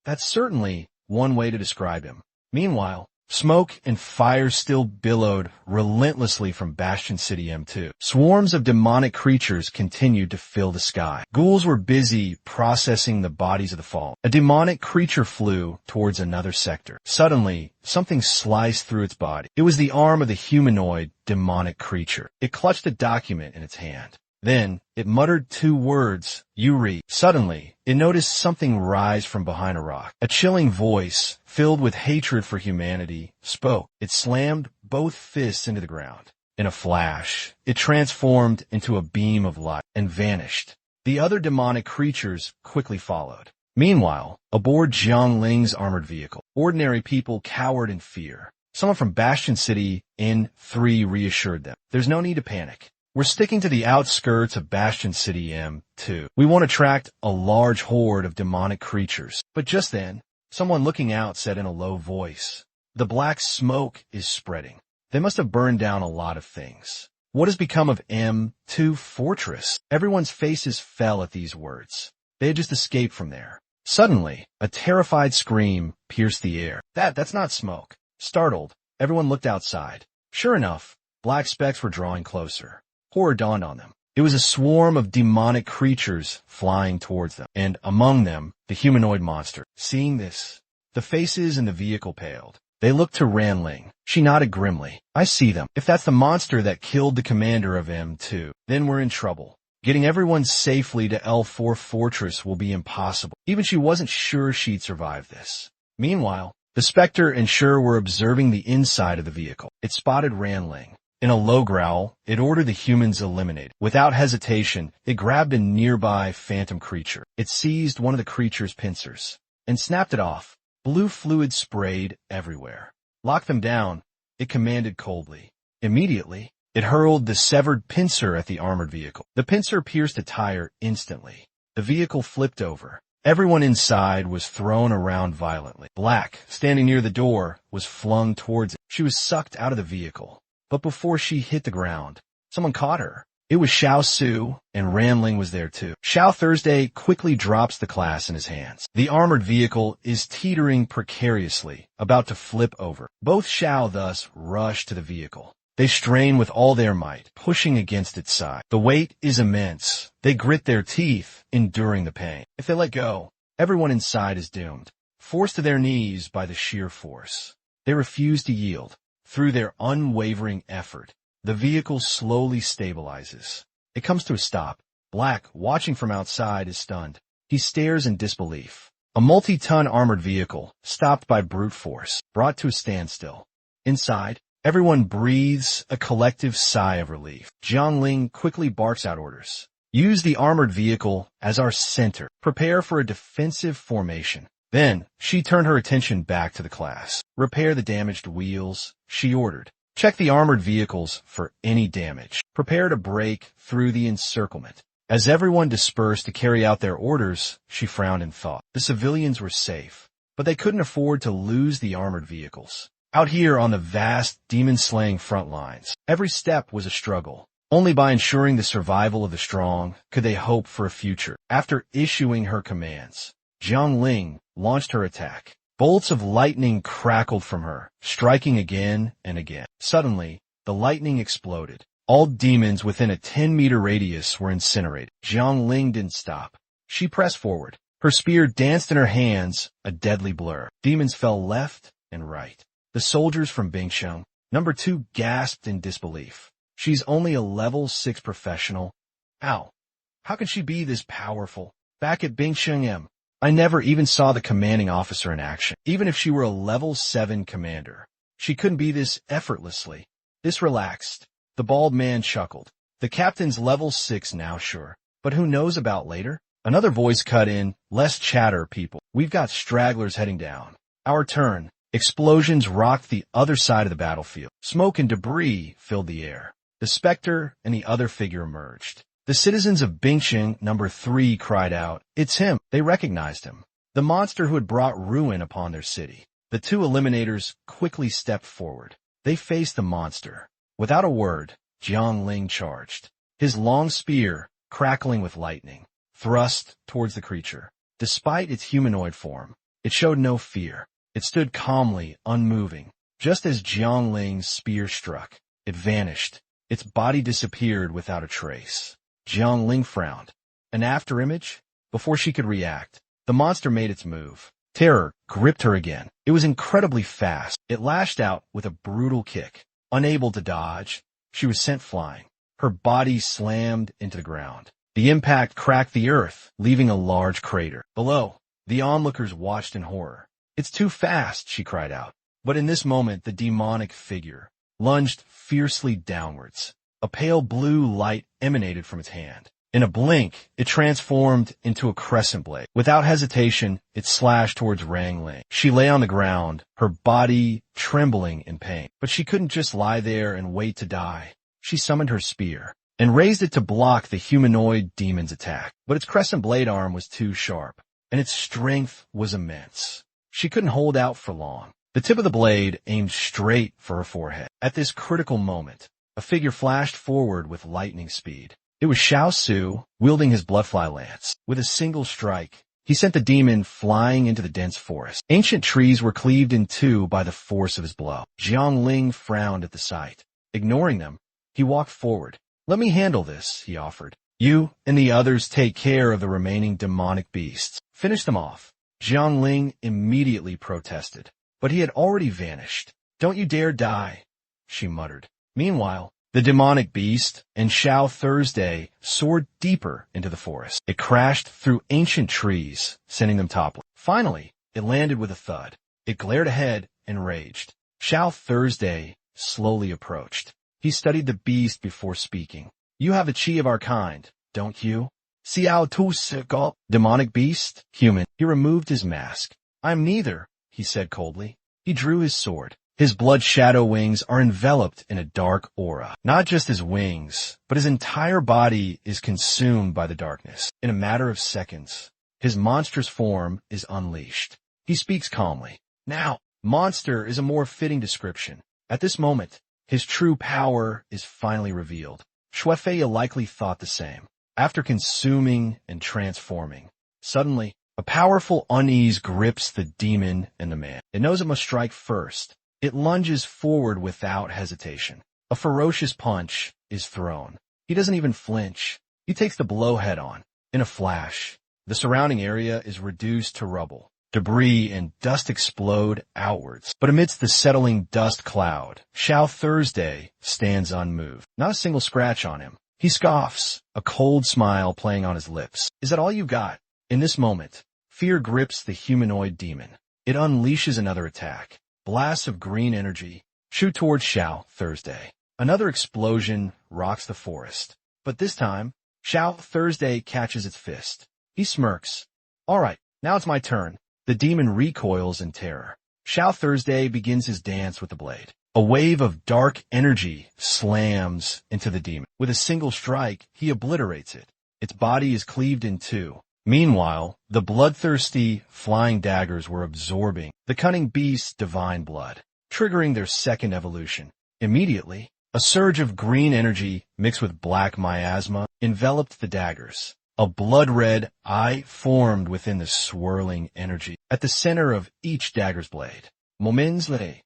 That's certainly one way to describe him. Meanwhile, smoke and fire still billowed relentlessly from Bastion City M2. Swarms of demonic creatures continued to fill the sky. Ghouls were busy processing the bodies of the fallen. A demonic creature flew towards another sector. Suddenly, something sliced through its body. It was the arm of the humanoid demonic creature. It clutched a document in its hand. Then, it muttered 2 words, Yuri. Suddenly, it noticed something rise from behind a rock. A chilling voice, filled with hatred for humanity, spoke. It slammed both fists into the ground. In a flash, it transformed into a beam of light and vanished. The other demonic creatures quickly followed. Meanwhile, aboard Jiang Ling's armored vehicle, ordinary people cowered in fear. Someone from Bastion City N3 reassured them. There's no need to panic. We're sticking to the outskirts of Bastion City M2. We won't attract a large horde of demonic creatures. But just then, someone looking out said in a low voice, the black smoke is spreading. They must have burned down a lot of things. What has become of M2 Fortress? Everyone's faces fell at these words. They had just escaped from there. Suddenly, a terrified scream pierced the air. That's not smoke. Startled, everyone looked outside. Sure enough, black specks were drawing closer. Horror dawned on them. It was a swarm of demonic creatures flying towards them, and among them, the humanoid monster. Seeing this, the faces in the vehicle paled. They looked to Ranling. She nodded grimly. I see them. If that's the monster that killed the commander of M2, then we're in trouble. Getting everyone safely to L4 Fortress will be impossible. Even she wasn't sure she'd survive this. Meanwhile, the Spectre and Sure were observing the inside of the vehicle. It spotted Ranling. In a low growl, it ordered the humans eliminated. Without hesitation, it grabbed a nearby phantom creature. It seized one of the creature's pincers and snapped it off. Blue fluid sprayed everywhere. Lock them down, it commanded coldly. Immediately, it hurled the severed pincer at the armored vehicle. The pincer pierced a tire instantly. The vehicle flipped over. Everyone inside was thrown around violently. Black, standing near the door, was flung towards it. She was sucked out of the vehicle. But before she hit the ground, someone caught her. It was Xiao Su, and Ranling was there too. Xiao Thursday quickly drops the class in his hands. The armored vehicle is teetering precariously, about to flip over. Both Xiao thus rush to the vehicle. They strain with all their might, pushing against its side. The weight is immense. They grit their teeth, enduring the pain. If they let go, everyone inside is doomed, forced to their knees by the sheer force. They refuse to yield. Through their unwavering effort, the vehicle slowly stabilizes. It comes to a stop. Black, watching from outside, is stunned. He stares in disbelief. A multi-ton armored vehicle, stopped by brute force, brought to a standstill. Inside, everyone breathes a collective sigh of relief. Jiangling quickly barks out orders. Use the armored vehicle as our center. Prepare for a defensive formation. Then, she turned her attention back to the class. Repair the damaged wheels, she ordered. Check the armored vehicles for any damage. Prepare to break through the encirclement. As everyone dispersed to carry out their orders, she frowned in thought. The civilians were safe, but they couldn't afford to lose the armored vehicles. Out here on the vast demon-slaying front lines, every step was a struggle. Only by ensuring the survival of the strong could they hope for a future. After issuing her commands, Jiang Ling launched her attack. Bolts of lightning crackled from her, striking again and again. Suddenly, the lightning exploded. All demons within a 10-meter radius were incinerated. Jiang Ling didn't stop. She pressed forward. Her spear danced in her hands, a deadly blur. Demons fell left and right. The soldiers from Bingsheng, number 2, gasped in disbelief. She's only a level 6 professional. Ow! How can she be this powerful? Back at Bingsheng M, I never even saw the commanding officer in action. Even if she were a level 7 commander, she couldn't be this effortlessly, this relaxed. The bald man chuckled. The captain's level 6 now, sure. But who knows about later? Another voice cut in. Less chatter, people. We've got stragglers heading down. Our turn. Explosions rocked the other side of the battlefield. Smoke and debris filled the air. The specter and the other figure emerged. The citizens of Bingsheng number 3 cried out, "It's him!" They recognized him. The monster who had brought ruin upon their city. The 2 eliminators quickly stepped forward. They faced the monster. Without a word, Jiang Ling charged. His long spear, crackling with lightning, thrust towards the creature. Despite its humanoid form, it showed no fear. It stood calmly, unmoving. Just as Jiang Ling's spear struck, it vanished. Its body disappeared without a trace. Jiang Ling frowned. An afterimage? Before she could react, the monster made its move. Terror gripped her again. It was incredibly fast. It lashed out with a brutal kick. Unable to dodge, she was sent flying. Her body slammed into the ground. The impact cracked the earth, leaving a large crater. Below, the onlookers watched in horror. "It's too fast," she cried out. But in this moment, the demonic figure lunged fiercely downwards. A pale blue light emanated from its hand. In a blink, it transformed into a crescent blade. Without hesitation, it slashed towards Ranling. She lay on the ground, her body trembling in pain. But she couldn't just lie there and wait to die. She summoned her spear and raised it to block the humanoid demon's attack. But its crescent blade arm was too sharp, and its strength was immense. She couldn't hold out for long. The tip of the blade aimed straight for her forehead. At this critical moment, a figure flashed forward with lightning speed. It was Xiao Su, wielding his bloodfly lance. With a single strike, he sent the demon flying into the dense forest. Ancient trees were cleaved in two by the force of his blow. Jiang Ling frowned at the sight. Ignoring them, he walked forward. "Let me handle this," he offered. "You and the others take care of the remaining demonic beasts. Finish them off." Jiang Ling immediately protested, but he had already vanished. "Don't you dare die," she muttered. Meanwhile, the demonic beast and Xiao Thursday soared deeper into the forest. It crashed through ancient trees, sending them toppling. Finally, it landed with a thud. It glared ahead and raged. Xiao Thursday slowly approached. He studied the beast before speaking. You have a chi of our kind, don't you? Xiao tu siko, demonic beast, human. He removed his mask. I am neither, he said coldly. He drew his sword. His blood shadow wings are enveloped in a dark aura. Not just his wings, but his entire body is consumed by the darkness. In a matter of seconds, his monstrous form is unleashed. He speaks calmly. Now, monster is a more fitting description. At this moment, his true power is finally revealed. Shuefei likely thought the same. After consuming and transforming, suddenly, a powerful unease grips the demon and the man. It knows it must strike first. It lunges forward without hesitation. A ferocious punch is thrown. He doesn't even flinch. He takes the blow head on. In a flash, the surrounding area is reduced to rubble. Debris and dust explode outwards. But amidst the settling dust cloud, Xiao Thursday stands unmoved. Not a single scratch on him. He scoffs, a cold smile playing on his lips. Is that all you got? In this moment, fear grips the humanoid demon. It unleashes another attack. Blasts of green energy shoot towards Xiao Thursday. Another explosion rocks the forest. But this time, Xiao Thursday catches its fist. He smirks. All right, now it's my turn. The demon recoils in terror. Xiao Thursday begins his dance with the blade. A wave of dark energy slams into the demon. With a single strike, he obliterates it. Its body is cleaved in two. Meanwhile, the bloodthirsty, flying daggers were absorbing the cunning beast's divine blood, triggering their second evolution. Immediately, a surge of green energy mixed with black miasma enveloped the daggers. A blood-red eye formed within the swirling energy at the center of each dagger's blade. Moments later,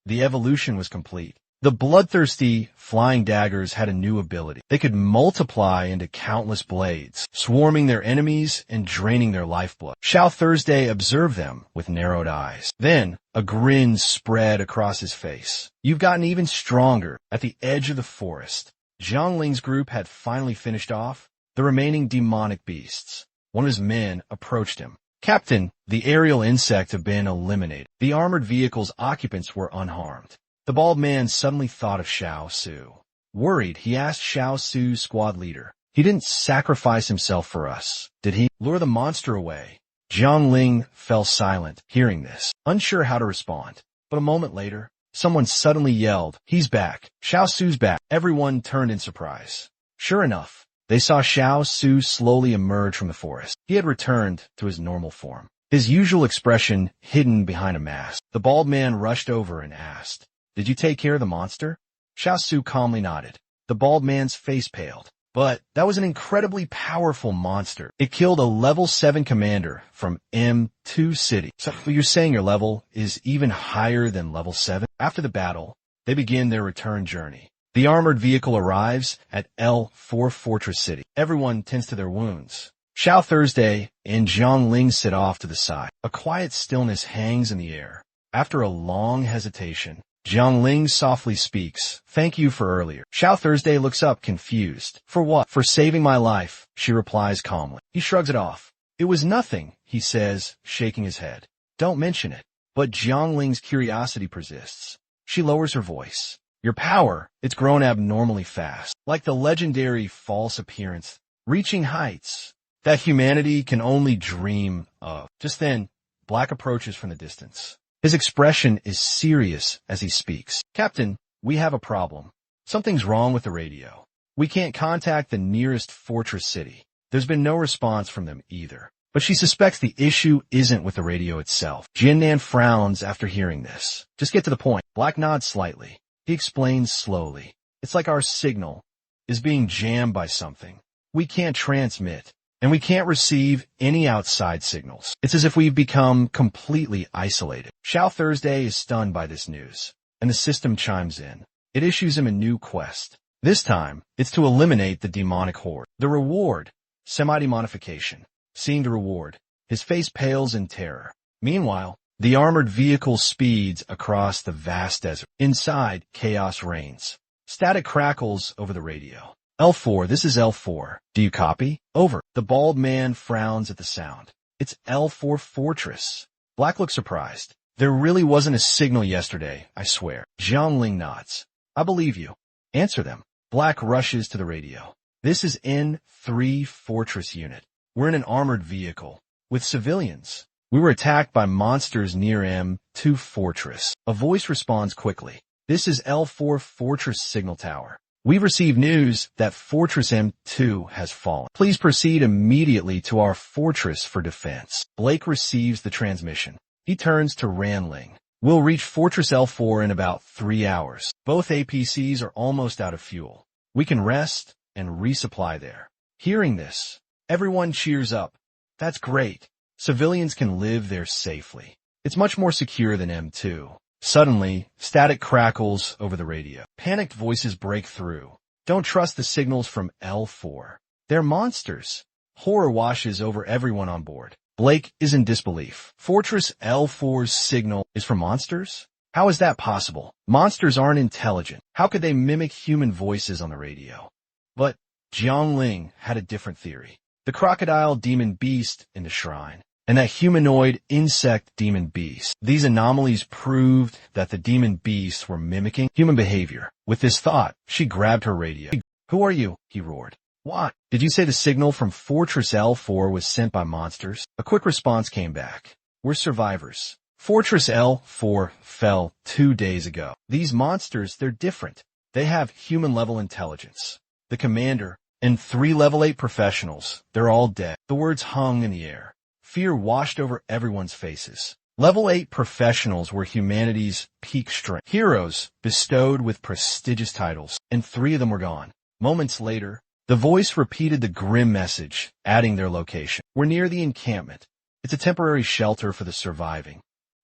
the evolution was complete. The bloodthirsty, flying daggers had a new ability. They could multiply into countless blades, swarming their enemies and draining their lifeblood. Xiao Thursday observed them with narrowed eyes. Then, a grin spread across his face. You've gotten even stronger. At the edge of the forest, Zhang Ling's group had finally finished off the remaining demonic beasts. One of his men approached him. Captain, the aerial insect have been eliminated. The armored vehicle's occupants were unharmed. The bald man suddenly thought of Xiao Su. Worried, he asked Xiao Su's squad leader. He didn't sacrifice himself for us, did he? Lure the monster away. Zhang Ling fell silent, hearing this, unsure how to respond. But a moment later, someone suddenly yelled, He's back. Xiao Su's back. Everyone turned in surprise. Sure enough, they saw Xiao Su slowly emerge from the forest. He had returned to his normal form, his usual expression hidden behind a mask. The bald man rushed over and asked, Did you take care of the monster? Xiao Su calmly nodded. The bald man's face paled. But that was an incredibly powerful monster. It killed a level 7 commander from M2 City. So you're saying your level is even higher than level 7? After the battle, they begin their return journey. The armored vehicle arrives at L4 Fortress City. Everyone tends to their wounds. Xiao Thursday and Zhang Ling sit off to the side. A quiet stillness hangs in the air. After a long hesitation, Zhang Ling softly speaks, Thank you for earlier. Xiao Thursday looks up, confused. For what? For saving my life, she replies calmly. He shrugs it off. It was nothing, he says, shaking his head. Don't mention it. But Zhang Ling's curiosity persists. She lowers her voice. Your power, it's grown abnormally fast, like the legendary false appearance, reaching heights that humanity can only dream of. Just then, Black approaches from the distance. His expression is serious as he speaks. Captain, we have a problem. Something's wrong with the radio. We can't contact the nearest fortress city. There's been no response from them either. But she suspects the issue isn't with the radio itself. Jinnan frowns after hearing this. Just get to the point. Black nods slightly. He explains slowly. It's like our signal is being jammed by something. We can't transmit, and we can't receive any outside signals. It's as if we've become completely isolated. Xiao Thursday is stunned by this news, and the system chimes in. It issues him a new quest. This time, it's to eliminate the demonic horde. The reward, semi-demonification. Seeing the reward, his face pales in terror. Meanwhile, the armored vehicle speeds across the vast desert. Inside, chaos reigns. Static crackles over the radio. L4, this is L4. Do you copy? Over. The bald man frowns at the sound. It's L4 Fortress. Black looks surprised. There really wasn't a signal yesterday, I swear. Zhang Ling nods. I believe you. Answer them. Black rushes to the radio. This is N3 Fortress Unit. We're in an armored vehicle with civilians. We were attacked by monsters near M2 Fortress. A voice responds quickly. This is L4 Fortress Signal Tower. We've received news that Fortress M2 has fallen. Please proceed immediately to our fortress for defense. Blake receives the transmission. He turns to Ranling. We'll reach Fortress L4 in about 3 hours. Both APCs are almost out of fuel. We can rest and resupply there. Hearing this, everyone cheers up. That's great. Civilians can live there safely. It's much more secure than M2. Suddenly, static crackles over the radio. Panicked voices break through. Don't trust the signals from L4. They're monsters. Horror washes over everyone on board. Blake is in disbelief. Fortress L4's signal is from monsters? How is that possible? Monsters aren't intelligent. How could they mimic human voices on the radio? But Jiangling had a different theory. The crocodile demon beast in the shrine, and that humanoid insect demon beast. These anomalies proved that the demon beasts were mimicking human behavior. With this thought, she grabbed her radio. Who are you? He roared. What? Did you say the signal from Fortress L4 was sent by monsters? A quick response came back. We're survivors. Fortress L4 fell 2 days ago. These monsters, they're different. They have human-level intelligence. The commander and 3 level 8 professionals, they're all dead. The words hung in the air. Fear washed over everyone's faces. Level 8 professionals were humanity's peak strength. Heroes bestowed with prestigious titles, and 3 of them were gone. Moments later, the voice repeated the grim message, adding their location. We're near the encampment. It's a temporary shelter for the surviving.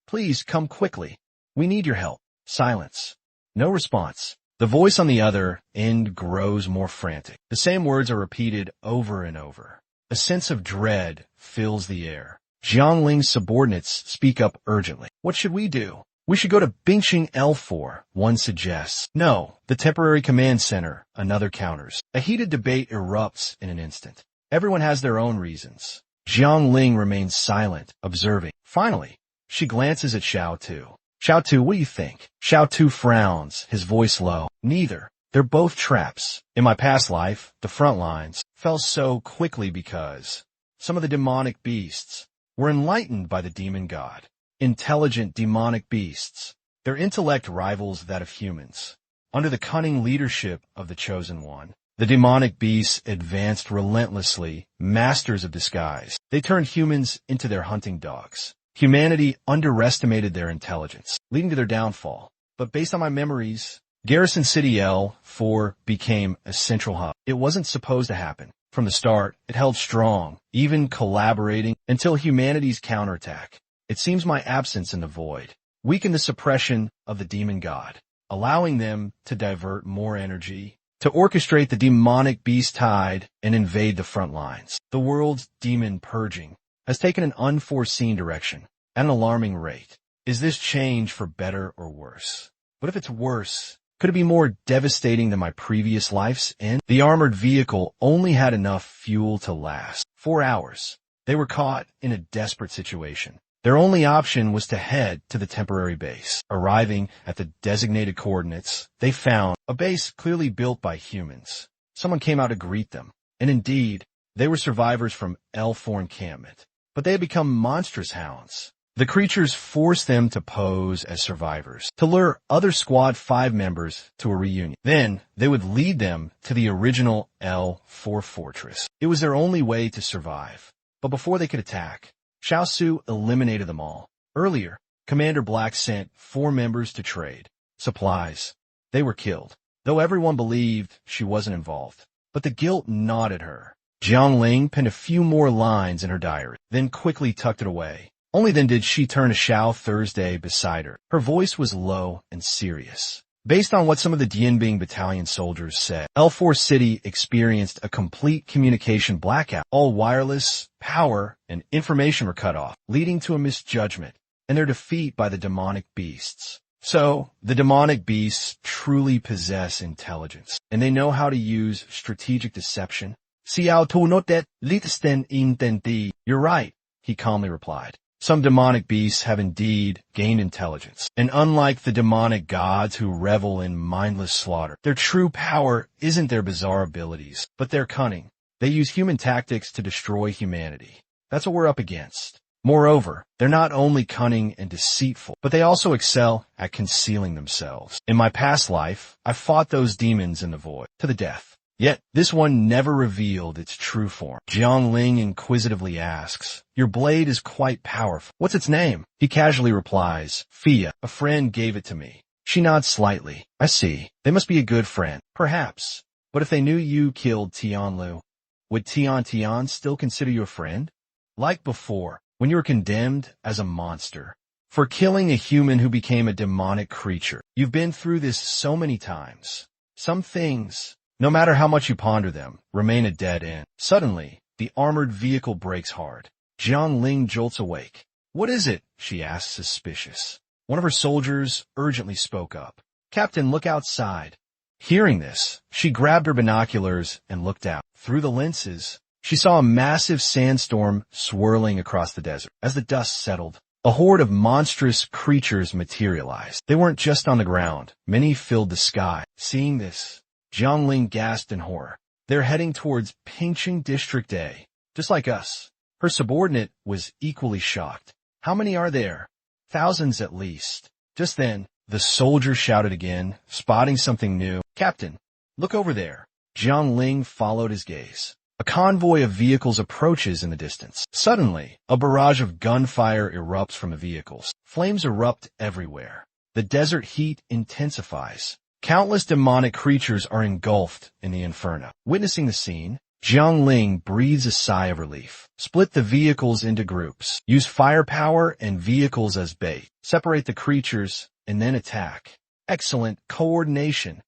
Please come quickly. We need your help. Silence. No response. The voice on the other end grows more frantic. The same words are repeated over and over. A sense of dread fills the air. Jiangling's subordinates speak up urgently. What should we do? We should go to Bingxing L4, one suggests. No, the temporary command center, another counters. A heated debate erupts in an instant. Everyone has their own reasons. Jiangling remains silent, observing. Finally, she glances at Xiao Tu. Xiao Tu, what do you think? Xiao Tu frowns, his voice low. Neither. They're both traps. In my past life, the front lines fell so quickly because some of the demonic beasts were enlightened by the demon god. Intelligent demonic beasts. Their intellect rivals that of humans. Under the cunning leadership of the Chosen One, the demonic beasts advanced relentlessly, masters of disguise. They turned humans into their hunting dogs. Humanity underestimated their intelligence, leading to their downfall. But based on my memories, Garrison City L4 became a central hub. It wasn't supposed to happen. From the start, it held strong, even collaborating until humanity's counterattack. It seems my absence in the void weakened the suppression of the demon god, allowing them to divert more energy, to orchestrate the demonic beast tide and invade the front lines. The world's demon purging has taken an unforeseen direction at an alarming rate. Is this change for better or worse? But if it's worse, could it be more devastating than my previous life's end? The armored vehicle only had enough fuel to last 4 hours. They were caught in a desperate situation. Their only option was to head to the temporary base. Arriving at the designated coordinates, they found a base clearly built by humans. Someone came out to greet them, and indeed, they were survivors from L4 encampment. But they had become monstrous hounds. The creatures forced them to pose as survivors, to lure other Squad 5 members to a reunion. Then, they would lead them to the original L4 fortress. It was their only way to survive. But before they could attack, Xiao Su eliminated them all. Earlier, Commander Black sent 4 members to trade supplies. They were killed, though everyone believed she wasn't involved. But the guilt gnawed at her. Jiangling penned a few more lines in her diary, then quickly tucked it away. Only then did she turn to Xiao Thursday beside her. Her voice was low and serious. Based on what some of the Dianbing battalion soldiers said, L4 City experienced a complete communication blackout. All wireless, power, and information were cut off, leading to a misjudgment and their defeat by the demonic beasts. So, the demonic beasts truly possess intelligence, and they know how to use strategic deception. Xiao tu no det listen intenti. You're right, he calmly replied. Some demonic beasts have indeed gained intelligence, and unlike the demonic gods who revel in mindless slaughter, their true power isn't their bizarre abilities, but their cunning. They use human tactics to destroy humanity. That's what we're up against. Moreover, they're not only cunning and deceitful, but they also excel at concealing themselves. In my past life, I fought those demons in the void, to the death. Yet, this one never revealed its true form. Jiangling inquisitively asks, "Your blade is quite powerful. What's its name?" He casually replies, "Fia. A friend gave it to me." She nods slightly. "I see. They must be a good friend." "Perhaps. But if they knew you killed Tianlu, would Tian still consider you a friend?" "Like before, when you were condemned as a monster for killing a human who became a demonic creature. You've been through this so many times. Some things, no matter how much you ponder them, remain a dead end." Suddenly, the armored vehicle brakes hard. Jiangling jolts awake. "What is it?" she asks, suspicious. One of her soldiers urgently spoke up. "Captain, look outside." Hearing this, she grabbed her binoculars and looked out. Through the lenses, she saw a massive sandstorm swirling across the desert. As the dust settled, a horde of monstrous creatures materialized. They weren't just on the ground. Many filled the sky. Seeing this, Jiangling gasped in horror. "They're heading towards Pingqing District A, just like us." Her subordinate was equally shocked. "How many are there?" "Thousands at least." Just then, the soldier shouted again, spotting something new. "Captain, look over there." Jiangling followed his gaze. A convoy of vehicles approaches in the distance. Suddenly, a barrage of gunfire erupts from the vehicles. Flames erupt everywhere. The desert heat intensifies. Countless demonic creatures are engulfed in the inferno. Witnessing the scene, Jiangling breathes a sigh of relief. Split the vehicles into groups. Use firepower and vehicles as bait. Separate the creatures and then attack. Excellent coordination.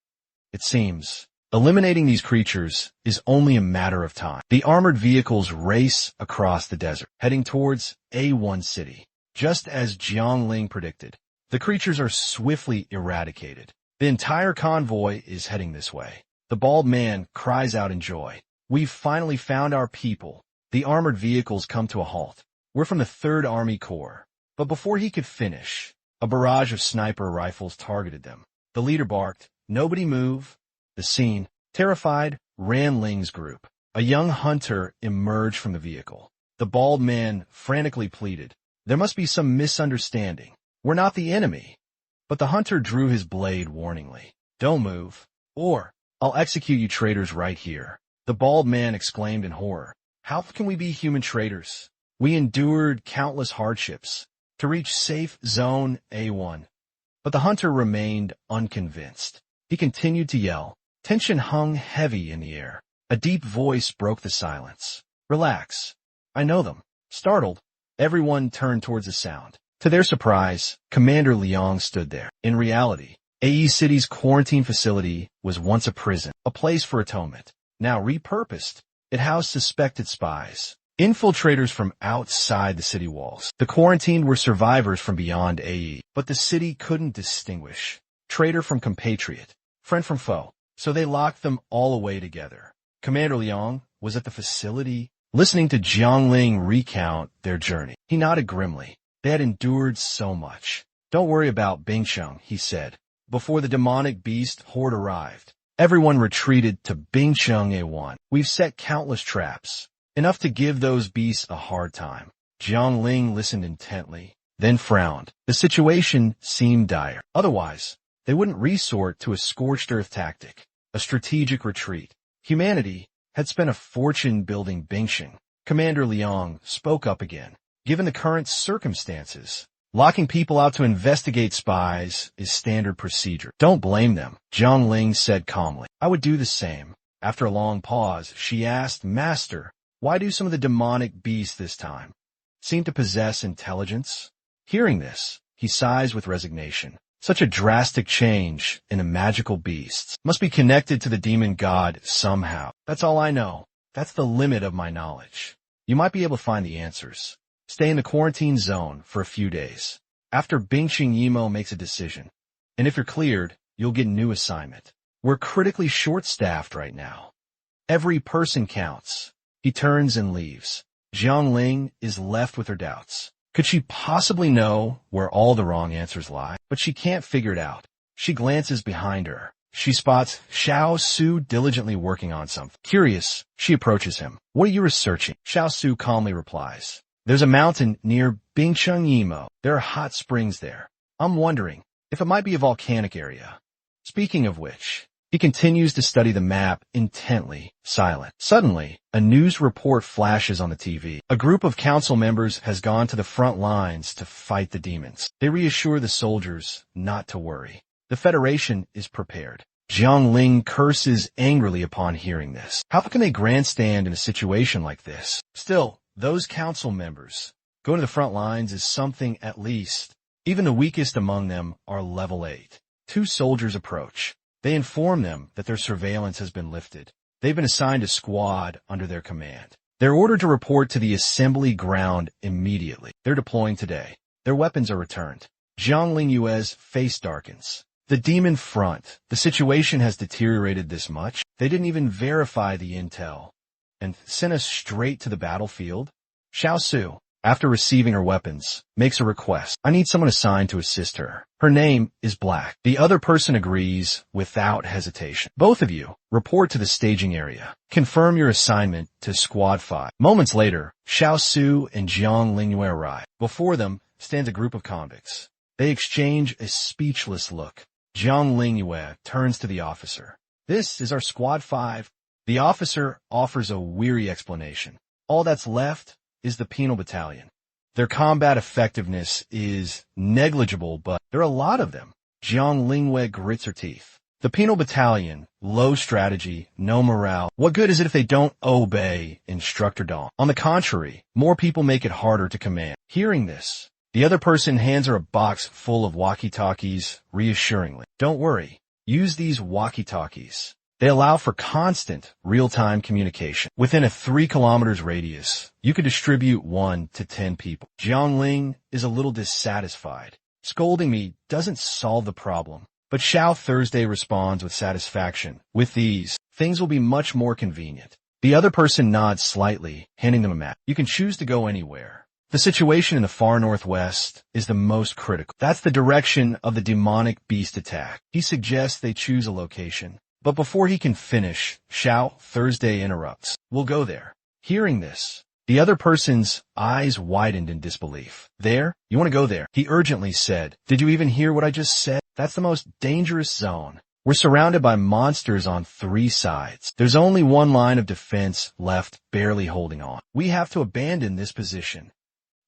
It seems eliminating these creatures is only a matter of time. The armored vehicles race across the desert, heading towards A1 City. Just as Jiangling predicted, the creatures are swiftly eradicated. The entire convoy is heading this way. The bald man cries out in joy. "We've finally found our people." The armored vehicles come to a halt. "We're from the 3rd Army Corps." But before he could finish, a barrage of sniper rifles targeted them. The leader barked, "Nobody move." The scene, terrified, ran Ling's group. A young hunter emerged from the vehicle. The bald man frantically pleaded, "There must be some misunderstanding. We're not the enemy." But the hunter drew his blade warningly. "Don't move, or I'll execute you traitors right here." The bald man exclaimed in horror, "How can we be human traitors? We endured countless hardships to reach safe zone A1. But the hunter remained unconvinced. He continued to yell. Tension hung heavy in the air. A deep voice broke the silence. "Relax. I know them." Startled, everyone turned towards the sound. To their surprise, Commander Liang stood there. In reality, AE City's quarantine facility was once a prison, a place for atonement. Now repurposed, it housed suspected spies, infiltrators from outside the city walls. The quarantined were survivors from beyond AE, but the city couldn't distinguish traitor from compatriot, friend from foe, so they locked them all away together. Commander Liang was at the facility, listening to Jiangling recount their journey. He nodded grimly. They had endured so much. "Don't worry about Bingsheng," he said. Before the demonic beast horde arrived, everyone retreated to Bingsheng A1. "We've set countless traps, enough to give those beasts a hard time." Jiangling listened intently, then frowned. The situation seemed dire. Otherwise, they wouldn't resort to a scorched earth tactic, a strategic retreat. Humanity had spent a fortune building Bingsheng. Commander Liang spoke up again. "Given the current circumstances, locking people out to investigate spies is standard procedure. Don't blame them," Jiangling said calmly. "I would do the same." After a long pause, she asked, "Master, why do some of the demonic beasts this time seem to possess intelligence?" Hearing this, he sighs with resignation. Such a drastic change in a magical beast must be connected to the demon god somehow. That's all I know. That's the limit of my knowledge. You might be able to find the answers. Stay in the quarantine zone for a few days. After Bingqing Yimo makes a decision, and if you're cleared, you'll get a new assignment. We're critically short-staffed right now. Every person counts. He turns and leaves. Jiangling is left with her doubts. Could she possibly know where all the wrong answers lie? But she can't figure it out. She glances behind her. She spots Xiao Su diligently working on something. Curious, she approaches him. What are you researching? Xiao Su calmly replies. There's a mountain near Bingcheng Yimo. There are hot springs there. I'm wondering if it might be a volcanic area. Speaking of which, he continues to study the map intently, silent. Suddenly, a news report flashes on the TV. A group of council members has gone to the front lines to fight the demons. They reassure the soldiers not to worry. The Federation is prepared. Jiang Ling curses angrily upon hearing this. How can they grandstand in a situation like this? Still, those council members going to the front lines is something at least. Even the weakest among them are level 8. 2 soldiers approach. They inform them that their surveillance has been lifted. They've been assigned a squad under their command. They're ordered to report to the assembly ground immediately. They're deploying today. Their weapons are returned. Jiang Ling Yue's face darkens. The demon front. The situation has deteriorated this much. They didn't even verify the intel and sent us straight to the battlefield. Xiao Su, after receiving her weapons, makes a request. I need someone assigned to assist her. Her name is Black. The other person agrees without hesitation. Both of you report to the staging area. Confirm your assignment to Squad 5. Moments later, Xiao Su and Jiang Lingyue arrive. Before them stands a group of convicts. They exchange a speechless look. Jiang Lingyue turns to the officer. This is our Squad 5. The officer offers a weary explanation. All that's left is the penal battalion. Their combat effectiveness is negligible, but there are a lot of them. Jiang Lingyue grits her teeth. The penal battalion, low strategy, no morale. What good is it if they don't obey Instructor Dong? On the contrary, more people make it harder to command. Hearing this, the other person hands her a box full of walkie-talkies reassuringly. Don't worry, use these walkie-talkies. They allow for constant, real-time communication. Within a 3 kilometers radius, you could distribute 1 to 10 people. Jiang Ling is a little dissatisfied. Scolding me doesn't solve the problem. But Xiao Thursday responds with satisfaction. With these, things will be much more convenient. The other person nods slightly, handing them a map. You can choose to go anywhere. The situation in the far northwest is the most critical. That's the direction of the demonic beast attack. He suggests they choose a location. But before he can finish, Xiao Thursday interrupts. We'll go there. Hearing this, the other person's eyes widened in disbelief. There? You want to go there? He urgently said. Did you even hear what I just said? That's the most dangerous zone. We're surrounded by monsters on 3 sides. There's only one line of defense left, barely holding on. We have to abandon this position.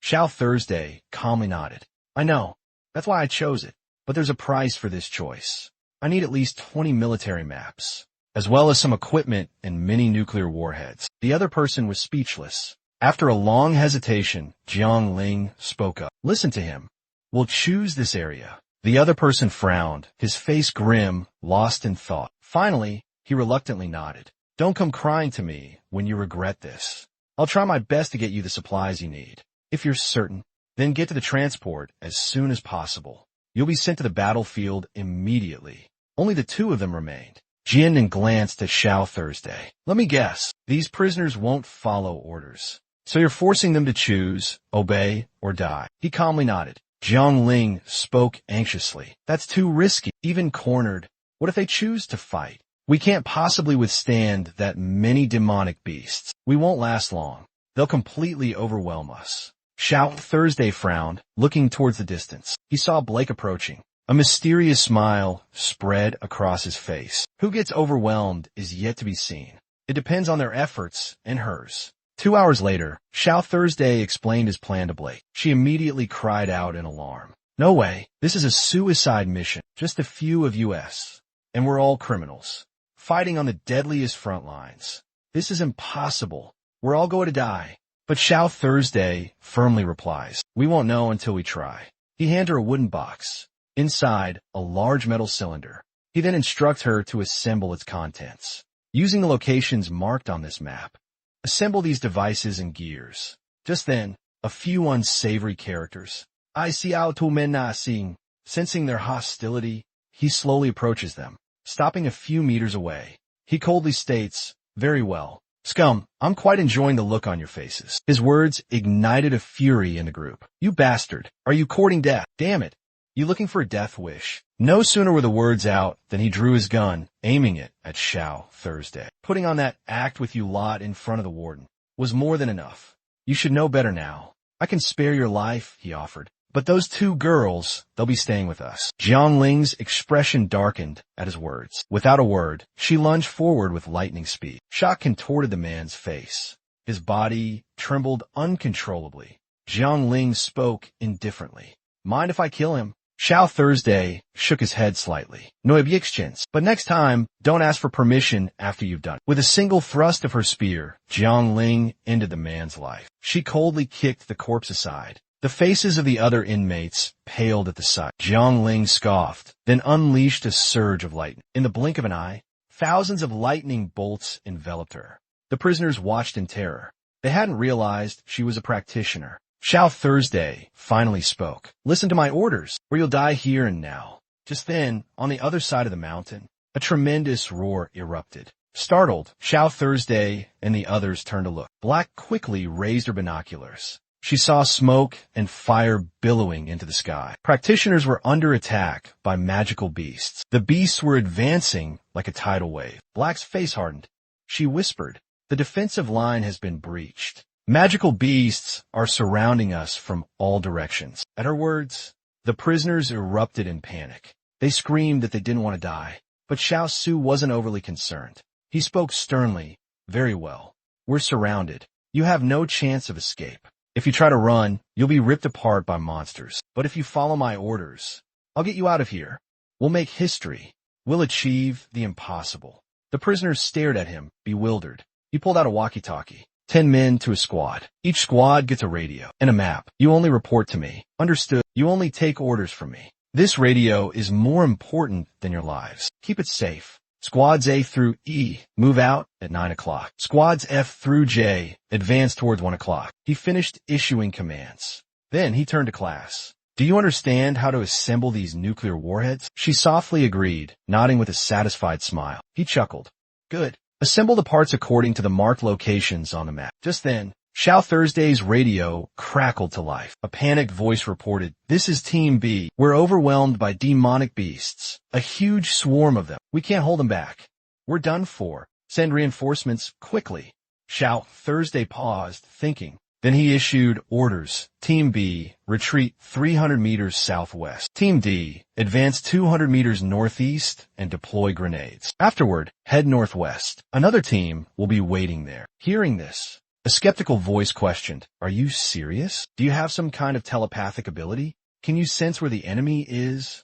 Xiao Thursday calmly nodded. I know. That's why I chose it. But there's a price for this choice. I need at least 20 military maps, as well as some equipment and many nuclear warheads. The other person was speechless. After a long hesitation, Jiang Ling spoke up. Listen to him. We'll choose this area. The other person frowned, his face grim, lost in thought. Finally, he reluctantly nodded. Don't come crying to me when you regret this. I'll try my best to get you the supplies you need. If you're certain, then get to the transport as soon as possible. You'll be sent to the battlefield immediately. Only the 2 of them remained. Jian glanced at Xiao Thursday. Let me guess. These prisoners won't follow orders. So you're forcing them to choose, obey, or die. He calmly nodded. Jiang Ling spoke anxiously. That's too risky. Even cornered. What if they choose to fight? We can't possibly withstand that many demonic beasts. We won't last long. They'll completely overwhelm us. Xiao Thursday frowned, looking towards the distance. He saw Blake approaching. A mysterious smile spread across his face. Who gets overwhelmed is yet to be seen. It depends on their efforts and hers. 2 hours later, Xiao Thursday explained his plan to Blake. She immediately cried out in alarm. No way. This is a suicide mission. Just a few of us. And we're all criminals. Fighting on the deadliest front lines. This is impossible. We're all going to die. But Xiao Thursday firmly replies, we won't know until we try. He handed her a wooden box. Inside, a large metal cylinder. He then instructs her to assemble its contents. Using the locations marked on this map, assemble these devices and gears. Just then, a few unsavory characters. I see Xiao men na sing. Sensing their hostility, he slowly approaches them. Stopping a few meters away, he coldly states, very well. Scum, I'm quite enjoying the look on your faces. His words ignited a fury in the group. You bastard. Are you courting death? Damn it. You looking for a death wish? No sooner were the words out than he drew his gun, aiming it at Xiao Thursday. Putting on that act with you lot in front of the warden was more than enough. You should know better now. I can spare your life, he offered. But those two girls, they'll be staying with us. Jiang Ling's expression darkened at his words. Without a word, she lunged forward with lightning speed. Shock contorted the man's face. His body trembled uncontrollably. Jiang Ling spoke indifferently. Mind if I kill him? Xiao Thursday shook his head slightly. No objections. But next time, don't ask for permission after you've done. With a single thrust of her spear, Jiang Ling ended the man's life. She coldly kicked the corpse aside. The faces of the other inmates paled at the sight. Jiang Ling scoffed, then unleashed a surge of lightning. In the blink of an eye, thousands of lightning bolts enveloped her. The prisoners watched in terror. They hadn't realized she was a practitioner. Xiao Thursday finally spoke. Listen to my orders, or you'll die here and now. Just then, on the other side of the mountain, a tremendous roar erupted. Startled, Xiao Thursday and the others turned to look. Black quickly raised her binoculars. She saw smoke and fire billowing into the sky. Practitioners were under attack by magical beasts. The beasts were advancing like a tidal wave. Black's face hardened. She whispered, "The defensive line has been breached. Magical beasts are surrounding us from all directions." At her words, the prisoners erupted in panic. They screamed that they didn't want to die. But Xiao Su wasn't overly concerned. He spoke sternly. "Very well. We're surrounded. You have no chance of escape. If you try to run, you'll be ripped apart by monsters. But if you follow my orders, I'll get you out of here. We'll make history. We'll achieve the impossible." The prisoners stared at him, bewildered. He pulled out a walkie-talkie. 10 men to a squad. Each squad gets a radio and a map. You only report to me. Understood? You only take orders from me. This radio is more important than your lives. Keep it safe. Squads A through E move out at 9 o'clock. Squads F through J advance towards 1 o'clock. He finished issuing commands. Then he turned to class. "Do you understand how to assemble these nuclear warheads?" She softly agreed, nodding with a satisfied smile. He chuckled. "Good. Assemble the parts according to the marked locations on the map." Just then, Xiao Thursday's radio crackled to life. A panicked voice reported, "This is Team B. We're overwhelmed by demonic beasts. A huge swarm of them. We can't hold them back. We're done for. Send reinforcements quickly." Xiao Thursday paused, thinking. Then he issued orders. Team B, retreat 300 meters southwest. Team D, advance 200 meters northeast and deploy grenades. Afterward, head northwest. Another team will be waiting there. Hearing this, a skeptical voice questioned, "Are you serious? Do you have some kind of telepathic ability? Can you sense where the enemy is?"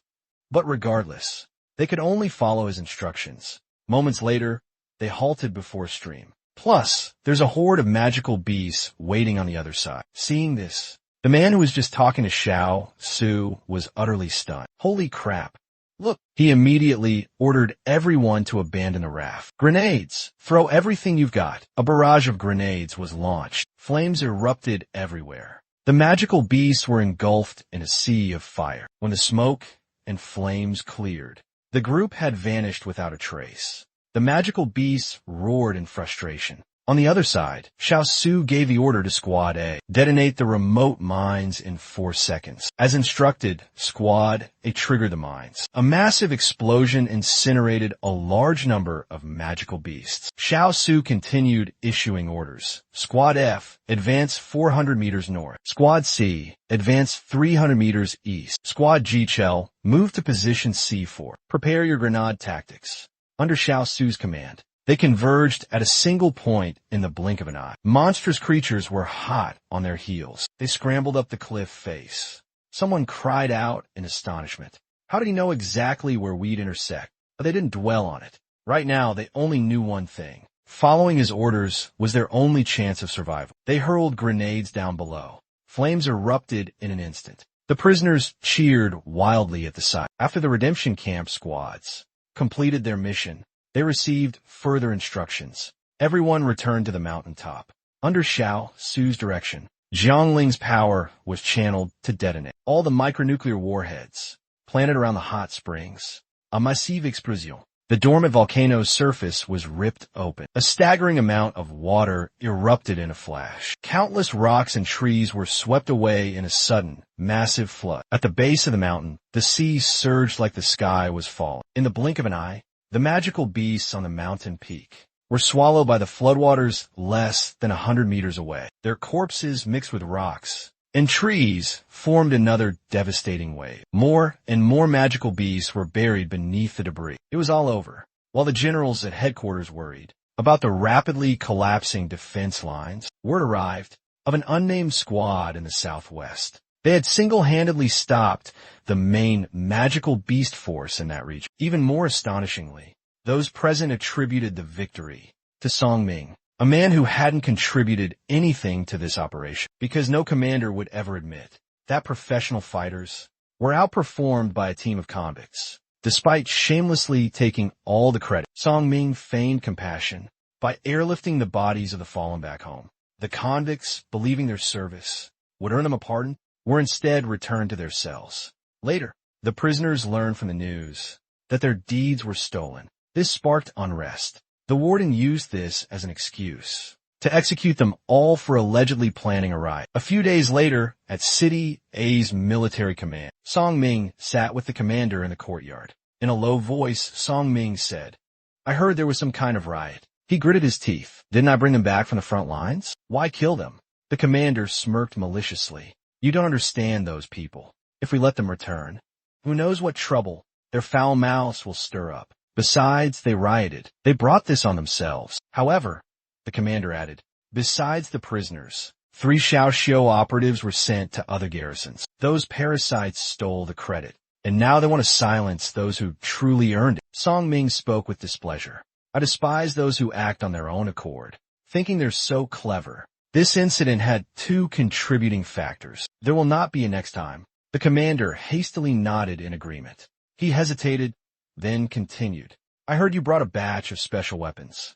But regardless, they could only follow his instructions. Moments later, they halted before a stream. Plus, there's a horde of magical beasts waiting on the other side. Seeing this, the man who was just talking to Xiao Su was utterly stunned. "Holy crap. Look." He immediately ordered everyone to abandon the raft. "Grenades! Throw everything you've got." A barrage of grenades was launched. Flames erupted everywhere. The magical beasts were engulfed in a sea of fire. When the smoke and flames cleared, the group had vanished without a trace. The magical beasts roared in frustration. On the other side, Xiao Su gave the order to Squad A. Detonate the remote mines in 4 seconds. As instructed, Squad A triggered the mines. A massive explosion incinerated a large number of magical beasts. Xiao Su continued issuing orders. Squad F, advance 400 meters north. Squad C, advance 300 meters east. Squad G Chell, move to position C4. Prepare your grenade tactics. Under Xiao Su's command, they converged at a single point in the blink of an eye. Monstrous creatures were hot on their heels. They scrambled up the cliff face. Someone cried out in astonishment. How did he know exactly where we'd intersect? But they didn't dwell on it. Right now, they only knew one thing. Following his orders was their only chance of survival. They hurled grenades down below. Flames erupted in an instant. The prisoners cheered wildly at the sight. After the redemption camp squads completed their mission, they received further instructions. Everyone returned to the mountaintop. Under Xiao Su's direction, Jiangling's power was channeled to detonate all the micronuclear warheads planted around the hot springs. A massive explosion. The dormant volcano's surface was ripped open. A staggering amount of water erupted in a flash. Countless rocks and trees were swept away in a sudden, massive flood. At the base of the mountain, the sea surged like the sky was falling. In the blink of an eye, the magical beasts on the mountain peak were swallowed by the floodwaters less than 100 meters away. Their corpses mixed with rocks and trees formed another devastating wave. More and more magical beasts were buried beneath the debris. It was all over. While the generals at headquarters worried about the rapidly collapsing defense lines, word arrived of an unnamed squad in the southwest. They had single-handedly stopped the main magical beast force in that region. Even more astonishingly, those present attributed the victory to Song Ming, a man who hadn't contributed anything to this operation, because no commander would ever admit that professional fighters were outperformed by a team of convicts. Despite shamelessly taking all the credit, Song Ming feigned compassion by airlifting the bodies of the fallen back home. The convicts, believing their service would earn them a pardon, were instead returned to their cells. Later, the prisoners learned from the news that their deeds were stolen. This sparked unrest. The warden used this as an excuse to execute them all for allegedly planning a riot. A few days later, at City A's military command, Song Ming sat with the commander in the courtyard. In a low voice, Song Ming said, "I heard there was some kind of riot." He gritted his teeth. "Didn't I bring them back from the front lines? Why kill them?" The commander smirked maliciously. "You don't understand those people. If we let them return, who knows what trouble their foul mouths will stir up. Besides, they rioted. They brought this on themselves." However, the commander added, besides the prisoners, 3 Xiaoxiu operatives were sent to other garrisons. Those parasites stole the credit, and now they want to silence those who truly earned it. Song Ming spoke with displeasure. "I despise those who act on their own accord, thinking they're so clever. This incident had 2 contributing factors. There will not be a next time." The commander hastily nodded in agreement. He hesitated, then continued. "I heard you brought a batch of special weapons.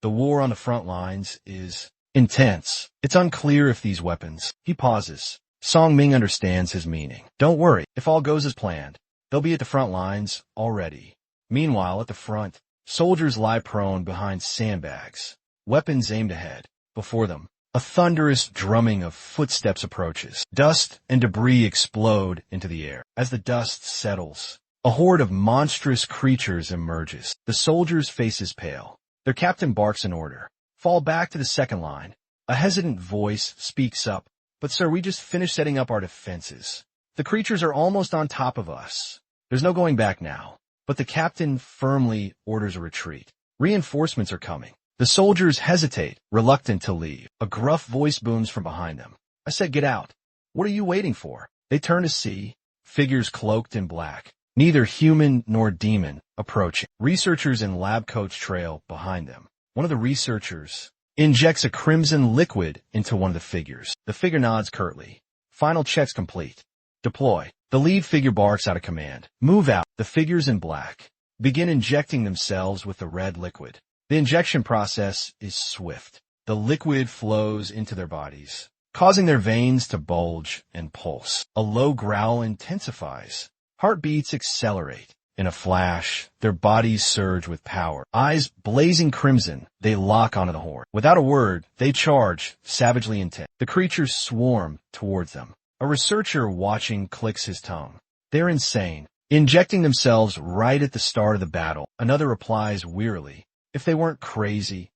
The war on the front lines is intense. It's unclear if these weapons—" He pauses. Song Ming understands his meaning. "Don't worry. If all goes as planned, they'll be at the front lines already." Meanwhile, at the front, soldiers lie prone behind sandbags, weapons aimed ahead. Before them, a thunderous drumming of footsteps approaches. Dust and debris explode into the air. As the dust settles, a horde of monstrous creatures emerges. The soldiers' faces pale. Their captain barks an order. "Fall back to the second line." A hesitant voice speaks up. "But sir, we just finished setting up our defenses. The creatures are almost on top of us. There's no going back now." But the captain firmly orders a retreat. Reinforcements are coming. The soldiers hesitate, reluctant to leave. A gruff voice booms from behind them. "I said get out. What are you waiting for?" They turn to see figures cloaked in black, neither human nor demon, approaching. Researchers in lab coats trail behind them. One of the researchers injects a crimson liquid into one of the figures. The figure nods curtly. "Final checks complete. Deploy." The lead figure barks out a command. "Move out." The figures in black begin injecting themselves with the red liquid. The injection process is swift. The liquid flows into their bodies, causing their veins to bulge and pulse. A low growl intensifies. Heartbeats accelerate. In a flash, their bodies surge with power. Eyes blazing crimson, they lock onto the horde. Without a word, they charge, savagely intent. The creatures swarm towards them. A researcher watching clicks his tongue. "They're insane, injecting themselves right at the start of the battle." Another replies wearily, "If they weren't crazy,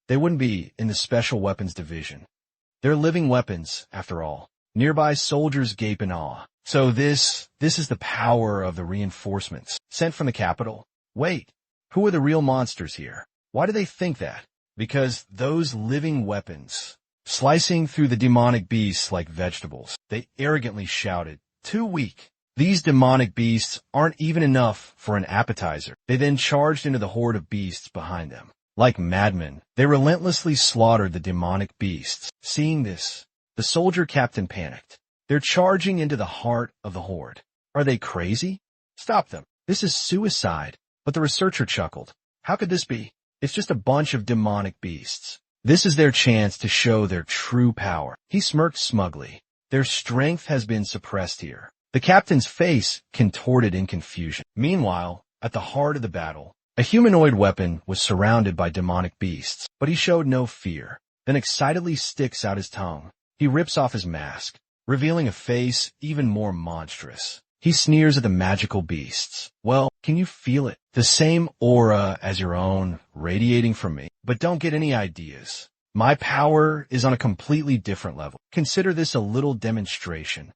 they wouldn't be in the Special Weapons Division. They're living weapons, after all." Nearby soldiers gape in awe. So this is the power of the reinforcements sent from the capital. Wait, who are the real monsters here? Why do they think that? Because those living weapons, slicing through the demonic beasts like vegetables. They arrogantly shouted, "Too weak. These demonic beasts aren't even enough for an appetizer." They then charged into the horde of beasts behind them. Like madmen, they relentlessly slaughtered the demonic beasts. Seeing this, the soldier captain panicked. They're charging into the heart of the horde. Are they crazy? Stop them. This is suicide. But the researcher chuckled. How could this be? It's just a bunch of demonic beasts. This is their chance to show their true power. He smirked smugly. Their strength has been suppressed here. The captain's face contorted in confusion. Meanwhile, at the heart of the battle, A humanoid weapon was surrounded by demonic beasts, but he showed no fear, then excitedly sticks out his tongue. He rips off his mask, revealing a face even more monstrous. He sneers at the magical beasts. Well, can you feel it? The same aura as your own, radiating from me. But don't get any ideas. My power is on a completely different level. Consider this a little demonstration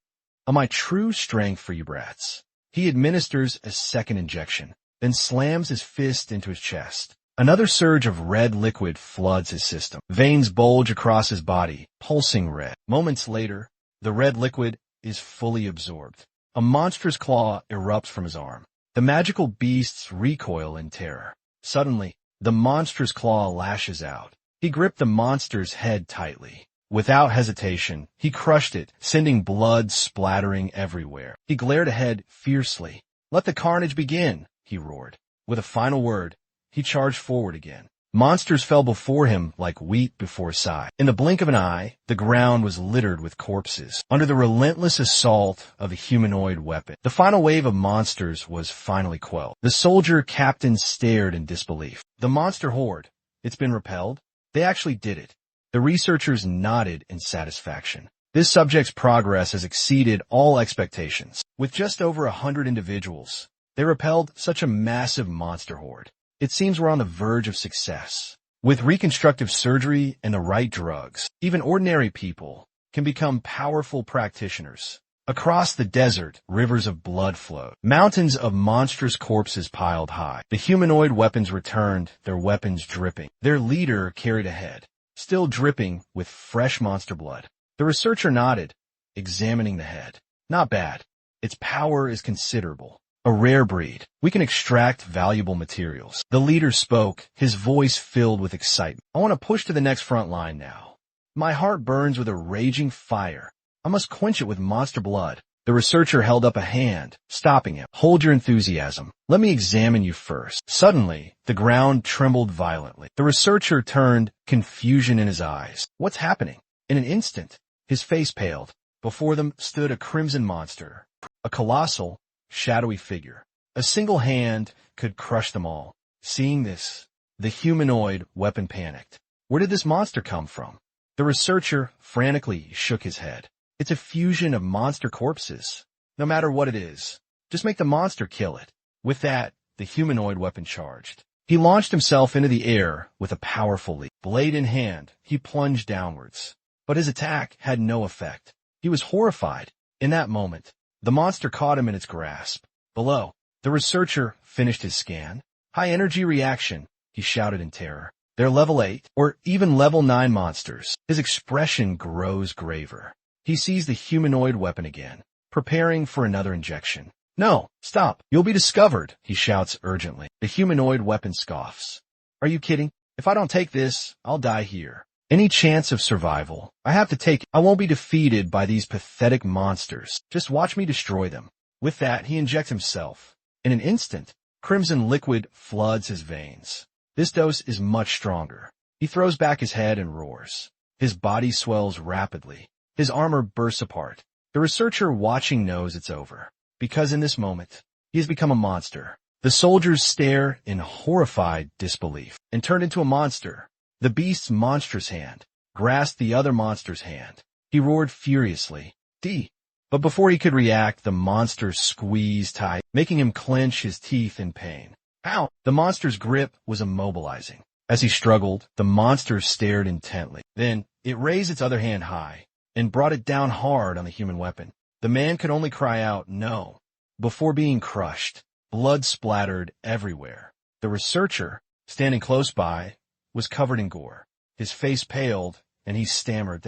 of my true strength for you brats. He administers a second injection, then slams his fist into his chest. Another surge of red liquid floods his system. Veins bulge across his body, pulsing red. Moments later, the red liquid is fully absorbed. A monstrous claw erupts from his arm. The magical beasts recoil in terror. Suddenly, the monstrous claw lashes out. He gripped the monster's head tightly. Without hesitation, he crushed it, sending blood splattering everywhere. He glared ahead fiercely. "Let the carnage begin," he roared. With a final word, he charged forward again. Monsters fell before him like wheat before scythe. In the blink of an eye, the ground was littered with corpses. Under the relentless assault of the humanoid weapon, the final wave of monsters was finally quelled. The soldier captain stared in disbelief. The monster horde, it's been repelled? They actually did it. The researchers nodded in satisfaction. This subject's progress has exceeded all expectations. With just over 100 individuals, they repelled such a massive monster horde. It seems we're on the verge of success. With reconstructive surgery and the right drugs, even ordinary people can become powerful practitioners. Across the desert, rivers of blood flowed. Mountains of monstrous corpses piled high. The humanoid weapons returned, their weapons dripping. Their leader carried a head, still dripping with fresh monster blood. The researcher nodded, examining the head. Not bad. Its power is considerable. A rare breed. We can extract valuable materials. The leader spoke, his voice filled with excitement. I want to push to the next front line now. My heart burns with a raging fire. I must quench it with monster blood. The researcher held up a hand, stopping him. Hold your enthusiasm. Let me examine you first. Suddenly, the ground trembled violently. The researcher turned, confusion in his eyes. What's happening? In an instant, his face paled. Before them stood a crimson monster, a colossal, shadowy figure. A single hand could crush them all. Seeing this, the humanoid weapon panicked. Where did this monster come from? The researcher frantically shook his head. It's a fusion of monster corpses. No matter what it is, just make the monster kill it. With that, the humanoid weapon charged. He launched himself into the air with a powerful leap. Blade in hand, he plunged downwards. But his attack had no effect. He was horrified. In that moment, the monster caught him in its grasp. Below, the researcher finished his scan. High energy reaction, he shouted in terror. They're level 8, or even level 9 monsters. His expression grows graver. He sees the humanoid weapon again, preparing for another injection. No, stop. You'll be discovered, he shouts urgently. The humanoid weapon scoffs. Are you kidding? If I don't take this, I'll die here. Any chance of survival, I have to take it. I won't be defeated by these pathetic monsters. Just watch me destroy them. With that, he injects himself. In an instant, crimson liquid floods his veins. This dose is much stronger. He throws back his head and roars. His body swells rapidly. His armor bursts apart. The researcher watching knows it's over, because in this moment, he has become a monster. The soldiers stare in horrified disbelief and turn into a monster. The beast's monstrous hand grasped the other monster's hand. He roared furiously, "D!" But before he could react, the monster squeezed tight, making him clench his teeth in pain. Ow! The monster's grip was immobilizing. As he struggled, the monster stared intently. Then, it raised its other hand high and brought it down hard on the human weapon. The man could only cry out, "No," before being crushed. Blood splattered everywhere. The researcher, standing close by, was covered in gore. His face paled, and he stammered,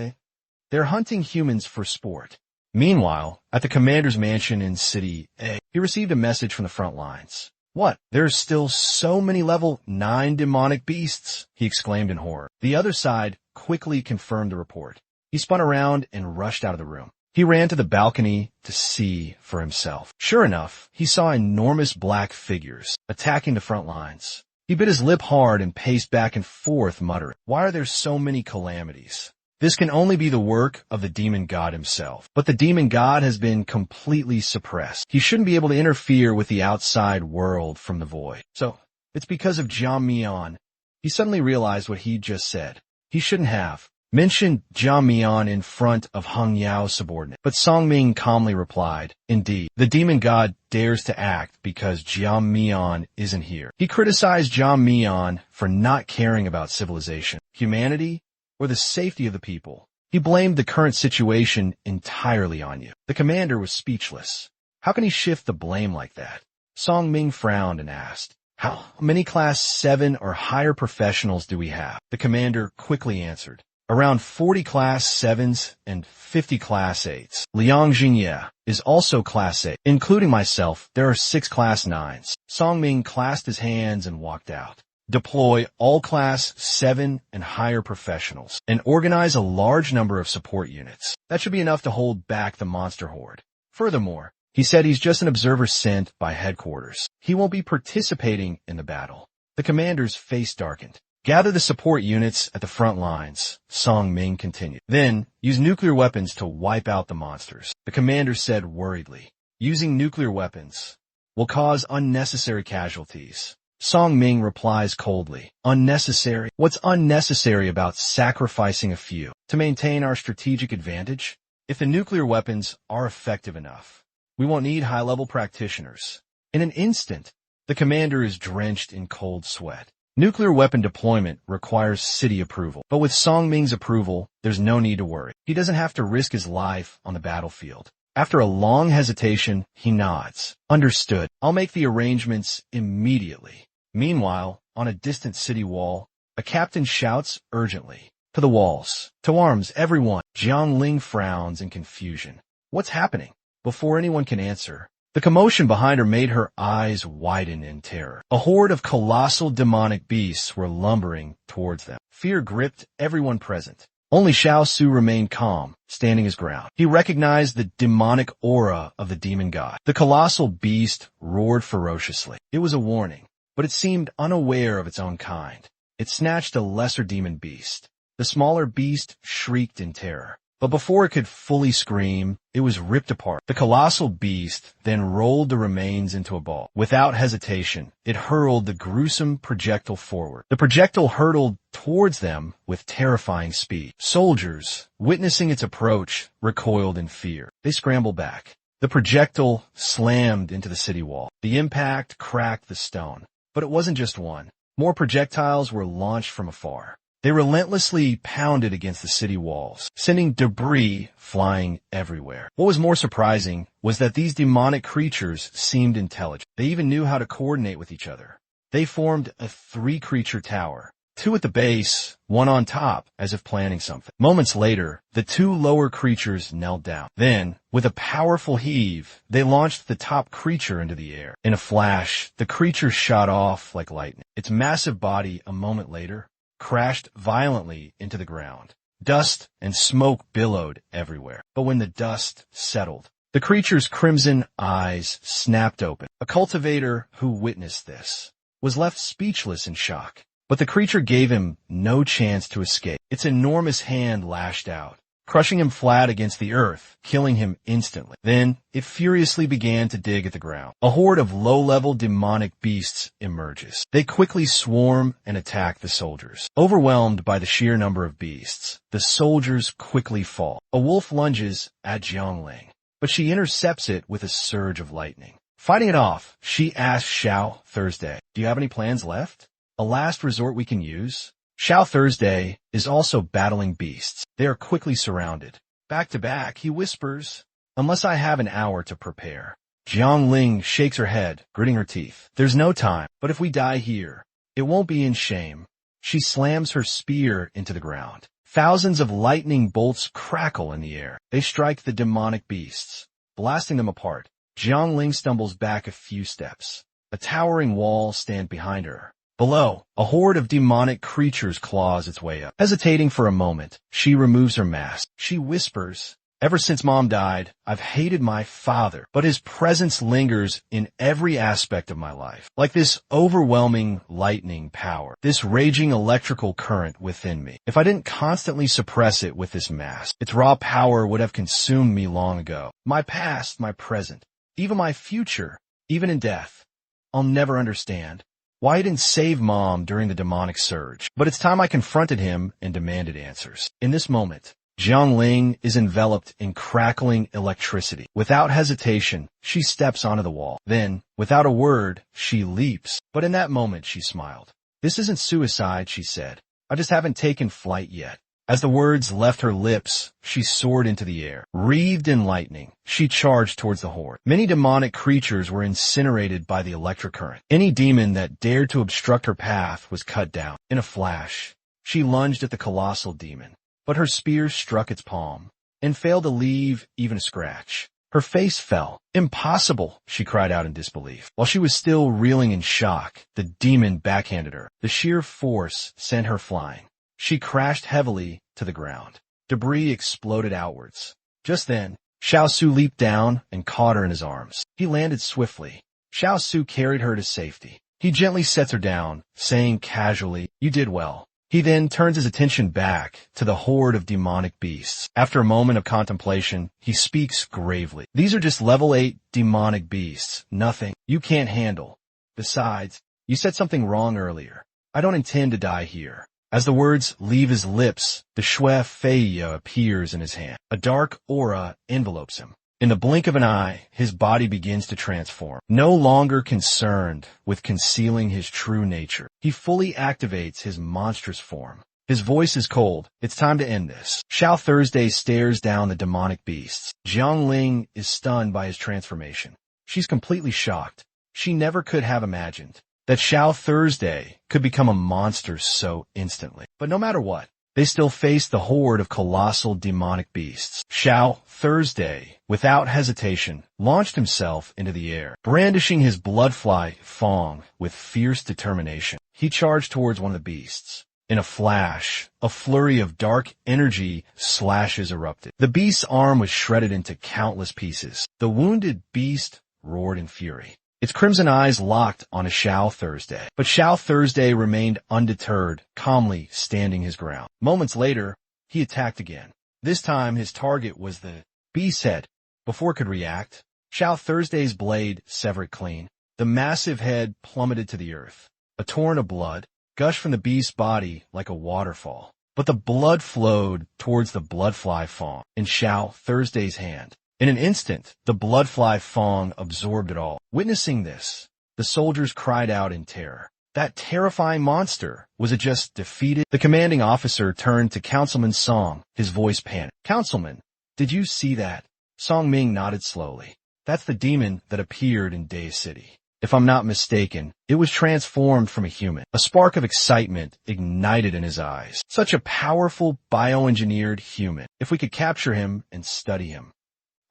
They're hunting humans for sport." Meanwhile, at the commander's mansion in City A, he received a message from the front lines. "What? There's still so many level 9 demonic beasts," he exclaimed in horror. The other side quickly confirmed the report. He spun around and rushed out of the room. He ran to the balcony to see for himself. Sure enough, he saw enormous black figures attacking the front lines. He bit his lip hard and paced back and forth, muttering, "Why are there so many calamities? This can only be the work of the demon god himself." But the demon god has been completely suppressed. He shouldn't be able to interfere with the outside world from the void. So, It's because of Jia. He suddenly realized what he'd just said. He shouldn't have mentioned Jia in front of Hung Yao's subordinate. But Song Ming calmly replied, indeed, the demon god dares to act because Jia isn't here. He criticized Jia for not caring about civilization, humanity, or the safety of the people. He blamed the current situation entirely on you. The commander was speechless. How can he shift the blame like that? Song Ming frowned and asked, how many Class 7 or higher professionals do we have? The commander quickly answered, around 40 Class 7s and 50 Class 8s. Liang Jingye is also Class 8. Including myself, there are 6 Class 9s. Song Ming clasped his hands and walked out. Deploy all Class 7 and higher professionals, and organize a large number of support units. That should be enough to hold back the monster horde. Furthermore, he said he's just an observer sent by headquarters. He won't be participating in the battle. The commander's face darkened. Gather the support units at the front lines, Song Ming continued. Then, use nuclear weapons to wipe out the monsters. The commander said worriedly, using nuclear weapons will cause unnecessary casualties. Song Ming replies coldly, unnecessary? What's unnecessary about sacrificing a few to maintain our strategic advantage? If the nuclear weapons are effective enough, we won't need high-level practitioners. In an instant, the commander is drenched in cold sweat. Nuclear weapon deployment requires city approval, but with Song Ming's approval, there's no need to worry. He doesn't have to risk his life on the battlefield. After a long hesitation, he nods. Understood. I'll make the arrangements immediately. Meanwhile, on a distant city wall, a captain shouts urgently, to the walls, to arms, everyone. Jiang Ling frowns in confusion. What's happening? Before anyone can answer, the commotion behind her made her eyes widen in terror. A horde of colossal demonic beasts were lumbering towards them. Fear gripped everyone present. Only Xiao Su remained calm, standing his ground. He recognized the demonic aura of the demon god. The colossal beast roared ferociously. It was a warning, but it seemed unaware of its own kind. It snatched a lesser demon beast. The smaller beast shrieked in terror. But before it could fully scream, it was ripped apart. The colossal beast then rolled the remains into a ball. Without hesitation, it hurled the gruesome projectile forward. The projectile hurtled towards them with terrifying speed. Soldiers, witnessing its approach, recoiled in fear. They scrambled back. The projectile slammed into the city wall. The impact cracked the stone. But it wasn't just one. More projectiles were launched from afar. They relentlessly pounded against the city walls, sending debris flying everywhere. What was more surprising was that these demonic creatures seemed intelligent. They even knew how to coordinate with each other. They formed a 3-creature tower, 2 at the base, 1 on top, as if planning something. Moments later, the 2 lower creatures knelt down. Then, with a powerful heave, they launched the top creature into the air. In a flash, the creature shot off like lightning. Its massive body, a moment later, crashed violently into the ground. Dust and smoke billowed everywhere. But when the dust settled, the creature's crimson eyes snapped open. A cultivator who witnessed this was left speechless in shock. But the creature gave him no chance to escape. Its enormous hand lashed out, crushing him flat against the earth, killing him instantly. Then, it furiously began to dig at the ground. A horde of low-level demonic beasts emerges. They quickly swarm and attack the soldiers. Overwhelmed by the sheer number of beasts, the soldiers quickly fall. A wolf lunges at Jiangling, but she intercepts it with a surge of lightning. Fighting it off, she asks Xiao Thursday, "Do you have any plans left? A last resort we can use?" Xiao Thursday is also battling beasts. They are quickly surrounded. Back to back, he whispers, "Unless I have an hour to prepare." Jiang Ling shakes her head, gritting her teeth. "There's no time, but if we die here, it won't be in shame." She slams her spear into the ground. Thousands of lightning bolts crackle in the air. They strike the demonic beasts, blasting them apart. Jiang Ling stumbles back a few steps. A towering wall stands behind her. Below, a horde of demonic creatures claws its way up. Hesitating for a moment, she removes her mask. She whispers, "Ever since Mom died, I've hated my father, but his presence lingers in every aspect of my life. Like this overwhelming lightning power, this raging electrical current within me. If I didn't constantly suppress it with this mask, its raw power would have consumed me long ago. My past, my present, even my future, even in death. I'll never understand. why he didn't save Mom during the demonic surge. But it's time I confronted him and demanded answers. In this moment, Jiangling is enveloped in crackling electricity. Without hesitation, she steps onto the wall. Then, without a word, she leaps. But in that moment, she smiled. "This isn't suicide," she said. "I just haven't taken flight yet." As the words left her lips, she soared into the air. Wreathed in lightning, she charged towards the horde. Many demonic creatures were incinerated by the electric current. Any demon that dared to obstruct her path was cut down. In a flash, she lunged at the colossal demon, but her spear struck its palm and failed to leave even a scratch. Her face fell. "Impossible," she cried out in disbelief. While she was still reeling in shock, the demon backhanded her. The sheer force sent her flying. She crashed heavily to the ground. Debris exploded outwards. Just then, Xiao Su leaped down and caught her in his arms. He landed swiftly. Xiao Su carried her to safety. He gently sets her down, saying casually, "You did well." He then turns his attention back to the horde of demonic beasts. After a moment of contemplation, he speaks gravely. "These are just level 8 demonic beasts. Nothing you can't handle. Besides, you said something wrong earlier. I don't intend to die here." As the words leave his lips, the Shui Fei appears in his hand. A dark aura envelopes him. In the blink of an eye, his body begins to transform. No longer concerned with concealing his true nature, he fully activates his monstrous form. His voice is cold. "It's time to end this." Xiao Thursday stares down the demonic beasts. Jiangling is stunned by his transformation. She's completely shocked. She never could have imagined that Xiao Thursday could become a monster so instantly. But no matter what, they still face the horde of colossal demonic beasts. Xiao Thursday, without hesitation, launched himself into the air. Brandishing his bloodfly Fong with fierce determination, he charged towards one of the beasts. In a flash, a flurry of dark energy slashes erupted. The beast's arm was shredded into countless pieces. The wounded beast roared in fury. Its crimson eyes locked on a Xiao Thursday. But Xiao Thursday remained undeterred, calmly standing his ground. Moments later, he attacked again. This time, his target was the beast's head. Before it could react, Xiao Thursday's blade severed clean. The massive head plummeted to the earth. A torrent of blood gushed from the beast's body like a waterfall. But the blood flowed towards the bloodfly Fong in Xiao Thursday's hand. In an instant, the bloodfly Fong absorbed it all. Witnessing this, the soldiers cried out in terror. That terrifying monster, was it just defeated? The commanding officer turned to Councilman Song, his voice panicked. "Councilman, did you see that?" Song Ming nodded slowly. "That's the demon that appeared in Day City. If I'm not mistaken, it was transformed from a human." A spark of excitement ignited in his eyes. Such a powerful bioengineered human. If we could capture him and study him,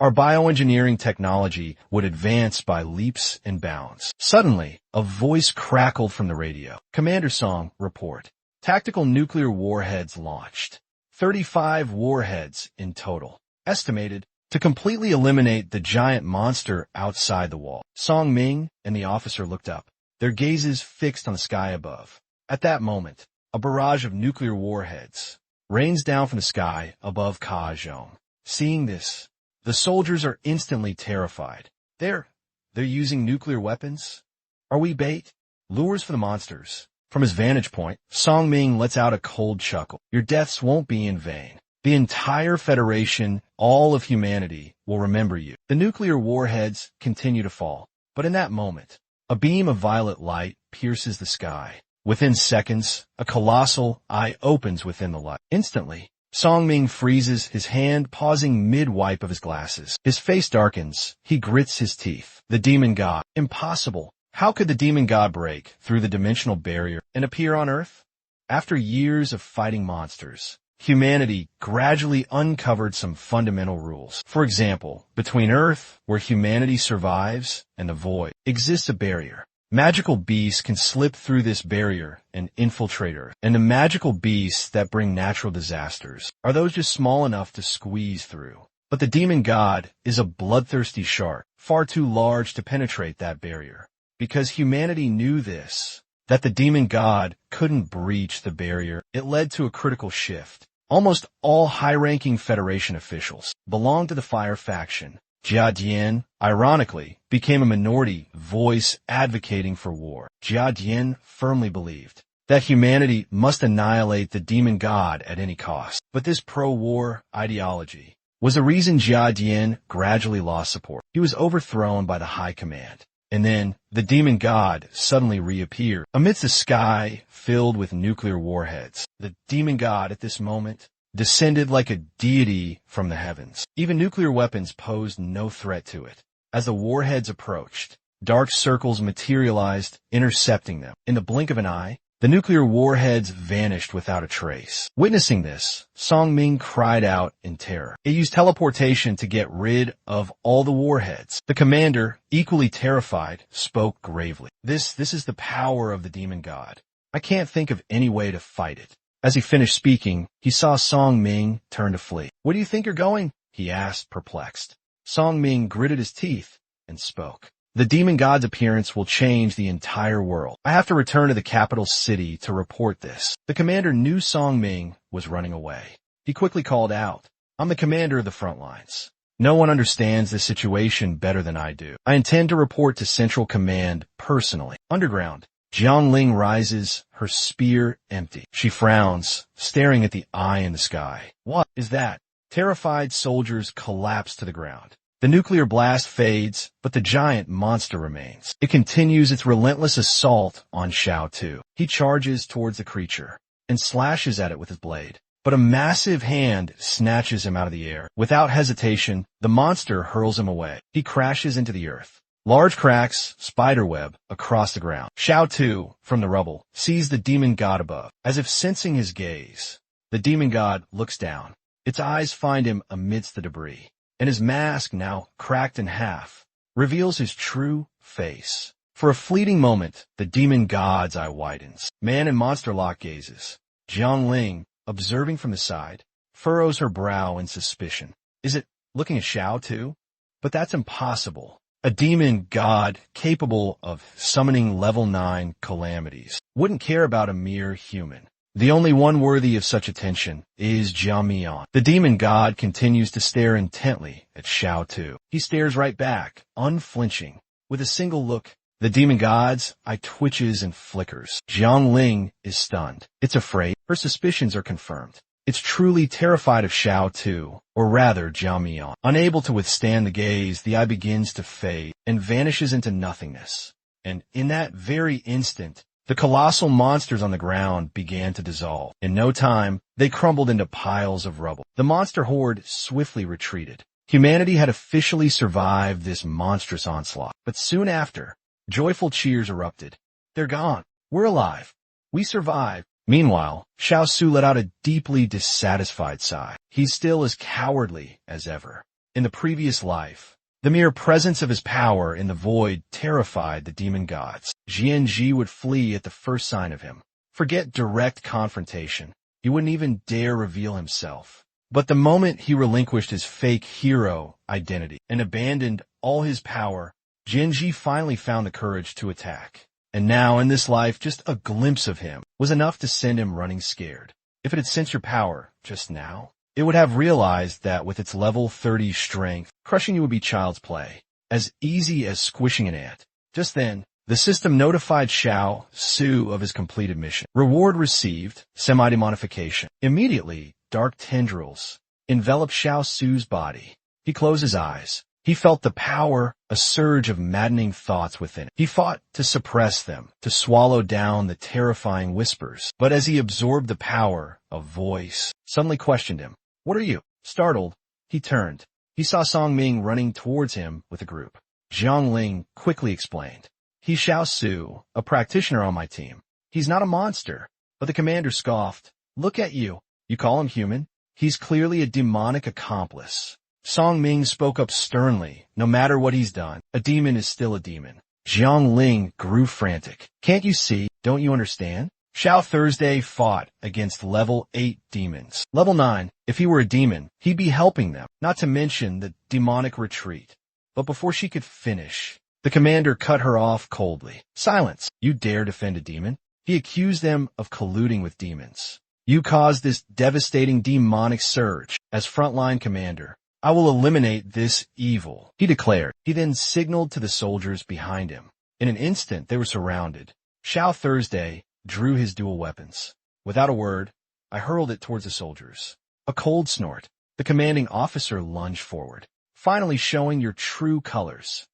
our bioengineering technology would advance by leaps and bounds. Suddenly, a voice crackled from the radio. "Commander Song, report. Tactical nuclear warheads launched. 35 warheads in total. Estimated to completely eliminate the giant monster outside the wall." Song Ming and the officer looked up, their gazes fixed on the sky above. At that moment, a barrage of nuclear warheads rains down from the sky above Kajong. Seeing this, the soldiers are instantly terrified. They're using nuclear weapons? Are we bait? Lures for the monsters. From his vantage point, Song Ming lets out a cold chuckle. "Your deaths won't be in vain. The entire Federation, all of humanity, will remember you." The nuclear warheads continue to fall. But in that moment, a beam of violet light pierces the sky. Within seconds, a colossal eye opens within the light. Instantly, Song Ming freezes, his hand pausing mid-wipe of his glasses. His face darkens. He grits his teeth. The demon god. Impossible. How could the demon god break through the dimensional barrier and appear on Earth? After years of fighting monsters, humanity gradually uncovered some fundamental rules. For example, between Earth, where humanity survives, and the void, exists a barrier. Magical beasts can slip through this barrier and infiltrate Earth. And the magical beasts that bring natural disasters are those just small enough to squeeze through. But the demon god is a bloodthirsty shark, far too large to penetrate that barrier. Because humanity knew this, that the demon god couldn't breach the barrier, it led to a critical shift. Almost all high-ranking Federation officials belonged to the Fire faction, Jia Dian, ironically, became a minority voice advocating for war. Jia Dian firmly believed that humanity must annihilate the demon god at any cost. But this pro-war ideology was the reason Jia Dian gradually lost support. He was overthrown by the high command. And then, the demon god suddenly reappeared amidst a sky filled with nuclear warheads. The demon god at this moment descended like a deity from the heavens. Even nuclear weapons posed no threat to it. As the warheads approached, dark circles materialized, intercepting them. In the blink of an eye, the nuclear warheads vanished without a trace. Witnessing this, Song Ming cried out in terror. It used teleportation to get rid of all the warheads. The commander, equally terrified, spoke gravely. This is the power of the demon god. I can't think of any way to fight it. As he finished speaking, he saw Song Ming turn to flee. Where do you think you're going? He asked, perplexed. Song Ming gritted his teeth and spoke. The demon god's appearance will change the entire world. I have to return to the capital city to report this. The commander knew Song Ming was running away. He quickly called out, I'm the commander of the front lines. No one understands this situation better than I do. I intend to report to Central Command personally. Underground, Jiang Ling rises, her spear empty. She frowns, staring at the eye in the sky. What is that? Terrified soldiers collapse to the ground. The nuclear blast fades, but the giant monster remains. It continues its relentless assault on Xiao Tu. He charges towards the creature and slashes at it with his blade. But a massive hand snatches him out of the air. Without hesitation, the monster hurls him away. He crashes into the earth. Large cracks, spiderweb, across the ground. Xiao Tu, from the rubble, sees the demon god above. As if sensing his gaze, the demon god looks down. Its eyes find him amidst the debris. And his mask, now cracked in half, reveals his true face. For a fleeting moment, the demon god's eye widens. Man and monster lock gazes. Jiang Ling, observing from the side, furrows her brow in suspicion. Is it looking at Xiao too? But that's impossible. A demon god capable of summoning level 9 calamities wouldn't care about a mere human. The only one worthy of such attention is Jia Mian. The demon god continues to stare intently at Xiao Tu. He stares right back, unflinching. With a single look, the demon god's eye twitches and flickers. Jiang Ling is stunned. It's afraid. Her suspicions are confirmed. It's truly terrified of Xiao Tu, or rather Jia Mian. Unable to withstand the gaze, the eye begins to fade and vanishes into nothingness. And in that very instant, the colossal monsters on the ground began to dissolve. In no time, they crumbled into piles of rubble. The monster horde swiftly retreated. Humanity had officially survived this monstrous onslaught. But soon after, joyful cheers erupted. They're gone. We're alive. We survived. Meanwhile, Xiao Su let out a deeply dissatisfied sigh. He's still as cowardly as ever. In the previous life, the mere presence of his power in the void terrified the demon gods. Jianji would flee at the first sign of him. Forget direct confrontation. He wouldn't even dare reveal himself. But the moment he relinquished his fake hero identity and abandoned all his power, Jianji finally found the courage to attack. And now, in this life, just a glimpse of him was enough to send him running scared. If it had sensed your power just now, it would have realized that with its level 30 strength, crushing you would be child's play, as easy as squishing an ant. Just then, the system notified Xiao Su of his completed mission. Reward received, semi-demonification. Immediately, dark tendrils enveloped Xiao Su's body. He closed his eyes. He felt the power, a surge of maddening thoughts within it. He fought to suppress them, to swallow down the terrifying whispers. But as he absorbed the power, a voice suddenly questioned him. What are you? Startled, he turned. He saw Song Ming running towards him with a group. Jiang Ling quickly explained. He's Xiao Su, a practitioner on my team. He's not a monster. But the commander scoffed. Look at you. You call him human? He's clearly a demonic accomplice. Song Ming spoke up sternly. No matter what he's done, a demon is still a demon. Jiang Ling grew frantic. Can't you see? Don't you understand? Xiao Thursday fought against level 8 demons. Level 9, if he were a demon, he'd be helping them, not to mention the demonic retreat. But before she could finish, the commander cut her off coldly. Silence! You dare defend a demon? He accused them of colluding with demons. You caused this devastating demonic surge. As frontline commander, I will eliminate this evil, he declared. He then signaled to the soldiers behind him. In an instant, they were surrounded. Xiao Thursday drew his dual weapons. Without a word, I hurled it towards the soldiers. A cold snort. The commanding officer lunged forward, finally showing your true colors.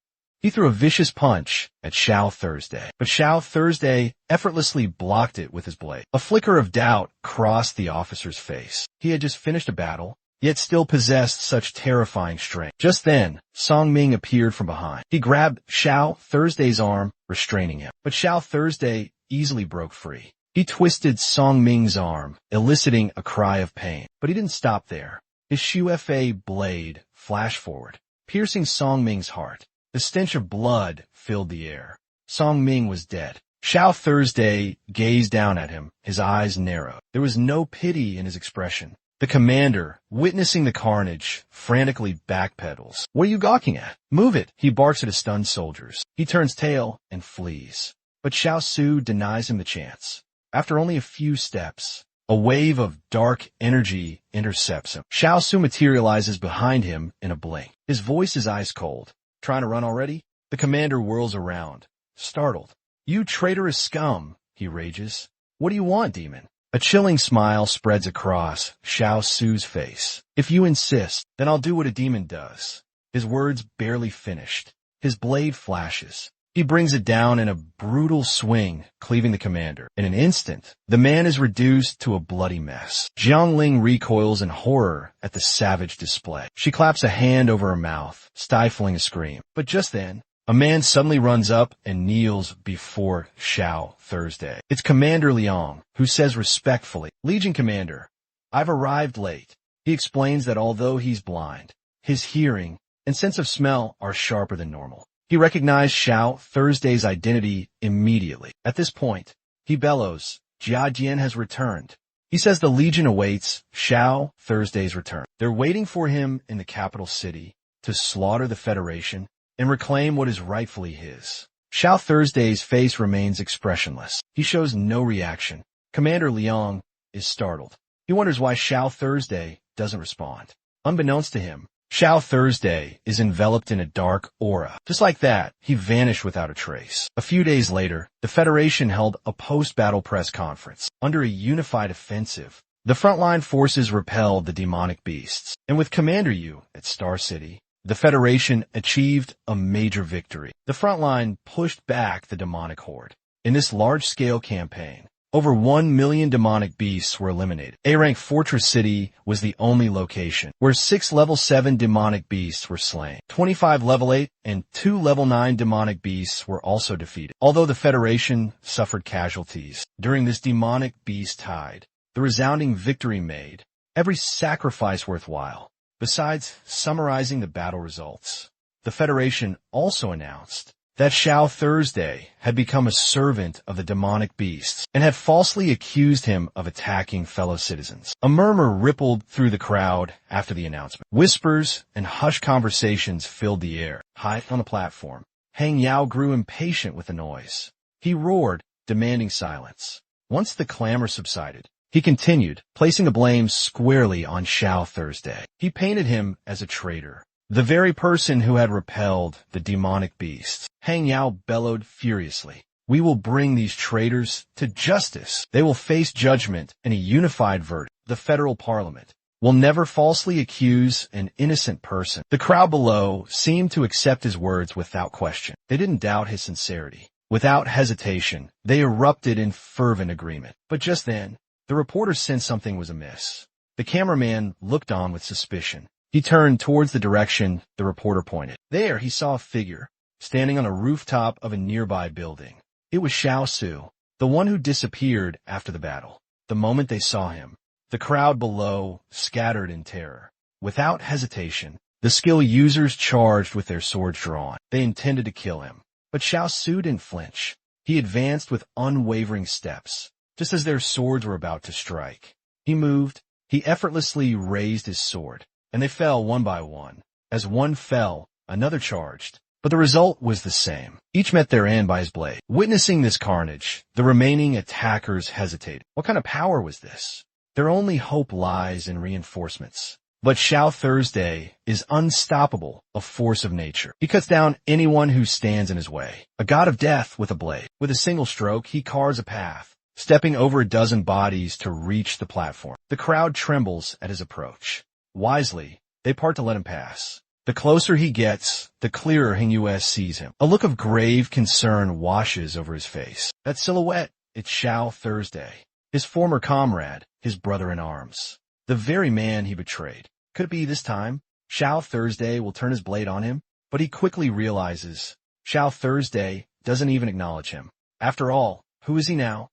He threw a vicious punch at Xiao Thursday, but Xiao Thursday effortlessly blocked it with his blade. A flicker of doubt crossed the officer's face. He had just finished a battle, yet still possessed such terrifying strength. Just then, Song Ming appeared from behind. He grabbed Xiao Thursday's arm, restraining him. But Xiao Thursday easily broke free. He twisted Song Ming's arm, eliciting a cry of pain. But he didn't stop there. His Shu Fa blade flashed forward, piercing Song Ming's heart. The stench of blood filled the air. Song Ming was dead. Xiao Thursday gazed down at him, his eyes narrowed. There was no pity in his expression. The commander, witnessing the carnage, frantically backpedals. What are you gawking at? Move it, he barks at his stunned soldiers. He turns tail and flees. But Xiao Su denies him the chance. After only a few steps, a wave of dark energy intercepts him. Xiao Su materializes behind him in a blink. His voice is ice cold. Trying to run already? The commander whirls around, startled. You traitorous scum, he rages. What do you want, demon? A chilling smile spreads across Xiao Su's face. If you insist, then I'll do what a demon does. His words barely finished. His blade flashes. He brings it down in a brutal swing, cleaving the commander. In an instant, the man is reduced to a bloody mess. Jiangling recoils in horror at the savage display. She claps a hand over her mouth, stifling a scream. But just then, a man suddenly runs up and kneels before Xiao Thursday. It's Commander Liang, who says respectfully, Legion Commander, I've arrived late. He explains that although he's blind, his hearing and sense of smell are sharper than normal. He recognized Xiao Thursday's identity immediately. At this point, he bellows, Jia Jian has returned. He says the Legion awaits Xiao Thursday's return. They're waiting for him in the capital city to slaughter the Federation and reclaim what is rightfully his. Xiao Thursday's face remains expressionless. He shows no reaction. Commander Liang is startled. He wonders why Xiao Thursday doesn't respond. Unbeknownst to him, Xiao Thursday is enveloped in a dark aura. Just like that, he vanished without a trace. A few days later, the Federation held a post-battle press conference. Under a unified offensive, the frontline forces repelled the demonic beasts. And with Commander Yu at Star City, the Federation achieved a major victory. The frontline pushed back the demonic horde. In this large-scale campaign, over 1 million demonic beasts were eliminated. A-rank Fortress City was the only location where 6 level 7 demonic beasts were slain. 25 level 8 and 2 level 9 demonic beasts were also defeated. Although the Federation suffered casualties during this demonic beast tide, the resounding victory made every sacrifice worthwhile. Besides summarizing the battle results, the Federation also announced that Xiao Thursday had become a servant of the demonic beasts and had falsely accused him of attacking fellow citizens. A murmur rippled through the crowd after the announcement. Whispers and hushed conversations filled the air. High on the platform, Hang Yao grew impatient with the noise. He roared, demanding silence. Once the clamor subsided, he continued, placing the blame squarely on Xiao Thursday. He painted him as a traitor, the very person who had repelled the demonic beasts. Hang Yao bellowed furiously. We will bring these traitors to justice. They will face judgment and a unified verdict. The federal parliament will never falsely accuse an innocent person. The crowd below seemed to accept his words without question. They didn't doubt his sincerity. Without hesitation, they erupted in fervent agreement. But just then, the reporter sensed something was amiss. The cameraman looked on with suspicion. He turned towards the direction the reporter pointed. There he saw a figure, standing on a rooftop of a nearby building. It was Xiao Su, the one who disappeared after the battle. The moment they saw him, the crowd below scattered in terror. Without hesitation, the skill users charged with their swords drawn. They intended to kill him. But Xiao Su didn't flinch. He advanced with unwavering steps, just as their swords were about to strike. He moved. He effortlessly raised his sword, and they fell one by one. As one fell, another charged. But the result was the same. Each met their end by his blade. Witnessing this carnage, the remaining attackers hesitated. What kind of power was this? Their only hope lies in reinforcements. But Xiao Thursday is unstoppable, a force of nature. He cuts down anyone who stands in his way. A god of death with a blade. With a single stroke, he carves a path, stepping over a dozen bodies to reach the platform. The crowd trembles at his approach. Wisely, they part to let him pass. The closer he gets, the clearer Hing sees him. A look of grave concern washes over his face. That silhouette, it's Xiao Thursday. His former comrade, his brother-in-arms. The very man he betrayed. Could it be this time? Xiao Thursday will turn his blade on him, but he quickly realizes Xiao Thursday doesn't even acknowledge him. After all, who is he now?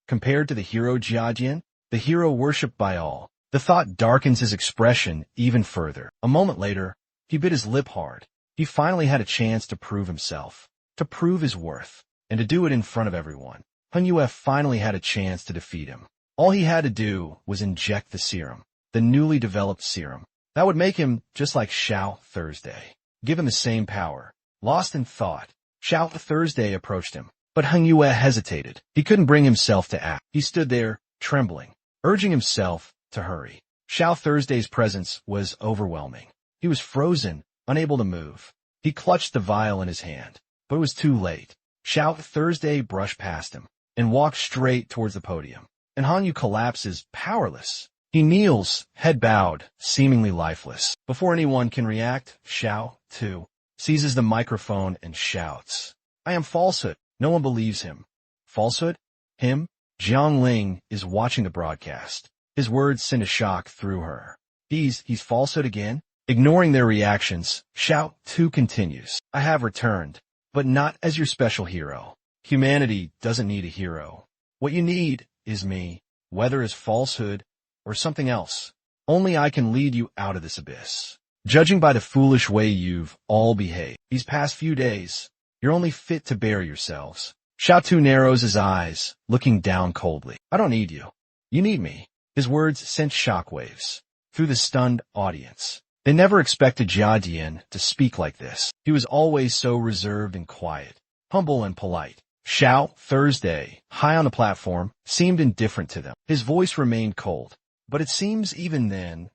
Compared to the hero Jiajian, the hero worshipped by all. The thought darkens his expression even further. A moment later, he bit his lip hard. He finally had a chance to prove himself, to prove his worth, and to do it in front of everyone. Heng finally had a chance to defeat him. All he had to do was inject the serum, the newly developed serum. That would make him just like Xiao Thursday. Give him the same power. Lost in thought, Xiao Thursday approached him, but Heng hesitated. He couldn't bring himself to act. He stood there, trembling, urging himself to hurry. Xiao Thursday's presence was overwhelming. He was frozen, unable to move. He clutched the vial in his hand, but it was too late. Xiao Thursday brushed past him and walked straight towards the podium. And Han collapses, powerless. He kneels, head bowed, seemingly lifeless. Before anyone can react, Xiao, too, seizes the microphone and shouts, "I am falsehood." No one believes him. Falsehood? Him? Jiang Ling is watching the broadcast. His words send a shock through her. He's falsehood again? Ignoring their reactions, Xiao, too, continues. "I have returned, but not as your special hero. Humanity doesn't need a hero. What you need is me, whether as falsehood or something else. Only I can lead you out of this abyss. Judging by the foolish way you've all behaved these past few days, you're only fit to bury yourselves." Xiao Tu narrows his eyes, looking down coldly. "I don't need you. You need me." His words sent shockwaves through the stunned audience. They never expected Jiadian to speak like this. He was always so reserved and quiet, humble and polite. Xiao Thursday, high on the platform, seemed indifferent to them. His voice remained cold. But it seems even then,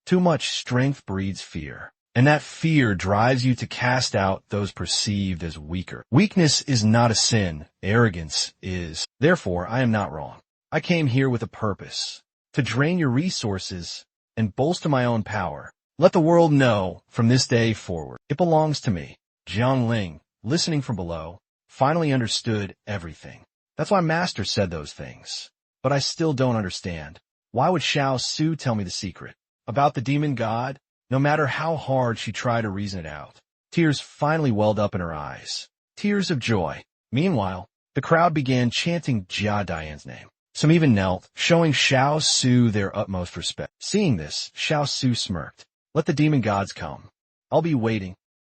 too much strength breeds fear. And that fear drives you to cast out those perceived as weaker. Weakness is not a sin. Arrogance is. Therefore, I am not wrong. I came here with a purpose. To drain your resources and bolster my own power. Let the world know from this day forward. It belongs to me. Jiang Ling, listening from below, finally understood everything. That's why Master said those things. But I still don't understand. Why would Xiao Su tell me the secret? About the demon god? No matter how hard she tried to reason it out. Tears finally welled up in her eyes. Tears of joy. Meanwhile, the crowd began chanting Jia Dian's name. Some even knelt, showing Xiao Su their utmost respect. Seeing this, Xiao Su smirked. "Let the demon gods come. I'll be waiting."